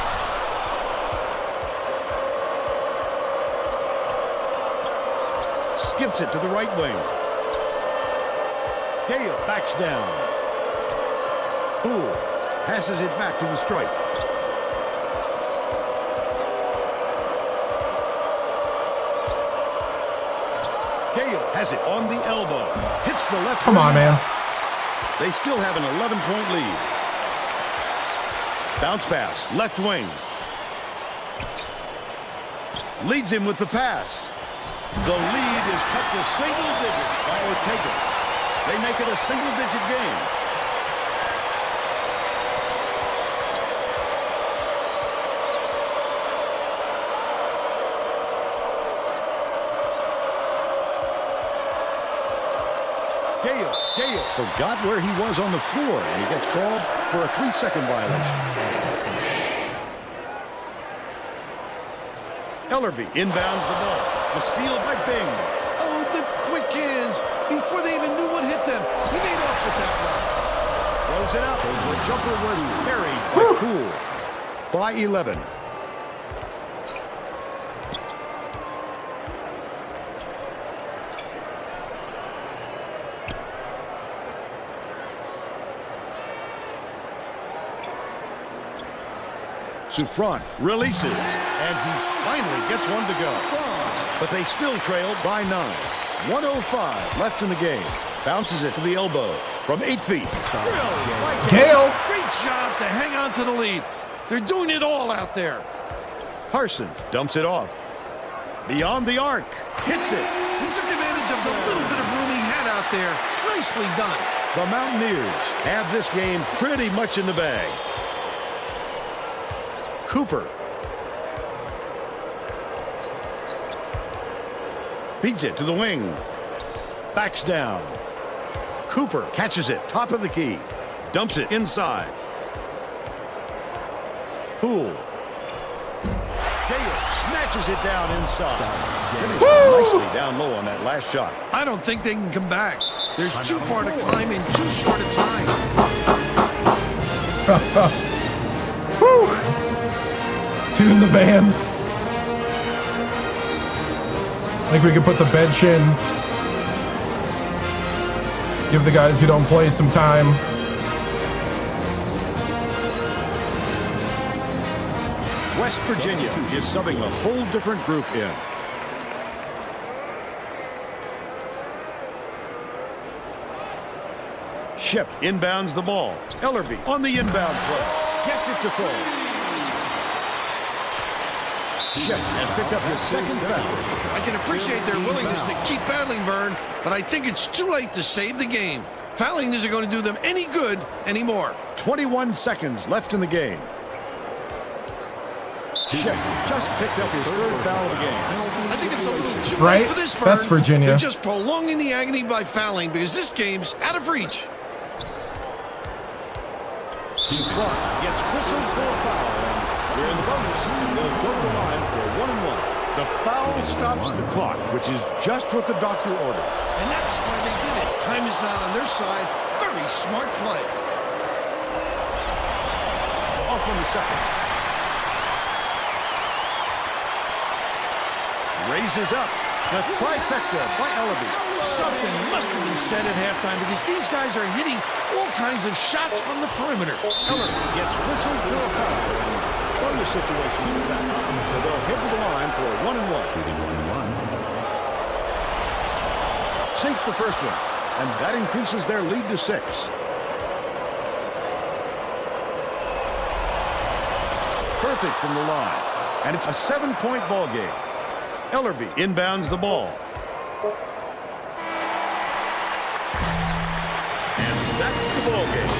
[SPEAKER 2] Skips it to the right wing. Gale backs down. Poole passes it back to the stripe. Gale has it on the elbow. Hits the left.
[SPEAKER 1] Come on, man.
[SPEAKER 2] They still have an 11-point lead. Bounce pass, left wing. Leads him with the pass. The lead is cut to single digits by Ortega. They make it a single-digit game. Gale forgot where he was on the floor, and he gets called for a 3-second violation. Ellerby inbounds the ball. A steal by Bing.
[SPEAKER 3] Oh, the quick hands. Before they even knew what hit them, he made off with that one.
[SPEAKER 2] Throws it out. The jumper was buried by Cool. By 11. Souffrant releases, and he finally gets one to go. But they still trail by 9. 1:05 left in the game. Bounces it to the elbow from 8 feet.
[SPEAKER 1] Gale.
[SPEAKER 3] Great job to hang on to the lead. They're doing it all out there.
[SPEAKER 2] Carson dumps it off. Beyond the arc. Hits it.
[SPEAKER 3] He took advantage of the little bit of room he had out there. Nicely done.
[SPEAKER 2] The Mountaineers have this game pretty much in the bag. Cooper. Beats it to the wing. Backs down. Cooper catches it. Top of the key. Dumps it inside. Poole. Gale snatches it down inside. Finished nicely down low on that last shot.
[SPEAKER 3] I don't think they can come back. There's too far to climb in too short a time.
[SPEAKER 1] Tune the band. I think we could put the bench in. Give the guys who don't play some time.
[SPEAKER 2] West Virginia is subbing a whole different group in. Ship inbounds the ball. Ellerby on the inbound play. Gets it to full. Ship has picked up his second foul.
[SPEAKER 3] I can appreciate their willingness to keep battling, Vern, but I think it's too late to save the game. Fouling isn't going to do them any good anymore.
[SPEAKER 2] 21 seconds left in the game. Ship just picked up his third foul of the game.
[SPEAKER 3] I think it's a little too
[SPEAKER 1] Right?
[SPEAKER 3] late for this, Vern.
[SPEAKER 1] That's Virginia.
[SPEAKER 3] They're just prolonging the agony by fouling because this game's out of reach.
[SPEAKER 2] Clark gets whistled for a foul. Here in the bonus, they'll go to the line for a 1-and-1. The foul stops the clock, which is just what the doctor ordered.
[SPEAKER 3] And that's why they did it. Time is not on their side. Very smart play.
[SPEAKER 2] Off on the second. Raises up. The trifecta by Ellerby.
[SPEAKER 3] Something must have been said at halftime because these guys are hitting all kinds of shots from the perimeter.
[SPEAKER 2] Ellerby gets whistled for a foul. Bonus situation with that. So they'll head to the line for a 1-and-1. Sinks the first one, and that increases their lead to 6. Perfect from the line, and it's a 7-point ball game. Ellerby inbounds the ball. And that's the ball game.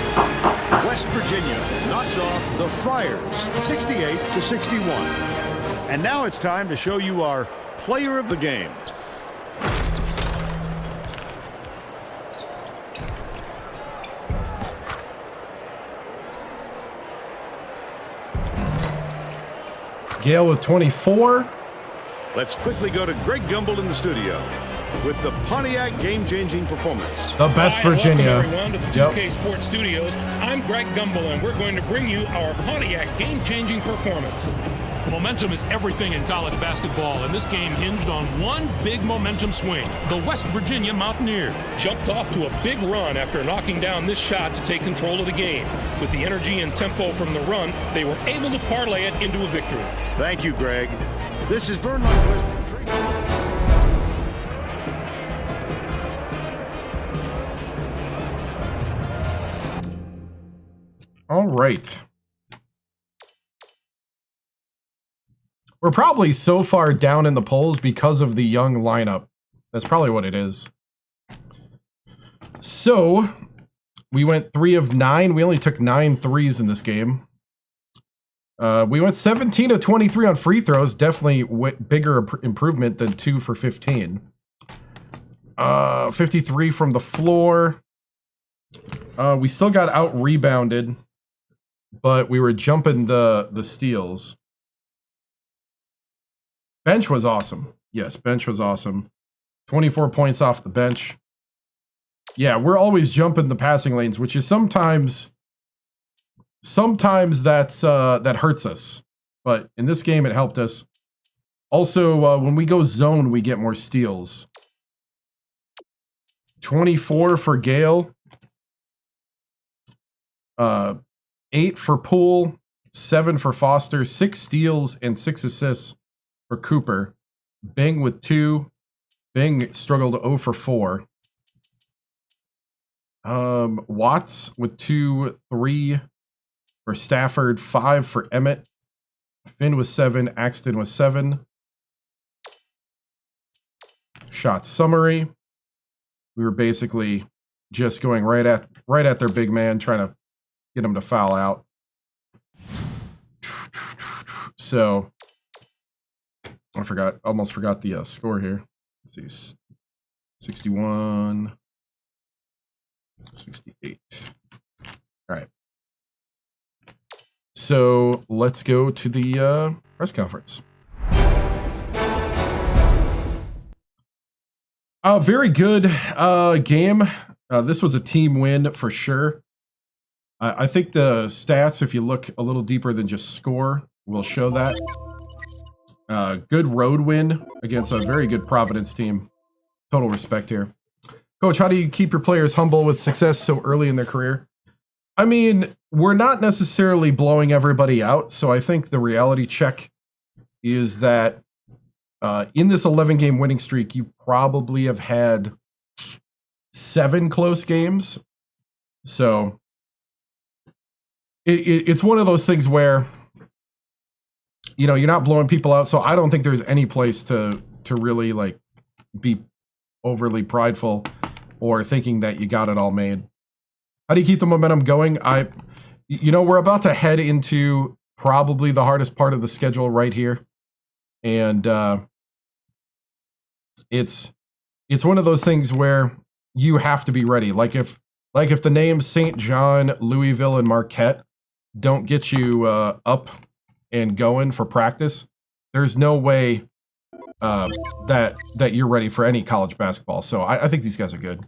[SPEAKER 2] West Virginia knocks off the Friars 68-61. And now it's time to show you our player of the game.
[SPEAKER 1] Gale with 24.
[SPEAKER 2] Let's quickly go to Greg Gumbel in the studio with the Pontiac game-changing performance.
[SPEAKER 1] The best
[SPEAKER 6] Hi,
[SPEAKER 1] Virginia.
[SPEAKER 6] Welcome everyone to the 2K Sports Studios. I'm Greg Gumbel, and we're going to bring you our Pontiac game-changing performance.
[SPEAKER 7] Momentum is everything in college basketball, and this game hinged on one big momentum swing. The West Virginia Mountaineers
[SPEAKER 6] Jumped off to a big run after knocking down this shot to take control of the game. With the energy and tempo from the run, they were able to parlay it into a victory.
[SPEAKER 2] Thank you, Greg. This is Vernon West.
[SPEAKER 1] All right. We're probably so far down in the polls because of the young lineup. That's probably what it is. So, we went 3 of 9. We only took 9 threes in this game. We went 17 of 23 on free throws. Definitely bigger improvement than 2 for 15. 53 from the floor. We still got out-rebounded, but we were jumping the steals. Bench was awesome. Yes, bench was awesome. 24 points off the bench. Yeah, we're always jumping the passing lanes, which is sometimes that hurts us. But in this game, it helped us. Also, when we go zone, we get more steals. 24 for Gale. 8 for Poole. 7 for Foster. 6 steals and 6 assists for Cooper. Bing with 2. Bing struggled 0 for 4. Watts with 2, 3 for Stafford, 5 for Emmett. Finn was 7, Axton was 7. Shot summary. We were basically just going right at their big man, trying to get him to foul out. So almost forgot the score here. Let's see, 61, 68. All right. So let's go to the press conference. Very good game. This was a team win for sure. I think the stats, if you look a little deeper than just score, will show that. Good road win against a very good Providence team. Total respect here. Coach, how do you keep your players humble with success so early in their career? I mean, we're not necessarily blowing everybody out, so I think the reality check is that in this 11-game winning streak, you probably have had 7 close games. So it's one of those things where, you know, you're not blowing people out, so I don't think there's any place to really like be overly prideful or thinking that you got it all made. How do you keep the momentum going? We're about to head into probably the hardest part of the schedule right here. And it's one of those things where you have to be ready. Like if the names St. John, Louisville, and Marquette don't get you up and going for practice, there's no way that you're ready for any college basketball. So I think these guys are good.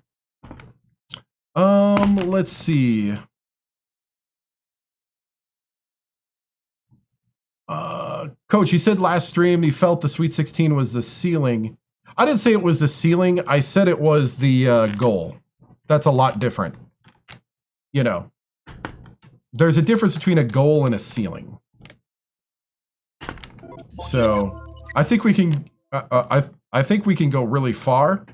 [SPEAKER 1] Let's see. Coach, you said last stream you felt the Sweet 16 was the ceiling. I didn't say it was the ceiling. I said it was the goal. That's a lot different. You know, there's a difference between a goal and a ceiling. So I think we can. I think we can go really far,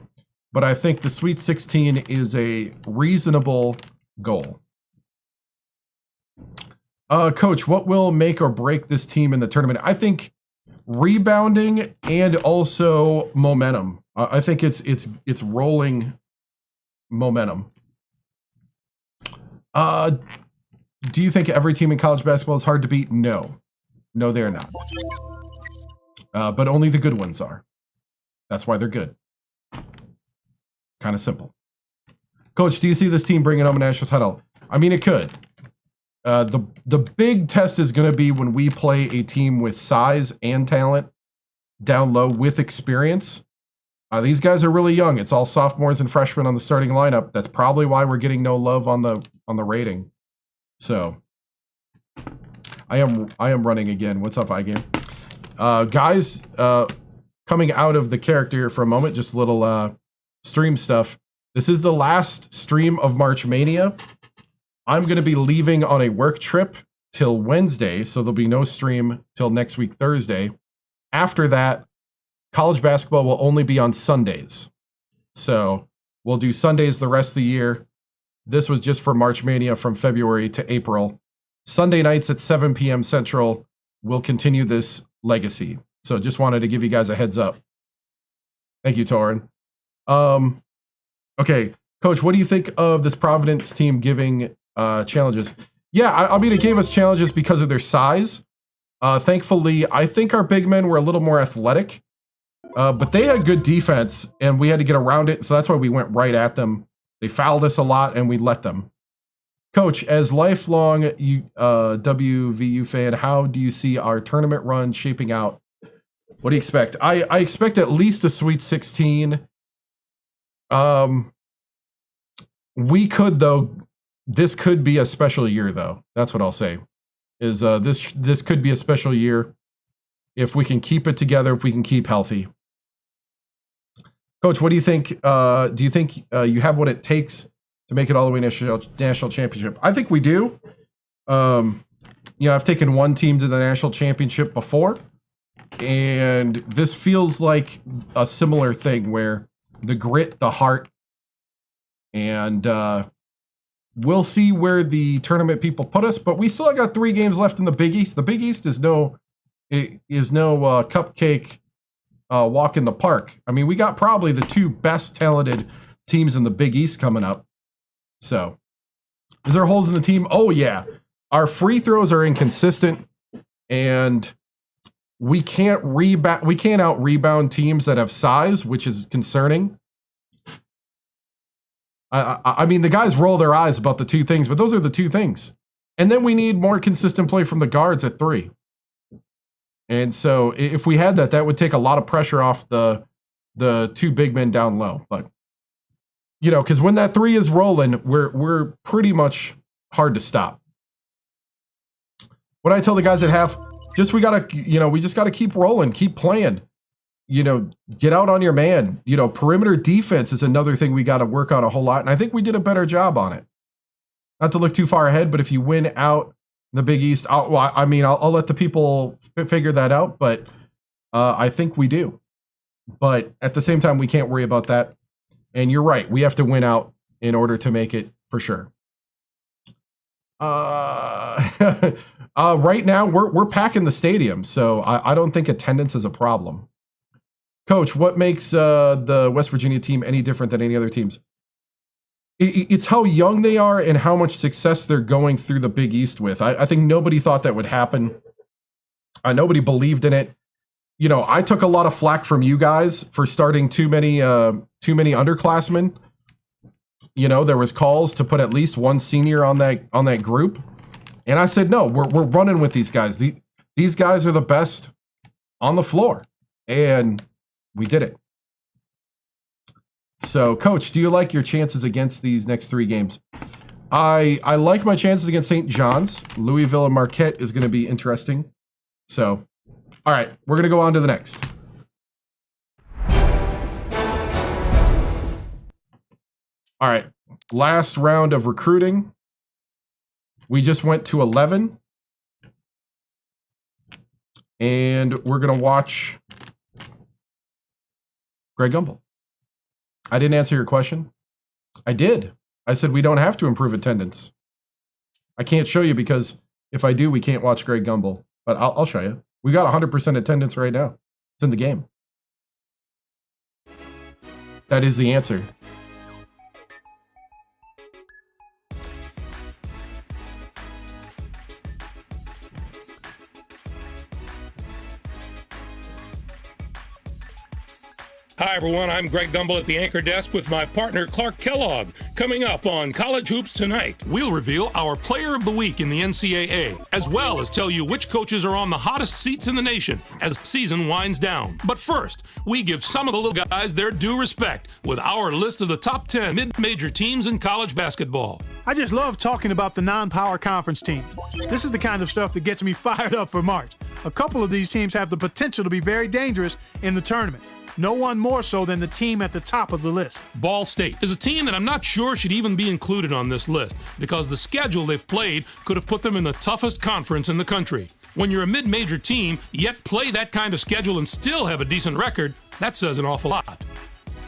[SPEAKER 1] but I think the Sweet 16 is a reasonable goal. Coach, what will make or break this team in the tournament? I think rebounding and also momentum. I think it's rolling momentum. Do you think every team in college basketball is hard to beat? No, they're not. But only the good ones are. That's why they're good. Kind of simple. Coach, do you see this team bringing home a national title? I mean, it could. The big test is going to be when we play a team with size and talent down low with experience. These guys are really young. It's all sophomores and freshmen on the starting lineup. That's probably why we're getting no love on the rating. So I am running again. What's up, iGame? Guys, coming out of the character for a moment, just a little stream stuff. This is the last stream of March Mania. I'm going to be leaving on a work trip till Wednesday, so there'll be no stream till next week, Thursday. After that, college basketball will only be on Sundays. So we'll do Sundays the rest of the year. This was just for March Mania from February to April. Sunday nights at 7 p.m. Central, we'll continue this legacy. So just wanted to give you guys a heads up. Thank you, Torin. Okay, Coach, what do you think of this Providence team giving challenges? Yeah, I mean, it gave us challenges because of their size. Thankfully, I think our big men were a little more athletic, but they had good defense, and we had to get around it, so that's why we went right at them. They fouled us a lot, and we let them. Coach, as lifelong WVU fan, how do you see our tournament run shaping out? What do you expect? I expect at least a Sweet 16. We could, though. This could be a special year, though. That's what I'll say. Is this could be a special year if we can keep it together, if we can keep healthy. Coach, what do you think? Do you think you have what it takes to make it all the way to national championship? I think we do. I've taken one team to the national championship before, and this feels like a similar thing where the grit, the heart, and we'll see where the tournament people put us, but we still got 3 games left in the Big East. The Big East is no cupcake walk in the park. I mean, we got probably the 2 best talented teams in the Big East coming up. So, is there holes in the team? Oh yeah, our free throws are inconsistent, and we can't rebound. We can't out rebound teams that have size, which is concerning. I mean, the guys roll their eyes about the 2 things, but those are the 2 things. And then we need more consistent play from the guards at 3. And so if we had that, that would take a lot of pressure off the 2 big men down low. But, because when that 3 is rolling, we're pretty much hard to stop. What I tell the guys at half, we just got to keep rolling, keep playing. Get out on your man. Perimeter defense is another thing we got to work on a whole lot. And I think we did a better job on it. Not to look too far ahead, but if you win out the Big East, I'll let the people figure that out. But I think we do. But at the same time, we can't worry about that. And you're right. We have to win out in order to make it for sure. Right now, we're packing the stadium. So I don't think attendance is a problem. Coach, what makes the West Virginia team any different than any other teams? It's how young they are and how much success they're going through the Big East with. I think nobody thought that would happen. Nobody believed in it. I took a lot of flack from you guys for starting too many underclassmen. There was calls to put at least one senior on that group, And I said, no, we're running with these guys. These guys are the best on the floor. And we did it. So, Coach, do you like your chances against these next 3 games? I like my chances against St. John's. Louisville and Marquette is going to be interesting. So, all right, we're going to go on to the next. All right, last round of recruiting. We just went to 11. And we're going to watch Greg Gumbel. I didn't answer your question. I did. I said we don't have to improve attendance. I can't show you because if I do, we can't watch Greg Gumbel. But I'll show you. We got 100% attendance right now. It's in the game. That is the answer.
[SPEAKER 6] Hi, everyone. I'm Greg Gumbel at the anchor desk with my partner, Clark Kellogg. Coming up on College Hoops Tonight, we'll reveal our player of the week in the NCAA, as well as tell you which coaches are on the hottest seats in the nation as the season winds down. But first, we give some of the little guys their due respect with our list of the top 10 mid-major teams in college basketball.
[SPEAKER 8] I just love talking about the non-power conference team. This is the kind of stuff that gets me fired up for March. A couple of these teams have the potential to be very dangerous in the tournament. No one more so than the team at the top of the list.
[SPEAKER 7] Ball State is a team that I'm not sure should even be included on this list because the schedule they've played could have put them in the toughest conference in the country. When you're a mid-major team, yet play that kind of schedule and still have a decent record, that says an awful lot.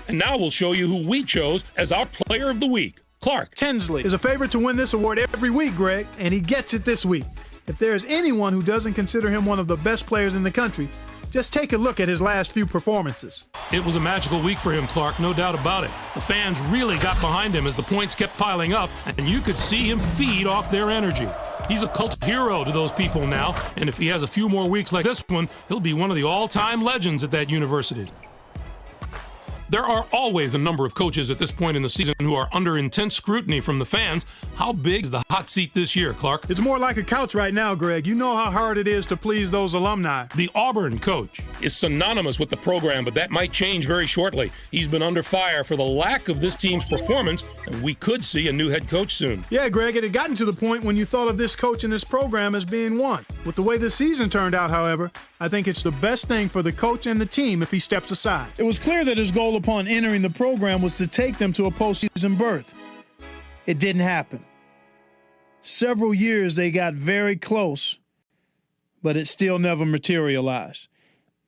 [SPEAKER 7] And now we'll show you who we chose as our player of the week. Clark.
[SPEAKER 8] Tinsley is a favorite to win this award every week, Greg, and he gets it this week. If there is anyone who doesn't consider him one of the best players in the country, just take a look at his last few performances.
[SPEAKER 7] It was a magical week for him, Clark, no doubt about it. The fans really got behind him as the points kept piling up, and you could see him feed off their energy. He's a cult hero to those people now, and if he has a few more weeks like this one, he'll be one of the all-time legends at that university. There are always a number of coaches at this point in the season who are under intense scrutiny from the fans. How big is the hot seat this year, Clark?
[SPEAKER 8] It's more like a couch right now, Greg. You know how hard it is to please those alumni.
[SPEAKER 7] The Auburn coach
[SPEAKER 6] Is synonymous with the program, but that might change very shortly. He's been under fire for the lack of this team's performance, and we could see a new head coach soon.
[SPEAKER 8] Yeah, Greg, it had gotten to the point when you thought of this coach and this program as being one. With the way the season turned out, however, I think it's the best thing for the coach and the team if he steps aside. It was clear that his goal upon entering the program was to take them to a postseason berth. It didn't happen. Several years they got very close, but it still never materialized.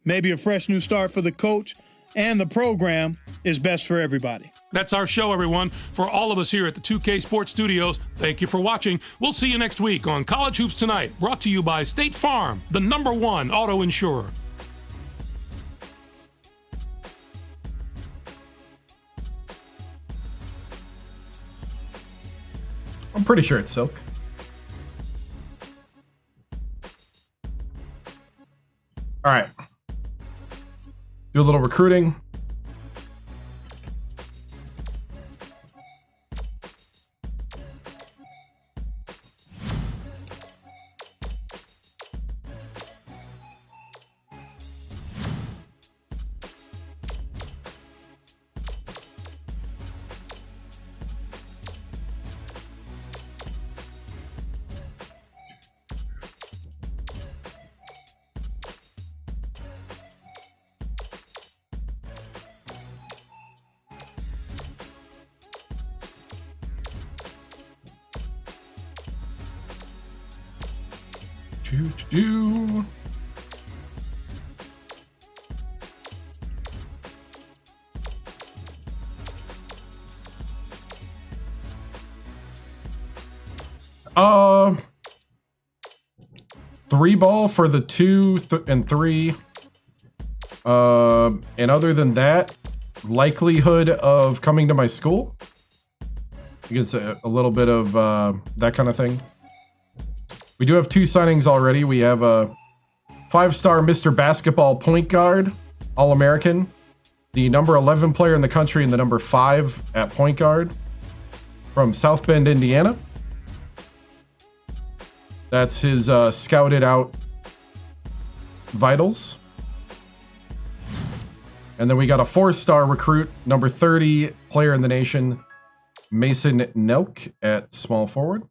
[SPEAKER 8] Maybe a fresh new start for the coach and the program is best for everybody.
[SPEAKER 7] That's our show, everyone. For all of us here at the 2K Sports Studios, thank you for watching. We'll see you next week on College Hoops Tonight, brought to you by State Farm, the #1 auto insurer.
[SPEAKER 1] I'm pretty sure it's silk. All right. Do a little recruiting. Do. Three ball for the 2 and 3. And other than that, likelihood of coming to my school. I guess a little bit of that kind of thing. We do have 2 signings already. We have a 5-star Mr. Basketball point guard, All-American, the number 11 player in the country and the number 5 at point guard from South Bend, Indiana. That's his scouted out vitals. And then we got a 4-star recruit, number 30 player in the nation, Mason Nelk at small forward.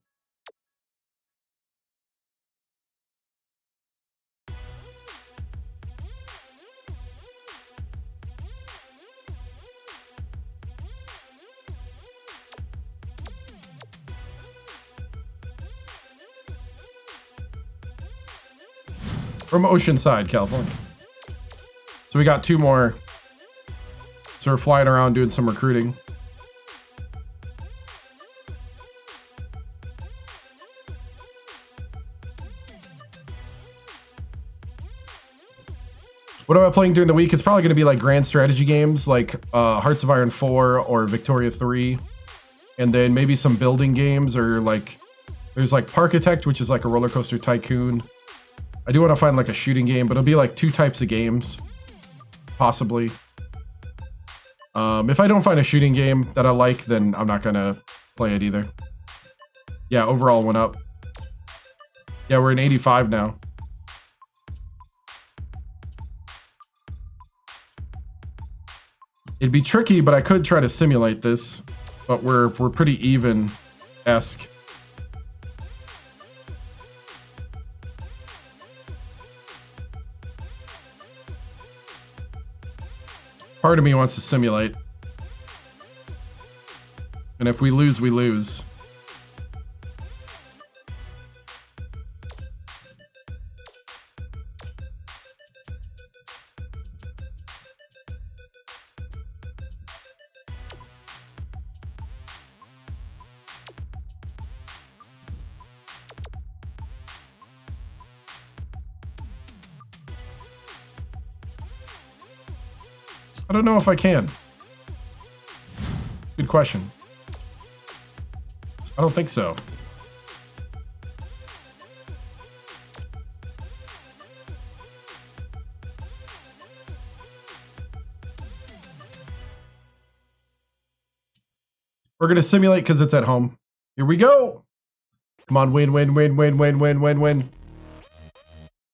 [SPEAKER 1] From Oceanside, California. So we got 2 more. So we're flying around doing some recruiting. What am I playing during the week? It's probably going to be like grand strategy games like Hearts of Iron 4 or Victoria 3. And then maybe some building games, or like there's like Parkitect, which is like a roller coaster tycoon. I do want to find like a shooting game, but it'll be like 2 types of games, possibly. If I don't find a shooting game that I like, then I'm not going to play it either. Yeah, overall went up. Yeah, we're in 85 now. It'd be tricky, but I could try to simulate this. But we're pretty even-esque. Part of me wants to simulate. And if we lose, we lose. I don't know if I can. Good question. I don't think so. We're going to simulate because it's at home. Here we go. Come on, win, win, win, win, win, win, win, win.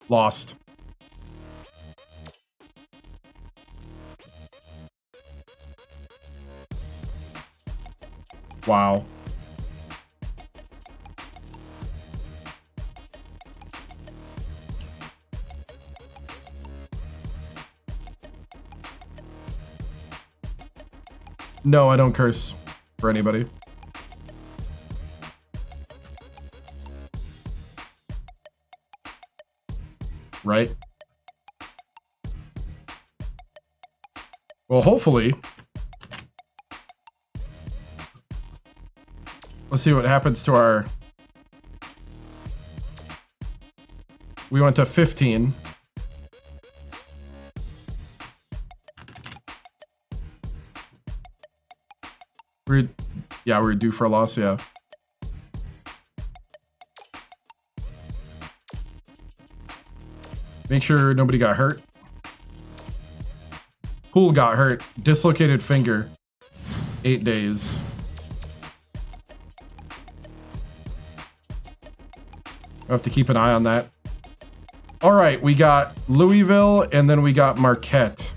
[SPEAKER 1] Lost. Wow. No, I don't curse for anybody. Right? Well, hopefully. Let's see what happens to our... We went to 15. We're due for a loss, yeah. Make sure nobody got hurt. Poole got hurt. Dislocated finger. 8 days. I have to keep an eye on that. All right, we got Louisville, and then we got Marquette.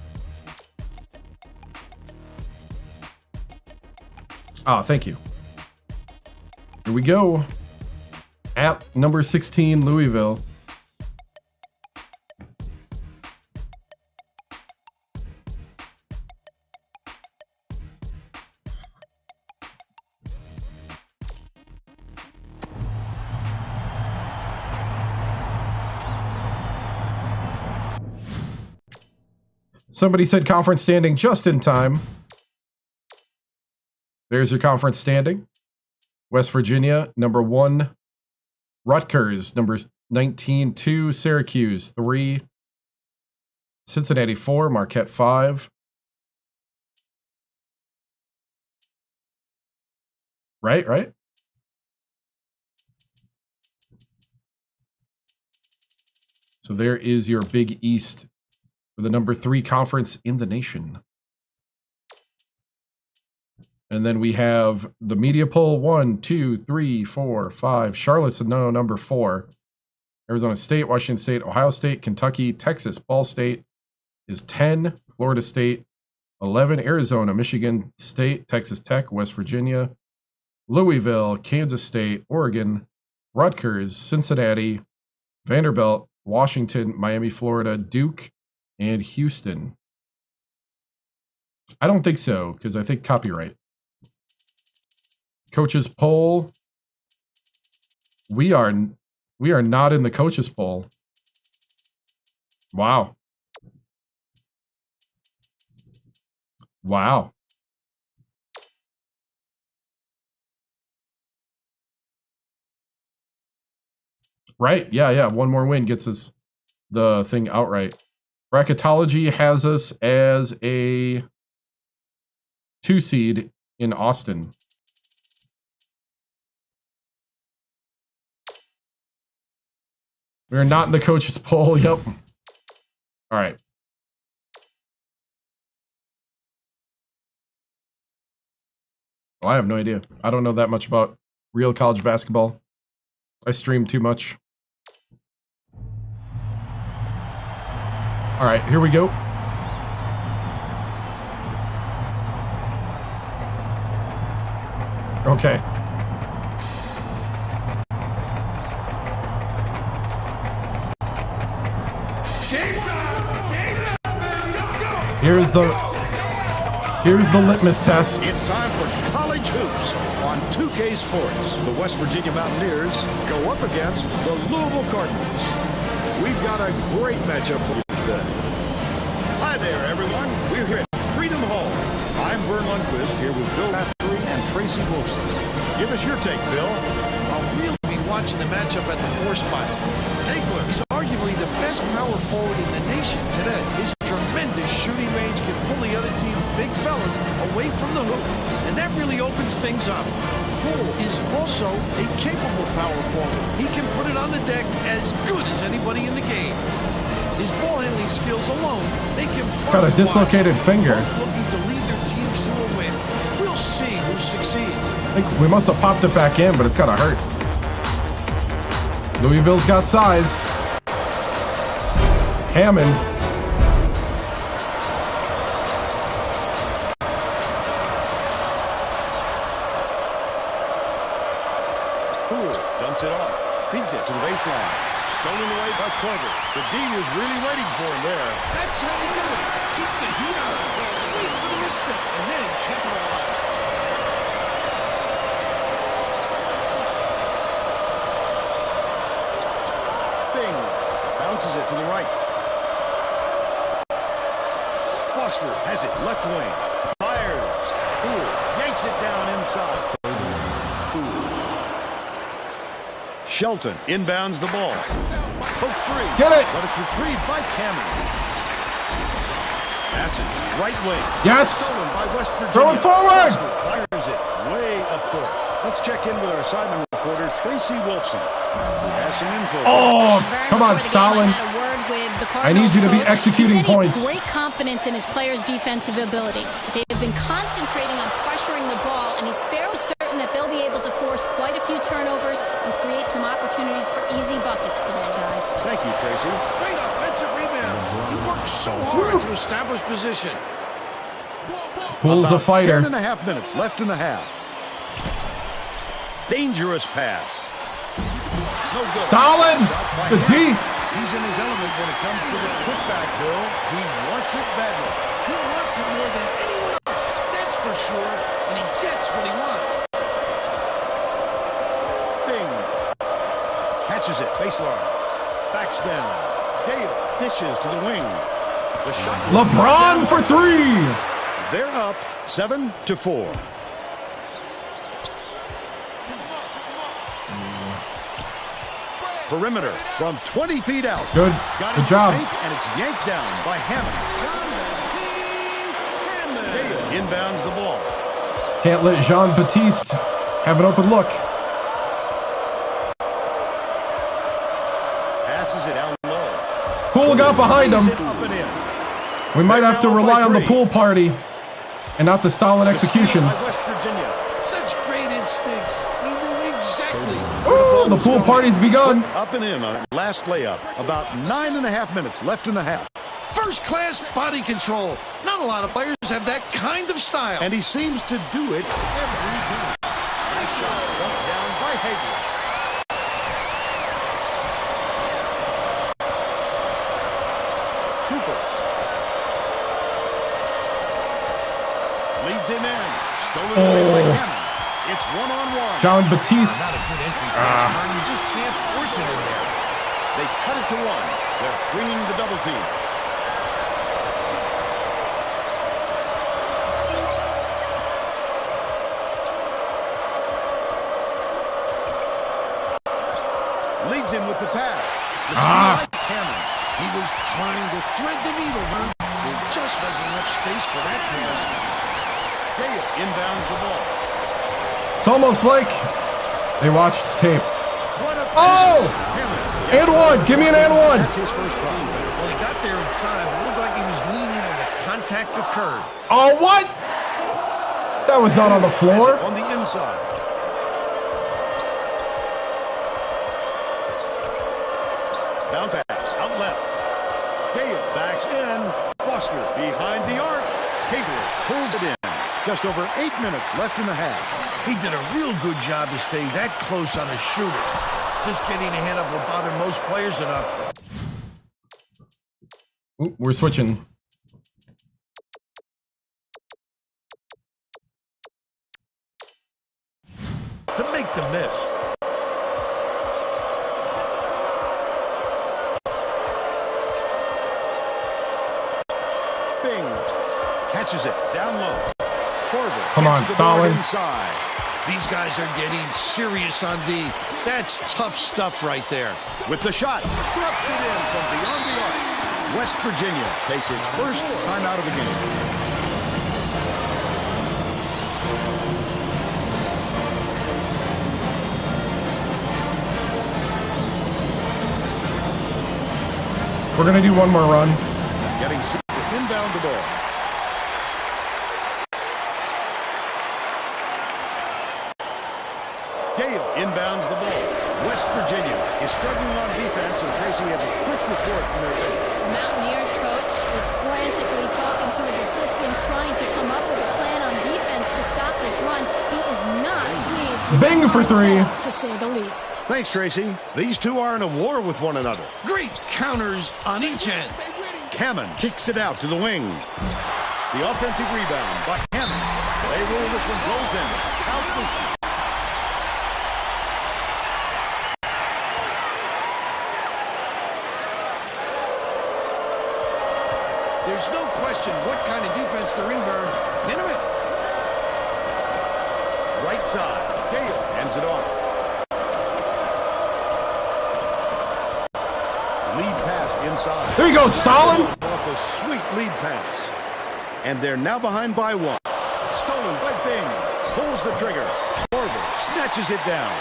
[SPEAKER 1] Ah, thank you. Here we go. At number 16, Louisville. Somebody said conference standing just in time. There's your conference standing. West Virginia, number 1. Rutgers, number 19, 2. Syracuse, 3. Cincinnati, 4. Marquette, 5. Right? So there is your Big East for the number 3 conference in the nation. And then we have the media poll 1, 2, 3, 4, 5. Charlotte's number 4. Arizona State, Washington State, Ohio State, Kentucky, Texas. Ball State is 10. Florida State, 11. Arizona, Michigan State, Texas Tech, West Virginia, Louisville, Kansas State, Oregon, Rutgers, Cincinnati, Vanderbilt, Washington, Miami, Florida, Duke, and Houston. I don't think so, because I think copyright. Coaches poll. We are not in the coaches poll. Wow. Wow. Right. Yeah. One more win gets us the thing outright. Bracketology has us as a 2 seed in Austin. We're not in the coaches poll. Yep. All right. Well, I have no idea. I don't know that much about real college basketball. I stream too much. All right, here we go. Okay. Here's the litmus test.
[SPEAKER 2] It's time for college hoops on 2K Sports. The West Virginia Mountaineers go up against the Louisville Cardinals. We've got a great matchup for you today. Hi there, everyone. We're here at Freedom Hall. I'm Vern Lundquist here with Bill Raftery and Tracy Wilson. Give us your take, Bill.
[SPEAKER 3] I'll really be watching the matchup at the force pile. Hegler is arguably the best power forward in the nation today. His tremendous shooting range can pull the other team's big fellas away from the hoop, and that really opens things up. Poole is also a capable power forward. He can put it on the deck as good as anybody in the game. His ball handling skills alone make him fun.
[SPEAKER 1] Got a dislocated finger.
[SPEAKER 3] Both looking to lead their teams to a win. We'll see who succeeds.
[SPEAKER 1] I think we must have popped it back in, but it's gotta hurt. Louisville's got size. Hammond.
[SPEAKER 2] Poole dumps it off. Feeds it to the baseline. Stolen away by Carter. The D was really waiting for him there.
[SPEAKER 3] That's how you do it. Keep the heat on. Wait for the misstep and then capitalize.
[SPEAKER 2] Bing bounces it to the right. Foster has it left wing. Fires. Poole yanks it down inside. Poole. Shelton inbounds the ball. Pokes three.
[SPEAKER 1] Get it!
[SPEAKER 2] But it's retrieved by Cameron. Passes right wing.
[SPEAKER 1] Yes!
[SPEAKER 2] Stolen by West Virginia.
[SPEAKER 1] Throw it forward!
[SPEAKER 2] Foster fires it way up court. Let's check in with our sideline reporter, Tracy Wilson. Who has some info.
[SPEAKER 1] Oh, come on, Stalin. I need you to be executing points.
[SPEAKER 4] He has great confidence in his players' defensive ability. They have been concentrating on pressuring the ball, and he's fairly certain that they'll be able to force quite a few turnovers and create some opportunities for easy buckets today, guys.
[SPEAKER 2] Thank you, Tracy.
[SPEAKER 3] Great offensive rebound. He worked so hard to establish position.
[SPEAKER 1] Poole's a fighter.
[SPEAKER 2] 10.5 minutes left in the half. Dangerous pass. No good.
[SPEAKER 1] Stalin! The D!
[SPEAKER 2] He's in his element when it comes to the putback, Bill. He wants it badly.
[SPEAKER 3] He wants it more than anyone else. That's for sure. And he gets what he wants.
[SPEAKER 2] Bing. Catches it. Baseline. Backs down. Gale dishes to the wing. The shot.
[SPEAKER 1] LeBron for 3!
[SPEAKER 2] They're up 7-4. Perimeter from 20 feet out.
[SPEAKER 1] Good.
[SPEAKER 2] Got
[SPEAKER 1] Good
[SPEAKER 2] it
[SPEAKER 1] job.
[SPEAKER 2] And it's yanked down by Hammond. Gale inbounds the ball.
[SPEAKER 1] Can't let Jean-Baptiste have an open look.
[SPEAKER 2] Passes it out low.
[SPEAKER 1] Poole got behind him.
[SPEAKER 2] Lays it up and in.
[SPEAKER 1] We might have to
[SPEAKER 2] They're down
[SPEAKER 1] rely
[SPEAKER 2] by
[SPEAKER 1] on the
[SPEAKER 2] 3.
[SPEAKER 1] pool party and not the Stalin
[SPEAKER 2] The steal by
[SPEAKER 1] executions.
[SPEAKER 2] West Virginia.
[SPEAKER 3] Such great instincts. He knew exactly where the ball
[SPEAKER 1] Woo! The pool party's begun.
[SPEAKER 2] Up and in on that last layup. About 9.5 minutes left in the half.
[SPEAKER 3] First-class body control. Not a lot of players have that kind of style.
[SPEAKER 2] And he seems to do it every time. Nice shot. Dunked down by Hager. Cooper. Leads him in. Stolen away by Hammond. It's one-on-one.
[SPEAKER 1] John Batiste.
[SPEAKER 3] Not a good entry pass, Vern. You just can't force it in there.
[SPEAKER 2] They cut it to one. They're bringing the double team. Leads him with the pass. The Hammond.
[SPEAKER 3] He was trying to thread the needle, Vern. There just wasn't enough space for that pass.
[SPEAKER 2] Gale inbounds the ball.
[SPEAKER 1] It's almost like they watched tape.
[SPEAKER 2] What a
[SPEAKER 1] Oh!
[SPEAKER 2] Hammond.
[SPEAKER 1] And one. Give me an and one.
[SPEAKER 2] That's his first foul.
[SPEAKER 3] When he got there in time, it looked like he was leaning when the contact occurred.
[SPEAKER 1] Oh, what? That was not on the floor.
[SPEAKER 2] On the inside. Down pass, out left. Gale backs in. Foster behind the arc. Hager pulls it in. Just over 8 minutes left in the half.
[SPEAKER 3] He did a real good job to stay that close on a shooter. Just getting a hand up will bother most players enough.
[SPEAKER 1] Ooh, we're switching.
[SPEAKER 3] To make the miss.
[SPEAKER 2] Bing catches it down low. Korver
[SPEAKER 1] Come on,
[SPEAKER 2] hits the
[SPEAKER 1] Stalin.
[SPEAKER 2] board inside.
[SPEAKER 3] These guys are getting serious on D. That's tough stuff right there.
[SPEAKER 2] With the shot, drops it in from beyond the arc. West Virginia takes its first timeout of the game.
[SPEAKER 1] We're going to do one more run.
[SPEAKER 2] Getting set to inbound the ball. Gale inbounds the ball. West Virginia is struggling on defense, and Tracy has a quick report from their bench.
[SPEAKER 4] The Mountaineers coach is frantically talking to his assistants, trying to come up with a plan on defense to stop this run. He is not pleased with
[SPEAKER 1] Bing
[SPEAKER 4] the
[SPEAKER 1] for three.
[SPEAKER 4] setup, to say the least.
[SPEAKER 2] Thanks, Tracy. These two are in a war with one another.
[SPEAKER 3] Great counters on each end.
[SPEAKER 2] Hammond kicks it out to the wing. The offensive rebound by Hammond. They roll this one goaltender. Out the shoot.
[SPEAKER 3] There's no question what kind of defense they're in, Vern. Minimum.
[SPEAKER 2] Right side. Gale hands it off. Lead pass inside.
[SPEAKER 1] There you go, Stalin.
[SPEAKER 2] Off a sweet lead pass. And they're now behind by one. Stolen by Bing. Pulls the trigger. Korver snatches it down.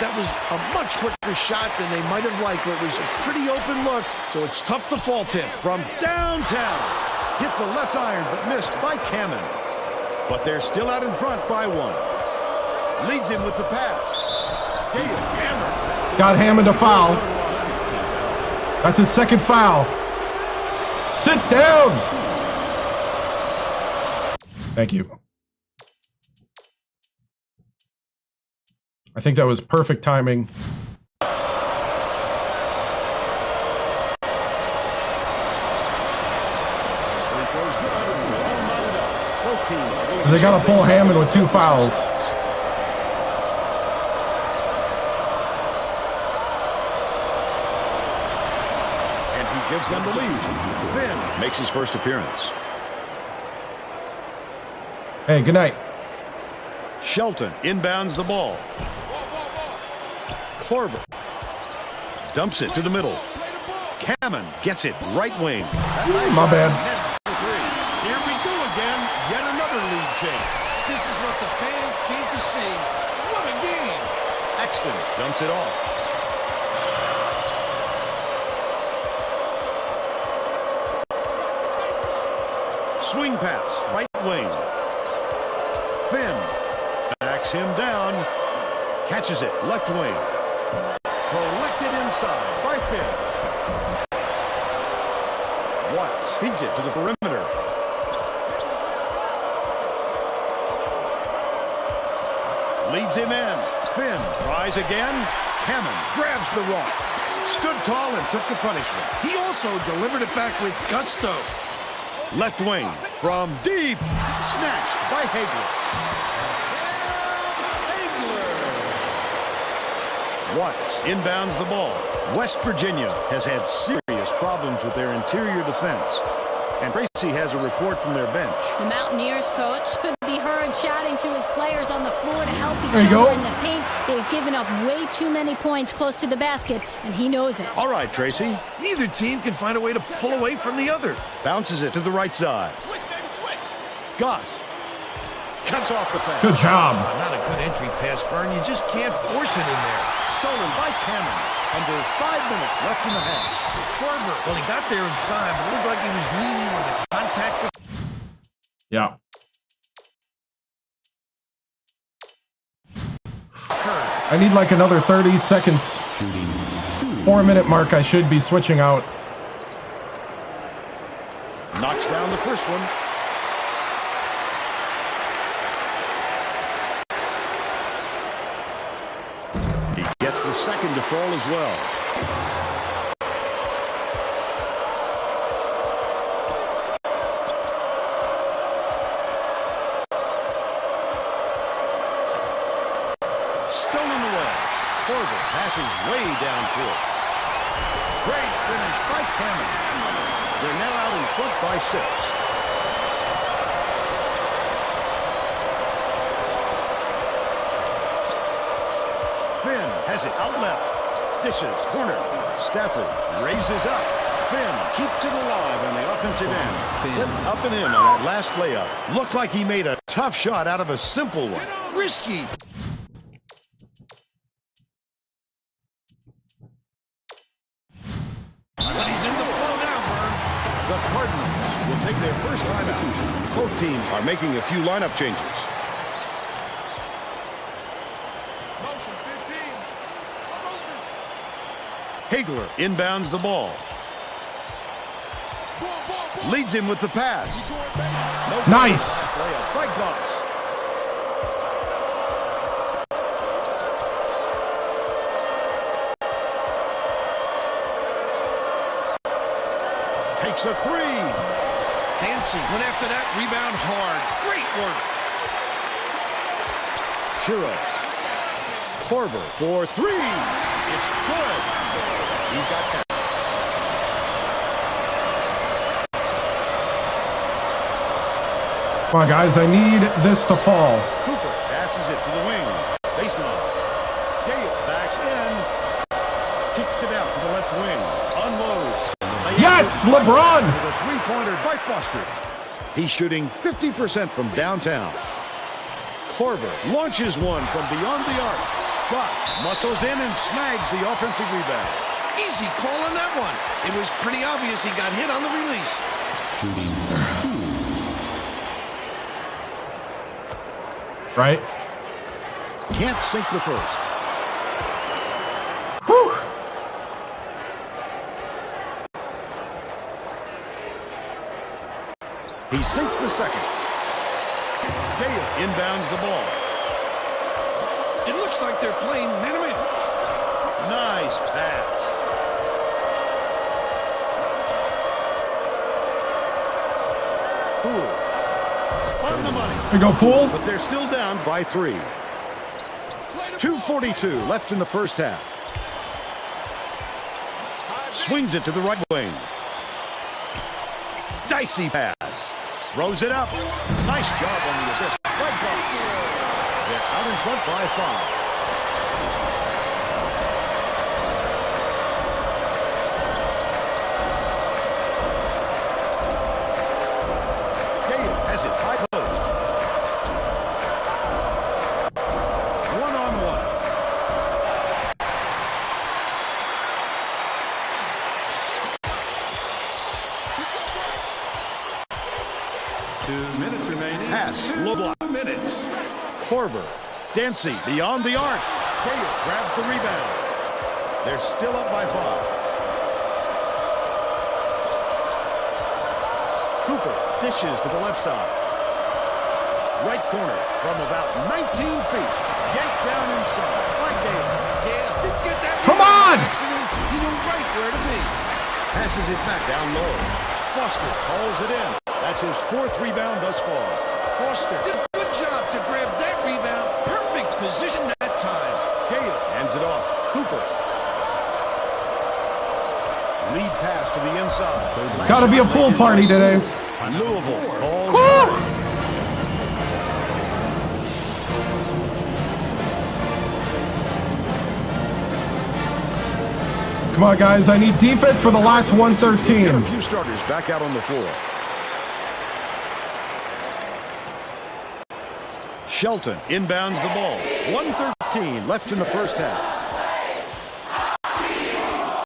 [SPEAKER 3] That was a much quicker shot than they might have liked. It was a pretty open look, so it's tough to fault him.
[SPEAKER 2] From downtown. Hit the left iron, but missed by Hammond. But they're still out in front by one. Leads him with the pass. Gale Hammond.
[SPEAKER 1] Got Hammond a foul. That's his second foul. Sit down. Thank you. I think that was perfect timing. They got to pull Hammond with 2 fouls.
[SPEAKER 2] And he gives them the lead. Finn makes his first appearance.
[SPEAKER 1] Hey, good night.
[SPEAKER 2] Shelton inbounds the ball. Korver dumps it to the middle. Hammond gets it right wing.
[SPEAKER 1] My bad.
[SPEAKER 3] Here we go again. Yet another lead change. This is what the fans came to see. What a game.
[SPEAKER 2] Exton dumps it off. Swing pass, right wing. Finn backs him down. Catches it, left wing. Collected inside by Finn. Watts feeds it to the perimeter. Leads him in. Finn tries again. Hammond grabs the rock. Stood tall and took the punishment.
[SPEAKER 3] He also delivered it back with gusto.
[SPEAKER 2] Left wing from deep. Snatched by Hagler. Watts inbounds the ball. West Virginia has had serious problems with their interior defense. And Tracy has a report from their bench.
[SPEAKER 4] The Mountaineers coach could be heard shouting to his players on the floor to help
[SPEAKER 1] There
[SPEAKER 4] each
[SPEAKER 1] you
[SPEAKER 4] other
[SPEAKER 1] go.
[SPEAKER 4] in the paint. They've given up way too many points close to the basket, and he knows it.
[SPEAKER 2] All right, Tracy.
[SPEAKER 3] Neither team can find a way to pull away from the other.
[SPEAKER 2] Bounces it to the right side. Goss cuts off the pass.
[SPEAKER 1] Good job.
[SPEAKER 3] Not a good entry pass, Fern. You just can't force it in there.
[SPEAKER 2] Stolen by Hammond. Under 5 minutes left in the half.
[SPEAKER 3] Corver, well, he got there in time, but it looked like he was leaning on the contact.
[SPEAKER 1] Yeah. I need like another 30 seconds. 4-minute mark. I should be switching out.
[SPEAKER 2] Knocks down the first one. He gets the second to fall as well. Stolen away. Corver passes way down court. Great finish by Cameron. They're now out in front by 6. Finn has it out left. Dishes, corner. Stafford raises up. Finn keeps it alive on the offensive end. Then up and in on that last layup. Looked like he made a tough shot out of a simple one.
[SPEAKER 3] Risky. But he's in the flow now, Vern.
[SPEAKER 2] The Cardinals will take their first time out. Both teams are making a few lineup changes.
[SPEAKER 5] Motion 15.
[SPEAKER 2] Hagler inbounds the ball. Leads him with the pass. No
[SPEAKER 1] Nice.
[SPEAKER 2] layup by Goss. Takes a 3.
[SPEAKER 3] Nancy went after that rebound hard. Great work.
[SPEAKER 2] Chiro. Corver for 3. It's good. He's got that.
[SPEAKER 1] Come on, guys. I need this to fall.
[SPEAKER 2] Cooper passes it to the wing. Baseline. Gale backs in. Kicks it out to the left wing. Unloads.
[SPEAKER 1] Yes, LeBron.
[SPEAKER 2] With a three-pointer by Foster. He's shooting 50% from downtown. Corver launches one from beyond the arc. Goss muscles in and snags the offensive rebound.
[SPEAKER 3] Easy call on that one. It was pretty obvious he got hit on the release.
[SPEAKER 1] Right?
[SPEAKER 2] Can't sink the first.
[SPEAKER 1] Whew.
[SPEAKER 2] He sinks the second. Gale inbounds the ball.
[SPEAKER 3] It looks like they're playing man-to-man.
[SPEAKER 2] Nice pass. Poole. On the money.
[SPEAKER 1] There you go, Poole.
[SPEAKER 2] But they're still down by 3. 2:42 left in the first half. Swings it to the right wing. Dicey pass. Throws it up. Nice job on the assist. Right block. They're out in front by 5. Gale has it high post. 1-on-1. Pass, low block. 2 minutes. Corver. Dancy beyond the arc. Gale grabs the rebound. They're still up by 5. Cooper dishes to the left side. Right corner from about 19 feet. Yanked down inside by Gale.
[SPEAKER 3] Yeah, didn't get that.
[SPEAKER 1] Come on!
[SPEAKER 3] Accident. He knew right where to be.
[SPEAKER 2] Passes it back down low. Foster hauls it in. That's his 4th rebound thus far.
[SPEAKER 3] Foster did a good job to grab that rebound. Perfect position that time.
[SPEAKER 2] Gale hands it off. Cooper. Lead pass to the inside.
[SPEAKER 1] It's got to be a pool party today.
[SPEAKER 2] Louisville calls.
[SPEAKER 1] Come on, guys. I need defense for the last
[SPEAKER 2] Get a
[SPEAKER 1] 113.
[SPEAKER 2] few starters back out on the floor. Shelton inbounds the ball. 1:13 left in the first half.